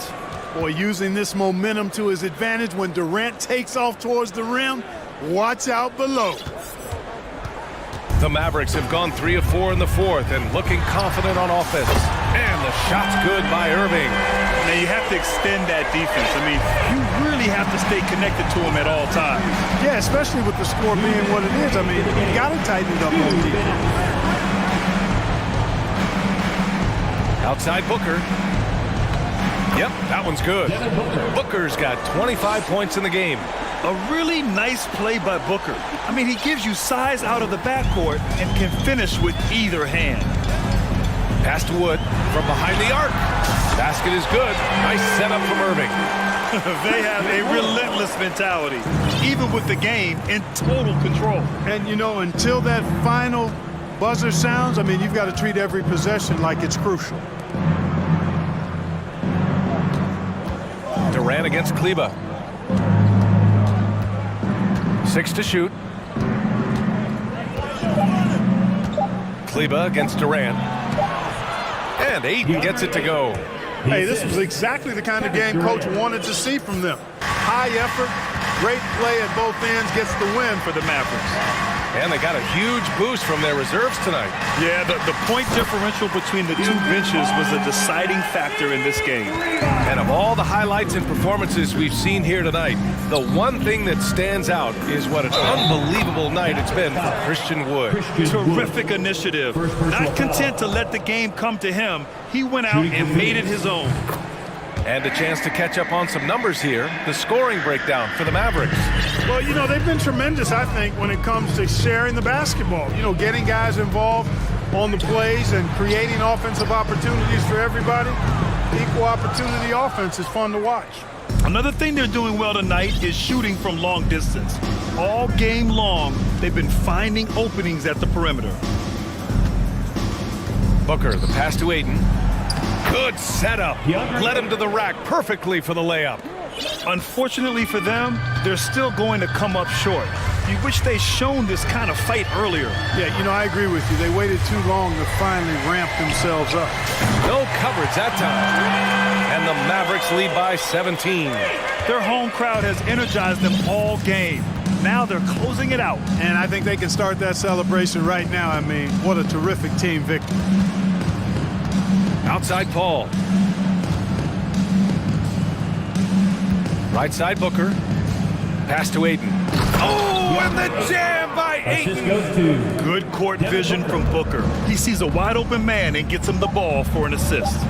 Boy, using this momentum to his advantage when Durant takes off towards the rim, watch out below. The Mavericks have gone 3 of 4 in the fourth and looking confident on offense. And the shot's good by Irving. Now you have to extend that defense. I mean, you really have to stay connected to him at all times. Yeah, especially with the score being what it is. I mean, you got to tighten it up on defense. Outside Booker. Yep, that one's good. Booker's got 25 points in the game. A really nice play by Booker. I mean, he gives you size out of the backcourt and can finish with either hand. Pass to Wood from behind the arc. Basket is good. Nice setup from Irving. They have a relentless mentality, even with the game in total control. And, you know, until that final buzzer sounds, I mean, you've got to treat every possession like it's crucial. Durant against Kleba. 6 to shoot. Kleba against Durant. And Ayton gets it to go. Hey, this was exactly the kind of game Coach wanted to see from them. High effort, great play at both ends, gets the win for the Mavericks. And they got a huge boost from their reserves tonight. Yeah, the point differential between the two benches was a deciding factor in this game. And of all the highlights and performances we've seen here tonight, the one thing that stands out is what an unbelievable night it's been for Christian Wood. Terrific initiative. Not content to let the game come to him, he went out and made it his own. And a chance to catch up on some numbers here. The scoring breakdown for the Mavericks. Well, you know, they've been tremendous, I think, when it comes to sharing the basketball. You know, getting guys involved on the plays and creating offensive opportunities for everybody. Equal opportunity offense is fun to watch. Another thing they're doing well tonight is shooting from long distance. All game long, they've been finding openings at the perimeter. Booker, the pass to Ayton. Good setup. Led him to the rack perfectly for the layup. Unfortunately for them, they're still going to come up short. You wish they'd shown this kind of fight earlier. Yeah, you know, I agree with you. They waited too long to finally ramp themselves up. No coverage that time. And the Mavericks lead by 17. Their home crowd has energized them all game. Now they're closing it out. And I think they can start that celebration right now. I mean, what a terrific team victory. Outside Paul. Right side Booker. Pass to Aiden. Oh, and the jam by Aiden. Good court vision from Booker. He sees a wide open man and gets him the ball for an assist.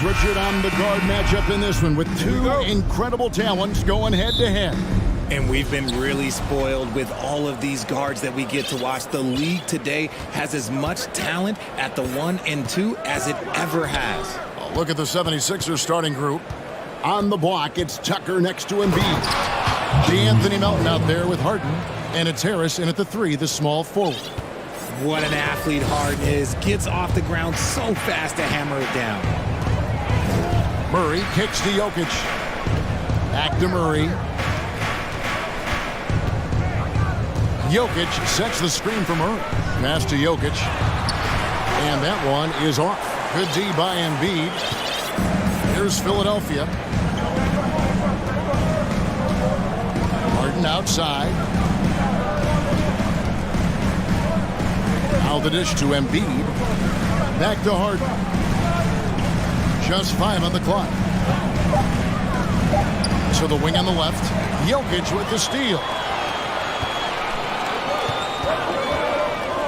Richard, on the guard matchup in this one with two incredible talents going head-to-head. And we've been really spoiled with all of these guards that we get to watch. The league today has as much talent at the 1 and 2 as it ever has. Look at the 76ers starting group. On the block, it's Tucker next to Embiid. D'Anthony Melton out there with Harden. And it's Harris in at the 3, the small forward. What an athlete Harden is. Gets off the ground so fast to hammer it down. Murray kicks to Jokic. Back to Murray. Jokic sets the screen for Murray. Pass to Jokic. And that one is off. Good D by Embiid. Here's Philadelphia. Harden outside. Now the dish to Embiid. Back to Harden. Just 5 on the clock. To the wing on the left. Jokic with the steal.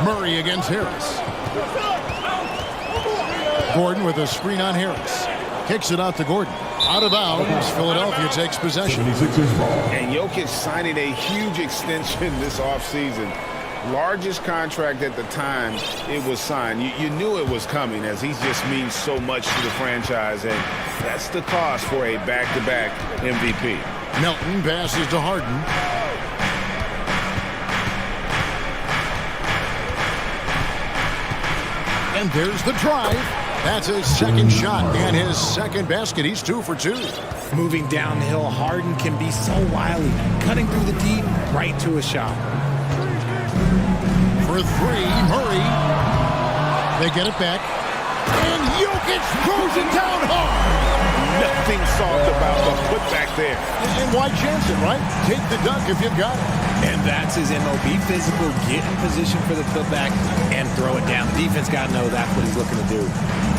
Murray against Harris. Gordon with a screen on Harris. Kicks it out to Gordon. Out of bounds. Philadelphia takes possession. And Jokic signing a huge extension this offseason. Largest contract at the time it was signed. You knew it was coming, as he just means so much to the franchise, and that's the cost for a back-to-back MVP. Melton passes to Harden. And there's the drive. That's his second shot and his second basket. He's 2 for 2. Moving downhill, Harden can be so wily. Cutting through the D, right to a shot. For 3, Murray. They get it back. And Jokic throws it down hard. Nothing soft about the putback there. And why chance it, right? Take the dunk if you've got it. And that's his MO. Be physical, get in position for the putback, and throw it down. Defense got to know that's what he's looking to do.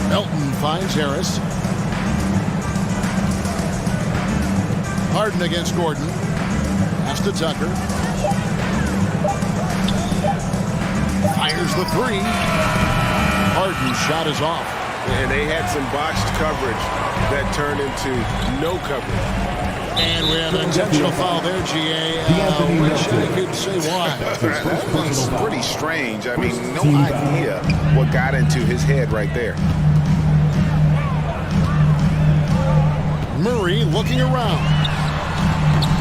Melton finds Harris. Harden against Gordon. Pass to Tucker. Fires the 3. Harden's shot is off. And they had some botched coverage that turned into no coverage. And we have an intentional foul there, GA. Wish I could say why. That one's pretty strange. I mean, no idea what got into his head right there. Murray looking around.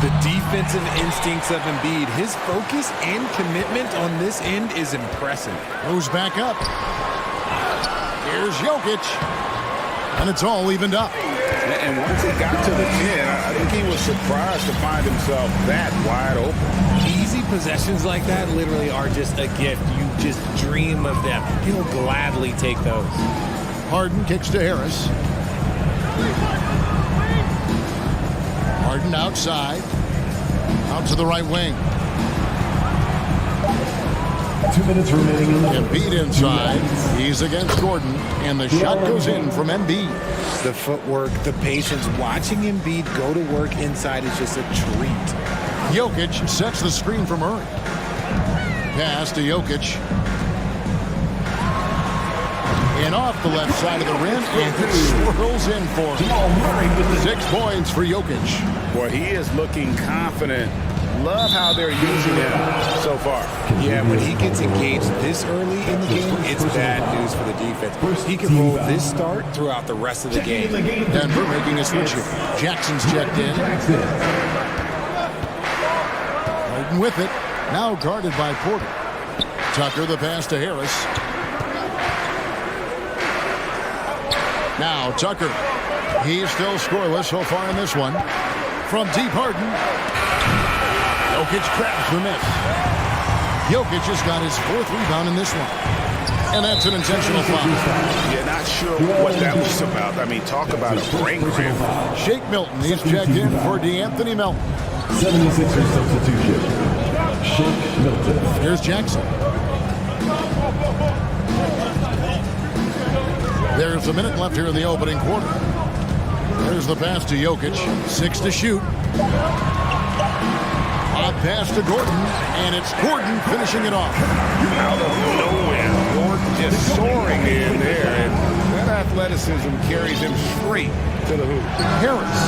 The defensive instincts of Embiid, his focus and commitment on this end is impressive. Goes back up. Here's Jokic. And it's all evened up. And once he got to the 10, I think he was surprised to find himself that wide open. Easy possessions like that literally are just a gift. You just dream of them. He'll gladly take those. Harden kicks to Harris. Harden outside. Out to the right wing. 2 minutes remaining in the Embiid inside. He's against Gordon. And the shot goes in from Embiid. The footwork, the patience, watching Embiid go to work inside is just a treat. Jokic sets the screen for Murray. Pass to Jokic. And off the left side of the rim, and it swirls in for him. 6 points for Jokic. Boy, he is looking confident. Love how they're using him so far. Yeah, when he gets engaged this early in the game, it's bad news for the defense. He can roll this start throughout the rest of the game. Denver making a switch here. Jackson's checked in. Harden with it. Now guarded by Porter. Tucker the pass to Harris. Now Tucker. He's still scoreless so far in this one. From deep, Harden. Jokic grabs the miss. Jokic has got his 4th rebound in this one. And that's an intentional foul. Yeah, not sure what that was about. I mean, talk about a brain cramp. Shake Milton, he's checked in for D'Anthony Melton. 76ers substitution. Shake Milton. Here's Jackson. There's a minute left here in the opening quarter. There's the pass to Jokic. 6 to shoot. A pass to Gordon, and it's Gordon finishing it off. Out of nowhere, Gordon just soaring in there, and that athleticism carries him straight to the hoop. Harris.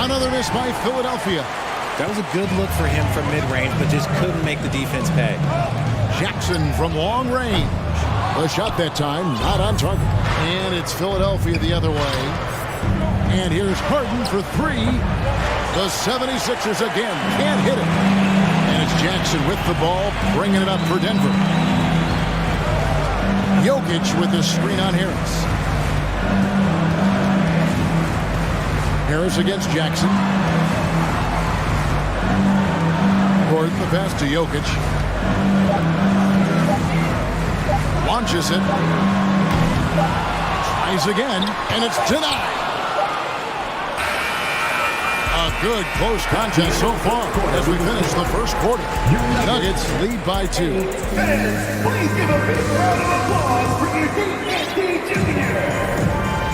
Another miss by Philadelphia. That was a good look for him from mid-range, but just couldn't make the defense pay. Jackson from long range. The shot that time, not on target. And it's Philadelphia the other way. And here's Harden for three. The 76ers again can't hit it. And it's Jackson with the ball, bringing it up for Denver. Jokic with the screen on Harris. Harris against Jackson. Gordon the pass to Jokic. Launches it. Tries again, and it's denied. A good close contest so far as we finish the first quarter. Nuggets lead by 2. Fans, please give a big round of applause for Eugene Jr.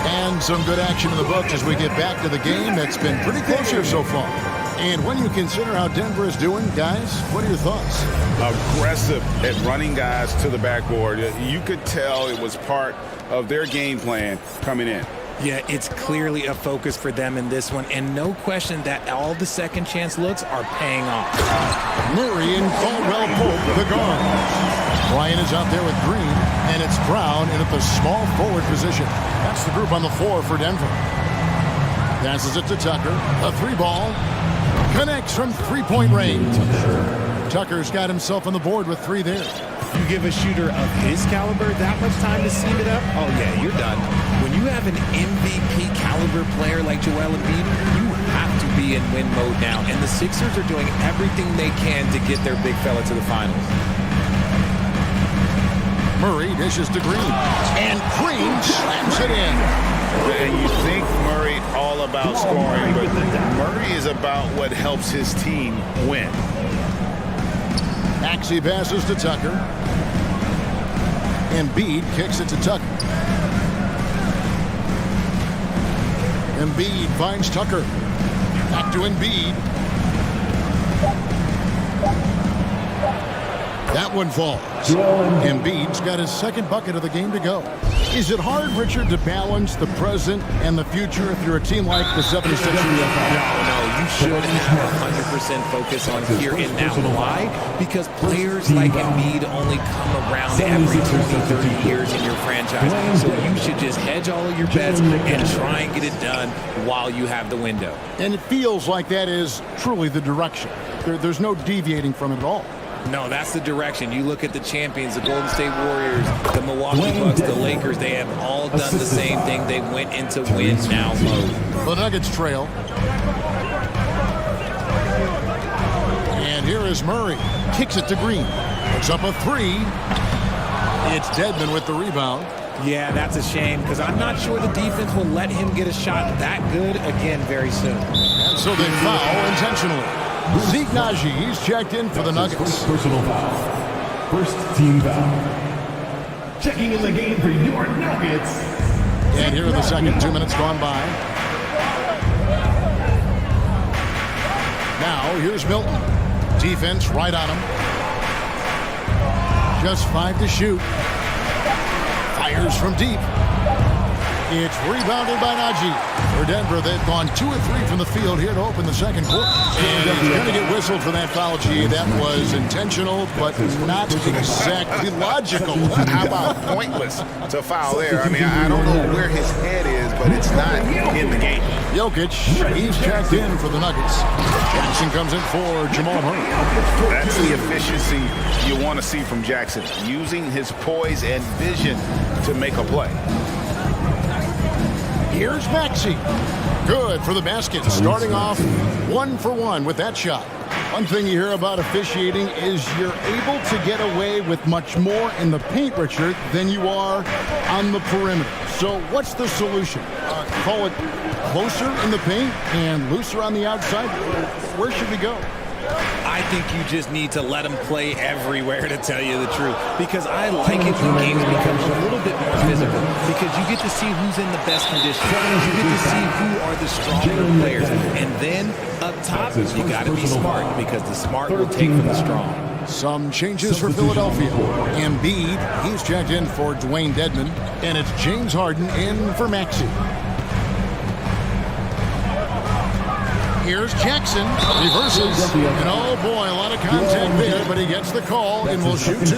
And some good action in the books as we get back to the game that's been pretty close here so far. And when you consider how Denver is doing, guys, what are your thoughts? Aggressive at running guys to the backboard. You could tell it was part of their game plan coming in. Yeah, it's clearly a focus for them in this one, and no question that all the second chance looks are paying off. Murray and Caldwell-Pope, the guard. Ryan is out there with Green, and it's Brown in at the small forward position. That's the group on the floor for Denver. Passes it to Tucker. A 3-ball. Connects from three-point range. Tucker's got himself on the board with 3 there. You give a shooter of his caliber that much time to seam it up, oh yeah, you're done. When you have an MVP caliber player like Joel Embiid, you have to be in win mode now. And the Sixers are doing everything they can to get their big fella to the finals. Murray dishes to Green. And Green slams it in. And you think Murray all about scoring, but Murray is about what helps his team win. Maxey passes to Tucker. Embiid kicks it to Tucker. Embiid finds Tucker. Back to Embiid. That one falls. Embiid's got his second bucket of the game to go. Is it hard, Richard, to balance the present and the future if you're a team like the 76ers? No, you should have 100% focus on here and now. Why? Because players like Embiid only come around every 20, 30 years in your franchise. So you should just hedge all of your bets and try and get it done while you have the window. And it feels like that is truly the direction. There's no deviating from it at all. No, that's the direction. You look at the champions, the Golden State Warriors, the Milwaukee Bucks, the Lakers, they have all done the same thing. They went into win now mode. The Nuggets trail. And here is Murray. Kicks it to Green. Puts up a 3. It's Dedmon with the rebound. Yeah, that's a shame because I'm not sure the defense will let him get a shot that good again very soon. And so they foul intentionally. Zeke Naji, he's checked in for the Nuggets. Personal foul. First team foul. Checking in the game for your Nuggets. And here are the second 2 minutes gone by. Now, here's Milton. Defense right on him. Just 5 to shoot. Fires from deep. It's rebounded by Naji. For Denver, they've gone 2 of 3 from the field here to open the second quarter. And he's going to get whistled for that foul, G. That was intentional, but not exactly logical. How about pointless to foul there? I mean, I don't know where his head is, but it's not in the game. Jokic, he's checked in for the Nuggets. Jackson comes in for Jamal Murray. That's the efficiency you want to see from Jackson, using his poise and vision to make a play. Here's Maxey. Good for the basket. Starting off 1 for 1 with that shot. One thing you hear about officiating is you're able to get away with much more in the paint, Richard, than you are on the perimeter. So what's the solution? Call it closer in the paint and looser on the outside? Where should we go? I think you just need to let them play everywhere, to tell you the truth. Because I like it when games become a little bit more physical. Because you get to see who's in the best condition. You get to see who are the stronger players. And then, up top, you got to be smart. Because the smart will take from the strong. Some changes for Philadelphia. Embiid, he's checked in for Dwayne Dedmon, and it's James Harden in for Maxey. Here's Jackson, reverses, and oh boy, a lot of contact there, but he gets the call and will shoot two.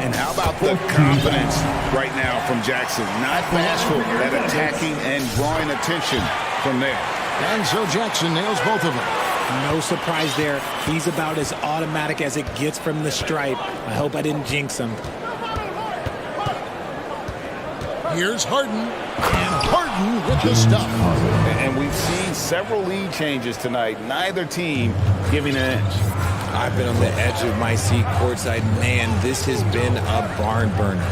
And how about the confidence right now from Jackson? Not bashful at attacking and drawing attention from there. And so Jackson nails both of them. No surprise there. He's about as automatic as it gets from the stripe. I hope I didn't jinx him. Here's Harden, and Harden with the stuff. And we've seen several lead changes tonight. Neither team giving an inch. I've been on the edge of my seat courtside. Man, this has been a barn burner.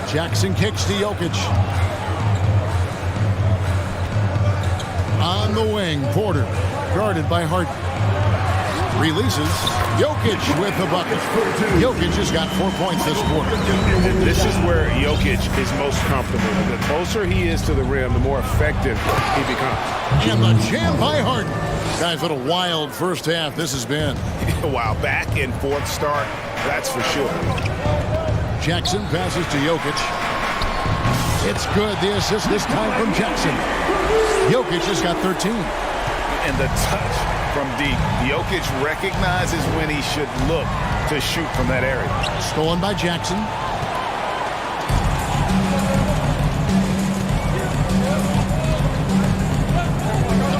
Jackson kicks to Jokic. On the wing, Porter, guarded by Harden. Releases, Jokic with the bucket. Jokic has got 4 points this quarter. This is where Jokic is most comfortable. The closer he is to the rim, the more effective he becomes. And the jam by Harden. Guys, what a wild first half this has been. Wow, back and forth start, that's for sure. Jackson passes to Jokic. It's good, the assist this time from Jackson. Jokic has got 13. And the touch from deep. Jokic recognizes when he should look to shoot from that area. Stolen by Jackson.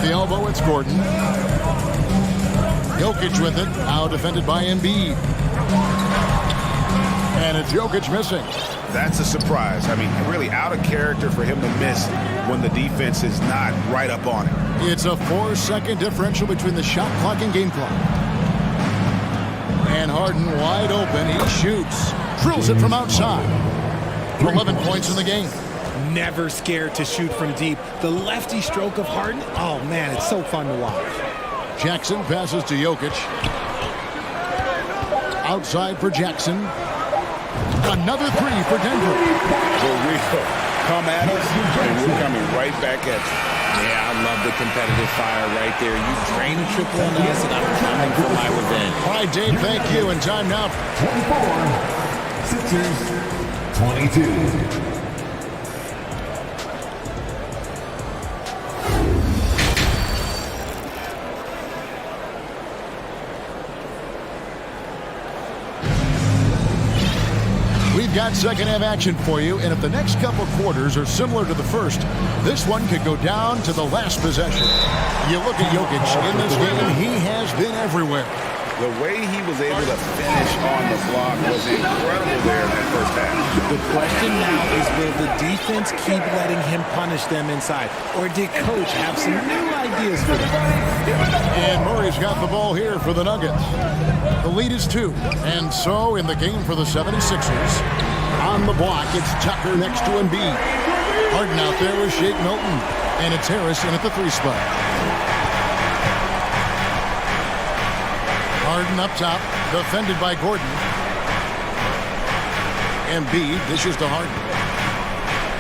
The elbow, it's Gordon. Jokic with it, now defended by Embiid. And it's Jokic missing. That's a surprise. I mean, really out of character for him to miss when the defense is not right up on him. It's a 4-second differential between the shot clock and game clock. And Harden wide open, he shoots. Drills it from outside. 11 points in the game. Never scared to shoot from deep. The lefty stroke of Harden, oh man, it's so fun to watch. Jackson passes to Jokic. Outside for Jackson. Another three for Denver. For real. Come at us, and we're coming right back at you. Yeah, I love the competitive fire right there. You drain a triple on us, and I'm coming for my revenge. All right, Dave, thank you. And time now. 24, Sixers, 22. We've got second half action for you, and if the next couple quarters are similar to the first, this one could go down to the last possession. You look at Jokic in this game, he has been everywhere. The way he was able to finish on the block was incredible there in that first half. The question now is, will the defense keep letting him punish them inside, or did Coach have some new ideas for them? And Murray's got the ball here for the Nuggets. The lead is 2. And so in the game for the 76ers, on the block, it's Tucker next to Embiid. Harden out there with Shake Milton. And it's Harris in at the 3 spot. Harden up top, defended by Gordon. Embiid dishes to Harden.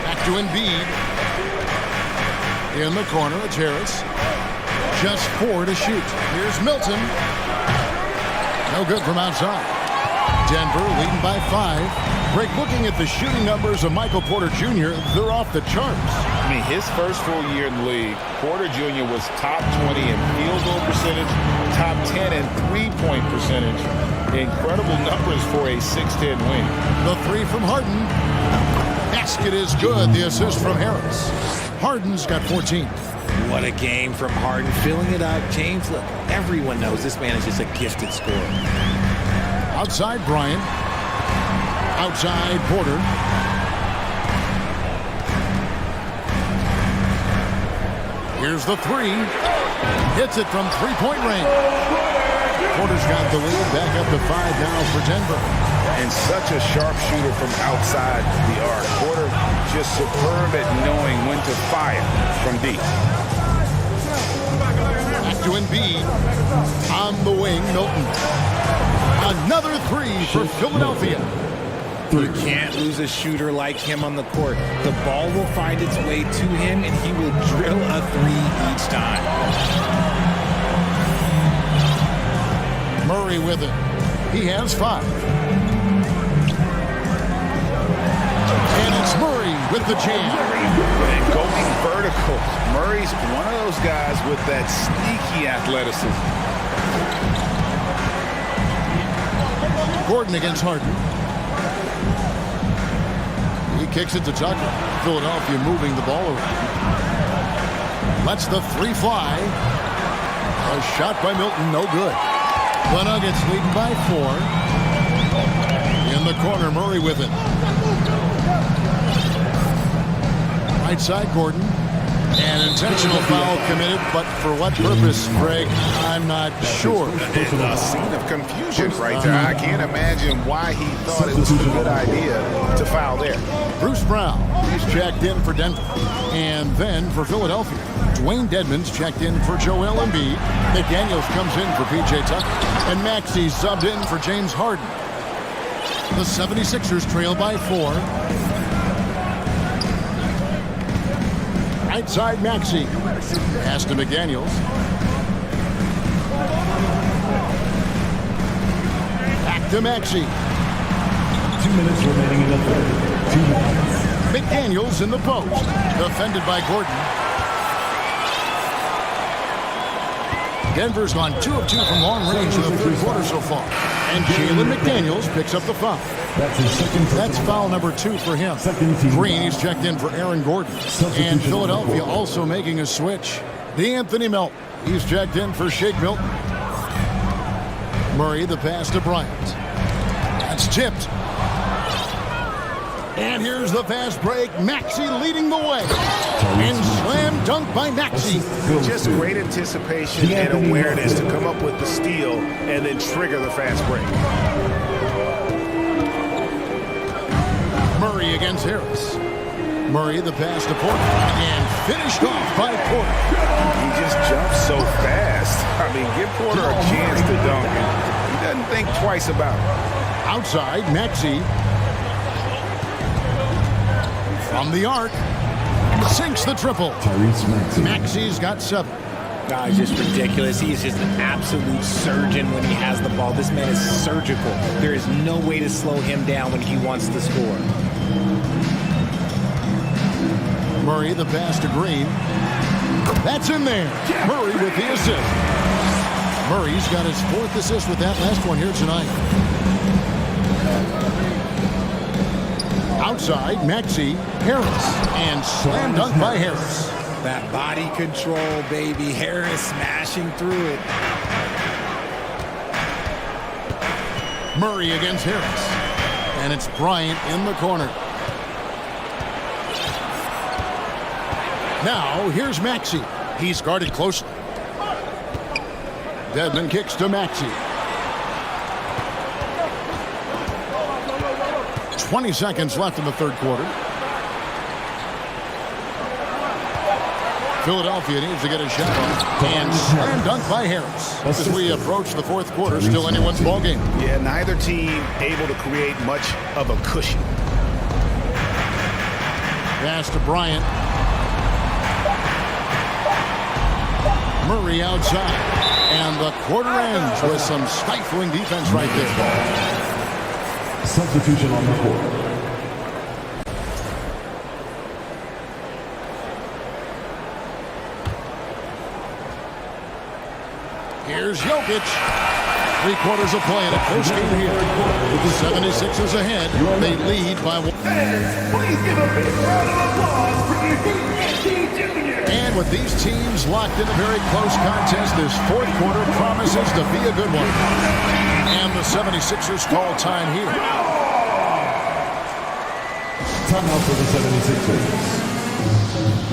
Back to Embiid. In the corner, it's Harris. Just 4 to shoot. Here's Milton. No good from outside. Denver leading by 5. Greg, looking at the shooting numbers of Michael Porter Jr., they're off the charts. I mean, his first full year in the league, Porter Jr. was top 20 in field goal percentage, top 10 in three-point percentage. Incredible numbers for a 6'10 wing. The 3 from Harden. Basket is good. The assist from Harris. Harden's got 14. What a game from Harden, filling it up. James, look, everyone knows this man is just a gifted scorer. Outside Bryant. Outside Porter. Here's the 3. Hits it from three-point range. Porter's got the lead, back up to 5 now for Denver. And such a sharp shooter from outside the arc. Porter just superb at knowing when to fire from deep. Back to Embiid. On the wing, Milton. Another 3 for Philadelphia. You can't lose a shooter like him on the court. The ball will find its way to him, and he will drill a 3 each time. Murray with it. He has 5. And it's Murray with the jam. And going vertical. Murray's one of those guys with that sneaky athleticism. Gordon against Harden. He kicks it to Tucker. Philadelphia moving the ball around. Lets the 3 fly. A shot by Milton, no good. The Nuggets leading by 4. In the corner, Murray with it. Right side, Gordon. An intentional foul committed, but for what purpose, Greg, I'm not sure. A scene of confusion right there. I can't imagine why he thought it was a good idea to foul there. Bruce Brown, he's checked in for Denver. And then for Philadelphia, Dwayne Dedmon's checked in for Joel Embiid. McDaniels comes in for P.J. Tucker. And Maxey subbed in for James Harden. The 76ers trail by 4. Right side, Maxey. Pass to McDaniels. Back to Maxey. 2 minutes remaining in the third. 2 minutes. McDaniels in the post. Defended by Gordon. Denver's gone 2 of 2 from long range in the third quarter so far. And Jalen McDaniels picks up the foul. That's foul number 2 for him. Green, he's checked in for Aaron Gordon. And Philadelphia also making a switch. D'Anthony Melton, he's checked in for Shake Milton. Murray, the pass to Bryant. That's tipped. And here's the fast break. Maxey leading the way. And slam dunk by Maxey. Just great anticipation and awareness to come up with the steal and then trigger the fast break. Murray against Harris. Murray the pass to Porter. And finished off by Porter. He just jumps so fast. I mean, give Porter a chance to dunk. He doesn't think twice about it. Outside, Maxey. From the arc. Sinks the triple. Maxey's got 7. No, it's just ridiculous. He is just an absolute surgeon when he has the ball. This man is surgical. There is no way to slow him down when he wants to score. Murray the pass to Green. That's in there. Murray with the assist. Murray's got his 4th assist with that last one here tonight. Outside, Maxey, Harris, and slam dunk by Harris. That body control, baby. Harris smashing through it. Murray against Harris. And it's Bryant in the corner. Now, here's Maxey. He's guarded closely. Dedmon kicks to Maxey. 20 seconds left in the third quarter. Philadelphia needs to get a shot off. And slam dunk by Harris. As we approach the fourth quarter, still anyone's ball game. Yeah, neither team able to create much of a cushion. Pass to Bryant. Murray outside. And the quarter ends with some stifling defense right there. Substitution on the court. Here's Jokic. 3 quarters of play in a close game here. The 76ers ahead. They lead by 1. Please give a big round of applause for the NBA champions. And with these teams locked in a very close contest, this fourth quarter promises to be a good one. And the 76ers call time here. Timeout for the 76ers.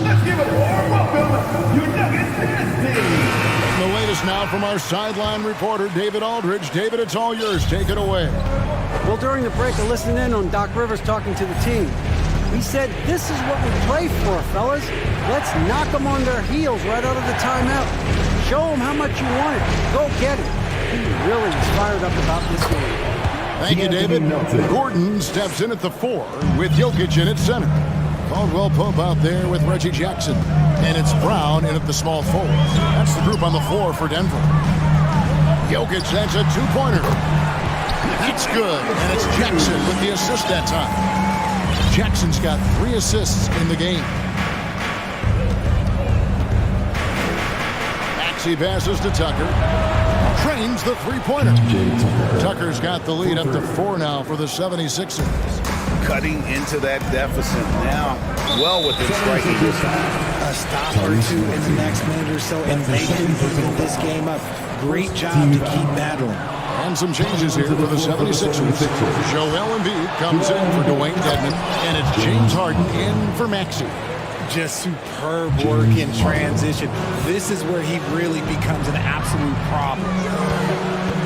Let's give a warm welcome, your Nuggets team. The latest now from our sideline reporter, David Aldridge. David, it's all yours. Take it away. Well, during the break, I listened in on Doc Rivers talking to the team. He said, this is what we play for, fellas. Let's knock them on their heels right out of the timeout. Show them how much you want it. Go get it. He really is fired up about this game. Thank you, David. Gordon steps in at the 4 with Jokic in at center. Caldwell Pope out there with Reggie Jackson. And it's Brown in at the small forward. That's the group on the floor for Denver. Jokic, that's a two-pointer. That's good, and it's Jackson with the assist that time. Jackson's got 3 assists in the game. Maxey passes to Tucker. Trains the three-pointer. Tucker's got the lead up to 4 now for the 76ers. Cutting into that deficit now, well within striking distance. A stop or two in the next minute or so, and they can bring this game up. Great job to keep battling. And some changes here for the 76ers. Joel Embiid comes in for Dwayne Dedmon, and it's James Harden in for Maxey. Just superb work in transition. This is where he really becomes an absolute problem.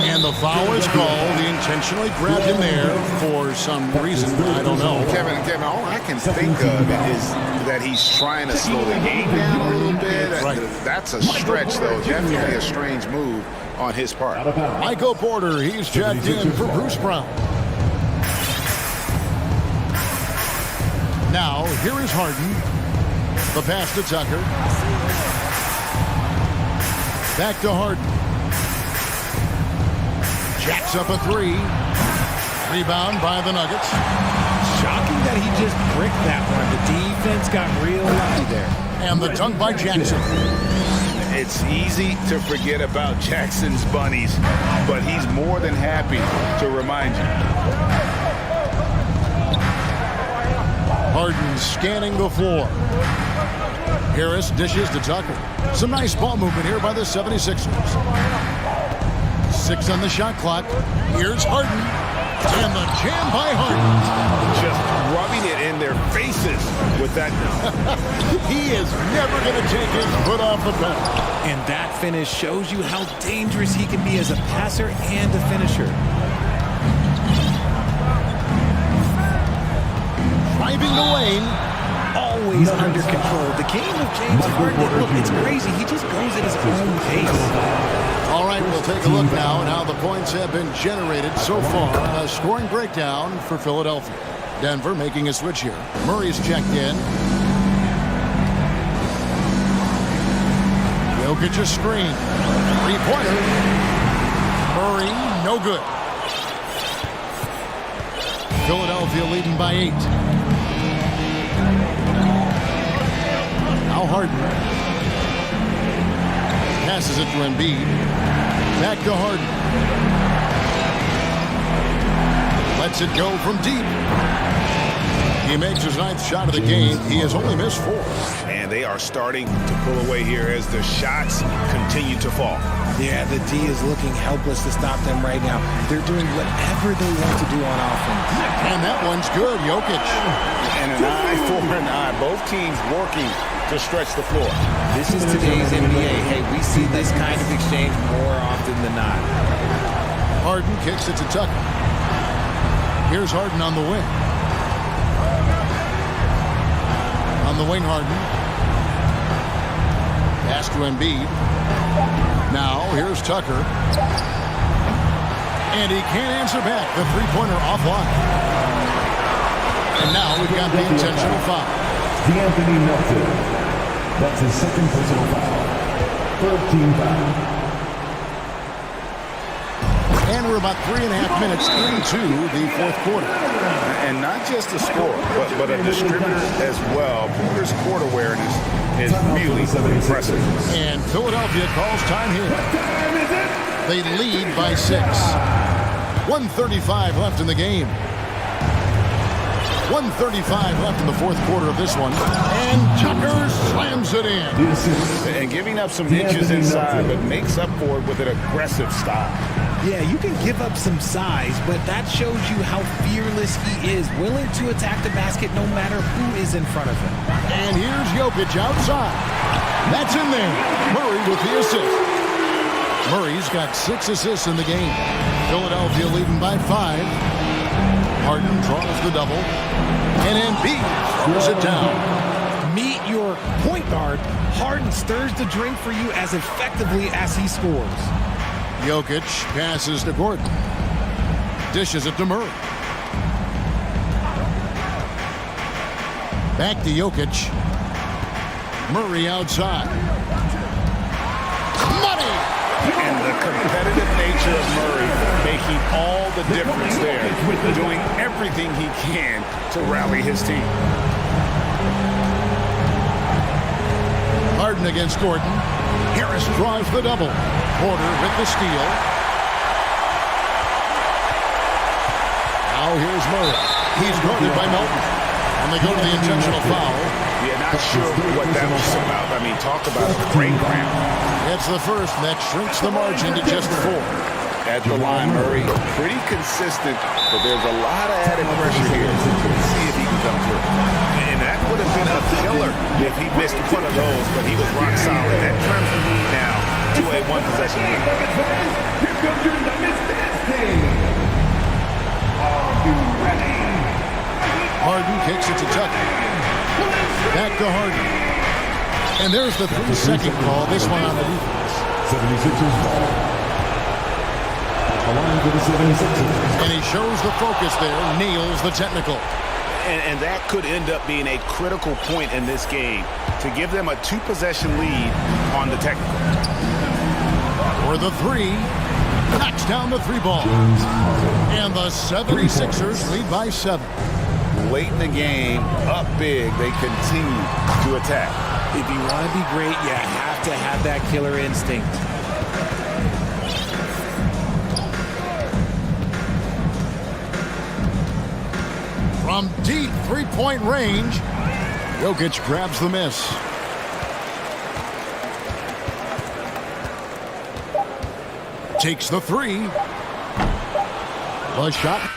And the foul is called. He intentionally grabbed him there for some reason. I don't know. Kevin, all I can think of is that he's trying to slow the game down a little bit. Right. That's a stretch, though. Definitely a strange move on his part. Michael Porter, he's checked in for Bruce Brown. Now, here is Harden. The pass to Tucker. Back to Harden. Jacks up a 3. Rebound by the Nuggets. Shocking that he just bricked that one. The defense got real lucky there. And the dunk by Jackson. It's easy to forget about Jackson's bunnies, but he's more than happy to remind you. Harden scanning the floor. Harris dishes to Tucker. Some nice ball movement here by the 76ers. 6 on the shot clock. Here's Harden. And the jam by Harden. Just rubbing it in their faces with that. He is never going to take his foot off the pedal. And that finish shows you how dangerous he can be as a passer and a finisher. Driving the lane. Always under control. The game of James Harden, look, it's crazy. He just goes at his own pace. All right, we'll take a look now at how the points have been generated so far. A scoring breakdown for Philadelphia. Denver making a switch here. Murray's checked in. Jokic a screen. 3-pointer. Murray, no good. Philadelphia leading by 8. Now Harden. Passes it to Embiid. Back to Harden. Lets it go from deep. He makes his 9th shot of the game. He has only missed 4. And they are starting to pull away here as the shots continue to fall. Yeah, the D is looking helpless to stop them right now. They're doing whatever they want to do on offense. And that one's good, Jokic. And an eye for an eye. Both teams working to stretch the floor. This is today's NBA. Hey, we see this kind of exchange more often than not. Harden kicks it to Tucker. Here's Harden on the wing. On the wing, Harden. Pass to Embiid. Now, here's Tucker. And he can't answer back. The three-pointer offline. And now we've got the intentional foul. D'Anthony Melton. That's his second personal foul. 13 foul. And we're about 3.5 minutes into the fourth quarter. And not just a scorer, but a distributor as well. Porter's court awareness is really impressive. And Philadelphia calls time here. They lead by 6. 1:35 left in the game. 1:35 left in the fourth quarter of this one. And Tucker slams it in. And giving up some inches inside, but makes up for it with an aggressive style. Yeah, you can give up some size, but that shows you how fearless he is, willing to attack the basket no matter who is in front of him. And here's Jokic outside. That's in there. Murray with the assist. Murray's got 6 assists in the game. Philadelphia leading by 5. Harden draws the double. And Embiid throws it down. Meet your point guard. Harden stirs the drink for you as effectively as he scores. Jokic passes to Gordon. Dishes it to Murray. Back to Jokic. Murray outside. Money! And the competitive nature making all the difference there, doing everything he can to rally his team. Harden against Gordon. Harris draws the double. Porter with the steal. Now here's Murray. He's guarded by Melton. And they go to the intentional foul. Yeah, not sure what that was about. I mean, talk about a brain cramp. It's the first that shrinks the margin to just 4. At the line, Murray, pretty consistent, but there's a lot of added pressure here. Let's see if he can come through. And that would have been a killer if he missed one of those, but he was rock solid. That turns the lead now to a one-possession lead. Here comes your numbers dancing. Are you ready? Harden kicks it to Tucker. Back to Harden. And there's the 3-second call. This one on the defense. 76ers ball. Align for the 76ers. And he shows the focus there, nails the technical. And that could end up being a critical point in this game to give them a 2-possession lead on the technical. For the 3, knocks down the 3 ball. And the 76ers lead by 7. Late in the game, up big, they continue to attack. If you want to be great, you have to have that killer instinct. From deep 3-point range, Jokic grabs the miss. Takes the 3. The shot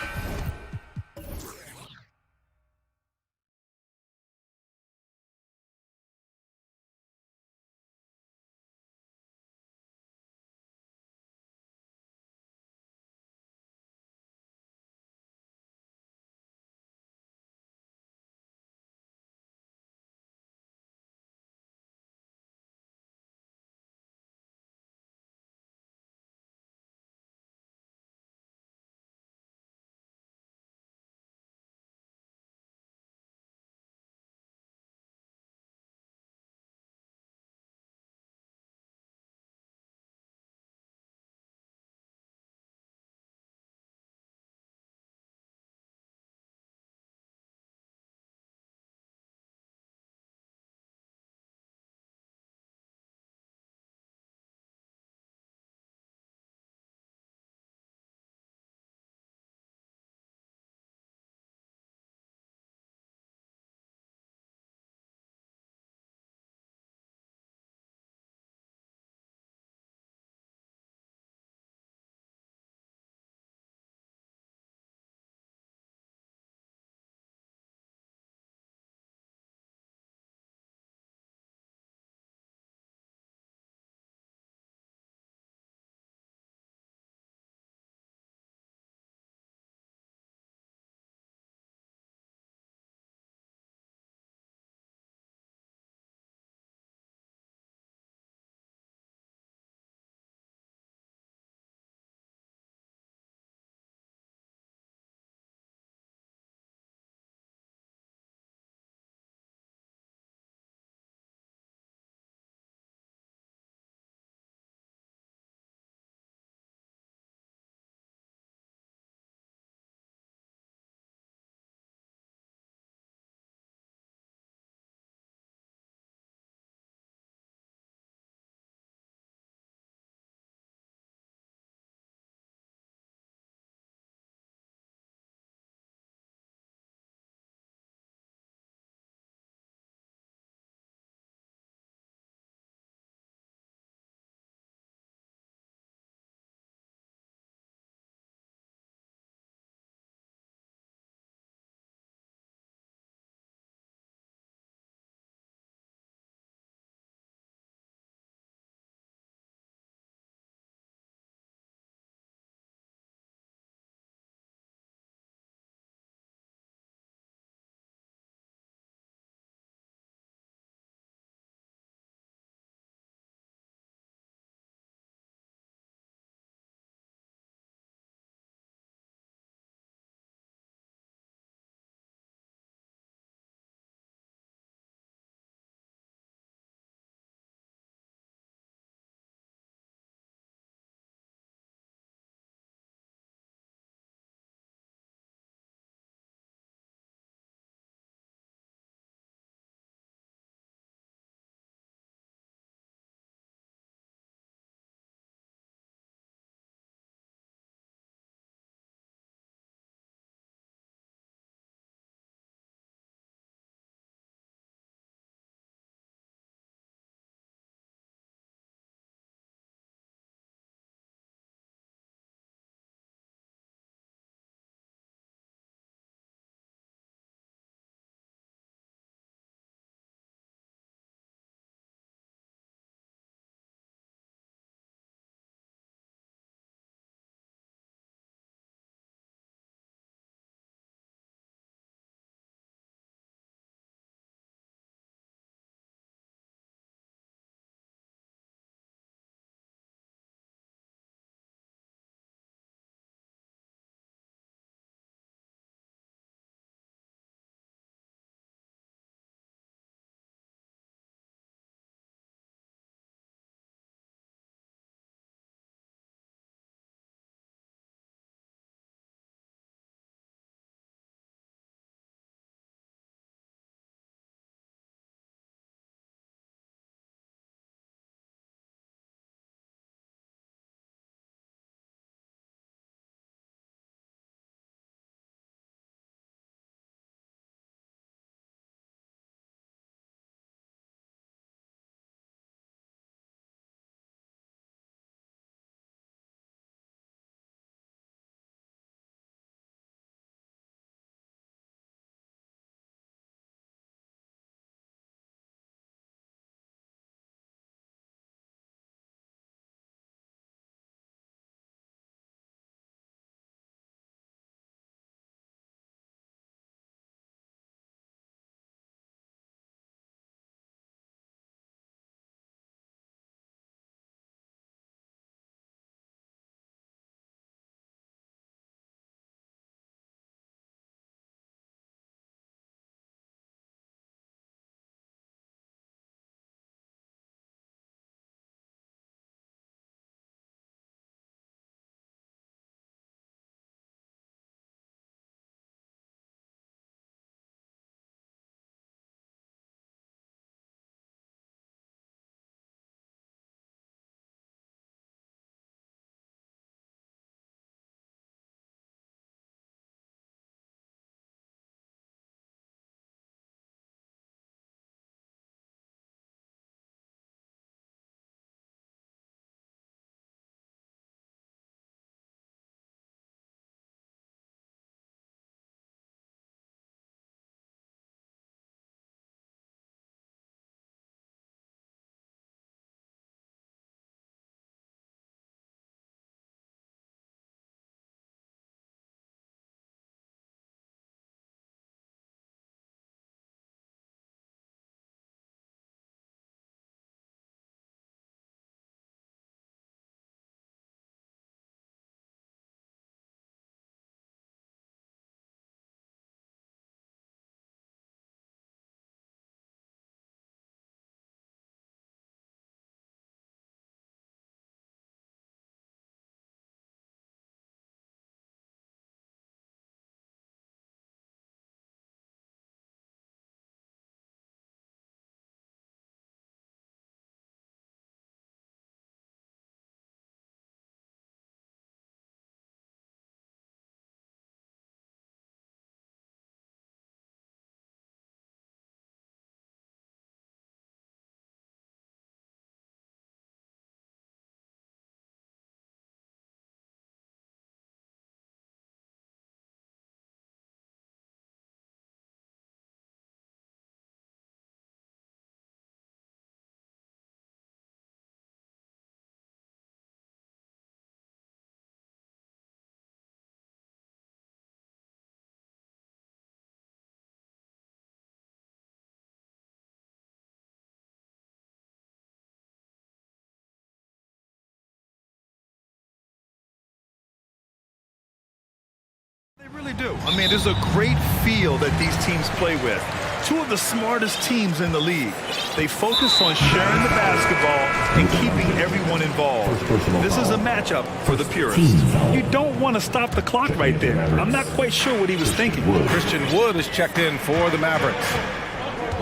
really do. I mean, there's a great feel that these teams play with. Two of the smartest teams in the league. They focus on sharing the basketball and keeping everyone involved. This is a matchup for the purists. You don't want to stop the clock right there. I'm not quite sure what he was thinking. Christian Wood is checked in for the Mavericks.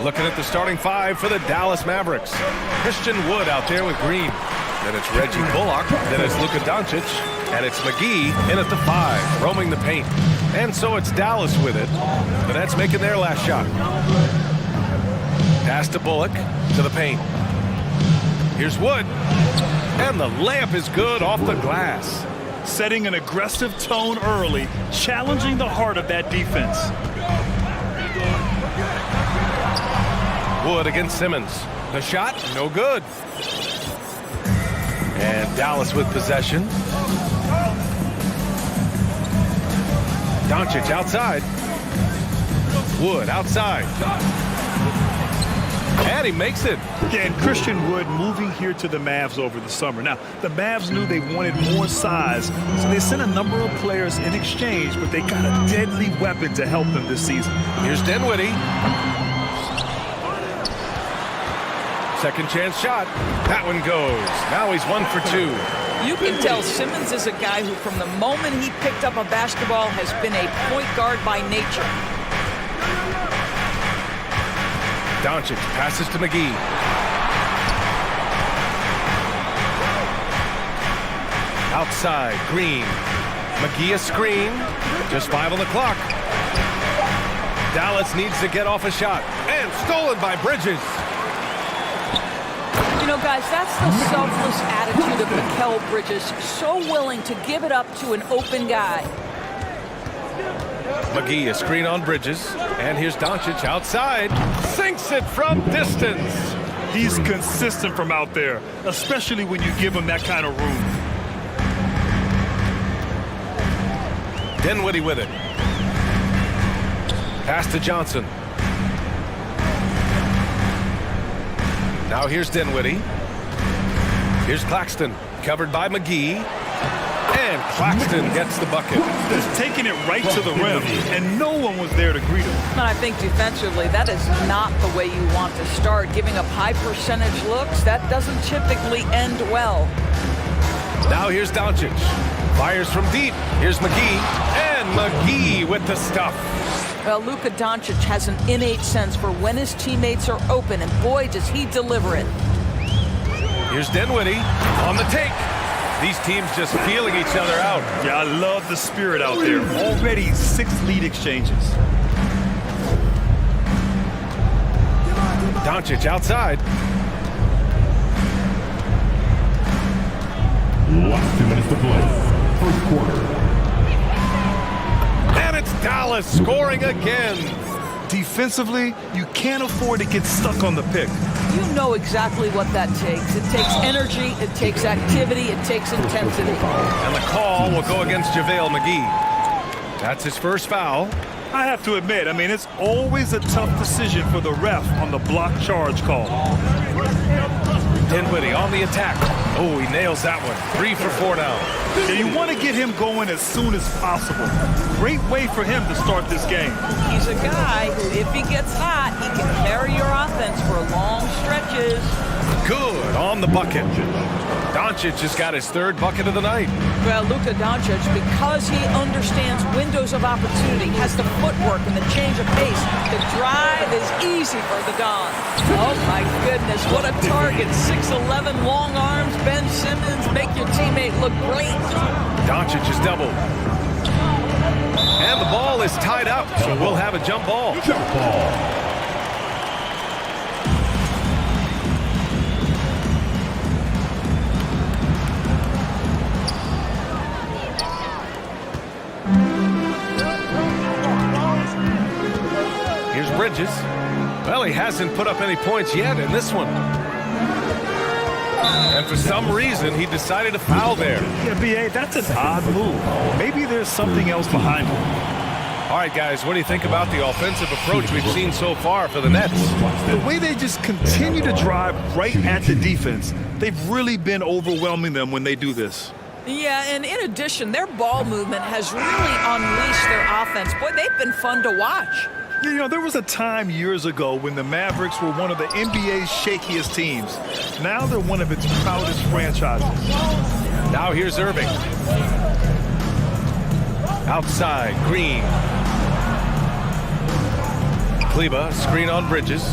Looking at the starting five for the Dallas Mavericks. Christian Wood out there with Green. Then it's Reggie Bullock. Then it's Luka Doncic. And it's McGee in at the 5, roaming the paint. And so it's Dallas with it. The Nets making their last shot. Pass to Bullock to the paint. Here's Wood. And the layup is good off the glass. Setting an aggressive tone early, challenging the heart of that defense. Wood against Simmons. The shot, no good. And Dallas with possession. Doncic outside. Wood outside. And he makes it. Yeah, and Christian Wood moving here to the Mavs over the summer. Now, the Mavs knew they wanted more size, so they sent a number of players in exchange, but they got a deadly weapon to help them this season. Here's Dinwiddie. Second chance shot. That one goes. Now he's 1 for 2. You can tell Simmons is a guy who, from the moment he picked up a basketball, has been a point guard by nature. Doncic passes to McGee. Outside, Green. McGee a screen. Just 5 on the clock. Dallas needs to get off a shot. And stolen by Bridges. You know, guys, that's the selfless attitude of Mikal Bridges. So willing to give it up to an open guy. McGee a screen on Bridges. And here's Doncic outside. Sinks it from distance. He's consistent from out there, especially when you give him that kind of room. Dinwiddie with it. Pass to Johnson. Now here's Dinwiddie. Here's Claxton, covered by McGee. And Claxton gets the bucket. Just taking it right to the rim, and no one was there to greet him. And I think defensively, that is not the way you want to start. Giving up high percentage looks, that doesn't typically end well. Now here's Doncic. Fires from deep. Here's McGee. And McGee with the stuff. Well, Luka Doncic has an innate sense for when his teammates are open, and boy, does he deliver it. Here's Dinwiddie on the take. These teams just feeling each other out. Yeah, I love the spirit out there. Already 6 lead exchanges. Doncic outside. Last 2 minutes to play. First quarter. And it's Dallas scoring again. Defensively, you can't afford to get stuck on the pick. You know exactly what that takes. It takes energy, it takes activity, it takes intensity. And the call will go against JaVale McGee. That's his first foul. I have to admit, I mean, it's always a tough decision for the ref on the block charge call. Dinwiddie on the attack. Oh, he nails that one. 3 for 4 now. Yeah, you want to get him going as soon as possible. Great way for him to start this game. He's a guy who, if he gets hot, he can carry your offense for long stretches. Good on the bucket. Doncic has got his 3rd bucket of the night. Well, Luka Doncic, because he understands windows of opportunity, has the footwork and the change of pace. The drive is easy for the Don. Oh, my goodness, what a target. 6'11", long arms. Ben Simmons, make your teammate look great. Doncic is doubled. And the ball is tied up, so we'll have a jump ball. Jump ball. Here's Bridges. Well, he hasn't put up any points yet in this one. And for some reason, he decided to foul there. Yeah, B.A., that's an odd move. Maybe there's something else behind it. All right, guys, what do you think about the offensive approach we've seen so far for the Nets? The way they just continue to drive right at the defense, they've really been overwhelming them when they do this. Yeah, and in addition, their ball movement has really unleashed their offense. Boy, they've been fun to watch. You know, there was a time years ago when the Mavericks were one of the NBA's shakiest teams. Now they're one of its proudest franchises. Now here's Irving. Outside, Green. Kleba, screen on Bridges.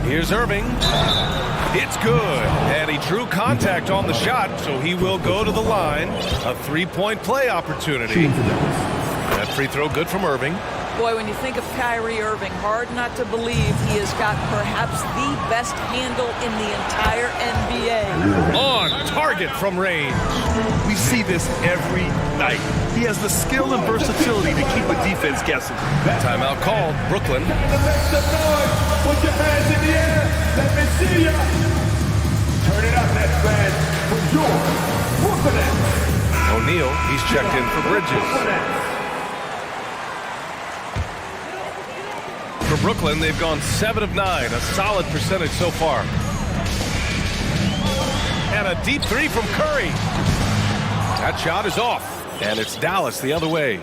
Here's Irving. It's good. And he drew contact on the shot, so he will go to the line. A three-point play opportunity. That free throw good from Irving. Boy, when you think of Kyrie Irving, hard not to believe he has got perhaps the best handle in the entire NBA. On target from range. We see this every night. He has the skill and versatility to keep a defense guessing. Timeout called. Brooklyn. Make some noise. Put your hands in the air. Let me see ya. Turn it up, Nets fans, for your Brooklyn. O'Neal, he's checked in for Bridges. For Brooklyn, they've gone 7 of 9, a solid percentage so far. And a deep three from Curry. That shot is off, and it's Dallas the other way.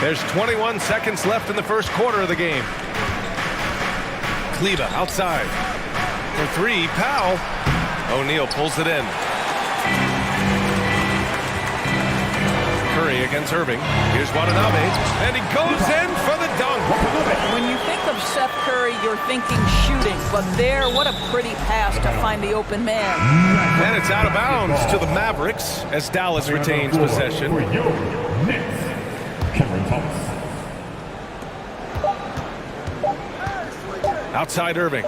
There's 21 seconds left in the first quarter of the game. Kleba outside. For three, Powell. O'Neal pulls it in. Curry against Irving. Here's Watanabe, and he goes in for the dunk. When you think of Seth Curry, you're thinking shooting, but there, what a pretty pass to find the open man. And it's out of bounds to the Mavericks as Dallas retains possession. Outside Irving.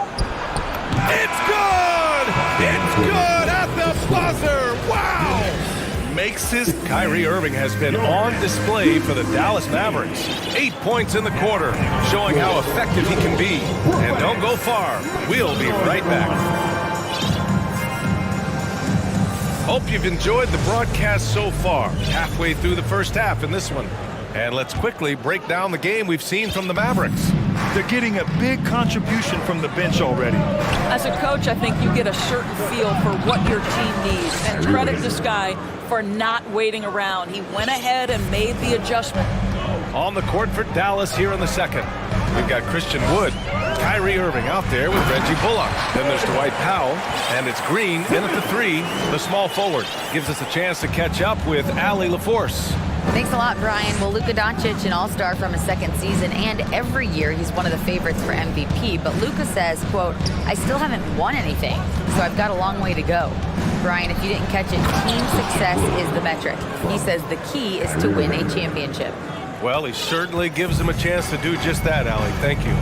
It's good! It's good at the buzzer! Wow! Makes his... Kyrie Irving has been on display for the Dallas Mavericks. 8 points in the quarter, showing how effective he can be. And don't go far. We'll be right back. Hope you've enjoyed the broadcast so far. Halfway through the first half in this one. And let's quickly break down the game we've seen from the Mavericks. They're getting a big contribution from the bench already. As a coach, I think you get a certain feel for what your team needs. And credit this guy for not waiting around. He went ahead and made the adjustment. On the court for Dallas here in the second. We've got Christian Wood, Kyrie Irving out there with Reggie Bullock. Then there's Dwight Powell, and it's Green in at the three, the small forward. Gives us a chance to catch up with Allie LaForce. Thanks a lot, Brian. Well, Luka Doncic, an all-star from his second season, and every year he's one of the favorites for MVP. But Luka says, quote, I still haven't won anything, so I've got a long way to go. Brian, if you didn't catch it, team success is the metric. He says the key is to win a championship. Well, he certainly gives him a chance to do just that, Allie. Thank you.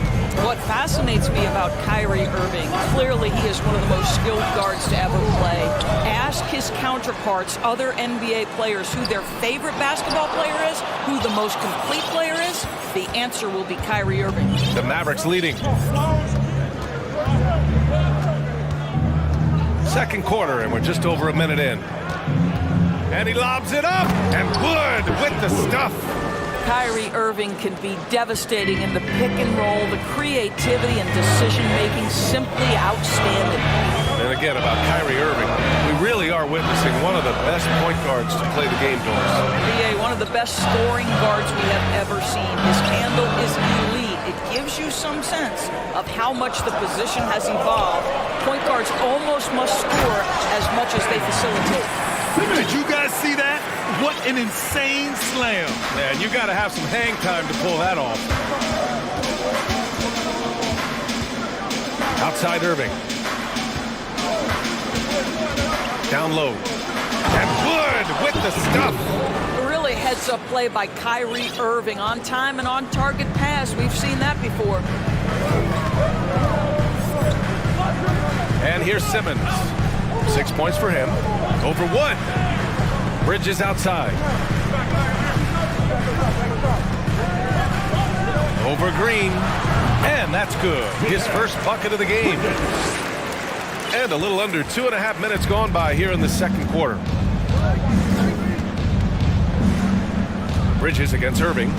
What fascinates me about Kyrie Irving, clearly he is one of the most skilled guards to ever play. Ask his counterparts, other NBA players, who their favorite basketball player is, who the most complete player is. The answer will be Kyrie Irving. The Mavericks leading. Second quarter, and we're just over a minute in. And he lobs it up, and Wood with the stuff. Kyrie Irving can be devastating in the pick and roll. The creativity and decision-making simply outstanding. And again, about Kyrie Irving, we really are witnessing one of the best point guards to play the game, Doris. BA, one of the best scoring guards we have ever seen. His handle is elite. It gives you some sense of how much the position has evolved. Point guards almost must score as much as they facilitate. Did you guys see that? What an insane slam. Man, you got to have some hang time to pull that off. Outside Irving. Down low. And Wood with the stuff. Really heads-up play by Kyrie Irving. On time and on target pass. We've seen that before. And here's Simmons. 6 points for him. Over Wood. Bridges outside. Over Green. And that's good. His first bucket of the game. And a little under 2.5 minutes gone by here in the second quarter. Bridges against Irving.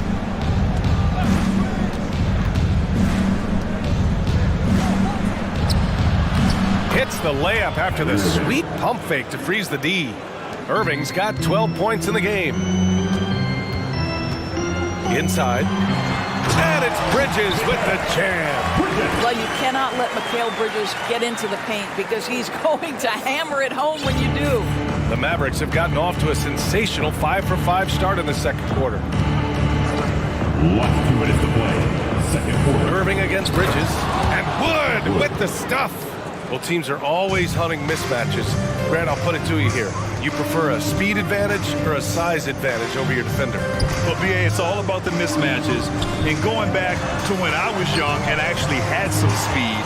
Hits the layup after the sweet pump fake to freeze the D. Irving's got 12 points in the game. Inside. And it's Bridges with the jam. Well, you cannot let Mikal Bridges get into the paint because he's going to hammer it home when you do. The Mavericks have gotten off to a sensational 5-for-5 start in the second quarter. Last 2 minutes to play. Second quarter. Irving against Bridges. And Wood with the stuff. Well, teams are always hunting mismatches. Grant, I'll put it to you here. You prefer a speed advantage or a size advantage over your defender? Well, BA, it's all about the mismatches. And going back to when I was young and actually had some speed,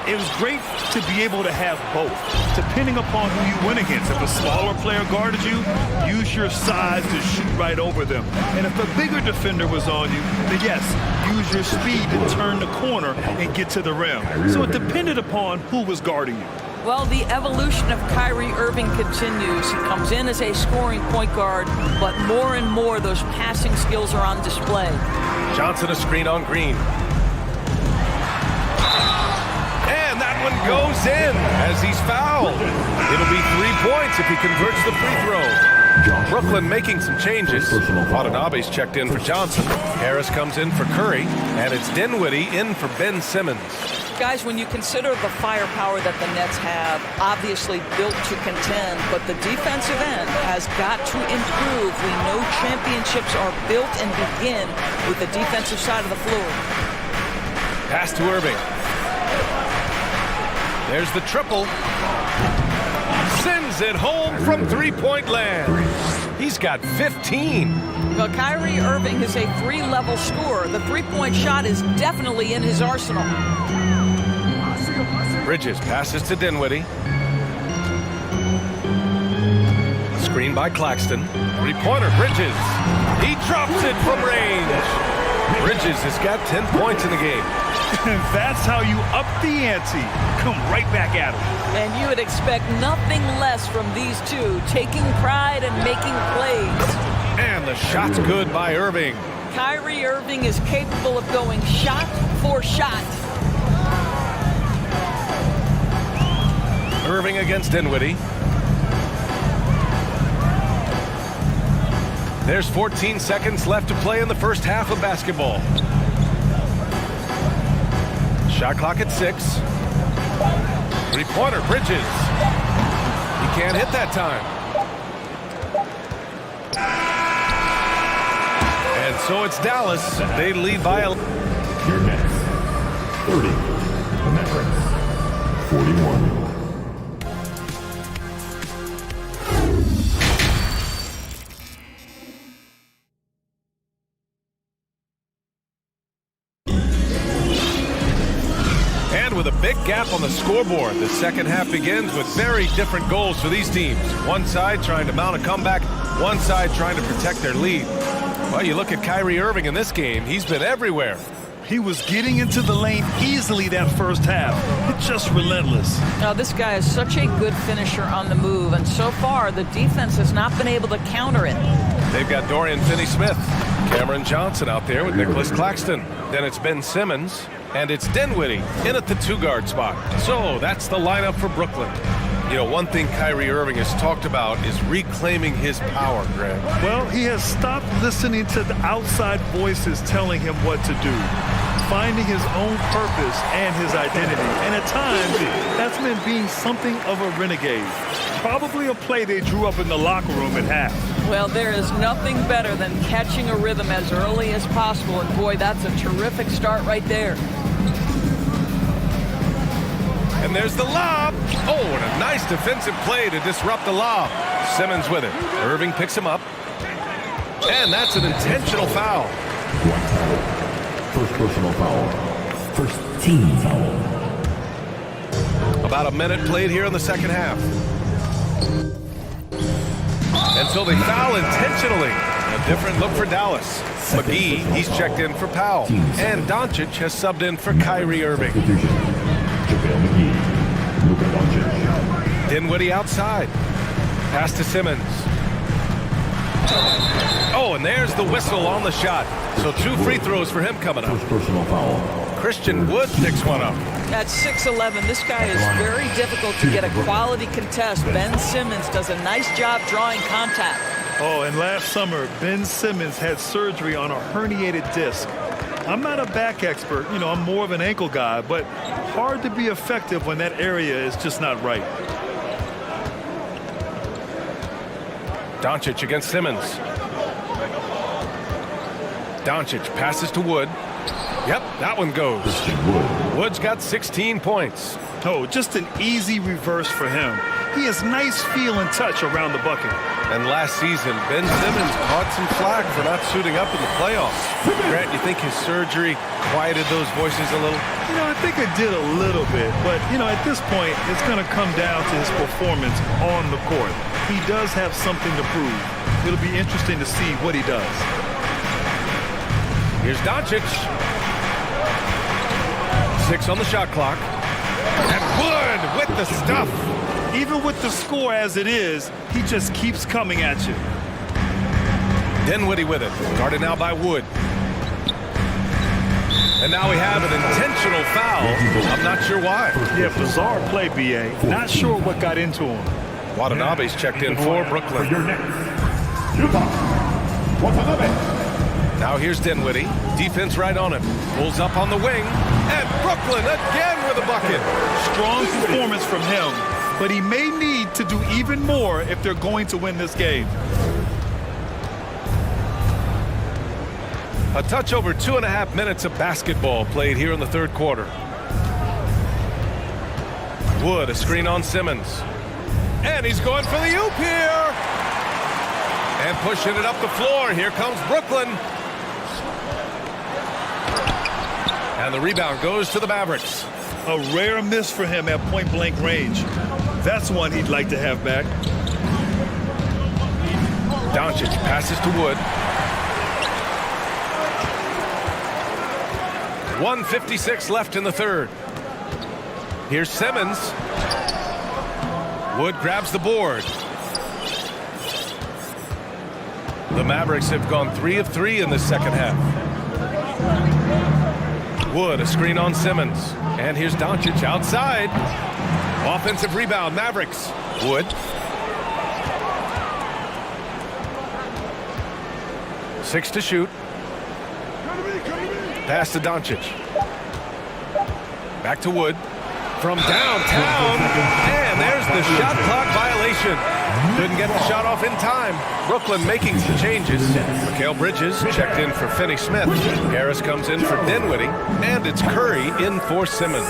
it was great to be able to have both, depending upon who you went against. If a smaller player guarded you, use your size to shoot right over them. And if a bigger defender was on you, then yes, use your speed to turn the corner and get to the rim. So it depended upon who was guarding you. Well, the evolution of Kyrie Irving continues. He comes in as a scoring point guard, but more and more those passing skills are on display. Johnson a screen on Green. And that one goes in as he's fouled. It'll be 3 points if he converts the free throw. Brooklyn making some changes. Watanabe's checked in for Johnson. Harris comes in for Curry. And it's Dinwiddie in for Ben Simmons. Guys, when you consider the firepower that the Nets have, obviously built to contend, but the defensive end has got to improve. We know championships are built and begin with the defensive side of the floor. Pass to Irving. There's the triple. Sends it home from three-point land. He's got 15. Well, Kyrie Irving is a three-level scorer. The three-point shot is definitely in his arsenal. Bridges passes to Dinwiddie. Screen by Claxton. Three-pointer, Bridges. He drops it from range. Bridges has got 10 points in the game. That's how you up the ante. Come right back at him. And you would expect nothing less from these two, taking pride and making plays. And the shot's good by Irving. Kyrie Irving is capable of going shot for shot. Irving against Dinwiddie. There's 14 seconds left to play in the first half of basketball. Shot clock at 6. Three-pointer, Bridges. He can't hit that time. And so it's Dallas. They lead by a... Your Nets, 30. The Mavericks, 41. With a big gap on the scoreboard, the second half begins with very different goals for these teams. One side trying to mount a comeback, one side trying to protect their lead. Well, you look at Kyrie Irving in this game, he's been everywhere. He was getting into the lane easily that first half. It's just relentless. Now, this guy is such a good finisher on the move, and so far the defense has not been able to counter it. They've got Dorian Finney-Smith, Cameron Johnson out there with Nicholas Claxton. Then it's Ben Simmons. And it's Dinwiddie in at the two-guard spot. So that's the lineup for Brooklyn. You know, one thing Kyrie Irving has talked about is reclaiming his power, Greg. Well, he has stopped listening to the outside voices telling him what to do, finding his own purpose and his identity. And at times, that's meant being something of a renegade. Probably a play they drew up in the locker room at half. Well, there is nothing better than catching a rhythm as early as possible. And boy, that's a terrific start right there. And there's the lob. Oh, and a nice defensive play to disrupt the lob. Simmons with it. Irving picks him up. And that's an intentional foul. One foul. First personal foul. First team foul. About a minute played here in the second half. And so they foul intentionally. A different look for Dallas. McGee, he's checked in for Powell. And Doncic has subbed in for Kyrie Irving. Dinwiddie outside. Pass to Simmons. Oh, and there's the whistle on the shot. So 2 free throws for him coming up. First personal foul. Christian Wood picks one up. At 6'11", this guy is very difficult to get a quality contest. Ben Simmons does a nice job drawing contact. Oh, and last summer, Ben Simmons had surgery on a herniated disc. I'm not a back expert, you know, I'm more of an ankle guy, but hard to be effective when that area is just not right. Doncic against Simmons. Doncic passes to Wood. Yep, that one goes. Wood's got 16 points. Oh, just an easy reverse for him. He has nice feel and touch around the bucket. And last season, Ben Simmons caught some flack for not suiting up in the playoffs. Grant, you think his surgery quieted those voices a little? You know, I think it did a little bit. But, you know, at this point, it's going to come down to his performance on the court. He does have something to prove. It'll be interesting to see what he does. Here's Doncic. 6 on the shot clock. And Wood with the stuff. Even with the score as it is, he just keeps coming at you. Dinwiddie with it. Guarded now by Wood. And now we have an intentional foul. I'm not sure why. Yeah, bizarre play, B.A. Not sure what got into him. Watanabe's checked in for Brooklyn. Now here's Dinwiddie. Defense right on him. Pulls up on the wing. And Brooklyn again with a bucket. Strong performance from him. But he may need to do even more if they're going to win this game. A touch over 2.5 minutes of basketball played here in the third quarter. Wood, a screen on Simmons. And he's going for the oop here. And pushing it up the floor. Here comes Brooklyn. And the rebound goes to the Mavericks. A rare miss for him at point-blank range. That's one he'd like to have back. Doncic passes to Wood. 1:56 left in the third. Here's Simmons. Wood grabs the board. The Mavericks have gone 3 of 3 in the second half. Wood, a screen on Simmons. And here's Doncic outside. Offensive rebound, Mavericks. Wood. Six to shoot. Pass to Doncic. Back to Wood. From downtown. And there's the shot clock violation. Couldn't get the shot off in time. Brooklyn making some changes. Mikal Bridges checked in for Finney Smith. Harris comes in for Dinwiddie. And it's Curry in for Simmons.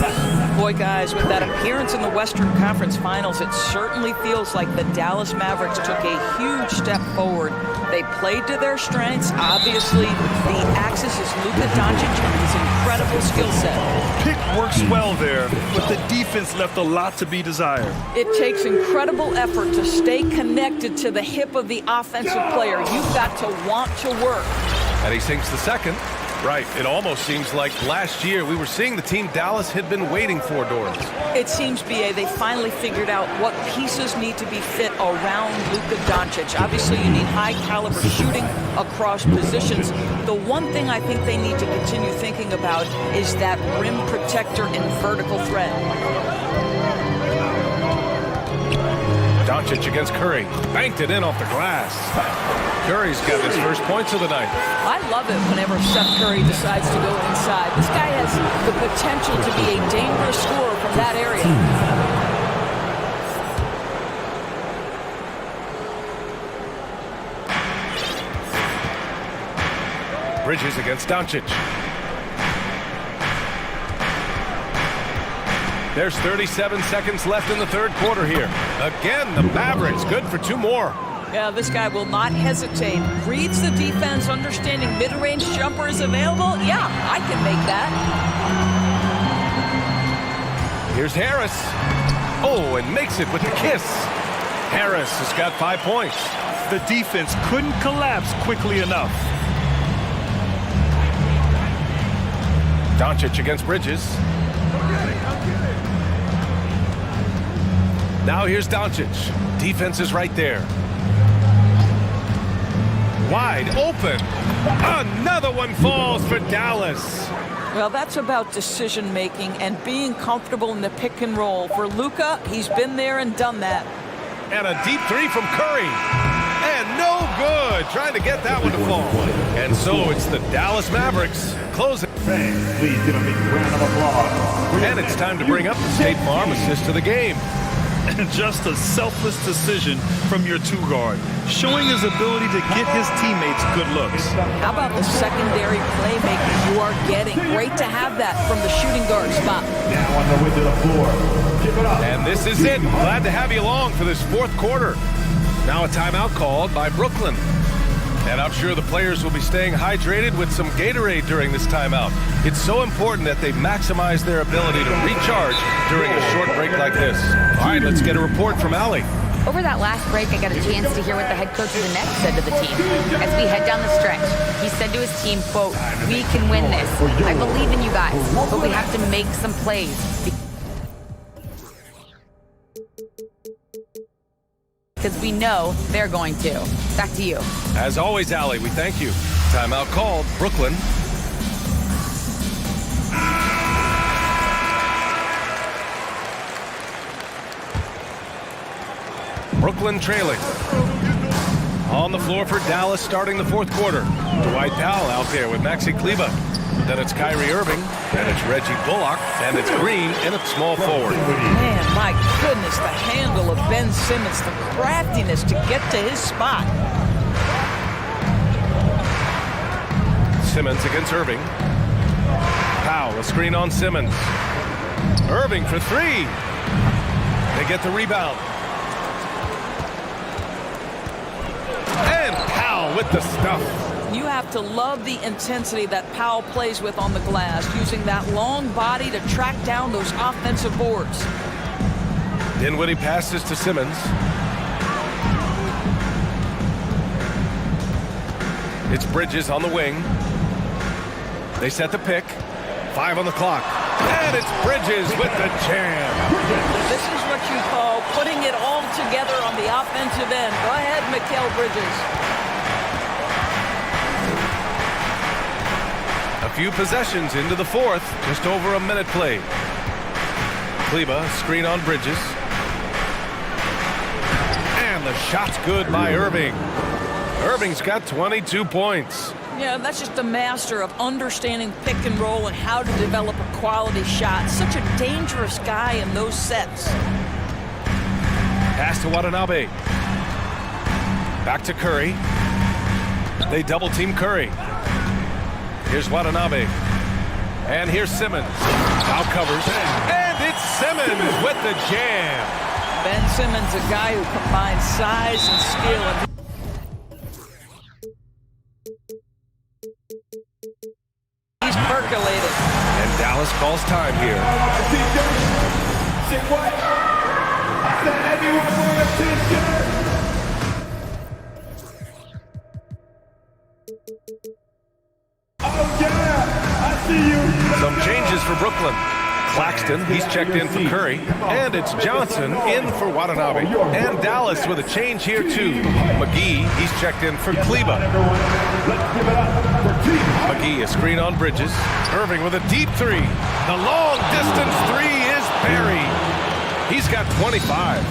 Boy, guys, with that appearance in the Western Conference Finals, it certainly feels like the Dallas Mavericks took a huge step forward. They played to their strengths. Obviously, the axis is Luka Doncic and his incredible skill set. Pick works well there, but the defense left a lot to be desired. It takes incredible effort to stay connected to the hip of the offensive player. You've got to want to work. And he sinks the second. Right, it almost seems like last year we were seeing the team Dallas had been waiting for, Doris. It seems, B.A., they finally figured out what pieces need to be fit around Luka Doncic. Obviously, you need high-caliber shooting across positions. The one thing I think they need to continue thinking about is that rim protector and vertical threat. Doncic against Curry. Banked it in off the glass. Curry's got his first points of the night. I love it whenever Steph Curry decides to go inside. This guy has the potential to be a dangerous scorer from that area. Bridges against Doncic. There's 37 seconds left in the third quarter here. Again, the Mavericks good for 2 more. Yeah, this guy will not hesitate. Reads the defense, understanding mid-range jumper is available. Yeah, I can make that. Here's Harris. Oh, and makes it with the kiss. Harris has got 5 points. The defense couldn't collapse quickly enough. Doncic against Bridges. Now here's Doncic. Defense is right there. Wide open. Another one falls for Dallas. Well, that's about decision-making and being comfortable in the pick and roll. For Luka, he's been there and done that. And a deep three from Curry. And no good. Trying to get that one to fall. And so it's the Dallas Mavericks closing. Please give a big round of applause. And it's time to bring up the State Farm assist to the game. And just a selfless decision from your two-guard, showing his ability to get his teammates good looks. How about the secondary playmaking you are getting? Great to have that from the shooting guard spot. Now on the way to the floor. Give it up. And this is it. Glad to have you along for this fourth quarter. Now a timeout called by Brooklyn. And I'm sure the players will be staying hydrated with some Gatorade during this timeout. It's so important that they maximize their ability to recharge during a short break like this. All right, let's get a report from Allie. Over that last break, I got a chance to hear what the head coach of the Nets said to the team. As we head down the stretch, he said to his team, quote, "We can win this. I believe in you guys, but we have to make some plays." Because we know they're going to. Back to you. As always, Allie, we thank you. Timeout called. Brooklyn. Brooklyn trailing. On the floor for Dallas starting the fourth quarter. Dwight Powell out there with Maxi Kleber. Then it's Kyrie Irving, and it's Reggie Bullock, and it's Green in a small forward. Man, my goodness, the handle of Ben Simmons, the craftiness to get to his spot. Simmons against Irving. Powell, a screen on Simmons. Irving for three. They get the rebound. And Powell with the stuff. You have to love the intensity that Powell plays with on the glass, using that long body to track down those offensive boards. Dinwiddie passes to Simmons. It's Bridges on the wing. They set the pick. 5 on the clock. And it's Bridges with the jam. This is what you call putting it all together on the offensive end. Go ahead, Mikal Bridges. A few possessions into the fourth. Just over a minute played. Kleber, screen on Bridges. And the shot's good by Irving. Irving's got 22 points. Yeah, that's just a master of understanding pick and roll and how to develop a quality shot. Such a dangerous guy in those sets. Pass to Watanabe. Back to Curry. They double team Curry. Here's Watanabe. And here's Simmons. Now covers. And it's Simmons with the jam. Ben Simmons, a guy who combines size and skill. He's percolated. And Dallas calls time here. Say what? I said everyone for attention. Oh yeah, I see you. Some changes for Brooklyn. Claxton, he's checked in for Curry. And it's Johnson in for Watanabe. And Dallas with a change here too. McGee, he's checked in for Kleber. McGee, a screen on Bridges. Irving with a deep three. The long distance three is buried. He's got 25.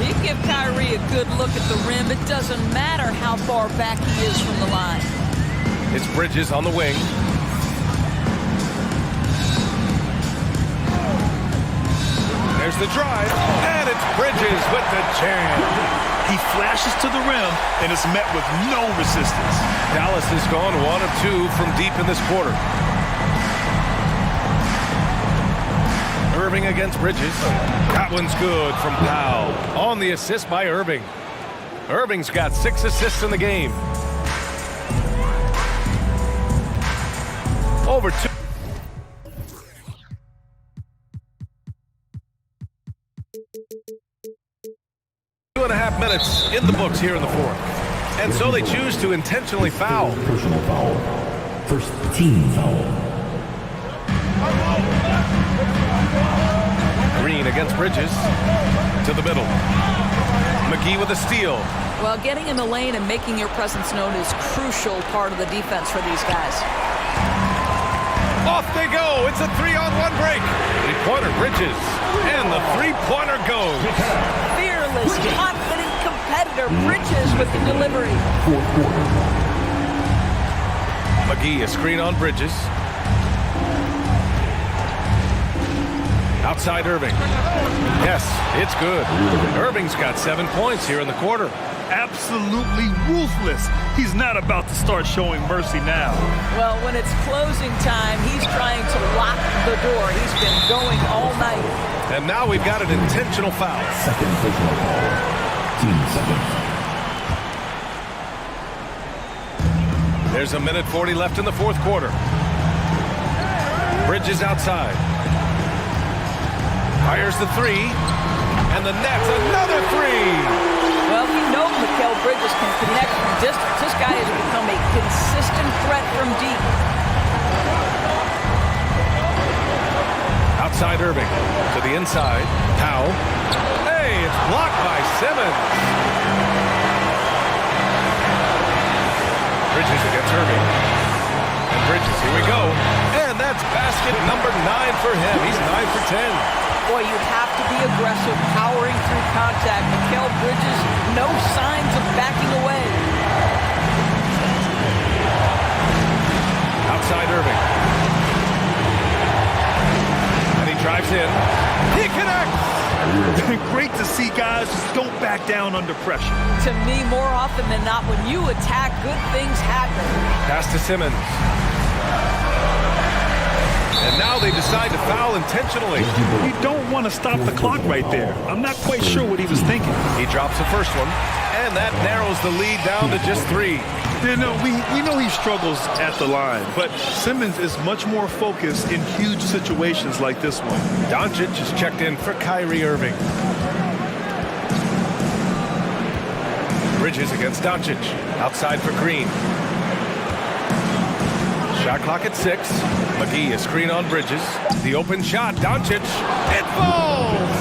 You give Kyrie a good look at the rim. It doesn't matter how far back he is from the line. It's Bridges on the wing. There's the drive, and it's Bridges with the jam. He flashes to the rim, and it's met with no resistance. Dallas has gone 1 of 2 from deep in this quarter. Irving against Bridges. That one's good from Powell. On the assist by Irving. Irving's got 6 assists in the game. Over 2. Two and a half minutes in the books here in the fourth. And so they choose to intentionally foul. Personal foul. First team foul. Green against Bridges. To the middle. McGee with a steal. Well, getting in the lane and making your presence known is a crucial part of the defense for these guys. Off they go. It's a 3-on-1 break. Three-pointer Bridges. And the three-pointer goes. Fearless, confident competitor. Bridges with the delivery. McGee, a screen on Bridges. Outside Irving. Yes, it's good. Irving's got 7 points here in the quarter. Absolutely ruthless. He's not about to start showing mercy now. Well, when it's closing time, he's trying to lock the door. He's been going all night. And now we've got an intentional foul. Second personal foul. Team second. There's a minute 40 left in the fourth quarter. Bridges outside. Fires the three. And the net's another three. Well, we know Mikal Bridges can connect from distance. This guy has become a consistent threat from deep. Outside Irving. To the inside. Powell. Hey, it's blocked by Simmons. Bridges against Irving. And Bridges, here we go. And that's basket number 9 for him. He's 9 for 10. Boy, you have to be aggressive, powering through contact. Mikal Bridges, no signs of backing away. Outside Irving. And he drives in. He connects! Great to see guys who don't back down under pressure. To me, more often than not, when you attack, good things happen. Pass to Simmons. And now they decide to foul intentionally. You don't want to stop the clock right there. I'm not quite sure what he was thinking. He drops the first one, and that narrows the lead down to just 3. You know, we know he struggles at the line, but Simmons is much more focused in huge situations like this one. Doncic is checked in for Kyrie Irving. Bridges against Doncic. Outside for Green. Shot clock at 6. McGee, a screen on Bridges. The open shot. Doncic. It falls!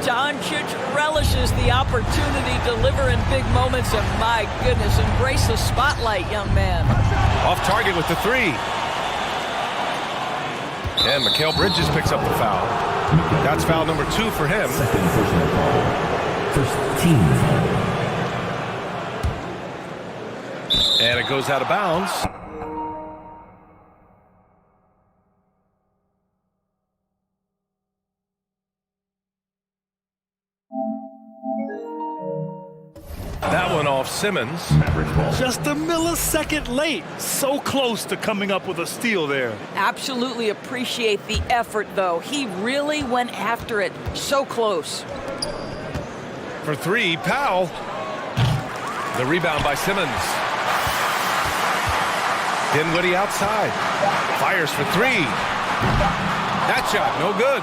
Doncic relishes the opportunity to deliver in big moments, and my goodness, embrace the spotlight, young man. Off target with the 3. And Mikal Bridges picks up the foul. That's foul number 2 for him. Second personal foul. First team foul. And it goes out of bounds. That one off Simmons. Just a millisecond late. So close to coming up with a steal there. Absolutely appreciate the effort, though. He really went after it. So close. For 3, Powell. The rebound by Simmons. Dinwiddie outside. Fires for 3. That shot, no good.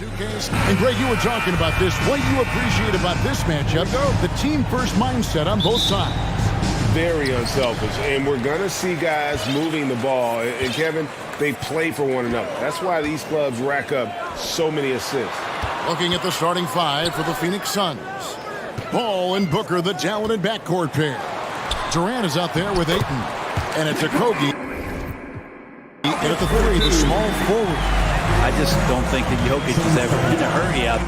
And Greg, you were talking about this. What you appreciate about this matchup, the team-first mindset on both sides. Very unselfish, and we're going to see guys moving the ball. And Kevin, they play for one another. That's why these clubs rack up so many assists. Looking at the starting five for the Phoenix Suns. Ball and Booker, the talented backcourt pair. Durant is out there with Ayton, and it's a Kogi. And at the three, the small forward. I just don't think that Jokic is ever in a hurry out.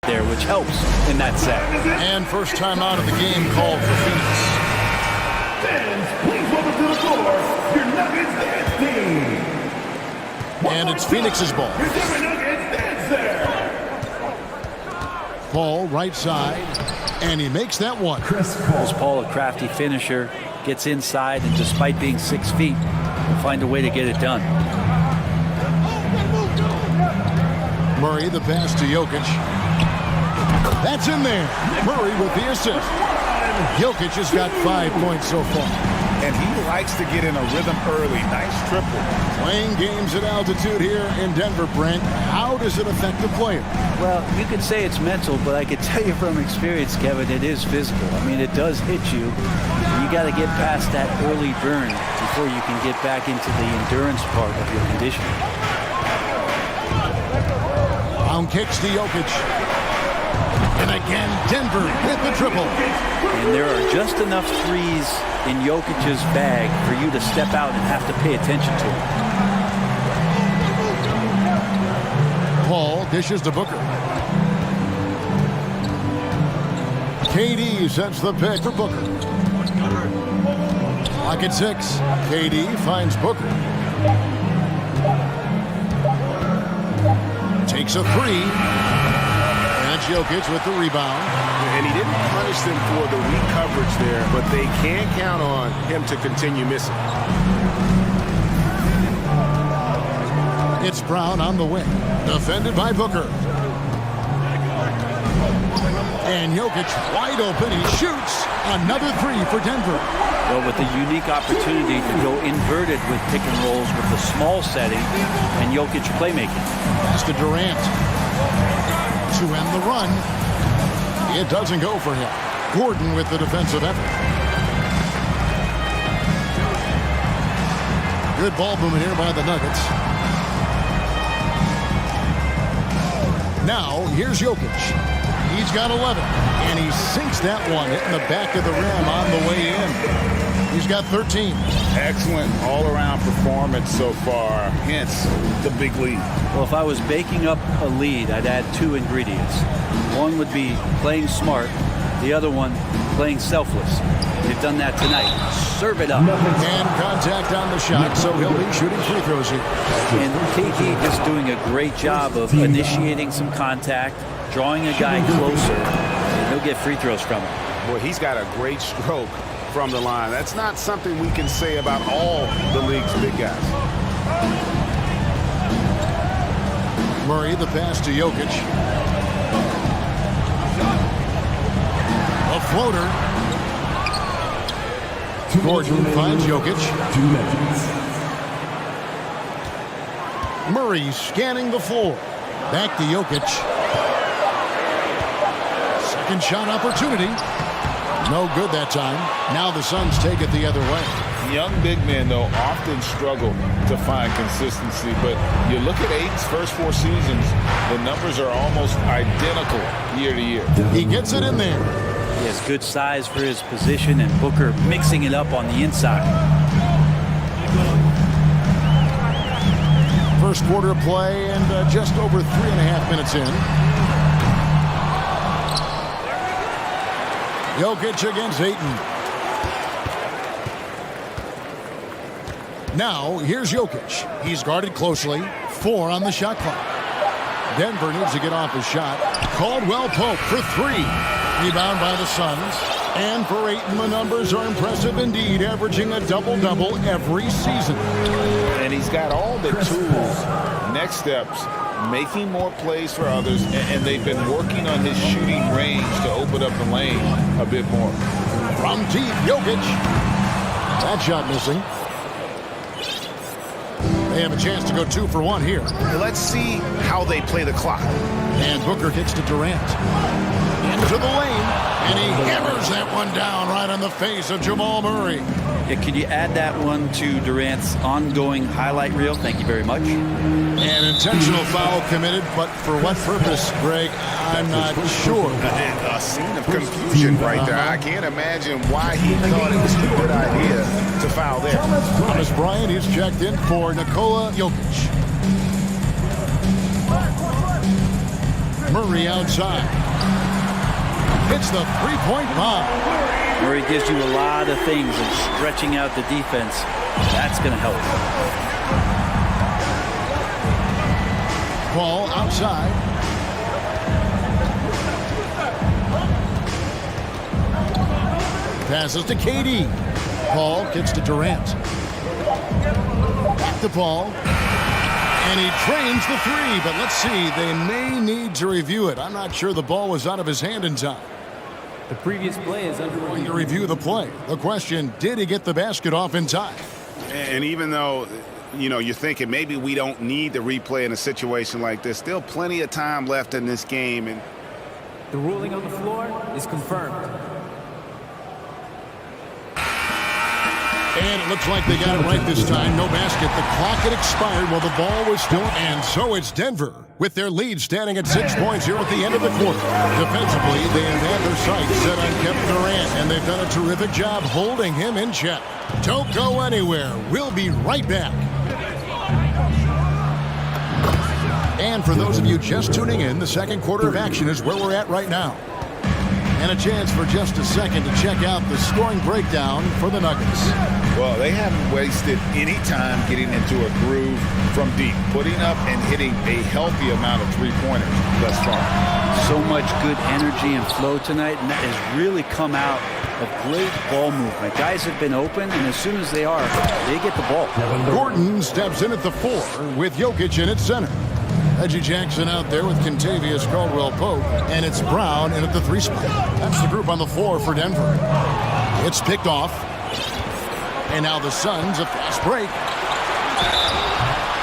There, which helps in that set. And first time out of the game called for Phoenix. Fans, please welcome to the floor your Nuggets dance team. And it's Phoenix's ball. Your Denver Nuggets dance there. Paul, right side, and he makes that one. Chris Paul, a crafty finisher, gets inside, and despite being 6 feet, will find a way to get it done. Murray, the pass to Jokic. That's in there. Murray with the assist. Jokic has got 5 points so far. And he likes to get in a rhythm early. Nice triple. Playing games at altitude here in Denver, Brent. How does it affect the player? Well, you could say it's mental, but I could tell you from experience, Kevin, it is physical. I mean, it does hit you. You got to get past that early burn before you can get back into the endurance part of your conditioning. Round kicks to Jokic. And again, Denver with the triple. And there are just enough threes in Jokic's bag for you to step out and have to pay attention to it. Paul dishes to Booker. KD sets the pick for Booker. Clock at 6. KD finds Booker. Takes a three. Jokic with the rebound. And he didn't punish them for the weak coverage there, but they can count on him to continue missing. It's Brown on the wing. Defended by Booker. And Jokic wide open. He shoots. Another three for Denver. Well, with the unique opportunity to go inverted with pick and rolls with the small setting and Jokic playmaking. Pass to Durant. To end the run. It doesn't go for him. Gordon with the defensive effort. Good ball movement here by the Nuggets. Now, here's Jokic. He's got 11, and he sinks that one, hitting the back of the rim on the way in. He's got 13. Excellent all-around performance so far, hence the big lead. Well, if I was baking up a lead, I'd add 2 ingredients. One would be playing smart, the other one playing selfless. They've done that tonight. Serve it up. And contact on the shot, so he'll be shooting free throws here. And KD just doing a great job of initiating some contact, drawing a guy closer, and he'll get free throws from it. Boy, he's got a great stroke from the line. That's not something we can say about all the league's big guys. Murray, the pass to Jokic. A floater. Gordon finds Jokic. Murray scanning the floor. Back to Jokic. Second shot opportunity. No good that time. Now the Suns take it the other way. Young big men, though, often struggle to find consistency. But you look at Ayton's first 4 seasons, the numbers are almost identical year to year. He gets it in there. He has good size for his position, and Booker mixing it up on the inside. First quarter play and just over 3.5 minutes in. Jokic against Ayton. Now, here's Jokic. He's guarded closely. 4 on the shot clock. Denver needs to get off his shot. Caldwell Pope for 3. Rebound by the Suns. And for Ayton, the numbers are impressive indeed, averaging a double-double every season. And and he's got all the tools. Next steps, making more plays for others, and they've been working on his shooting range to open up the lane a bit more. From deep, Jokic. That shot missing. They have a chance to go 2 for 1 here. Let's see how they play the clock. And Booker kicks to Durant. Into the lane, and he hammers that one down right on the face of Jamal Murray. Yeah, could you add that one to Durant's ongoing highlight reel? Thank you very much. An intentional foul committed, but for what purpose, Greg? I'm not sure. A scene of confusion right there. I can't imagine why he thought it was a good idea to foul there. Thomas Bryant, he's checked in for Nikola Jokic. Murray outside. Hits the three-point bomb. Murray gives you a lot of things, and stretching out the defense, that's going to help. Ball outside. Passes to KD. Paul gets to Durant. Back to Paul. And he drains the three, but let's see. They may need to review it. I'm not sure the ball was out of his hand in time. The previous play is under Going to review the play. The question, did he get the basket off in time? And even though, you know, you're thinking maybe we don't need the replay in a situation like this, still plenty of time left in this game. And The ruling on the floor is confirmed. And it looks like they got it right this time. No basket. The clock had expired while the ball was still. And so it's Denver with their lead standing at 6 points here at the end of the quarter. Defensively, they have had their sights set on Kevin Durant, and they've done a terrific job holding him in check. Don't go anywhere. We'll be right back. And for those of you just tuning in, the second quarter of action is where we're at right now. And a chance for just a second to check out the scoring breakdown for the Nuggets. Well, they haven't wasted any time getting into a groove from deep, putting up and hitting a healthy amount of three-pointers thus far. So much good energy and flow tonight, and that has really come out of great ball movement. Guys have been open, and as soon as they are, they get the ball. Gordon steps in at the 4 with Jokic in at center. Reggie Jackson out there with Kentavious Caldwell-Pope, and it's Brown in at the 3 spot. That's the group on the floor for Denver. It's picked off. And now the Suns, a fast break.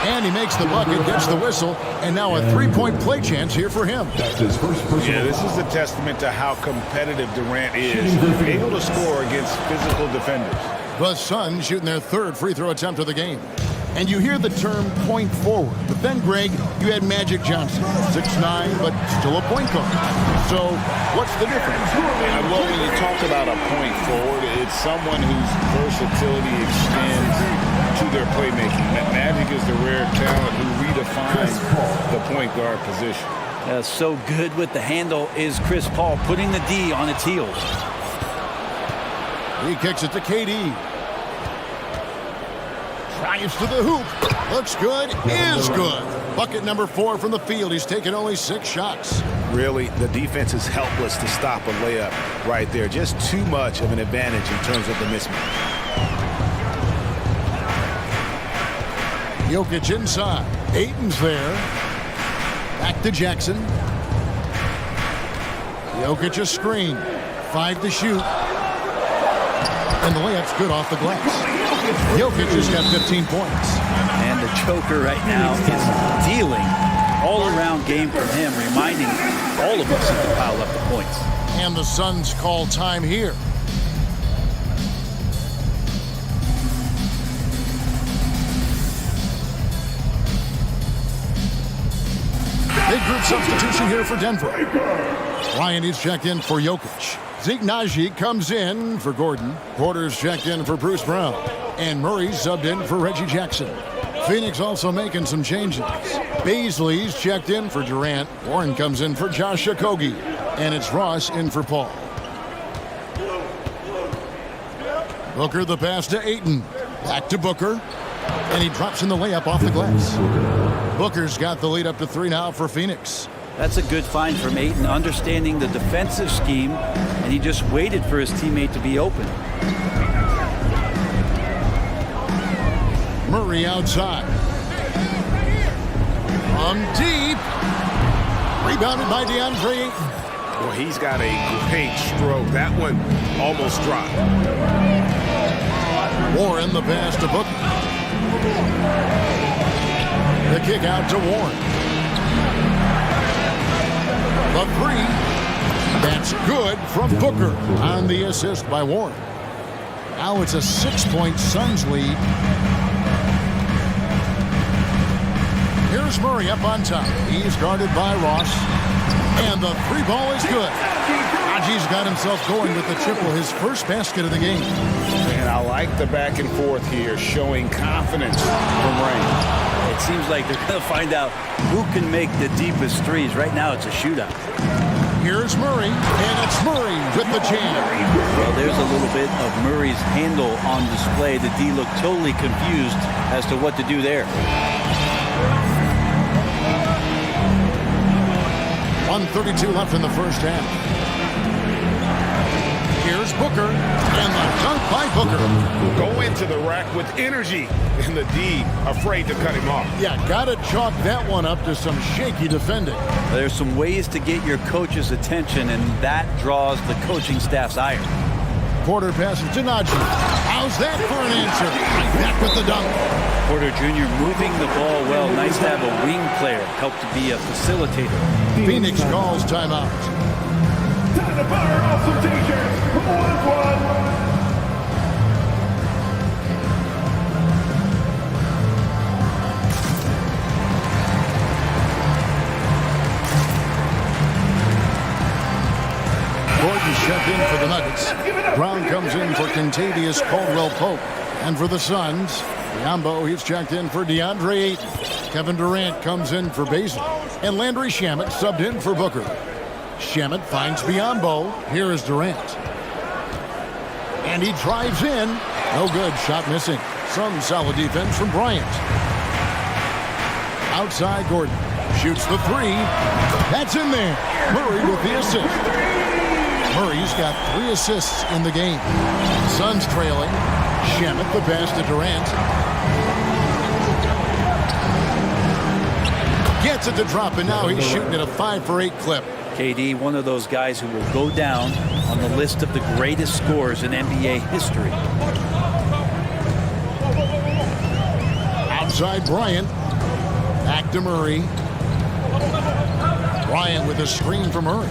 And he makes the bucket, gets the whistle, and now a three-point play chance here for him. Yeah, this is a testament to how competitive Durant is, able to score against physical defenders. The Suns shooting their 3rd free throw attempt of the game. And you hear the term point forward. But then, Greg, you had Magic Johnson, 6'9", but still a point guard. So what's the difference? Well, when you talk about a point forward, it's someone whose versatility extends to their playmaking. Magic is the rare talent who redefines the point guard position. So good with the handle is Chris Paul, putting the D on its heels. He kicks it to KD. Drives to the hoop. Looks good. Is good. Bucket number 4 from the field. He's taken only 6 shots. Really, the defense is helpless to stop a layup right there. Just too much of an advantage in terms of the mismatch. Jokic inside. Ayton's there. Back to Jackson. Jokic a screen. 5 to shoot. And the layup's good off the glass. Jokic has got 15 points. And the choker right now is dealing all-around game from him, reminding all of us to pile up the points. And the Suns call time here. Big group substitution here for Denver. Ryan is checked in for Jokic. Zeke Naji comes in for Gordon. Porter's checked in for Bruce Brown. And Murray's subbed in for Reggie Jackson. Phoenix also making some changes. Baisley's checked in for Durant. Warren comes in for Josh Okogie. And it's Ross in for Paul. Booker the pass to Ayton. Back to Booker. And he drops in the layup off the glass. Booker's got the lead up to 3 now for Phoenix. That's a good find from Ayton, understanding the defensive scheme, and he just waited for his teammate to be open. Murray outside. From deep. Rebounded by DeAndre. Well, he's got a great stroke. That one almost dropped. Warren the pass to Booker. The kick out to Warren. The three. That's good from Booker on the assist by Warren. Now it's a 6-point Suns lead. Here's Murray up on top. He's guarded by Ross. And the three ball is good. Haji's got himself going with the triple, his first basket of the game. And I like the back and forth here, showing confidence from Rain. It seems like they're going to find out who can make the deepest threes. Right now it's a shootout. Here's Murray, and it's Murray with the jam. Well, there's a little bit of Murray's handle on display. The D looked totally confused as to what to do there. 1:32 left in the first half. Here's Booker, and the dunk by Booker. Go into the rack with energy, and the D afraid to cut him off. Yeah, gotta chalk that one up to some shaky defending. There's some ways to get your coach's attention, and that draws the coaching staff's ire. Porter passes to Najee. How's that for an answer? Right back with the dunk. Porter Jr. moving the ball well. Nice to have a wing player help to be a facilitator. Phoenix calls timeout. Time to fire off some t-shirts. One. Gordon checked in for the Nuggets. Brown comes in for Kentavious Caldwell-Pope. And for the Suns, Biombo, he's checked in for DeAndre Ayton. Kevin Durant comes in for Basil. And Landry Shamet subbed in for Booker. Shamet finds Biombo. Here is Durant. And he drives in. No good. Shot missing. Some solid defense from Bryant. Outside Gordon. Shoots the three. That's in there. Murray with the assist. Murray's got 3 assists in the game. Suns trailing. Shamet the pass to Durant. Gets it to drop, and now he's shooting at a 5-for-8 clip. KD, one of those guys who will go down on the list of the greatest scorers in NBA history. Outside Bryant. Back to Murray. Bryant with a screen for Murray.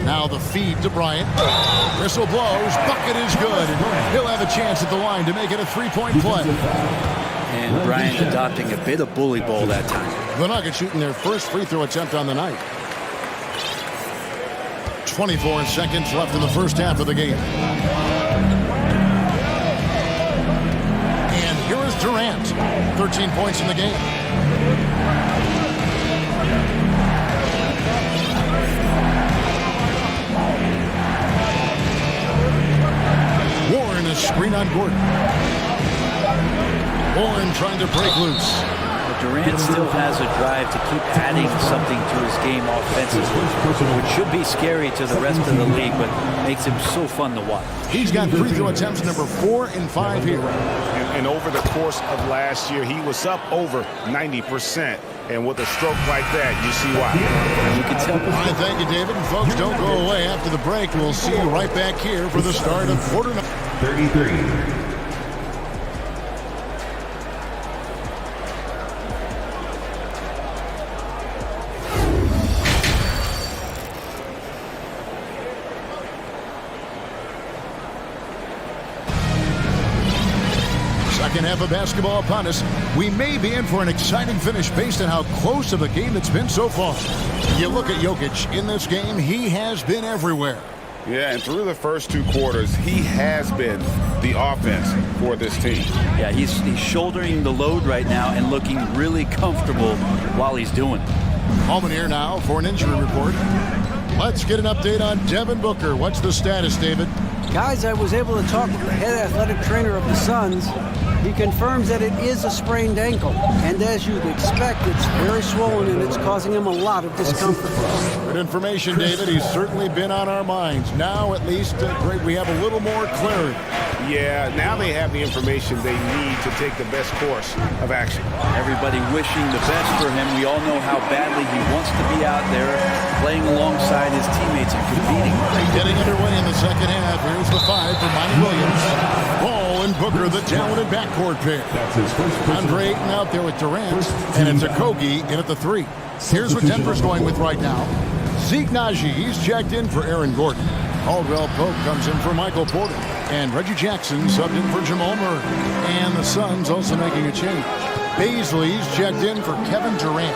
Now the feed to Bryant. Whistle blows. Bucket is good. He'll have a chance at the line to make it a 3-point play. And Bryant adopting a bit of bully ball that time. The Nuggets shooting their first free throw attempt on the night. 24 seconds left in the first half of the game. And here is Durant. 13 points in the game. Warren is screen on Gordon. Warren trying to break loose. But Durant still has a drive to keep adding something to his game offensively, which should be scary to the rest of the league, but makes him so fun to watch. He's got free throw attempts number 4 and 5 here. And over the course of last year, he was up over 90%. And with a stroke like that, you see why. You can tell. All right, thank you, David. And folks, don't go away. After the break, we'll see you right back here for the start of quarter 33. Second half of basketball upon us. We may be in for an exciting finish based on how close of a game it's been so far. You look at Jokic in this game, he has been everywhere. Yeah, and through the first 2 quarters, he has been the offense for this team. Yeah, he's shouldering the load right now and looking really comfortable while he's doing it. Holman here now for an injury report. Let's get an update on Devin Booker. What's the status, David? Guys, I was able to talk with the head athletic trainer of the Suns. He confirms that it is a sprained ankle, and as you'd expect, it's very swollen and it's causing him a lot of discomfort. Good information, David. He's certainly been on our minds. Now, at least, great, we have a little more clarity. Yeah, now they have the information they need to take the best course of action. Everybody wishing the best for him. We all know how badly he wants to be out there playing alongside his teammates and competing. Getting underway in the second half. Here's the 5 for Monty Williams. Ball and Booker, the talented backcourt pair. Andre Ayton out there with Durant, and it's Okogie in at the 3. Here's what Denver's going with right now. Zeke Naji, he's checked in for Aaron Gordon. Caldwell Pope comes in for Michael Porter. And Reggie Jackson subbed in for Jamal Murray. And the Suns also making a change. Baisley's checked in for Kevin Durant.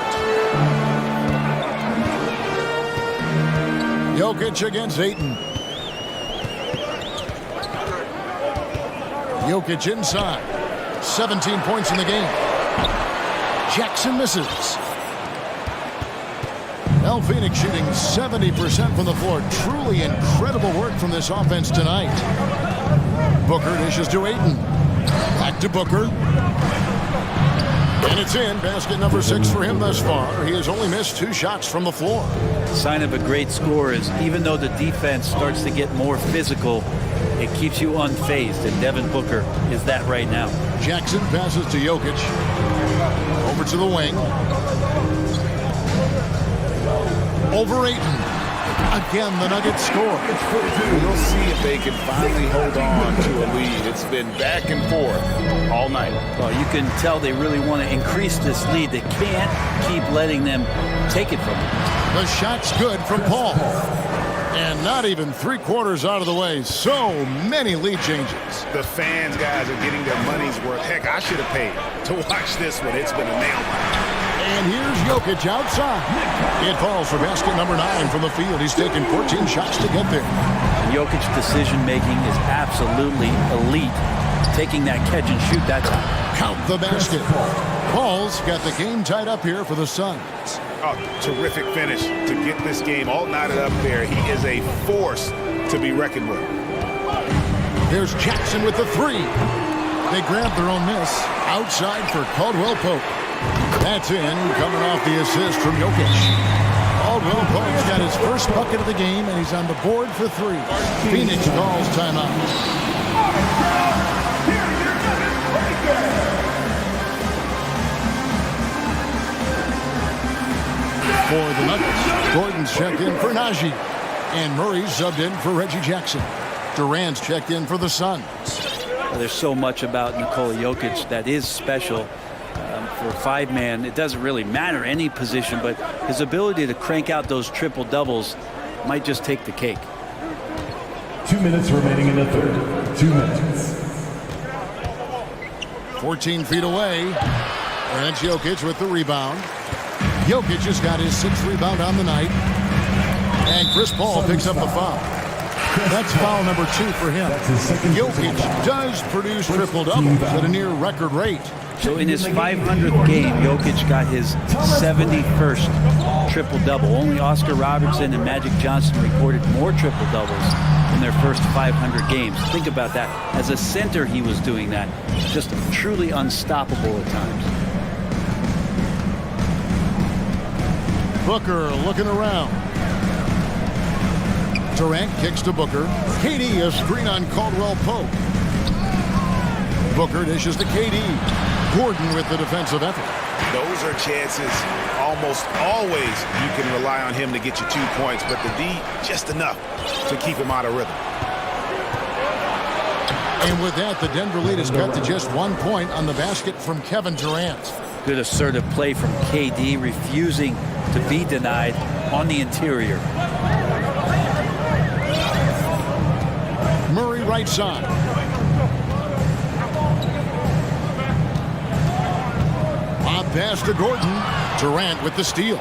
Jokic against Ayton. Jokic inside. 17 points in the game. Jackson misses. Now Phoenix shooting 70% from the floor. Truly incredible work from this offense tonight. Booker dishes to Ayton. Back to Booker. And it's in. Basket number 6 for him thus far. He has only missed 2 shots from the floor. Sign of a great scorer is even though the defense starts to get more physical, it keeps you unfazed, and Devin Booker is that right now. Jackson passes to Jokic. Over to the wing. Over Ayton. Again, the Nuggets score. We'll see if they can finally hold on to a lead. It's been back and forth all night. Well, you can tell they really want to increase this lead. They can't keep letting them take it from them. The shot's good from Paul. And not even 3/4 out of the way. So many lead changes. The fans, guys, are getting their money's worth. Heck, I should have paid to watch this one. It's been a nail biter. And here's Jokic outside. It falls for basket number 9 from the field. He's taken 14 shots to get there. Jokic's decision-making is absolutely elite. Taking that catch and shoot that time. Count the basket. Paul's got the game tied up here for the Suns. Oh, terrific finish to get this game all knotted up there. He is a force to be reckoned with. Here's Jackson with the 3. They grab their own miss. Outside for Caldwell Pope. That's in, coming off the assist from Jokic. Caldwell Pope's got his first bucket of the game, and he's on the board for 3. Phoenix calls timeout. For the Nuggets, Gordon's checked in for Naji. And Murray's subbed in for Reggie Jackson. Durant's checked in for the Suns. Well, there's so much about Nikola Jokic that is special. For a 5-man, it doesn't really matter any position, but his ability to crank out those triple doubles might just take the cake. 2 minutes remaining in the third. 2 minutes. 14 feet away. And it's Jokic with the rebound. Jokic has got his 6th rebound on the night. And Chris Paul picks up the foul. That's foul number 2 for him. Jokic does produce triple doubles at a near record rate. So in his 500th game, Jokic got his 71st triple-double. Only Oscar Robertson and Magic Johnson recorded more triple-doubles in their first 500 games. Think about that. As a center, he was doing that. Just truly unstoppable at times. Booker looking around. Durant kicks to Booker. KD a screen on Caldwell Pope. Booker dishes to KD. Gordon with the defensive effort. Those are chances almost always you can rely on him to get you 2 points, but the D just enough to keep him out of rhythm. And with that, the Denver lead is cut to just 1 point on the basket from Kevin Durant. Good assertive play from KD, refusing to be denied on the interior. Murray right side. Lob pass to Gordon. Durant with the steal.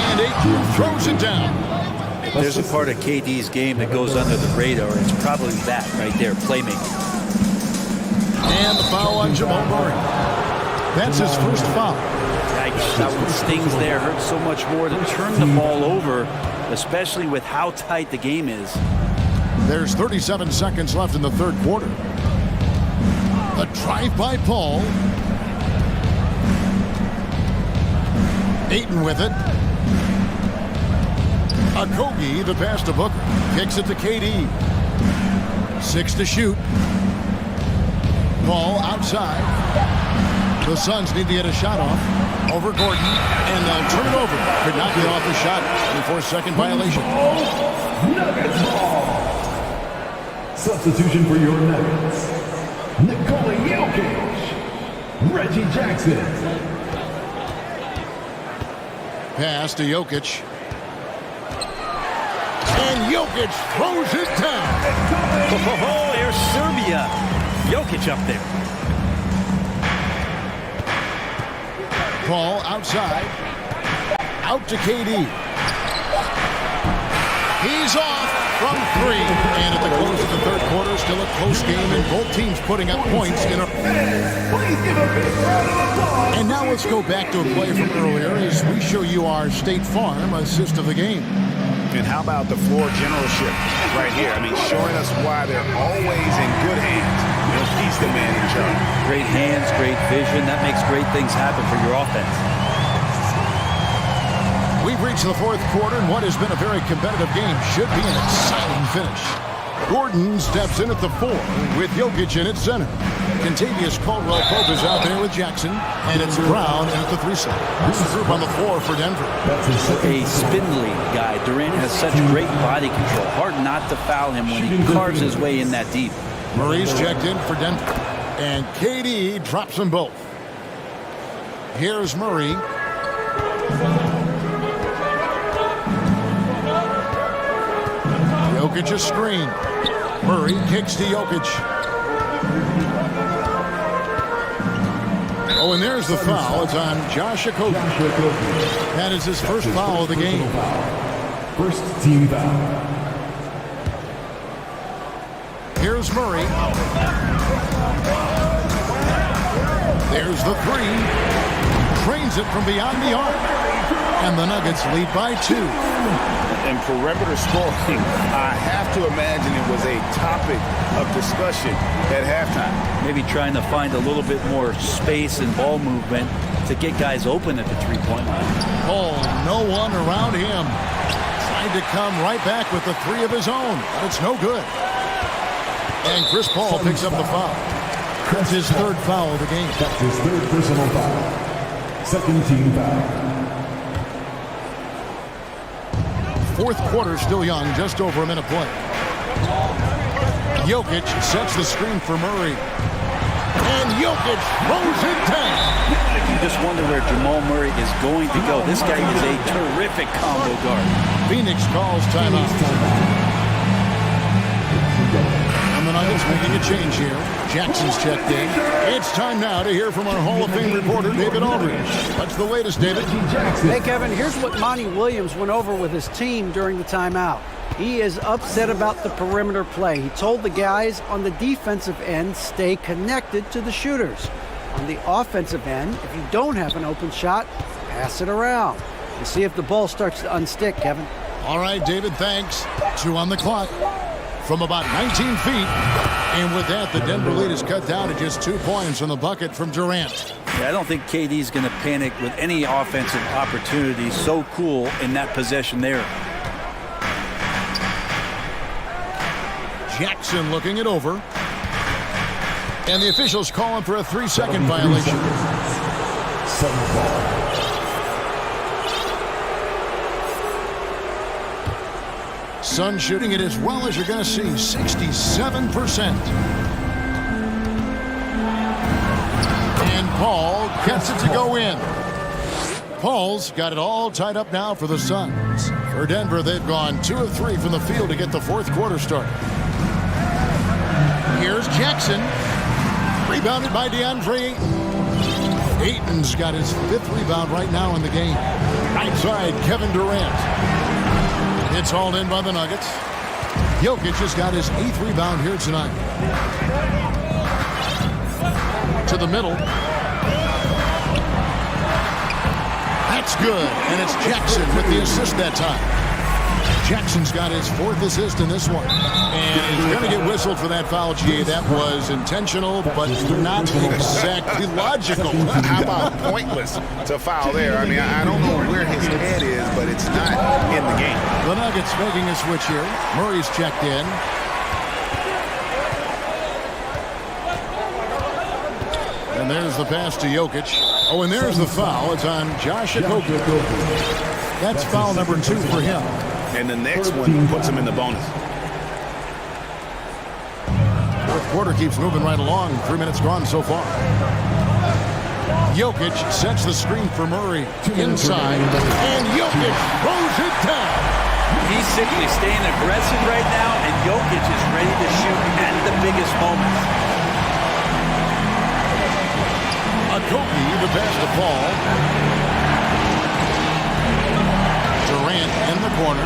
And Ayton throws it down. If there's a part of KD's game that goes under the radar, it's probably that right there, playmaking. And the foul on Jamal Murray. That's his first foul. Yikes, that one stings there. Hurts so much more to turn the ball over, especially with how tight the game is. There's 37 seconds left in the third quarter. A drive by Paul. Ayton with it. Okogie, the pass to Booker. Kicks it to KD. 6 to shoot. Ball outside. The Suns need to get a shot off. Over Gordon. And they'll turn it over. Could not get off the shot. 24-second violation. Nuggets ball. Substitution for your Nuggets. Nikola Jokic. Reggie Jackson. Pass to Jokic. And Jokic throws it down. Oh, here's Serbia. Jokic up there. Ball outside. Out to KD. He's off from 3. And at the close of the third quarter, still a close game, and both teams putting up points. And now let's go back to a play from earlier as we show you our State Farm assist of the game. And how about the floor generalship right here? I mean, showing us why they're always in good hands. You know, he's the man in charge. Great hands, great vision. That makes great things happen for your offense. We've reached the fourth quarter, and what has been a very competitive game should be an exciting finish. Gordon steps in at the 4 with Jokic in at center. Contavious Caldwell-Pope is out there with Jackson, and it's Brown in at the 3 slot. This is group on the floor for Denver. A spindly guy. Durant has such great body control. Hard not to foul him when he carves his way in that deep. Murray's checked in for Denver, and KD drops them both. Here's Murray. Jokic a screen. Murray kicks to Jokic. Oh, and there's the foul. It's on Josh Okogie. That is his first foul of the game. First team foul. Here's Murray. There's the 3. Trains it from beyond the arc. And the Nuggets lead by 2. And perimeter scoring, I have to imagine it was a topic of discussion at halftime. Maybe trying to find a little bit more space and ball movement to get guys open at the three-point line. Paul, no one around him. Trying to come right back with the 3 of his own, but it's no good. And Chris Paul picks up the foul. That's his third foul of the game. That's his third personal foul. Second team foul. Fourth quarter still young, just over a minute play. Jokic sets the screen for Murray. And Jokic throws it down. You just wonder where Jamal Murray is going to go. This guy is a terrific combo guard. Phoenix calls timeout. And the Nuggets making a change here. Jackson's checked in. It's time now to hear from our Hall of Fame reporter, David Aldridge. What's the latest, David? Hey, Kevin, here's what Monty Williams went over with his team during the timeout. He is upset about the perimeter play. He told the guys on the defensive end, stay connected to the shooters. On the offensive end, if you don't have an open shot, pass it around. And see if the ball starts to unstick, Kevin. All right, David, thanks. 2 on the clock. From about 19 feet. And with that, the Denver lead is cut down to just 2 points on the bucket from Durant. Yeah, I don't think KD's going to panic with any offensive opportunity. So cool in that possession there. Jackson looking it over. And the officials calling for a 3-second violation. Suns shooting it as well as you're going to see, 67%. And Paul gets it to go in. Paul's got it all tied up now for the Suns. For Denver, they've gone 2 of 3 from the field to get the fourth quarter started. Here's Jackson. Rebounded by DeAndre Ayton. Ayton's got his 5th rebound right now in the game. Right side, Kevin Durant. It's hauled in by the Nuggets. Jokic has got his 8th rebound here tonight. To the middle. That's good. And it's Jackson with the assist that time. Jackson's got his 4th assist in this one. And he's going to get whistled for that foul, GA. That was intentional, but not exactly logical. How about pointless to foul there? I mean, I don't know where his head is, but it's not in the game. The Nuggets making a switch here. Murray's checked in. And there's the pass to Jokic. Oh, and there's the foul. It's on Josh Okogie. That's foul number 2 for him. And the next one puts him in the bonus. Fourth quarter keeps moving right along. 3 minutes gone so far. Jokic sets the screen for Murray inside. And Jokic throws it down. He's simply staying aggressive right now, and Jokic is ready to shoot at the biggest moments. Okogie, the pass to Paul. Durant in the corner,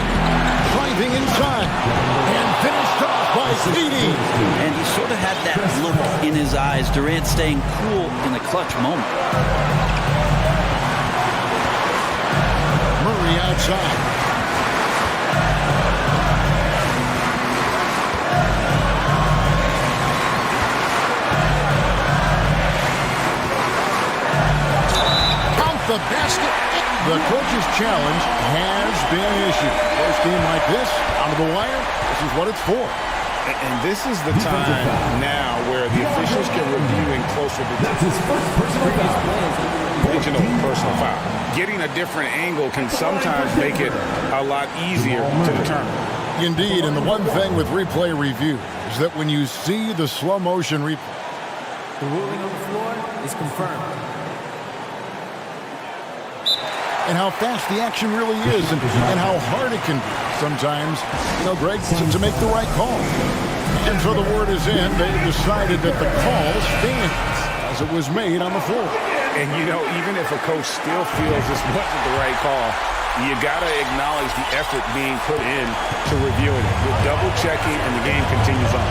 driving inside, and finished off by Speedy. And he sort of had that look in his eyes. Durant staying cool in the clutch moment. Murray outside. The basket. The coach's challenge has been issued. First game like this, out of the wire, this is what it's for. And this is the time now where the officials can review in closer detail. Original personal foul. Getting a different angle can sometimes make it a lot easier to determine. Indeed, and the one thing with replay review is that when you see the slow motion replay, the ruling on the floor is confirmed. And how fast the action really is, and how hard it can be sometimes, Greg, to make the right call. And so the word is in. They decided that the call stands as it was made on the floor. And, even if a coach still feels this wasn't the right call, you got to acknowledge the effort being put in to reviewing it. With double-checking, and the game continues on.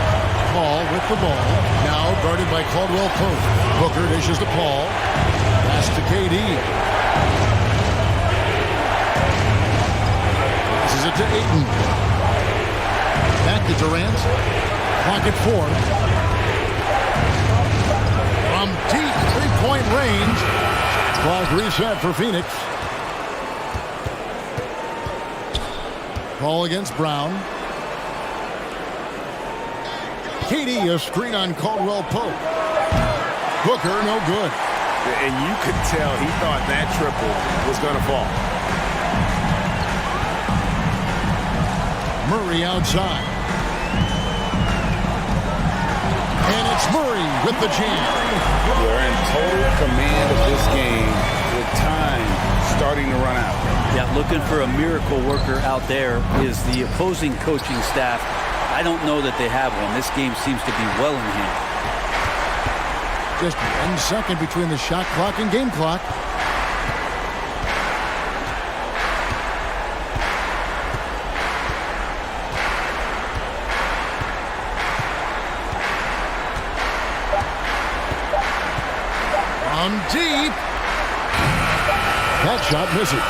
Paul with the ball, now guarded by Caldwell Pope. Booker dishes to Paul. Pass to KD. It to Ayton. Back to Durant. Clock at 4. From deep three-point range. Clock reset for Phoenix. Ball against Brown. KD, a screen on Caldwell Pope. Booker, no good. And you could tell he thought that triple was going to fall. Murray outside. And it's Murray with the jam. They're in total command of this game with time starting to run out. Yeah, looking for a miracle worker out there is the opposing coaching staff. I don't know that they have one. This game seems to be well in hand. Just 1 second between the shot clock and game clock. Deep. That shot misses.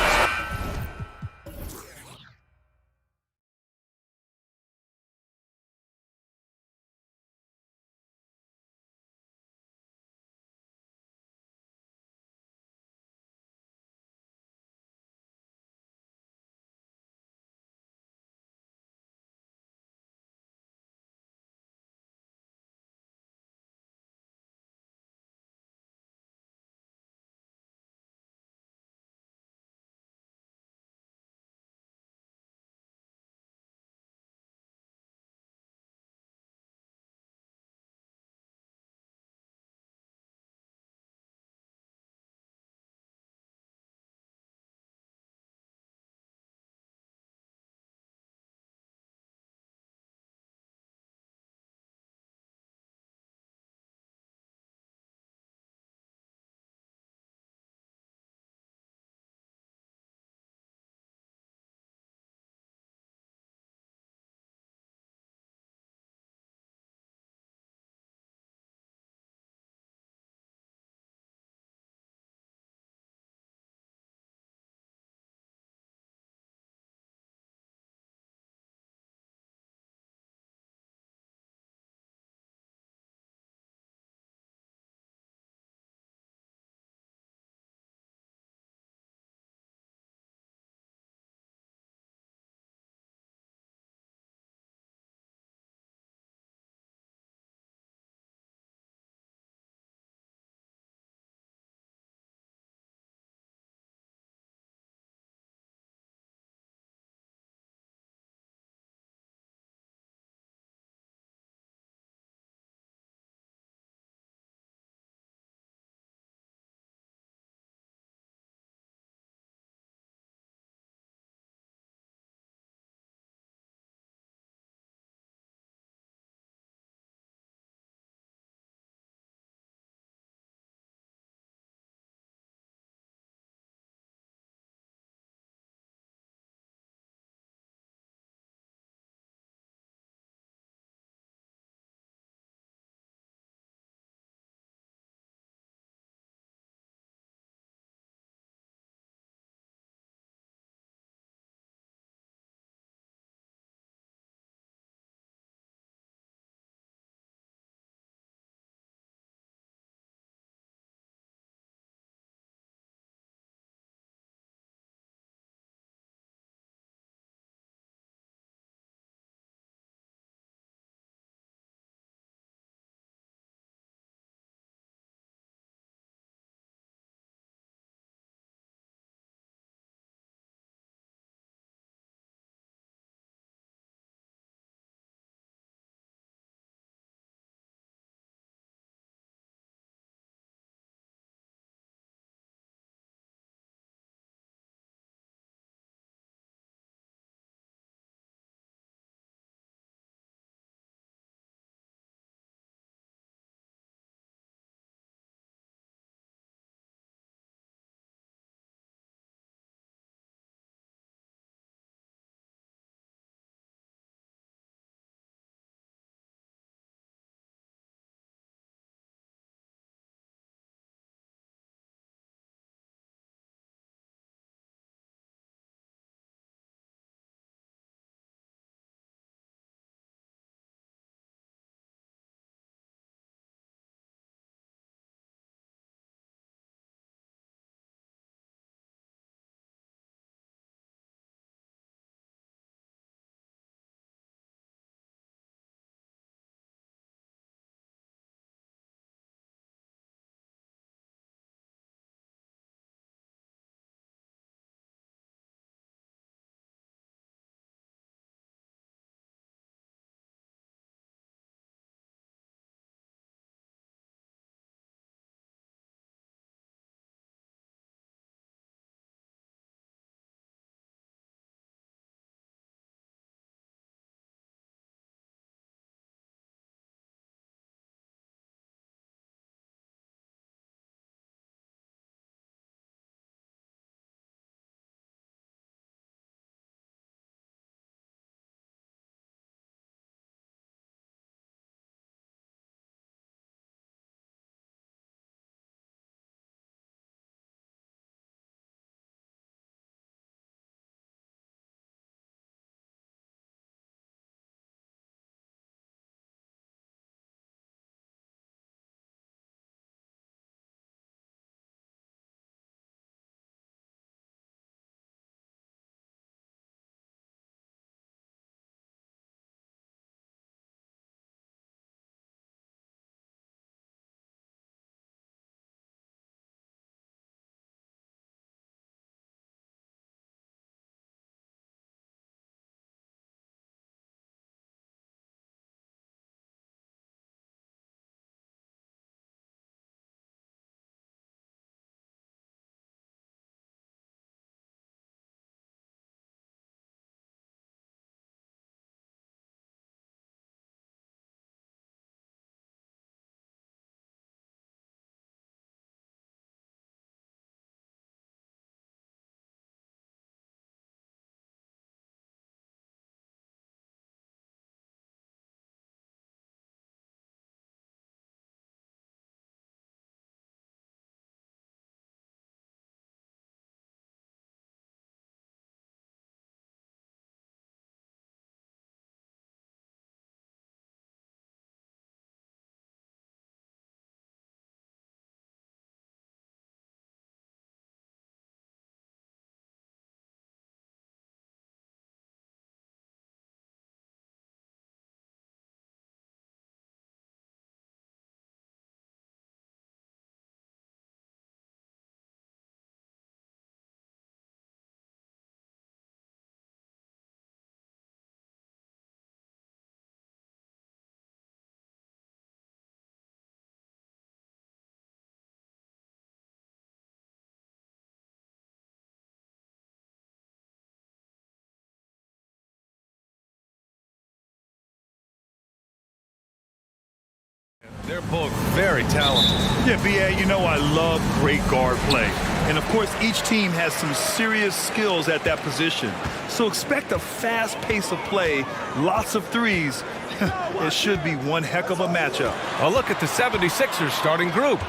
They're both very talented. Yeah, B.A., you know I love great guard play. And, of course, each team has some serious skills at that position. So expect a fast pace of play, lots of threes. It should be one heck of a matchup. A look at the 76ers starting group.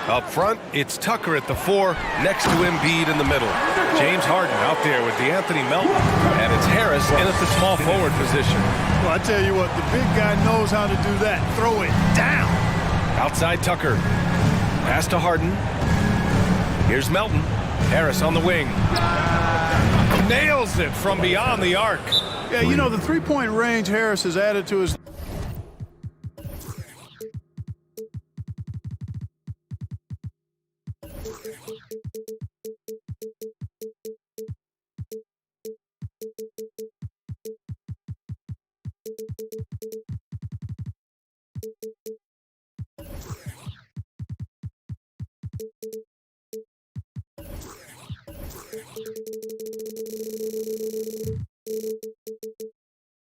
Up front, it's Tucker at the 4, next to Embiid in the middle. James Harden out there with Anthony Melton, and it's Harris in at the small forward position. Well, I tell you what, the big guy knows how to do that. Throw it down. Outside Tucker. Pass to Harden. Here's Melton. Harris on the wing. Nails it from beyond the arc. Yeah, you know, the three-point range Harris has added to his...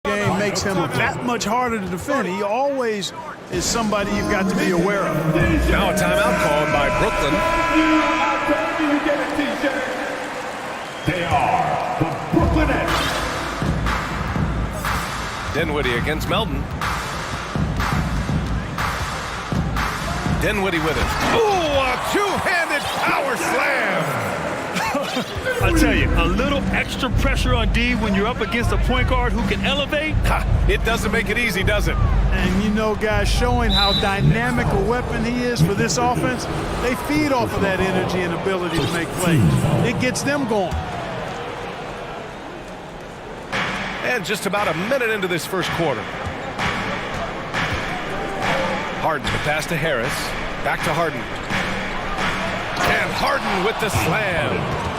game makes him that much harder to defend. He always is somebody you've got to be aware of. Now a timeout called by Brooklyn. They are the Brooklyn Nets. Dinwiddie against Melton. Dinwiddie with it. Ooh, a two-handed power slam. I tell you, a little extra pressure on D when you're up against a point guard who can elevate. It doesn't make it easy, does it? And you know, guys, showing how dynamic a weapon he is for this offense, they feed off of that energy and ability to make plays. It gets them going. And just about a minute into this first quarter. Harden, the pass to Harris. Back to Harden. And Harden with the slam.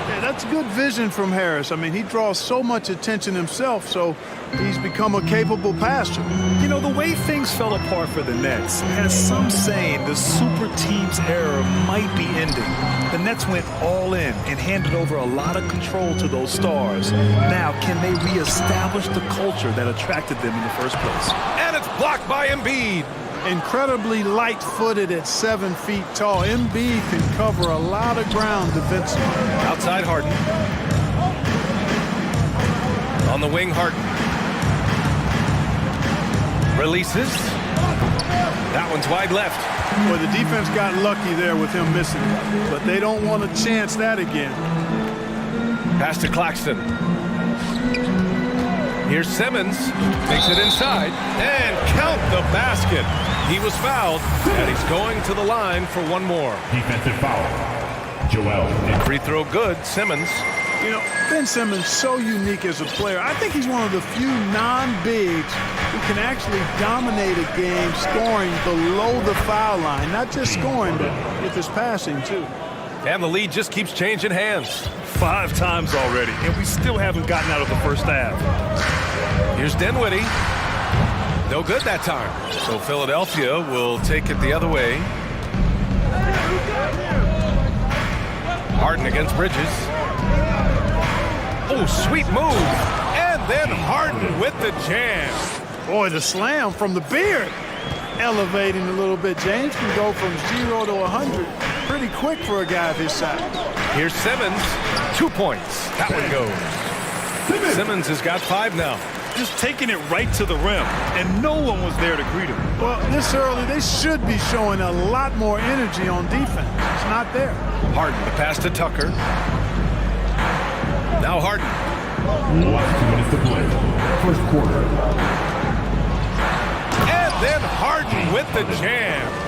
Yeah, that's good vision from Harris. I mean, he draws so much attention himself, so he's become a capable passer. You know, the way things fell apart for the Nets has some saying the super team's era might be ending. The Nets went all in and handed over a lot of control to those stars. Now, can they reestablish the culture that attracted them in the first place? And it's blocked by Embiid. Incredibly light-footed at 7 feet tall. Embiid can cover a lot of ground defensively. Outside Harden. On the wing, Harden. Releases. That one's wide left. Well, the defense got lucky there with him missing, but they don't want to chance that again. Pass to Claxton. Here's Simmons, takes it inside, and count the basket. He was fouled, and he's going to the line for one more. Defensive foul. Joel. Free throw good, Simmons. You know, Ben Simmons so unique as a player. I think he's one of the few non-bigs who can actually dominate a game scoring below the foul line. Not just scoring, but with his passing, too. And the lead just keeps changing hands. 5 times already, and we still haven't gotten out of the first half. Here's Dinwiddie. No good that time. So Philadelphia will take it the other way. Harden against Bridges. Oh, sweet move. And then Harden with the jam. Boy, the slam from the beard. Elevating a little bit. James can go from 0 to 100 pretty quick for a guy of his size. Here's Simmons. 2 points. That one goes. Simmons has got 5 now. Just taking it right to the rim, and no one was there to greet him. Well, this early, they should be showing a lot more energy on defense. It's not there. Harden, the pass to Tucker. Now Harden. Last 2 minutes to play. First quarter. And then Harden with the jam.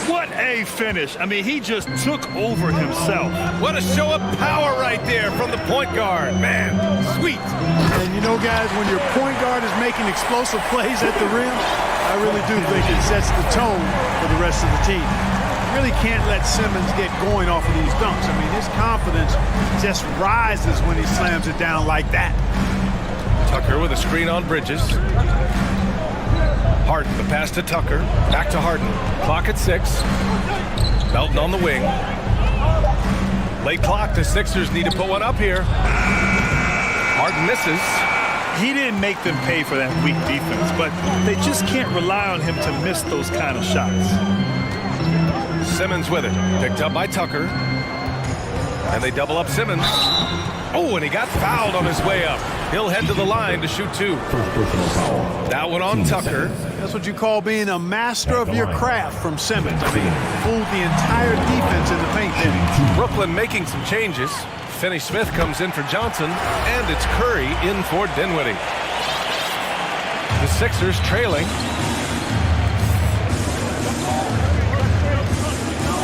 What a finish. I mean, he just took over himself. What a show of power right there from the point guard. Man, sweet. And you know, guys, when your point guard is making explosive plays at the rim, I really do think it sets the tone for the rest of the team. You really can't let Simmons get going off of these dunks. I mean, his confidence just rises when he slams it down like that. Tucker with a screen on Bridges. Harden, the pass to Tucker. Back to Harden. Clock at 6. Melton on the wing. Late clock. The Sixers need to put one up here. Harden misses. He didn't make them pay for that weak defense, but they just can't rely on him to miss those kind of shots. Simmons with it. Picked up by Tucker. And they double up Simmons. Oh, and he got fouled on his way up. He'll head to the line to shoot 2. That one on Tucker. That's what you call being a master of your craft from Simmons. I mean, fooled the entire defense in the paint there. Brooklyn making some changes. Finney Smith comes in for Johnson, and it's Curry in for Dinwiddie. The Sixers trailing.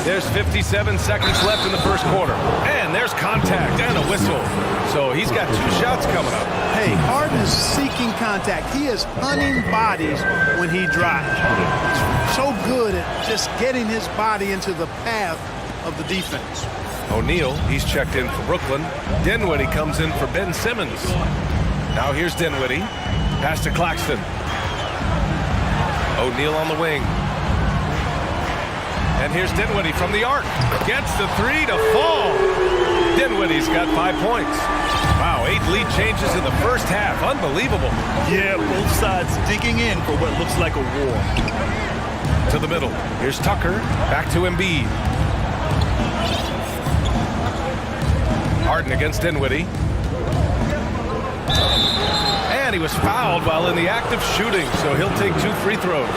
There's 57 seconds left in the first quarter. And there's contact and a whistle. So he's got 2 shots coming up. Hey, Harden is seeking contact. He is hunting bodies when he drives. He's so good at just getting his body into the path of the defense. O'Neal, he's checked in for Brooklyn. Dinwiddie comes in for Ben Simmons. Now here's Dinwiddie. Pass to Claxton. O'Neal on the wing. And here's Dinwiddie from the arc. Gets the 3 to fall. Dinwiddie's got 5 points. Wow, 8 lead changes in the first half. Unbelievable. Yeah, both sides digging in for what looks like a war. To the middle. Here's Tucker. Back to Embiid. Harden against Dinwiddie. And he was fouled while in the act of shooting, so he'll take 2 free throws.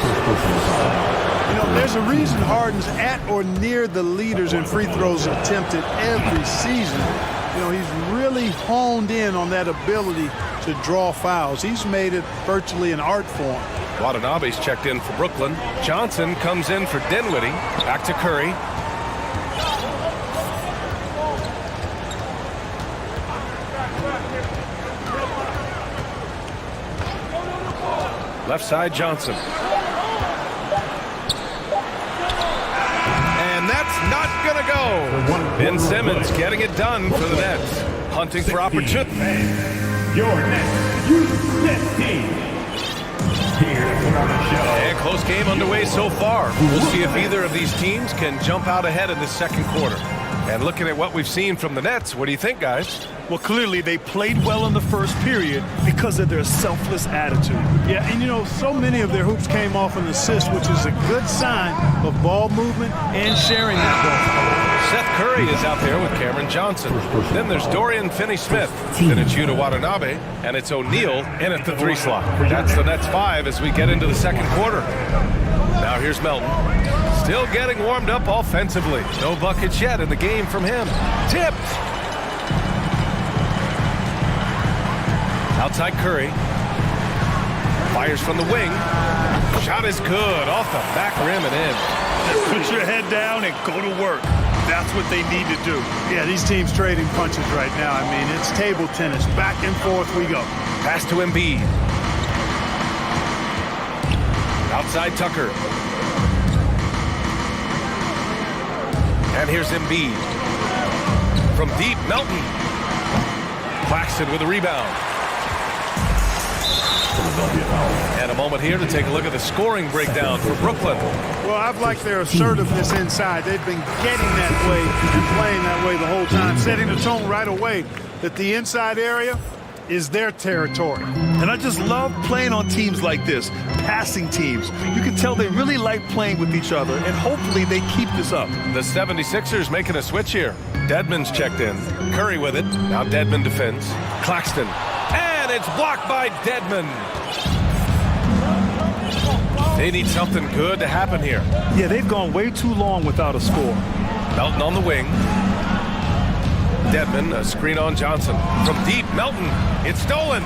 You know, there's a reason Harden's at or near the leaders in free throws attempted every season. You know, he's really honed in on that ability to draw fouls. He's made it virtually an art form. Watanabe's checked in for Brooklyn. Johnson comes in for Dinwiddie. Back to Curry. Left side, Johnson. And that's not going to go. Ben Simmons getting it done for the Nets. Hunting for opportunity. Your next U.S. team. And close game underway so far. We'll see if either of these teams can jump out ahead in the second quarter. And looking at what we've seen from the Nets, what do you think, guys? Well, clearly they played well in the first period because of their selfless attitude. Yeah, and you know, so many of their hoops came off an assist, which is a good sign of ball movement and sharing that ball. Seth Curry is out there with Cameron Johnson. Then there's Dorian Finney-Smith. Then it's Yuta Watanabe, and it's O'Neal in at the 3 slot. That's the Nets 5 as we get into the second quarter. Now here's Melton. Still getting warmed up offensively. No buckets yet in the game from him. Tipped. Outside Curry. Fires from the wing. Shot is good. Off the back rim and in. Put your head down and go to work. That's what they need to do. Yeah, these teams trading punches right now. I mean, it's table tennis. Back and forth we go. Pass to Embiid. Outside Tucker. And here's Embiid. From deep, Melton. Claxton with a rebound. And a moment here to take a look at the scoring breakdown for Brooklyn. Well, I've liked their assertiveness inside. They've been getting that way and playing that way the whole time, setting the tone right away that the inside area is their territory. And I just love playing on teams like this, passing teams. You can tell they really like playing with each other, and hopefully they keep this up. The 76ers making a switch here. Dedmon's checked in. Curry with it. Now Dedmon defends. Claxton. And it's blocked by Dedmon. They need something good to happen here. Yeah, they've gone way too long without a score. Melton on the wing. Dedmon, a screen on Johnson. From deep, Melton. It's stolen.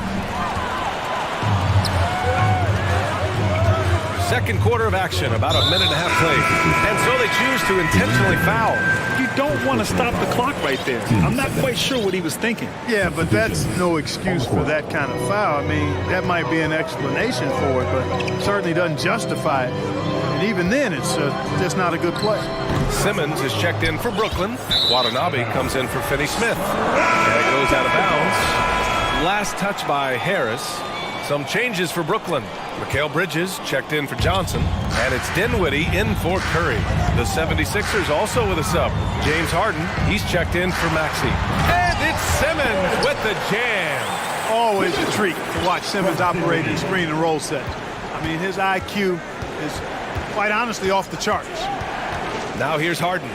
Second quarter of action, about a minute and a half played. And so they choose to intentionally foul. You don't want to stop the clock right there. I'm not quite sure what he was thinking. Yeah, but that's no excuse for that kind of foul. I mean, that might be an explanation for it, but certainly doesn't justify it. And even then, it's just not a good play. Simmons is checked in for Brooklyn. Watanabe comes in for Finney-Smith. And it goes out of bounds. Last touch by Harris. Some changes for Brooklyn. Mikal Bridges checked in for Johnson. And it's Dinwiddie in for Curry. The 76ers also with a sub. James Harden, he's checked in for Maxey. And it's Simmons with the jam. Always a treat to watch Simmons operate in screen and roll set. I mean, his IQ is quite honestly off the charts. Now here's Harden.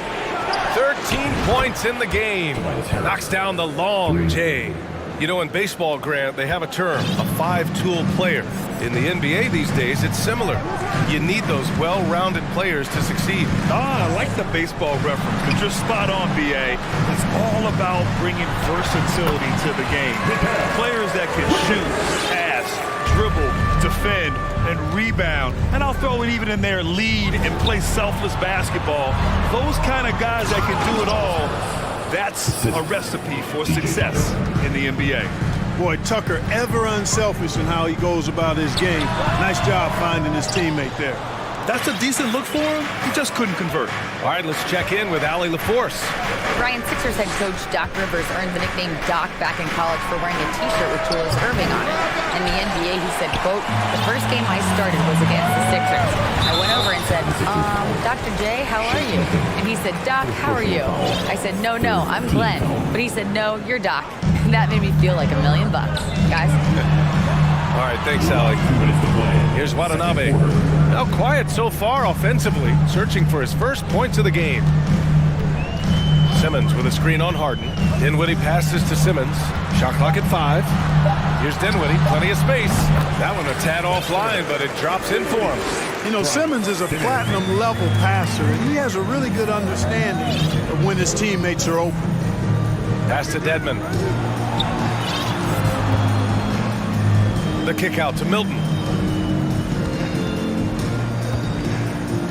13 points in the game. Knocks down the long J. You know, in baseball, Grant, they have a term, a five-tool player. In the NBA these days, it's similar. You need those well-rounded players to succeed. I like the baseball reference, but you're spot on, B.A. It's all about bringing versatility to the game. Players that can shoot, pass, dribble, defend, and rebound. And I'll throw it even in there, lead and play selfless basketball. Those kind of guys that can do it all, that's a recipe for success in the NBA. Boy, Tucker, ever unselfish in how he goes about his game. Nice job finding his teammate there. That's a decent look for him. He just couldn't convert. All right, let's check in with Allie LaForce. Ryan, Sixers head coach Doc Rivers earned the nickname Doc back in college for wearing a T-shirt with Julius Erving on it. In the NBA, he said, quote, "The first game I started was against the Sixers. I went over and said, Dr. J, how are you?" And he said, "Doc, how are you?" I said, No, I'm Glenn." But he said, "No, you're Doc." And that made me feel like $1 million. Guys. All right, thanks, Allie. Here's Watanabe. Now quiet so far offensively, searching for his first points of the game. Simmons with a screen on Harden. Dinwiddie passes to Simmons. Shot clock at 5. Here's Dinwiddie, plenty of space. That one a tad offline, but it drops in for him. You know, Simmons is a platinum-level passer, and he has a really good understanding of when his teammates are open. Pass to Dedmon. The kick out to Milton.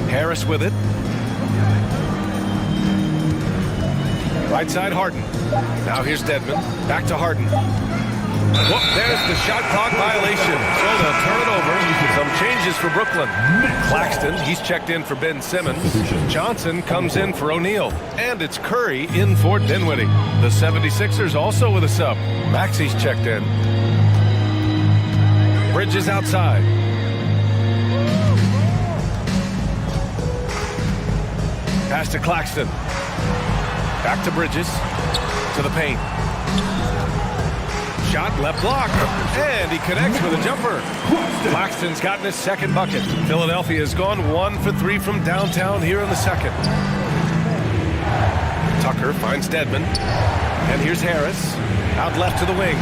Harris with it. Right side Harden. Now here's Dedmon. Back to Harden. Whoop, there's the shot clock violation. So they'll turn it over. Some changes for Brooklyn. Claxton, he's checked in for Ben Simmons. Johnson comes in for O'Neal. And it's Curry in for Dinwiddie. The 76ers also with a sub. Maxey's checked in. Bridges outside. Pass to Claxton. Back to Bridges. To the paint. Shot left block. And he connects with a jumper. Claxton's gotten his second bucket. Philadelphia has gone 1 for 3 from downtown here in the second. Tucker finds Dedmon. And here's Harris. Out left to the wing.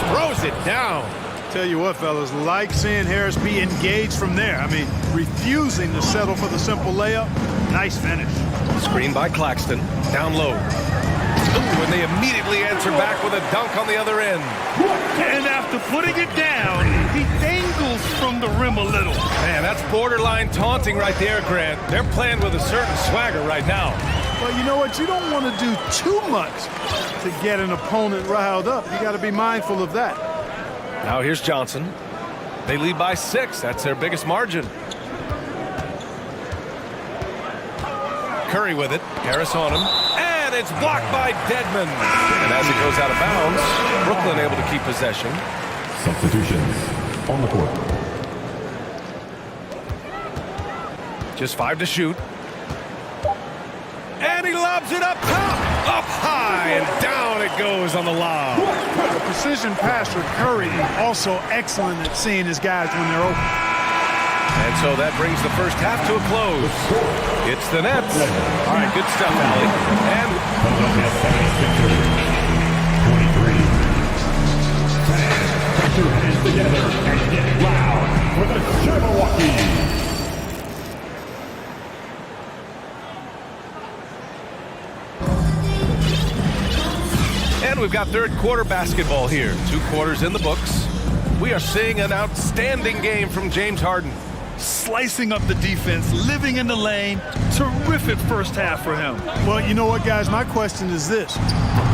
Throws it down. Tell you what, fellas, like seeing Harris be engaged from there. I mean, refusing to settle for the simple layup. Nice finish. Screen by Claxton. Down low. Ooh, and they immediately answer back with a dunk on the other end. And after putting it down, he dangles from the rim a little. Man, that's borderline taunting right there, Grant. They're playing with a certain swagger right now. Well, you know what? You don't want to do too much to get an opponent riled up. You got to be mindful of that. Now here's Johnson. They lead by 6. That's their biggest margin. Curry with it. Harris on him. And it's blocked by Dedmon. And as it goes out of bounds, Brooklyn able to keep possession. Substitutions on the court. Just 5 to shoot. And he lobs it up top. Up high and down it goes on the lob. The precision passer Curry also excellent at seeing his guys when they're open. And so that brings the first half to a close. It's the Nets. All right, good stuff, Allie. And 23. Put your hands together and get loud for the Jabberwocky. And we've got third quarter basketball here. 2 quarters in the books. We are seeing an outstanding game from James Harden. Slicing up the defense, living in the lane. Terrific first half for him. Well, you know what, guys? My question is this.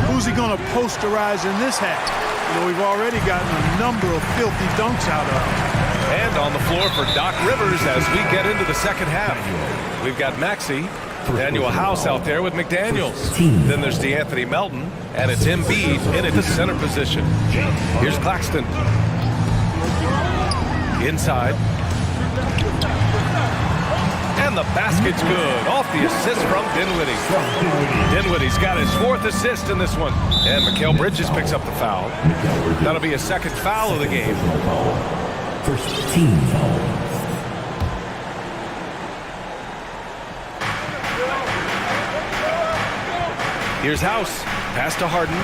Who's he going to posterize in this half? You know, we've already gotten a number of filthy dunks out of him. And on the floor for Doc Rivers as we get into the second half. We've got Maxey. Daniel House out there with McDaniels. Then there's D'Anthony Melton, and it's Embiid in at the center position. Here's Claxton. Inside. And the basket's good. Off the assist from Dinwiddie. Dinwiddie's got his 4th assist in this one. And Mikal Bridges picks up the foul. That'll be a second foul of the game. First team foul. Here's House. Pass to Harden.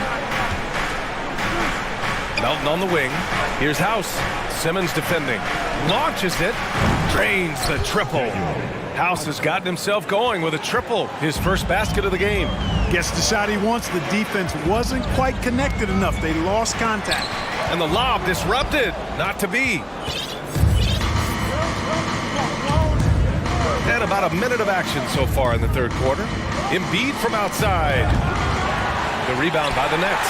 Melton on the wing. Here's House. Simmons defending. Launches it. Drains the triple. House has gotten himself going with a triple. His first basket of the game. Gets the shot he wants. The defense wasn't quite connected enough. They lost contact. And the lob disrupted. Not to be. And about a minute of action so far in the third quarter. Embiid from outside. The rebound by the Nets.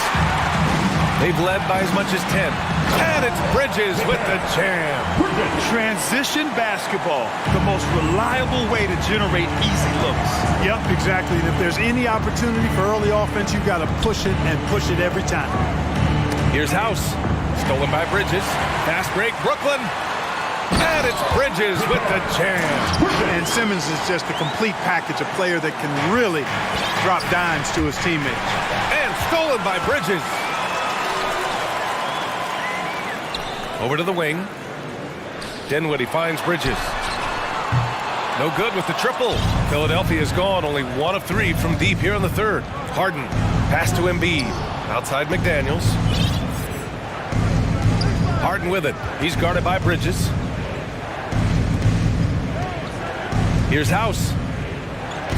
They've led by as much as 10. And it's Bridges with the jam. Transition basketball, the most reliable way to generate easy looks. Yep, exactly. And if there's any opportunity for early offense, you've got to push it and push it every time. Here's House. Stolen by Bridges. Fast break, Brooklyn. And it's Bridges with the jam. And Simmons is just a complete package, a player that can really drop dimes to his teammates. And stolen by Bridges. Over to the wing. Dinwiddie finds Bridges. No good with the triple. Philadelphia is gone, only 1 of 3 from deep here in the third. Harden, pass to Embiid. Outside McDaniels. Harden with it. He's guarded by Bridges. Here's House.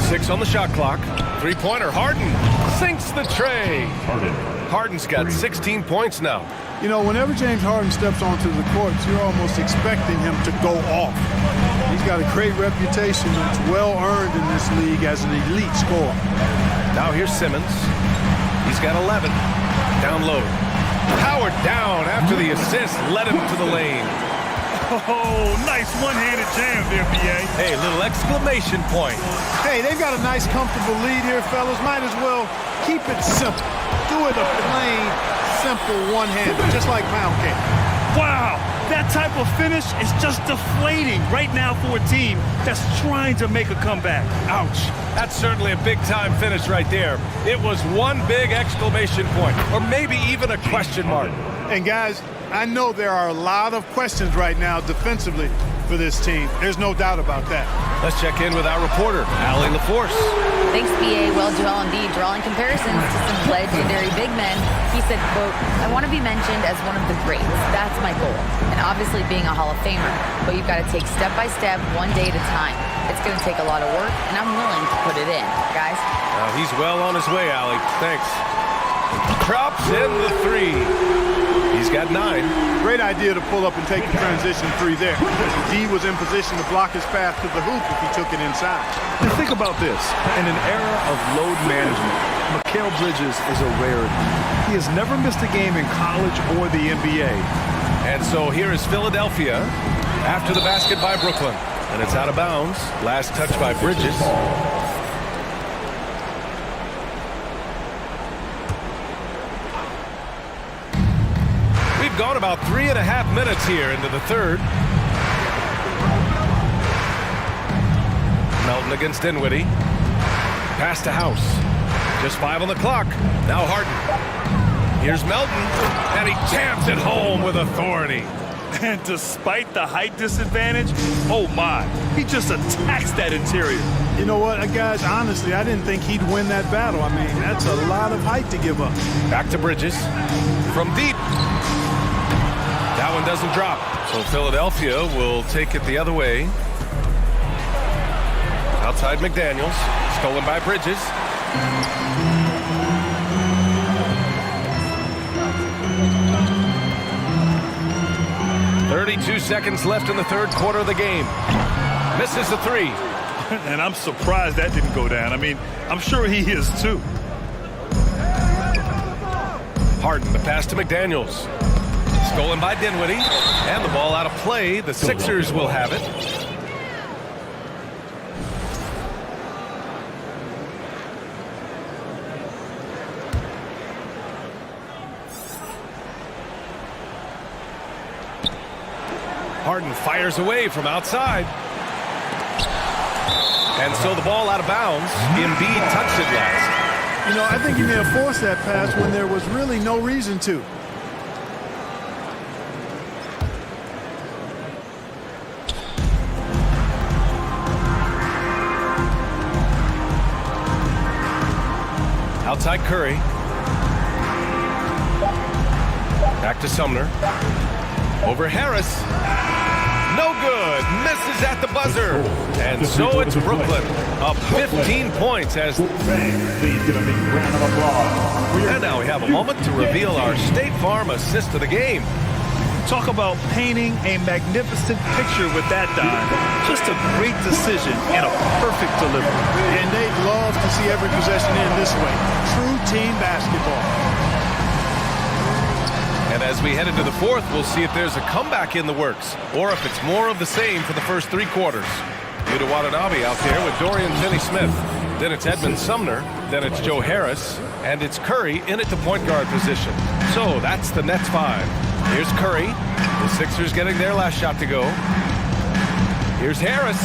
6 on the shot clock. Three-pointer. Harden sinks the tray. Harden's got 16 points now. You know, whenever James Harden steps onto the court, you're almost expecting him to go off. He's got a great reputation that's well earned in this league as an elite scorer. Now here's Simmons. He's got 11. Down low. Howard down after the assist led him to the lane. Oh, nice one-handed jam there, BA. Hey, little exclamation point. Hey, they've got a nice, comfortable lead here, fellas. Might as well keep it simple. Do it a plain, simple one-hander, just like pound cake. Wow, that type of finish is just deflating right now for a team that's trying to make a comeback. Ouch. That's certainly a big-time finish right there. It was one big exclamation point, or maybe even a question mark. And guys, I know there are a lot of questions right now defensively for this team. There's no doubt about that. Let's check in with our reporter, Allie LaForce. Thanks, BA. Well, Joel Embiid drawing comparisons to some legendary big men. He said, quote, I want to be mentioned as one of the greats. That's my goal. And obviously being a Hall of Famer. But you've got to take step by step, one day at a time. It's going to take a lot of work, and I'm willing to put it in. Guys? He's well on his way, Allie. Thanks. Drops in the 3. He's got 9. Great idea to pull up and take the transition 3 there. D was in position to block his path to the hoop if he took it inside. And think about this. In an era of load management, Mikal Bridges is a rarity. He has never missed a game in college or the NBA. And so here is Philadelphia after the basket by Brooklyn. And it's out of bounds. Last touch by Bridges. We've gone about 3.5 minutes here into the third. Melton against Dinwiddie. Pass to House. Just 5 on the clock. Now Harden. Here's Melton, and he jams it home with authority. And despite the height disadvantage, oh my, he just attacks that interior. You know what, guys, honestly, I didn't think he'd win that battle. I mean, that's a lot of height to give up. Back to Bridges. From deep. That one doesn't drop. So Philadelphia will take it the other way. Outside McDaniels. Stolen by Bridges. .32 seconds left in the third quarter of the game. Misses the 3. And I'm surprised that didn't go down. I mean, I'm sure he is too. Harden, the pass to McDaniels. Stolen by Dinwiddie. And the ball out of play. The Sixers will have it. Harden fires away from outside. And so the ball out of bounds. Embiid touched it last. You know, I think he may have forced that pass when there was really no reason to. Outside Curry. Back to Sumner. Over Harris. No good. Misses at the buzzer. And so it's Brooklyn up 15 points as... And now we have a moment to reveal our State Farm assist of the game. Talk about painting a magnificent picture with that dive. Just a great decision and a perfect delivery. And they'd love to see every possession in this way. True team basketball. And as we head into the fourth, we'll see if there's a comeback in the works or if it's more of the same for the first three quarters. Yuta Watanabe out there with Dorian Finney-Smith. Then it's Edmund Sumner. Then it's Joe Harris. And it's Curry in at the point guard position. So that's the Nets 5. Here's Curry. The Sixers getting their last shot to go. Here's Harris.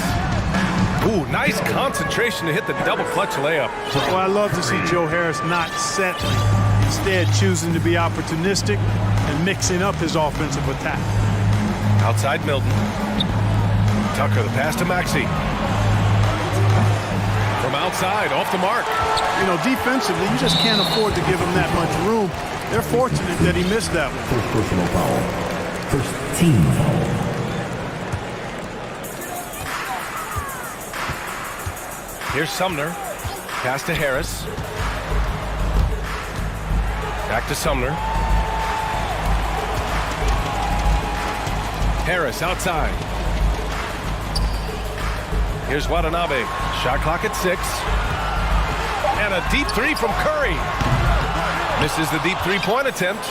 Ooh, nice concentration to hit the double clutch layup. Well, I love to see Joe Harris not settling. Instead, choosing to be opportunistic and mixing up his offensive attack. Outside Milton. Tucker, the pass to Maxey. From outside, off the mark. You know, defensively, you just can't afford to give him that much room. They're fortunate that he missed that one. First personal foul. First team foul. Here's Sumner. Pass to Harris. Back to Sumner. Harris outside. Here's Watanabe. Shot clock at 6. And a deep three from Curry. Misses the deep three-point attempt.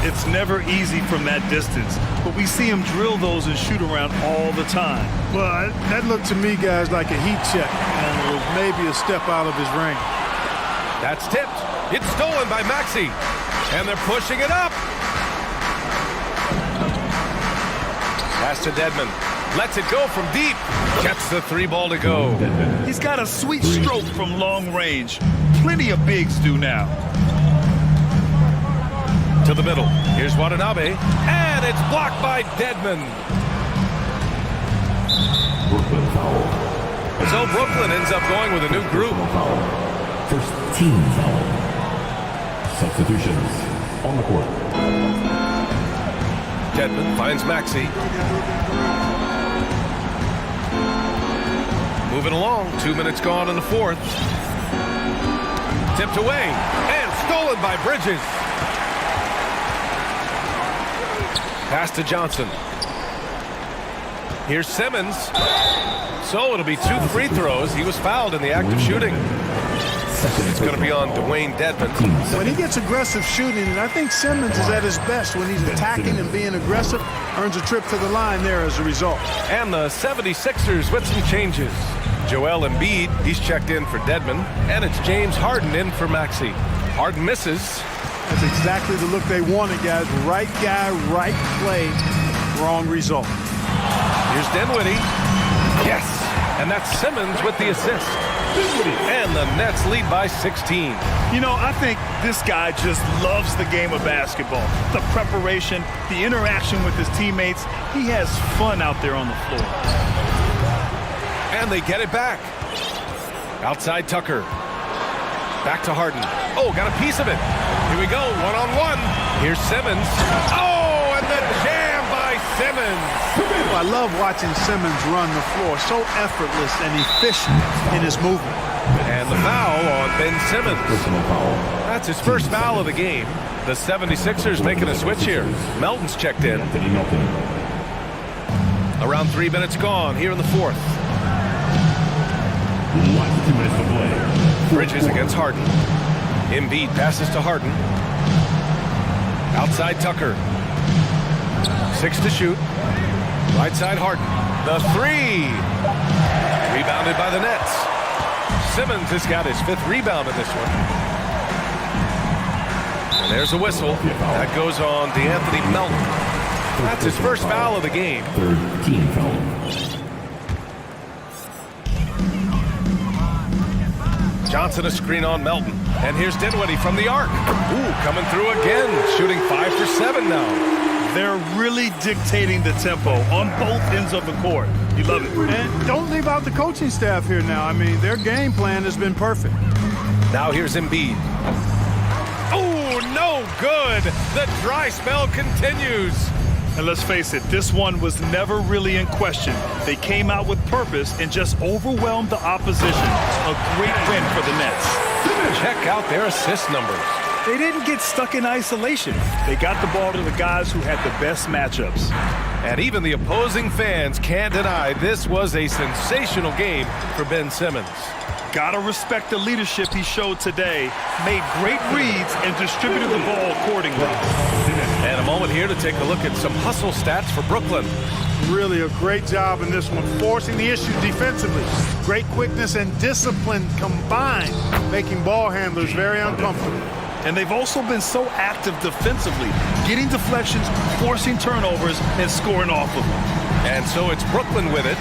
It's never easy from that distance, but we see him drill those and shoot around all the time. Well, that looked to me, guys, like a heat check, and it was maybe a step out of his range. That's tipped. It's stolen by Maxey. And they're pushing it up. Pass to Dedmon. Lets it go from deep. Gets the three ball to go. He's got a sweet stroke from long range. Plenty of bigs do now. To the middle. Here's Watanabe. And it's blocked by Dedmon. So Brooklyn ends up going with a new group. First team foul. Substitutions on the court. Dedmon finds Maxey. Moving along. 2 minutes gone in the fourth. Tipped away. And stolen by Bridges. Pass to Johnson. Here's Simmons. So it'll be 2 free throws. He was fouled in the act of shooting. It's going to be on Dwayne Dedmon. When he gets aggressive shooting, and I think Simmons is at his best when he's attacking and being aggressive, earns a trip to the line there as a result. And the 76ers with some changes. Joel Embiid, he's checked in for Dedmon. And it's James Harden in for Maxey. Harden misses. That's exactly the look they wanted, guys. Right guy, right play, wrong result. Here's Dinwiddie. Yes. And that's Simmons with the assist. And the Nets lead by 16. You know, I think this guy just loves the game of basketball. The preparation, the interaction with his teammates. He has fun out there on the floor. And they get it back. Outside Tucker. Back to Harden. Oh, got a piece of it. Here we go, one-on-one. Here's Simmons. Oh, and the jam by Simmons. I love watching Simmons run the floor. So effortless and efficient in his movement. And the foul on Ben Simmons. That's his first foul of the game. The 76ers making a switch here. Melton's checked in. Around 3 minutes gone here in the fourth. Last 2 minutes to play. Bridges against Harden. Embiid passes to Harden. Outside Tucker. 6 to shoot. Right side Harden. The three. Rebounded by the Nets. Simmons has got his 5th rebound in this one. And there's a whistle. That goes on DeAnthony Melton. That's his first foul of the game. 3rd team foul. Johnson a screen on Melton. And here's Dinwiddie from the arc. Ooh, coming through again. Shooting 5 for 7 now. They're really dictating the tempo on both ends of the court. You love it. And don't leave out the coaching staff here now. I mean, their game plan has been perfect. Now here's Embiid. Oh, no good. The dry spell continues. And let's face it, this one was never really in question. They came out with purpose and just overwhelmed the opposition. A great win for the Nets. Check out their assist numbers. They didn't get stuck in isolation. They got the ball to the guys who had the best matchups. And even the opposing fans can't deny this was a sensational game for Ben Simmons. Gotta respect the leadership he showed today. Made great reads and distributed the ball accordingly. And a moment here to take a look at some hustle stats for Brooklyn. Really a great job in this one, forcing the issue defensively. Great quickness and discipline combined, making ball handlers very uncomfortable. And they've also been so active defensively, getting deflections, forcing turnovers, and scoring off of them. And so it's Brooklyn with it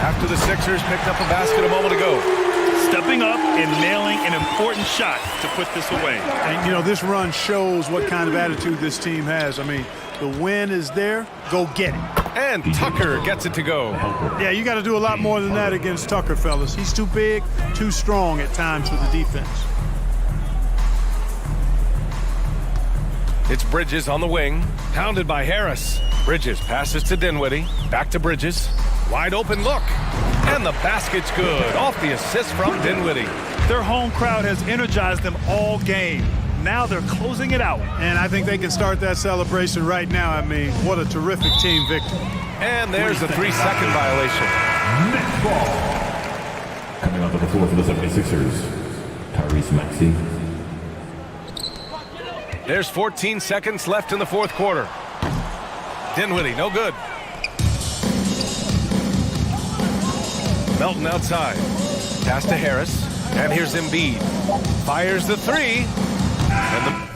after the Sixers picked up a basket a moment ago. Stepping up and nailing an important shot to put this away. And, you know, this run shows what kind of attitude this team has. I mean, the win is there, go get it. And Tucker gets it to go. Yeah, you got to do a lot more than that against Tucker, fellas. He's too big, too strong at times for the defense. It's Bridges on the wing, pounded by Harris. Bridges passes to Dinwiddie, back to Bridges. Wide open look, and the basket's good off the assist from Dinwiddie. Their home crowd has energized them all game. Now they're closing it out. And I think they can start that celebration right now. I mean, what a terrific team victory. And there's a 3-second violation. Next ball. Coming onto the floor for the 76ers, Tyrese Maxey. There's 14 seconds left in the fourth quarter. Dinwiddie, no good. Melton outside. Pass to Harris. And here's Embiid. Fires the three. And the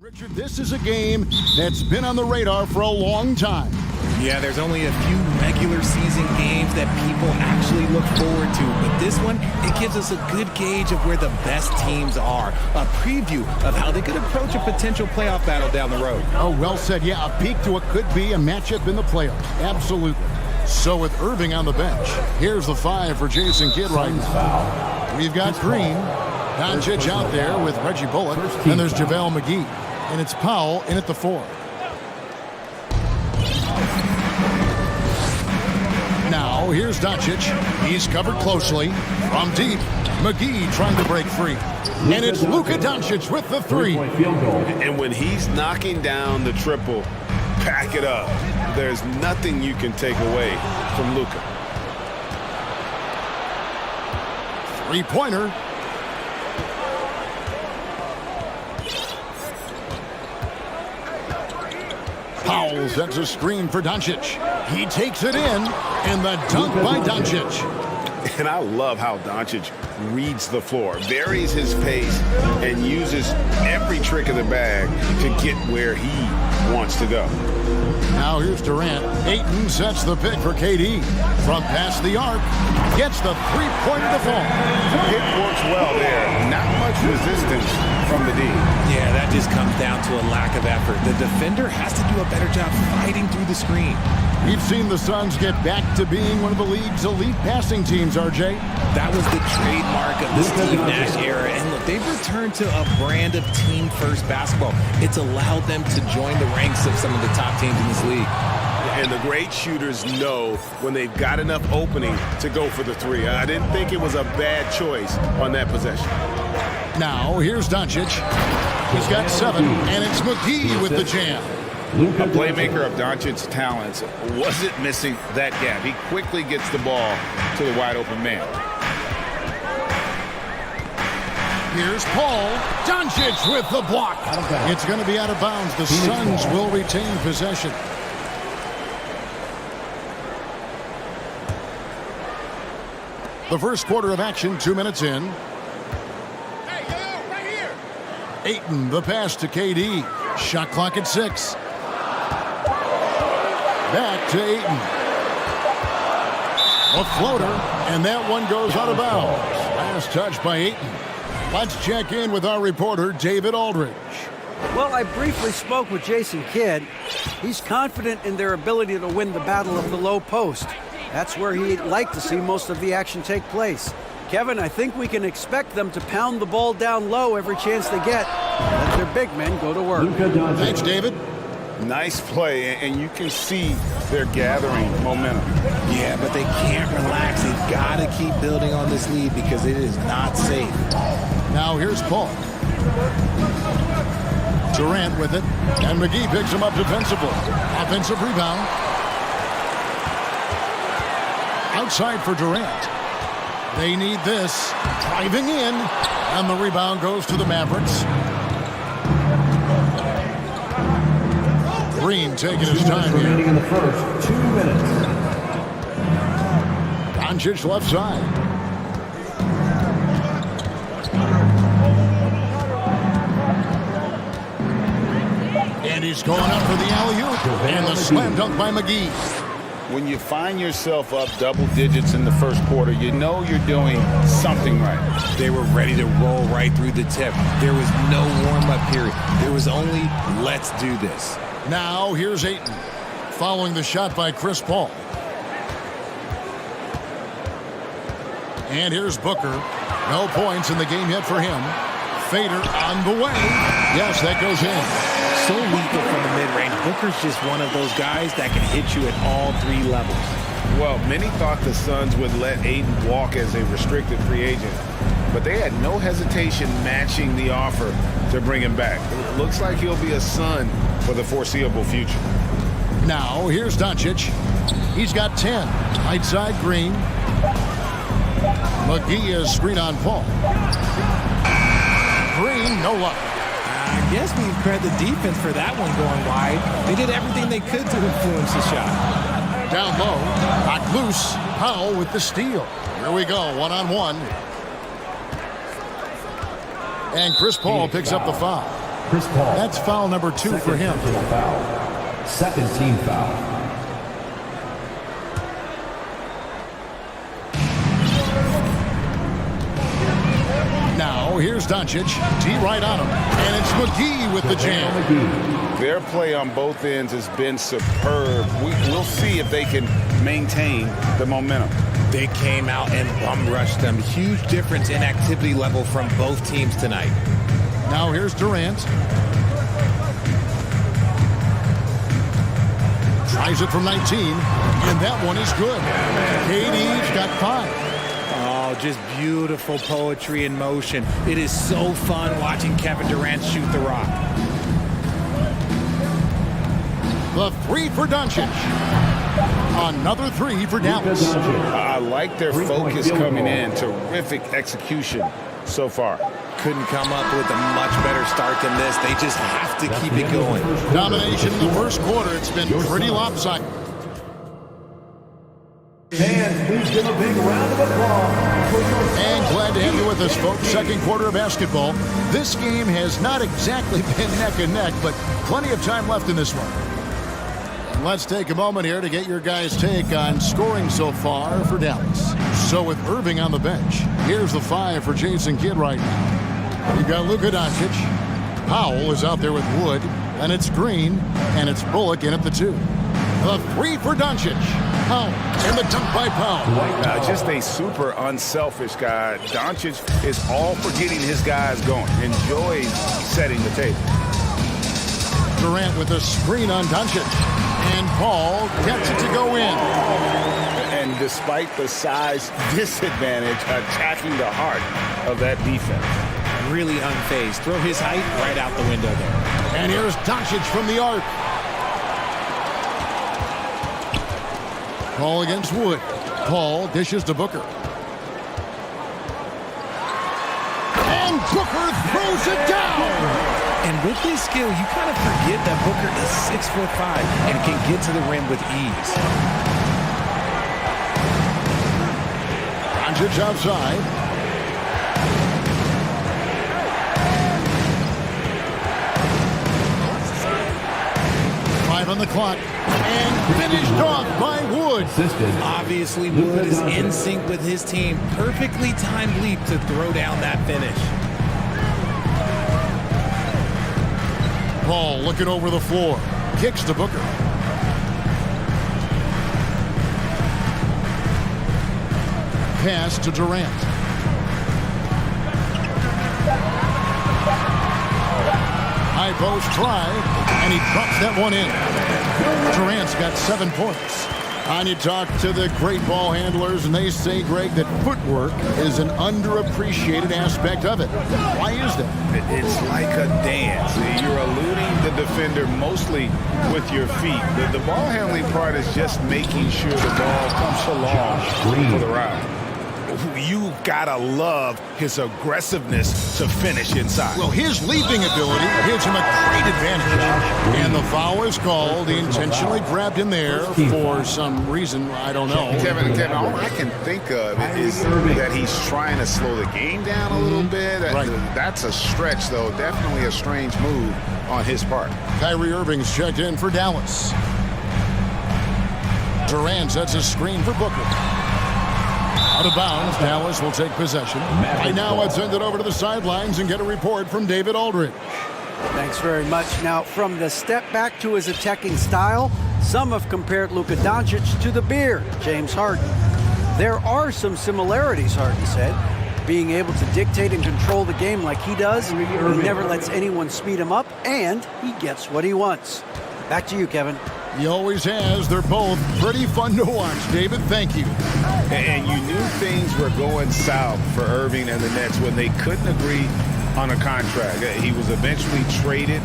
Richard, this is a game that's been on the radar for a long time. Yeah, there's only a few regular season games that people actually look forward to, but this one, it gives us a good gauge of where the best teams are, a preview of how they could approach a potential playoff battle down the road. Oh, well said. Yeah, a peek to what could be a matchup in the playoffs. Absolutely. So with Irving on the bench, here's the 5 for Jason Kidd right now. We've got Green, Doncic out there with Reggie Bullock, and there's JaVale McGee. And it's Powell in at the 4. Now, here's Doncic. He's covered closely. From deep, McGee trying to break free. And it's Luka Doncic with the 3. And when he's knocking down the triple, pack it up. There's nothing you can take away from Luka. Three-pointer. Powell sets a screen for Doncic. He takes it in, and the dunk by Doncic. And I love how Doncic reads the floor, varies his pace, and uses every trick of the bag to get where he wants to go. Now here's Durant. Ayton sets the pick for KD. From past the arc, gets the three-pointer to fall. It works well there. Not much resistance from the D. Yeah, that just comes down to a lack of effort. The defender has to do a better job fighting through the screen. We've seen the Suns get back to being one of the league's elite passing teams, RJ. That was the trademark of the Steve Nash era. And look, they've returned to a brand of team-first basketball. It's allowed them to join the ranks of some of the top teams in this league. And the great shooters know when they've got enough opening to go for the 3. I didn't think it was a bad choice on that possession. Now, here's Doncic. He's got 7, and it's McGee with the jam. A playmaker of Doncic's talents wasn't missing that gap. He quickly gets the ball to the wide-open man. Here's Paul. Doncic with the block. It's going to be out of bounds. The Suns will retain possession. The first quarter of action, 2 minutes in. Hey, yo, right here. Ayton, the pass to KD. Shot clock at 6. Back to Ayton. A floater, and that one goes out of bounds. Last touch by Ayton. Let's check in with our reporter, David Aldridge. Well, I briefly spoke with Jason Kidd. He's confident in their ability to win the battle of the low post. That's where he'd like to see most of the action take place. Kevin, I think we can expect them to pound the ball down low every chance they get. Let their big men go to work. Thanks, David. Nice play, and you can see they're gathering momentum. Yeah, but they can't relax. They've got to keep building on this lead because it is not safe. Now here's Paul. Durant with it, and McGee picks him up defensively. Offensive rebound. Outside for Durant. They need this. Driving in, and the rebound goes to the Mavericks. Green taking his time here. Remaining in the first 2 minutes. Doncic left side. And he's going up for the alley-oop. And the slam dunk by McGee. When you find yourself up double digits in the first quarter, you know you're doing something right. They were ready to roll right through the tip. There was no warm-up period. There was only, let's do this. Now here's Ayton, following the shot by Chris Paul. And here's Booker. No points in the game yet for him. Fader on the way. Yes, that goes in. So lethal from the mid-range. Booker's just one of those guys that can hit you at all 3 levels. Well, many thought the Suns would let Ayton walk as a restricted free agent, but they had no hesitation matching the offer to bring him back. It looks like he'll be a Sun for the foreseeable future. Now, here's Doncic. He's got 10. Right side, Green. McGee is screen on Paul. Green, no luck. I guess we credit the defense for that one going wide. They did everything they could to influence the shot. Down low, knocked loose. Powell with the steal. Here we go, one-on-one. And Chris Paul picks up the foul. Chris Paul. That's foul number 2 for him. Foul. Second team foul. Now, here's Doncic. T right on him. And it's McGee with the jam. Their play on both ends has been superb. We'll see if they can maintain the momentum. They came out and bum rushed them. Huge difference in activity level from both teams tonight. Now here's Durant. Tries it from 19, and that one is good. KD's got 5. Oh, just beautiful poetry in motion. It is so fun watching Kevin Durant shoot the rock. The 3 for Doncic. Another 3 for Dallas. I like their focus coming in. Terrific execution so far. Couldn't come up with a much better start than this. They just have to keep it going. Domination in the first quarter. It's been pretty lopsided. Fans, please give a big round of applause. And glad to have you with us, folks. Second quarter of basketball. This game has not exactly been neck and neck, but plenty of time left in this one. And let's take a moment here to get your guys' take on scoring so far for Dallas. So with Irving on the bench, here's the 5 for Jason Kidd right now. You've got Luka Doncic. Powell is out there with Wood, and it's Green, and it's Bullock in at the 2. The 3 for Doncic. Powell, and the dunk by Powell. Just a super unselfish guy. Doncic is all for getting his guys going. Enjoys setting the table. Durant with a screen on Doncic. And Paul gets it to go in. And despite the size disadvantage, attacking the heart of that defense. Really unfazed. Throw his height right out the window there. And here's Doncic from the arc. Paul against Wood. Paul dishes to Booker. And Booker throws it down. And with his skill, you kind of forget that Booker is 6'5" and can get to the rim with ease. Doncic outside. On the clock and finished off by Wood. Obviously, Wood is in sync with his team. Perfectly timed leap to throw down that finish. Paul looking over the floor. Kicks to Booker. Pass to Durant. High post try, and he drops that one in. Durant's got 7 points. And you talk to the great ball handlers, and they say, Greg, that footwork is an underappreciated aspect of it. Why is that? It's like a dance. You're eluding the defender mostly with your feet. The ball handling part is just making sure the ball comes along for the round. You gotta love his aggressiveness to finish inside. Well, his leaping ability gives him a great advantage. And the foul is called. He intentionally grabbed him there for some reason. I don't know. Kevin, all I can think of is that he's trying to slow the game down a little bit. Right. That's a stretch, though. Definitely a strange move on his part. Kyrie Irving's checked in for Dallas. Durant sets a screen for Booker. Out of bounds, Dallas will take possession. Right now, let's send it over to the sidelines and get a report from David Aldridge. Thanks very much. Now, from the step back to his attacking style, some have compared Luka Doncic to the Beard, James Harden. There are some similarities, Harden said. Being able to dictate and control the game like he does, he never lets anyone speed him up, and he gets what he wants. Back to you, Kevin. He always has. They're both pretty fun to watch. David, thank you. And you knew things were going south for Irving and the Nets when they couldn't agree on a contract. He was eventually traded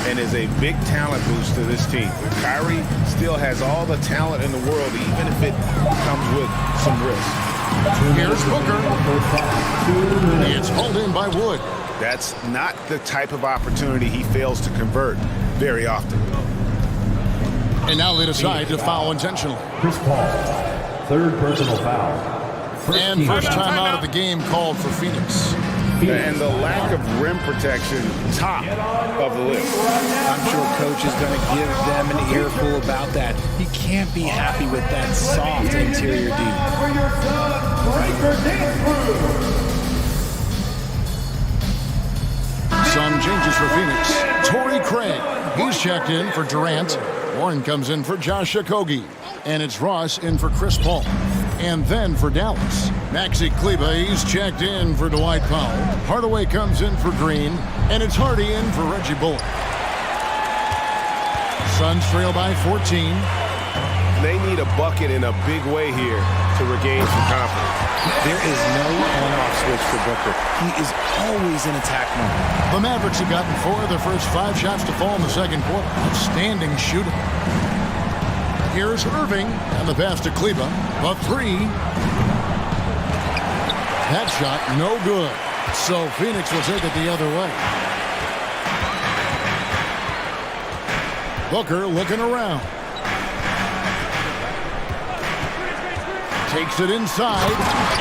and is a big talent boost to this team. Kyrie still has all the talent in the world, even if it comes with some risk. Here's Booker. It's hauled in by Wood. That's not the type of opportunity he fails to convert very often. And now they decide to foul intentionally. Chris Paul, third personal foul. And first time out of the game called for Phoenix. And the lack of rim protection, top of the list. I'm sure coach is going to give them an earful about that. He can't be happy with that soft interior D. Sun changes for Phoenix. Torrey Craig. He's checked in for Durant. Warren comes in for Josh Okogie. And it's Ross in for Chris Paul. And then for Dallas, Maxi Kleber, he's checked in for Dwight Powell. Hardaway comes in for Green. And it's Hardy in for Reggie Bullock. Suns trail by 14. They need a bucket in a big way here to regain some confidence. There is no on-off switch for Booker. He is always in attack mode. The Mavericks have gotten 4 of their first 5 shots to fall in the second quarter. Outstanding shooting. Here's Irving, and the pass to Kleber. The 3. That shot, no good. So Phoenix will take it the other way. Booker looking around. Takes it inside,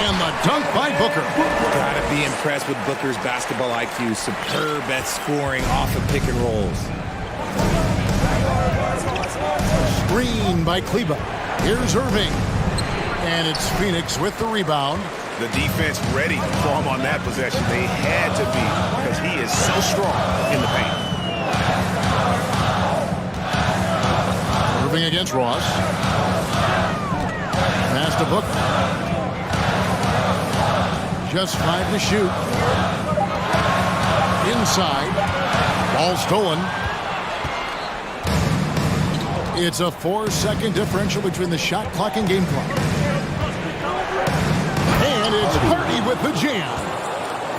and the dunk by Booker. Gotta be impressed with Booker's basketball IQ. Superb at scoring off of pick and rolls. Screen by Kleber. Here's Irving. And it's Phoenix with the rebound. The defense ready for him on that possession. They had to be because he is so strong in the paint. Irving against Ross. Pass to Booker. Just 5 to shoot. Inside. Ball stolen. It's a 4-second differential between the shot clock and game clock. And it's Hardy with the jam.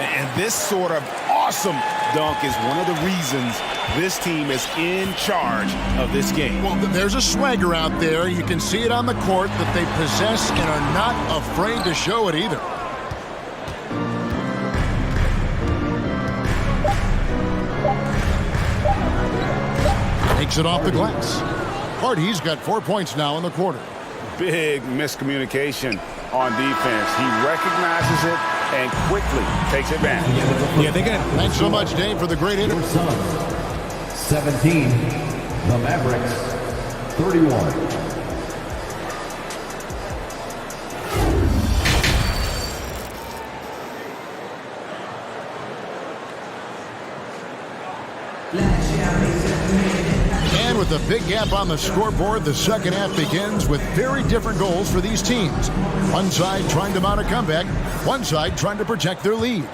And this sort of awesome dunk is one of the reasons this team is in charge of this game. Well, there's a swagger out there. You can see it on the court that they possess and are not afraid to show it either. Takes it off the glass. Hardy's got 4 points now in the quarter. Big miscommunication on defense. He recognizes it and quickly takes it back. Yeah, they got. Thanks so much, Dave, for the great interview. 17, the Mavericks, 31. And with a big gap on the scoreboard, the second half begins with very different goals for these teams. One side trying to mount a comeback, one side trying to protect their lead.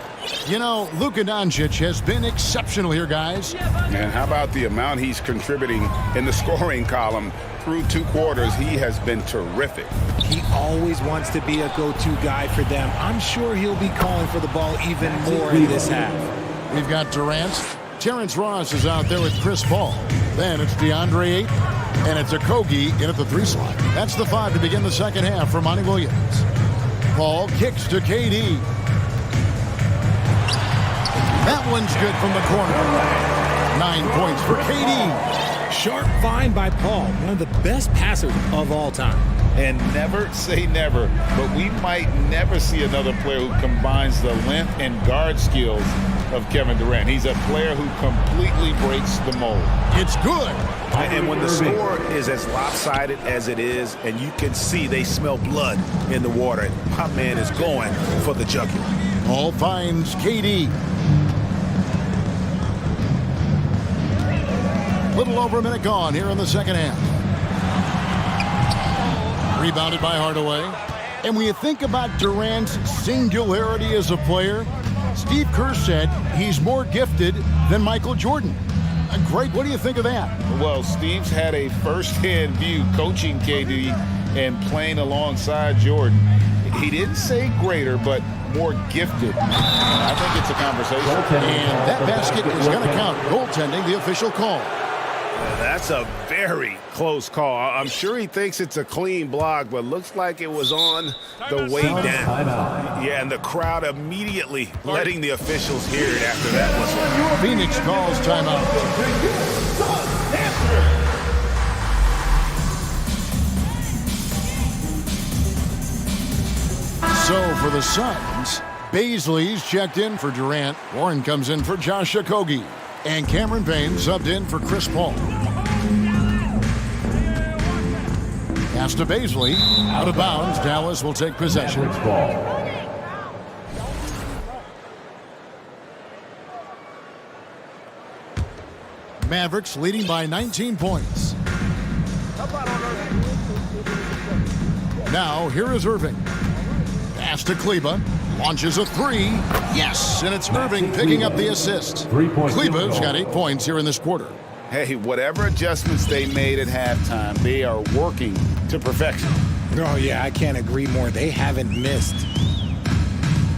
You know, Luka Doncic has been exceptional here, guys. And how about the amount he's contributing in the scoring column? Through 2 quarters, he has been terrific. He always wants to be a go-to guy for them. I'm sure he'll be calling for the ball even more in this half. We've got Durant. Terrence Ross is out there with Chris Paul. Then it's DeAndre Ayton, and it's Okogie in at the 3 slot. That's the 5 to begin the second half for Monty Williams. Paul kicks to KD. That one's good from the corner. 9 points for KD. Sharp find by Paul, one of the best passers of all time. And never say never, but we might never see another player who combines the length and guard skills of Kevin Durant. He's a player who completely breaks the mold. It's good. And when the score is as lopsided as it is, and you can see they smell blood in the water, my man is going for the jugular. Paul finds KD. Little over a minute gone here in the second half. Rebounded by Hardaway. And when you think about Durant's singularity as a player, Steve Kerr said he's more gifted than Michael Jordan. Greg, what do you think of that? Well, Steve's had a first-hand view coaching KD and playing alongside Jordan. He didn't say greater, but more gifted. I think it's a conversation. And that basket is going to count. Goaltending, the official call. That's a very close call. I'm sure he thinks it's a clean block, but looks like it was on the way down. Yeah, and the crowd immediately letting the officials hear it after that whistle. Phoenix calls timeout. So for the Suns, Baisley's checked in for Durant. Warren comes in for Josh Okogie. And Cameron Payne subbed in for Chris Paul. Pass to Baisley. Out of bounds. Dallas will take possession. Mavericks leading by 19 points. Now, here is Irving. Pass to Kleba. Launches a three. Yes, and it's Irving picking up the assist. Kleba's got 8 points here in this quarter. Hey, whatever adjustments they made at halftime, they are working to perfection. Oh, yeah, I can't agree more. They haven't missed.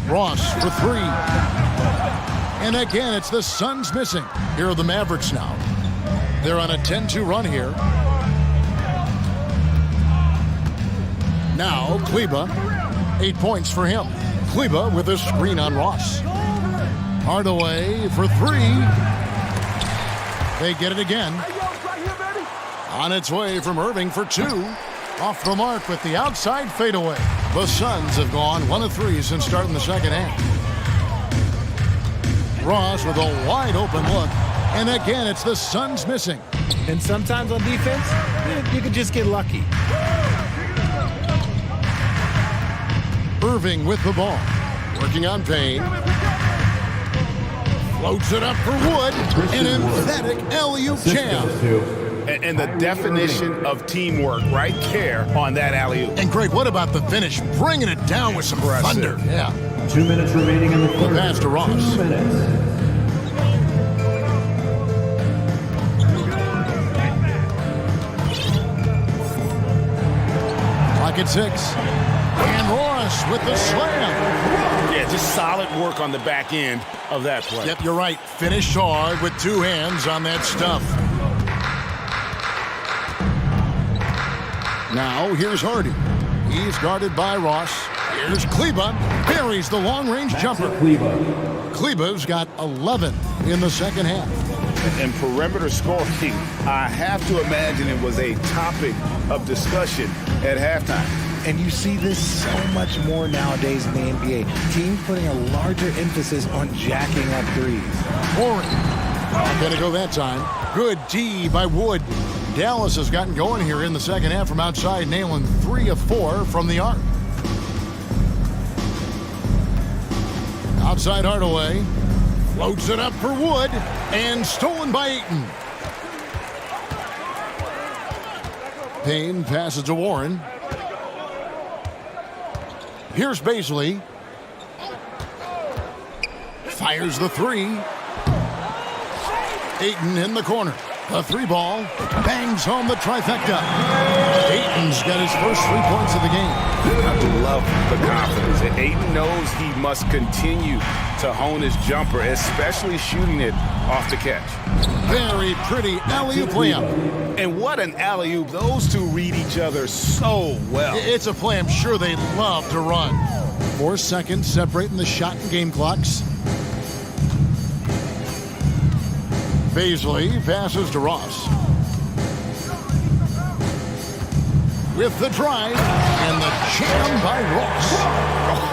Ross for three. And again, it's the Suns missing. Here are the Mavericks now. They're on a 10-2 run here. Now, Kleba, 8 points for him. Kleba with a screen on Ross. Hardaway for three. They get it again. On its way from Irving for two. Off the mark with the outside fadeaway. The Suns have gone 1 of 3 since starting the second half. Ross with a wide open look. And again, it's the Suns missing. And sometimes on defense, you can just get lucky. Irving with the ball. Working on Payne. Floats it up for Wood. An emphatic alley-oop jam. And the definition of teamwork right there on that alley-oop. And Greg, what about the finish? Bringing it down with some thunder. Yeah. 2 minutes remaining in the third. Pass to Ross. 2 minutes. Clock at 6. And Ross with the slam. Yeah, just solid work on the back end of that play. Yep, you're right. Finished hard with 2 hands on that stuff. Now, here's Hardy. He's guarded by Ross. Here's Kleba. Buries the long-range jumper. Kleba's got 11 in the second half. And perimeter scoring, I have to imagine it was a topic of discussion at halftime. And you see this so much more nowadays in the NBA. Teams putting a larger emphasis on jacking up threes. Warren. Not gonna go that time. Good D by Wood. Dallas has gotten going here in the second half from outside, nailing 3 of 4 from the arc. Outside Hardaway. Floats it up for Wood. And stolen by Ayton. Payne passes to Warren. Here's Baisley. Fires the three. Ayton in the corner. The 3 ball. Bangs home the trifecta. Ayton's got his first 3 points of the game. I love the confidence. And Ayton knows he must continue to hone his jumper, especially shooting it off the catch. Very pretty alley-oop layup. And what an alley-oop. Those two read each other so well. It's a play I'm sure they love to run. 4 seconds separating the shot and game clocks. Baisley passes to Ross. With the drive and the jam by Ross.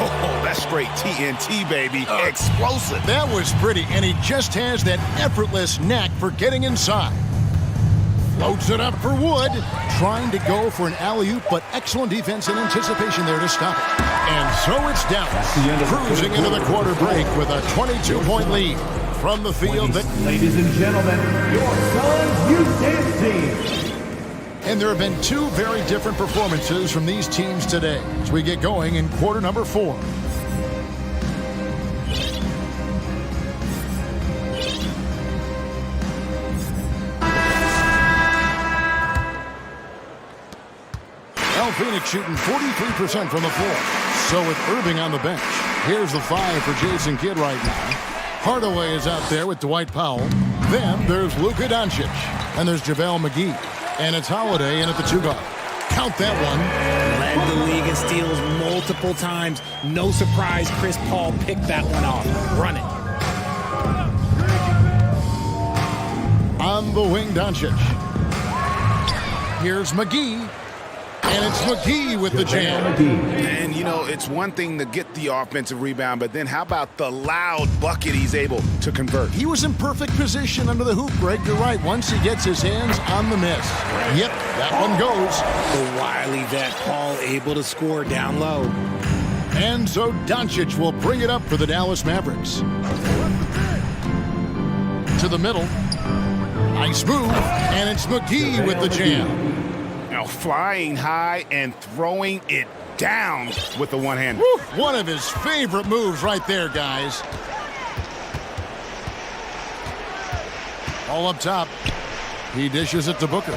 Oh, that's straight TNT, baby. Explosive. That was pretty, and he just has that effortless knack for getting inside. Floats it up for Wood. Trying to go for an alley-oop, but excellent defense and anticipation there to stop it. And so it's Dallas, cruising into the quarter break with a 22-point lead. From the field that... Ladies and gentlemen, your Suns Youth Dance Team. And there have been 2 very different performances from these teams today as we get going in quarter number 4. Phoenix shooting 43% from the floor. So with Irving on the bench, here's the 5 for Jason Kidd right now. Hardaway is out there with Dwight Powell. Then there's Luka Doncic. And there's JaVale McGee. And it's Holiday in at the 2 guard. Count that one. Led the league in steals multiple times. No surprise Chris Paul picked that one off. Run it. On the wing, Doncic. Here's McGee. And it's McGee with the jam. And, you know, it's one thing to get the offensive rebound, but then how about the loud bucket he's able to convert? He was in perfect position under the hoop, Greg. You're right. Once he gets his hands on the miss. Yep, that one goes. The wily vet Paul able to score down low. And so Doncic will bring it up for the Dallas Mavericks. To the middle. Nice move. And it's McGee with the jam. Now flying high and throwing it down with the one-hander. One of his favorite moves right there, guys. All up top. He dishes it to Booker.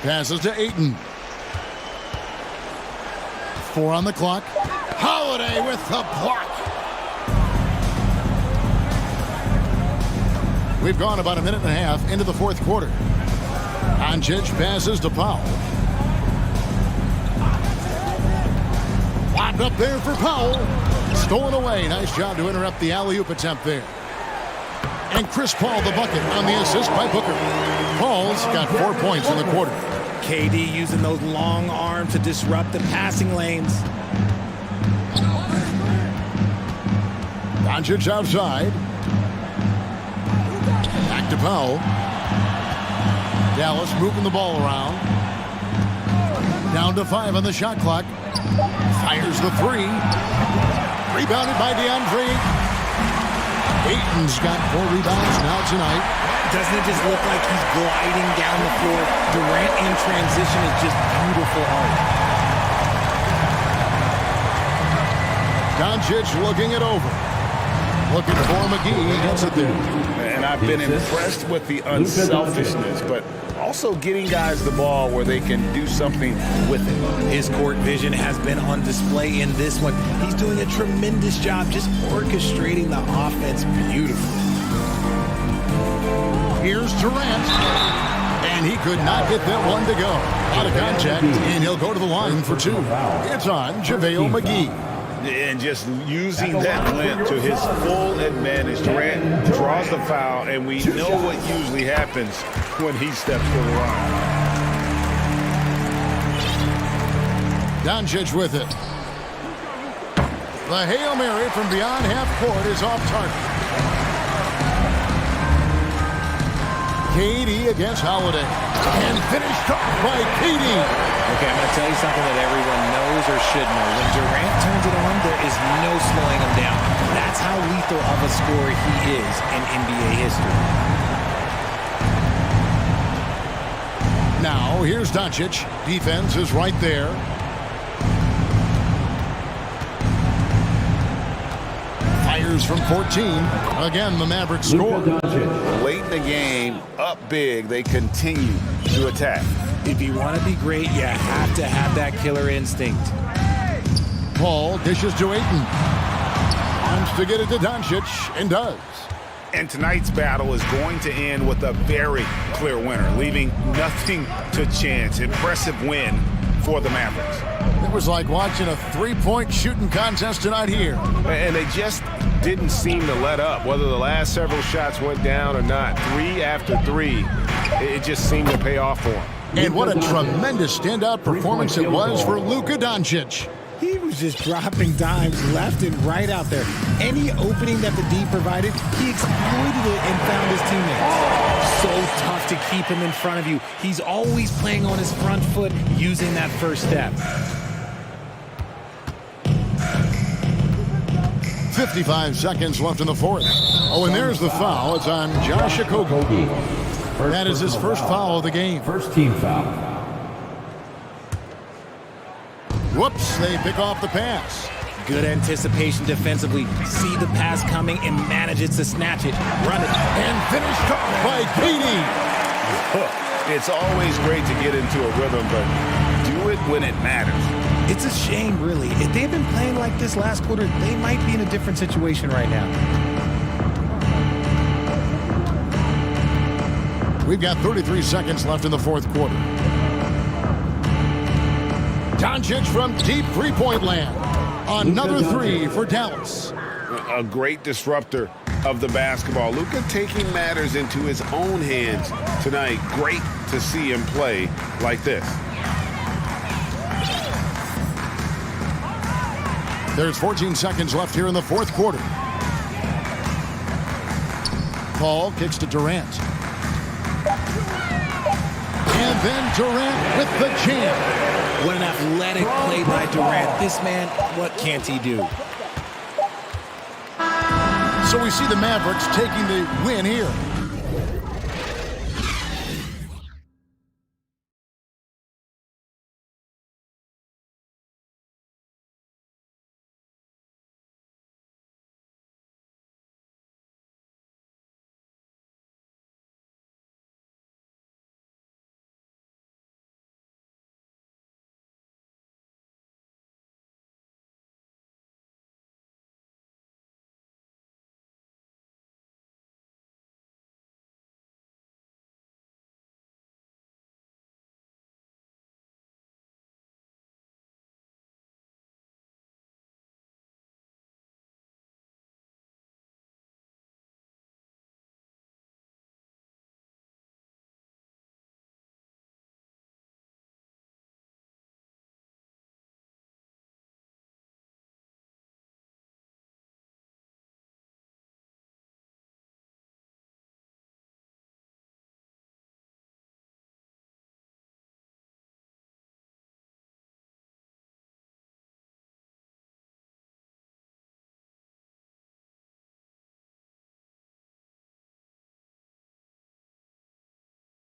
Passes to Ayton. 4 on the clock. Holiday with the block. We've gone about a minute and a half into the fourth quarter. Doncic passes to Powell. Lobbed up there for Powell. Stolen away. Nice job to interrupt the alley-oop attempt there. And Chris Paul the bucket on the assist by Booker. Paul's got 4 points in the quarter. KD using those long arms to disrupt the passing lanes. Doncic outside. Back to Powell. Dallas moving the ball around. Down to 5 on the shot clock. Fires the 3. Rebounded by DeAndre. Ayton's got 4 rebounds now tonight. Doesn't it just look like he's gliding down the floor? Durant in transition is just beautiful art. Doncic looking it over. Looking for McGee. He gets it there. And I've been impressed with the unselfishness, but also getting guys the ball where they can do something with it. His court vision has been on display in this one. He's doing a tremendous job just orchestrating the offense beautifully. Here's Durant. And he could not get that one to go. Out of contact, and he'll go to the line for 2. It's on JaVale McGee. And just using that length to his full advantage. Durant draws the foul, and we know what usually happens when he steps to the line. Doncic with it. The Hail Mary from beyond half court is off target. KD against Holiday. And finished off by KD. Okay, I'm going to tell you something that everyone knows or should know. When Durant turns it on, there is no slowing him down. That's how lethal of a scorer he is in NBA history. Now, here's Doncic. Defense is right there. Fires from 14. Again, the Mavericks score. Late in the game, up big, they continue to attack. If you want to be great, you have to have that killer instinct. Paul dishes to Ayton. Wants to get it to Doncic, and does. And tonight's battle is going to end with a very clear winner, leaving nothing to chance. Impressive win for the Mavericks. It was like watching a 3-point shooting contest tonight here. And they just didn't seem to let up, whether the last several shots went down or not. 3 after 3, it just seemed to pay off for them. And what a tremendous standout performance it was for Luka Doncic. He was just dropping dimes left and right out there. Any opening that the D provided, he exploited it and found his teammates. So tough to keep him in front of you. He's always playing on his front foot, using that first step. 55 seconds left in the fourth. Oh, and there's the foul. It's on Josh Okogie. That is his first foul of the game. First team foul. Whoops, they pick off the pass. Good anticipation defensively. See the pass coming and manages to snatch it. Run it. And finished off by KD. It's always great to get into a rhythm, but do it when it matters. It's a shame, really. If they've been playing like this last quarter, they might be in a different situation right now. We've got 33 seconds left in the fourth quarter. Doncic from deep three-point land. Another 3 for Dallas. A great disruptor of the basketball. Luka taking matters into his own hands tonight. Great to see him play like this. There's 14 seconds left here in the fourth quarter. Paul kicks to Durant. And then Durant with the jam. What an athletic play by Durant. This man, what can't he do? So we see the Mavericks taking the win here.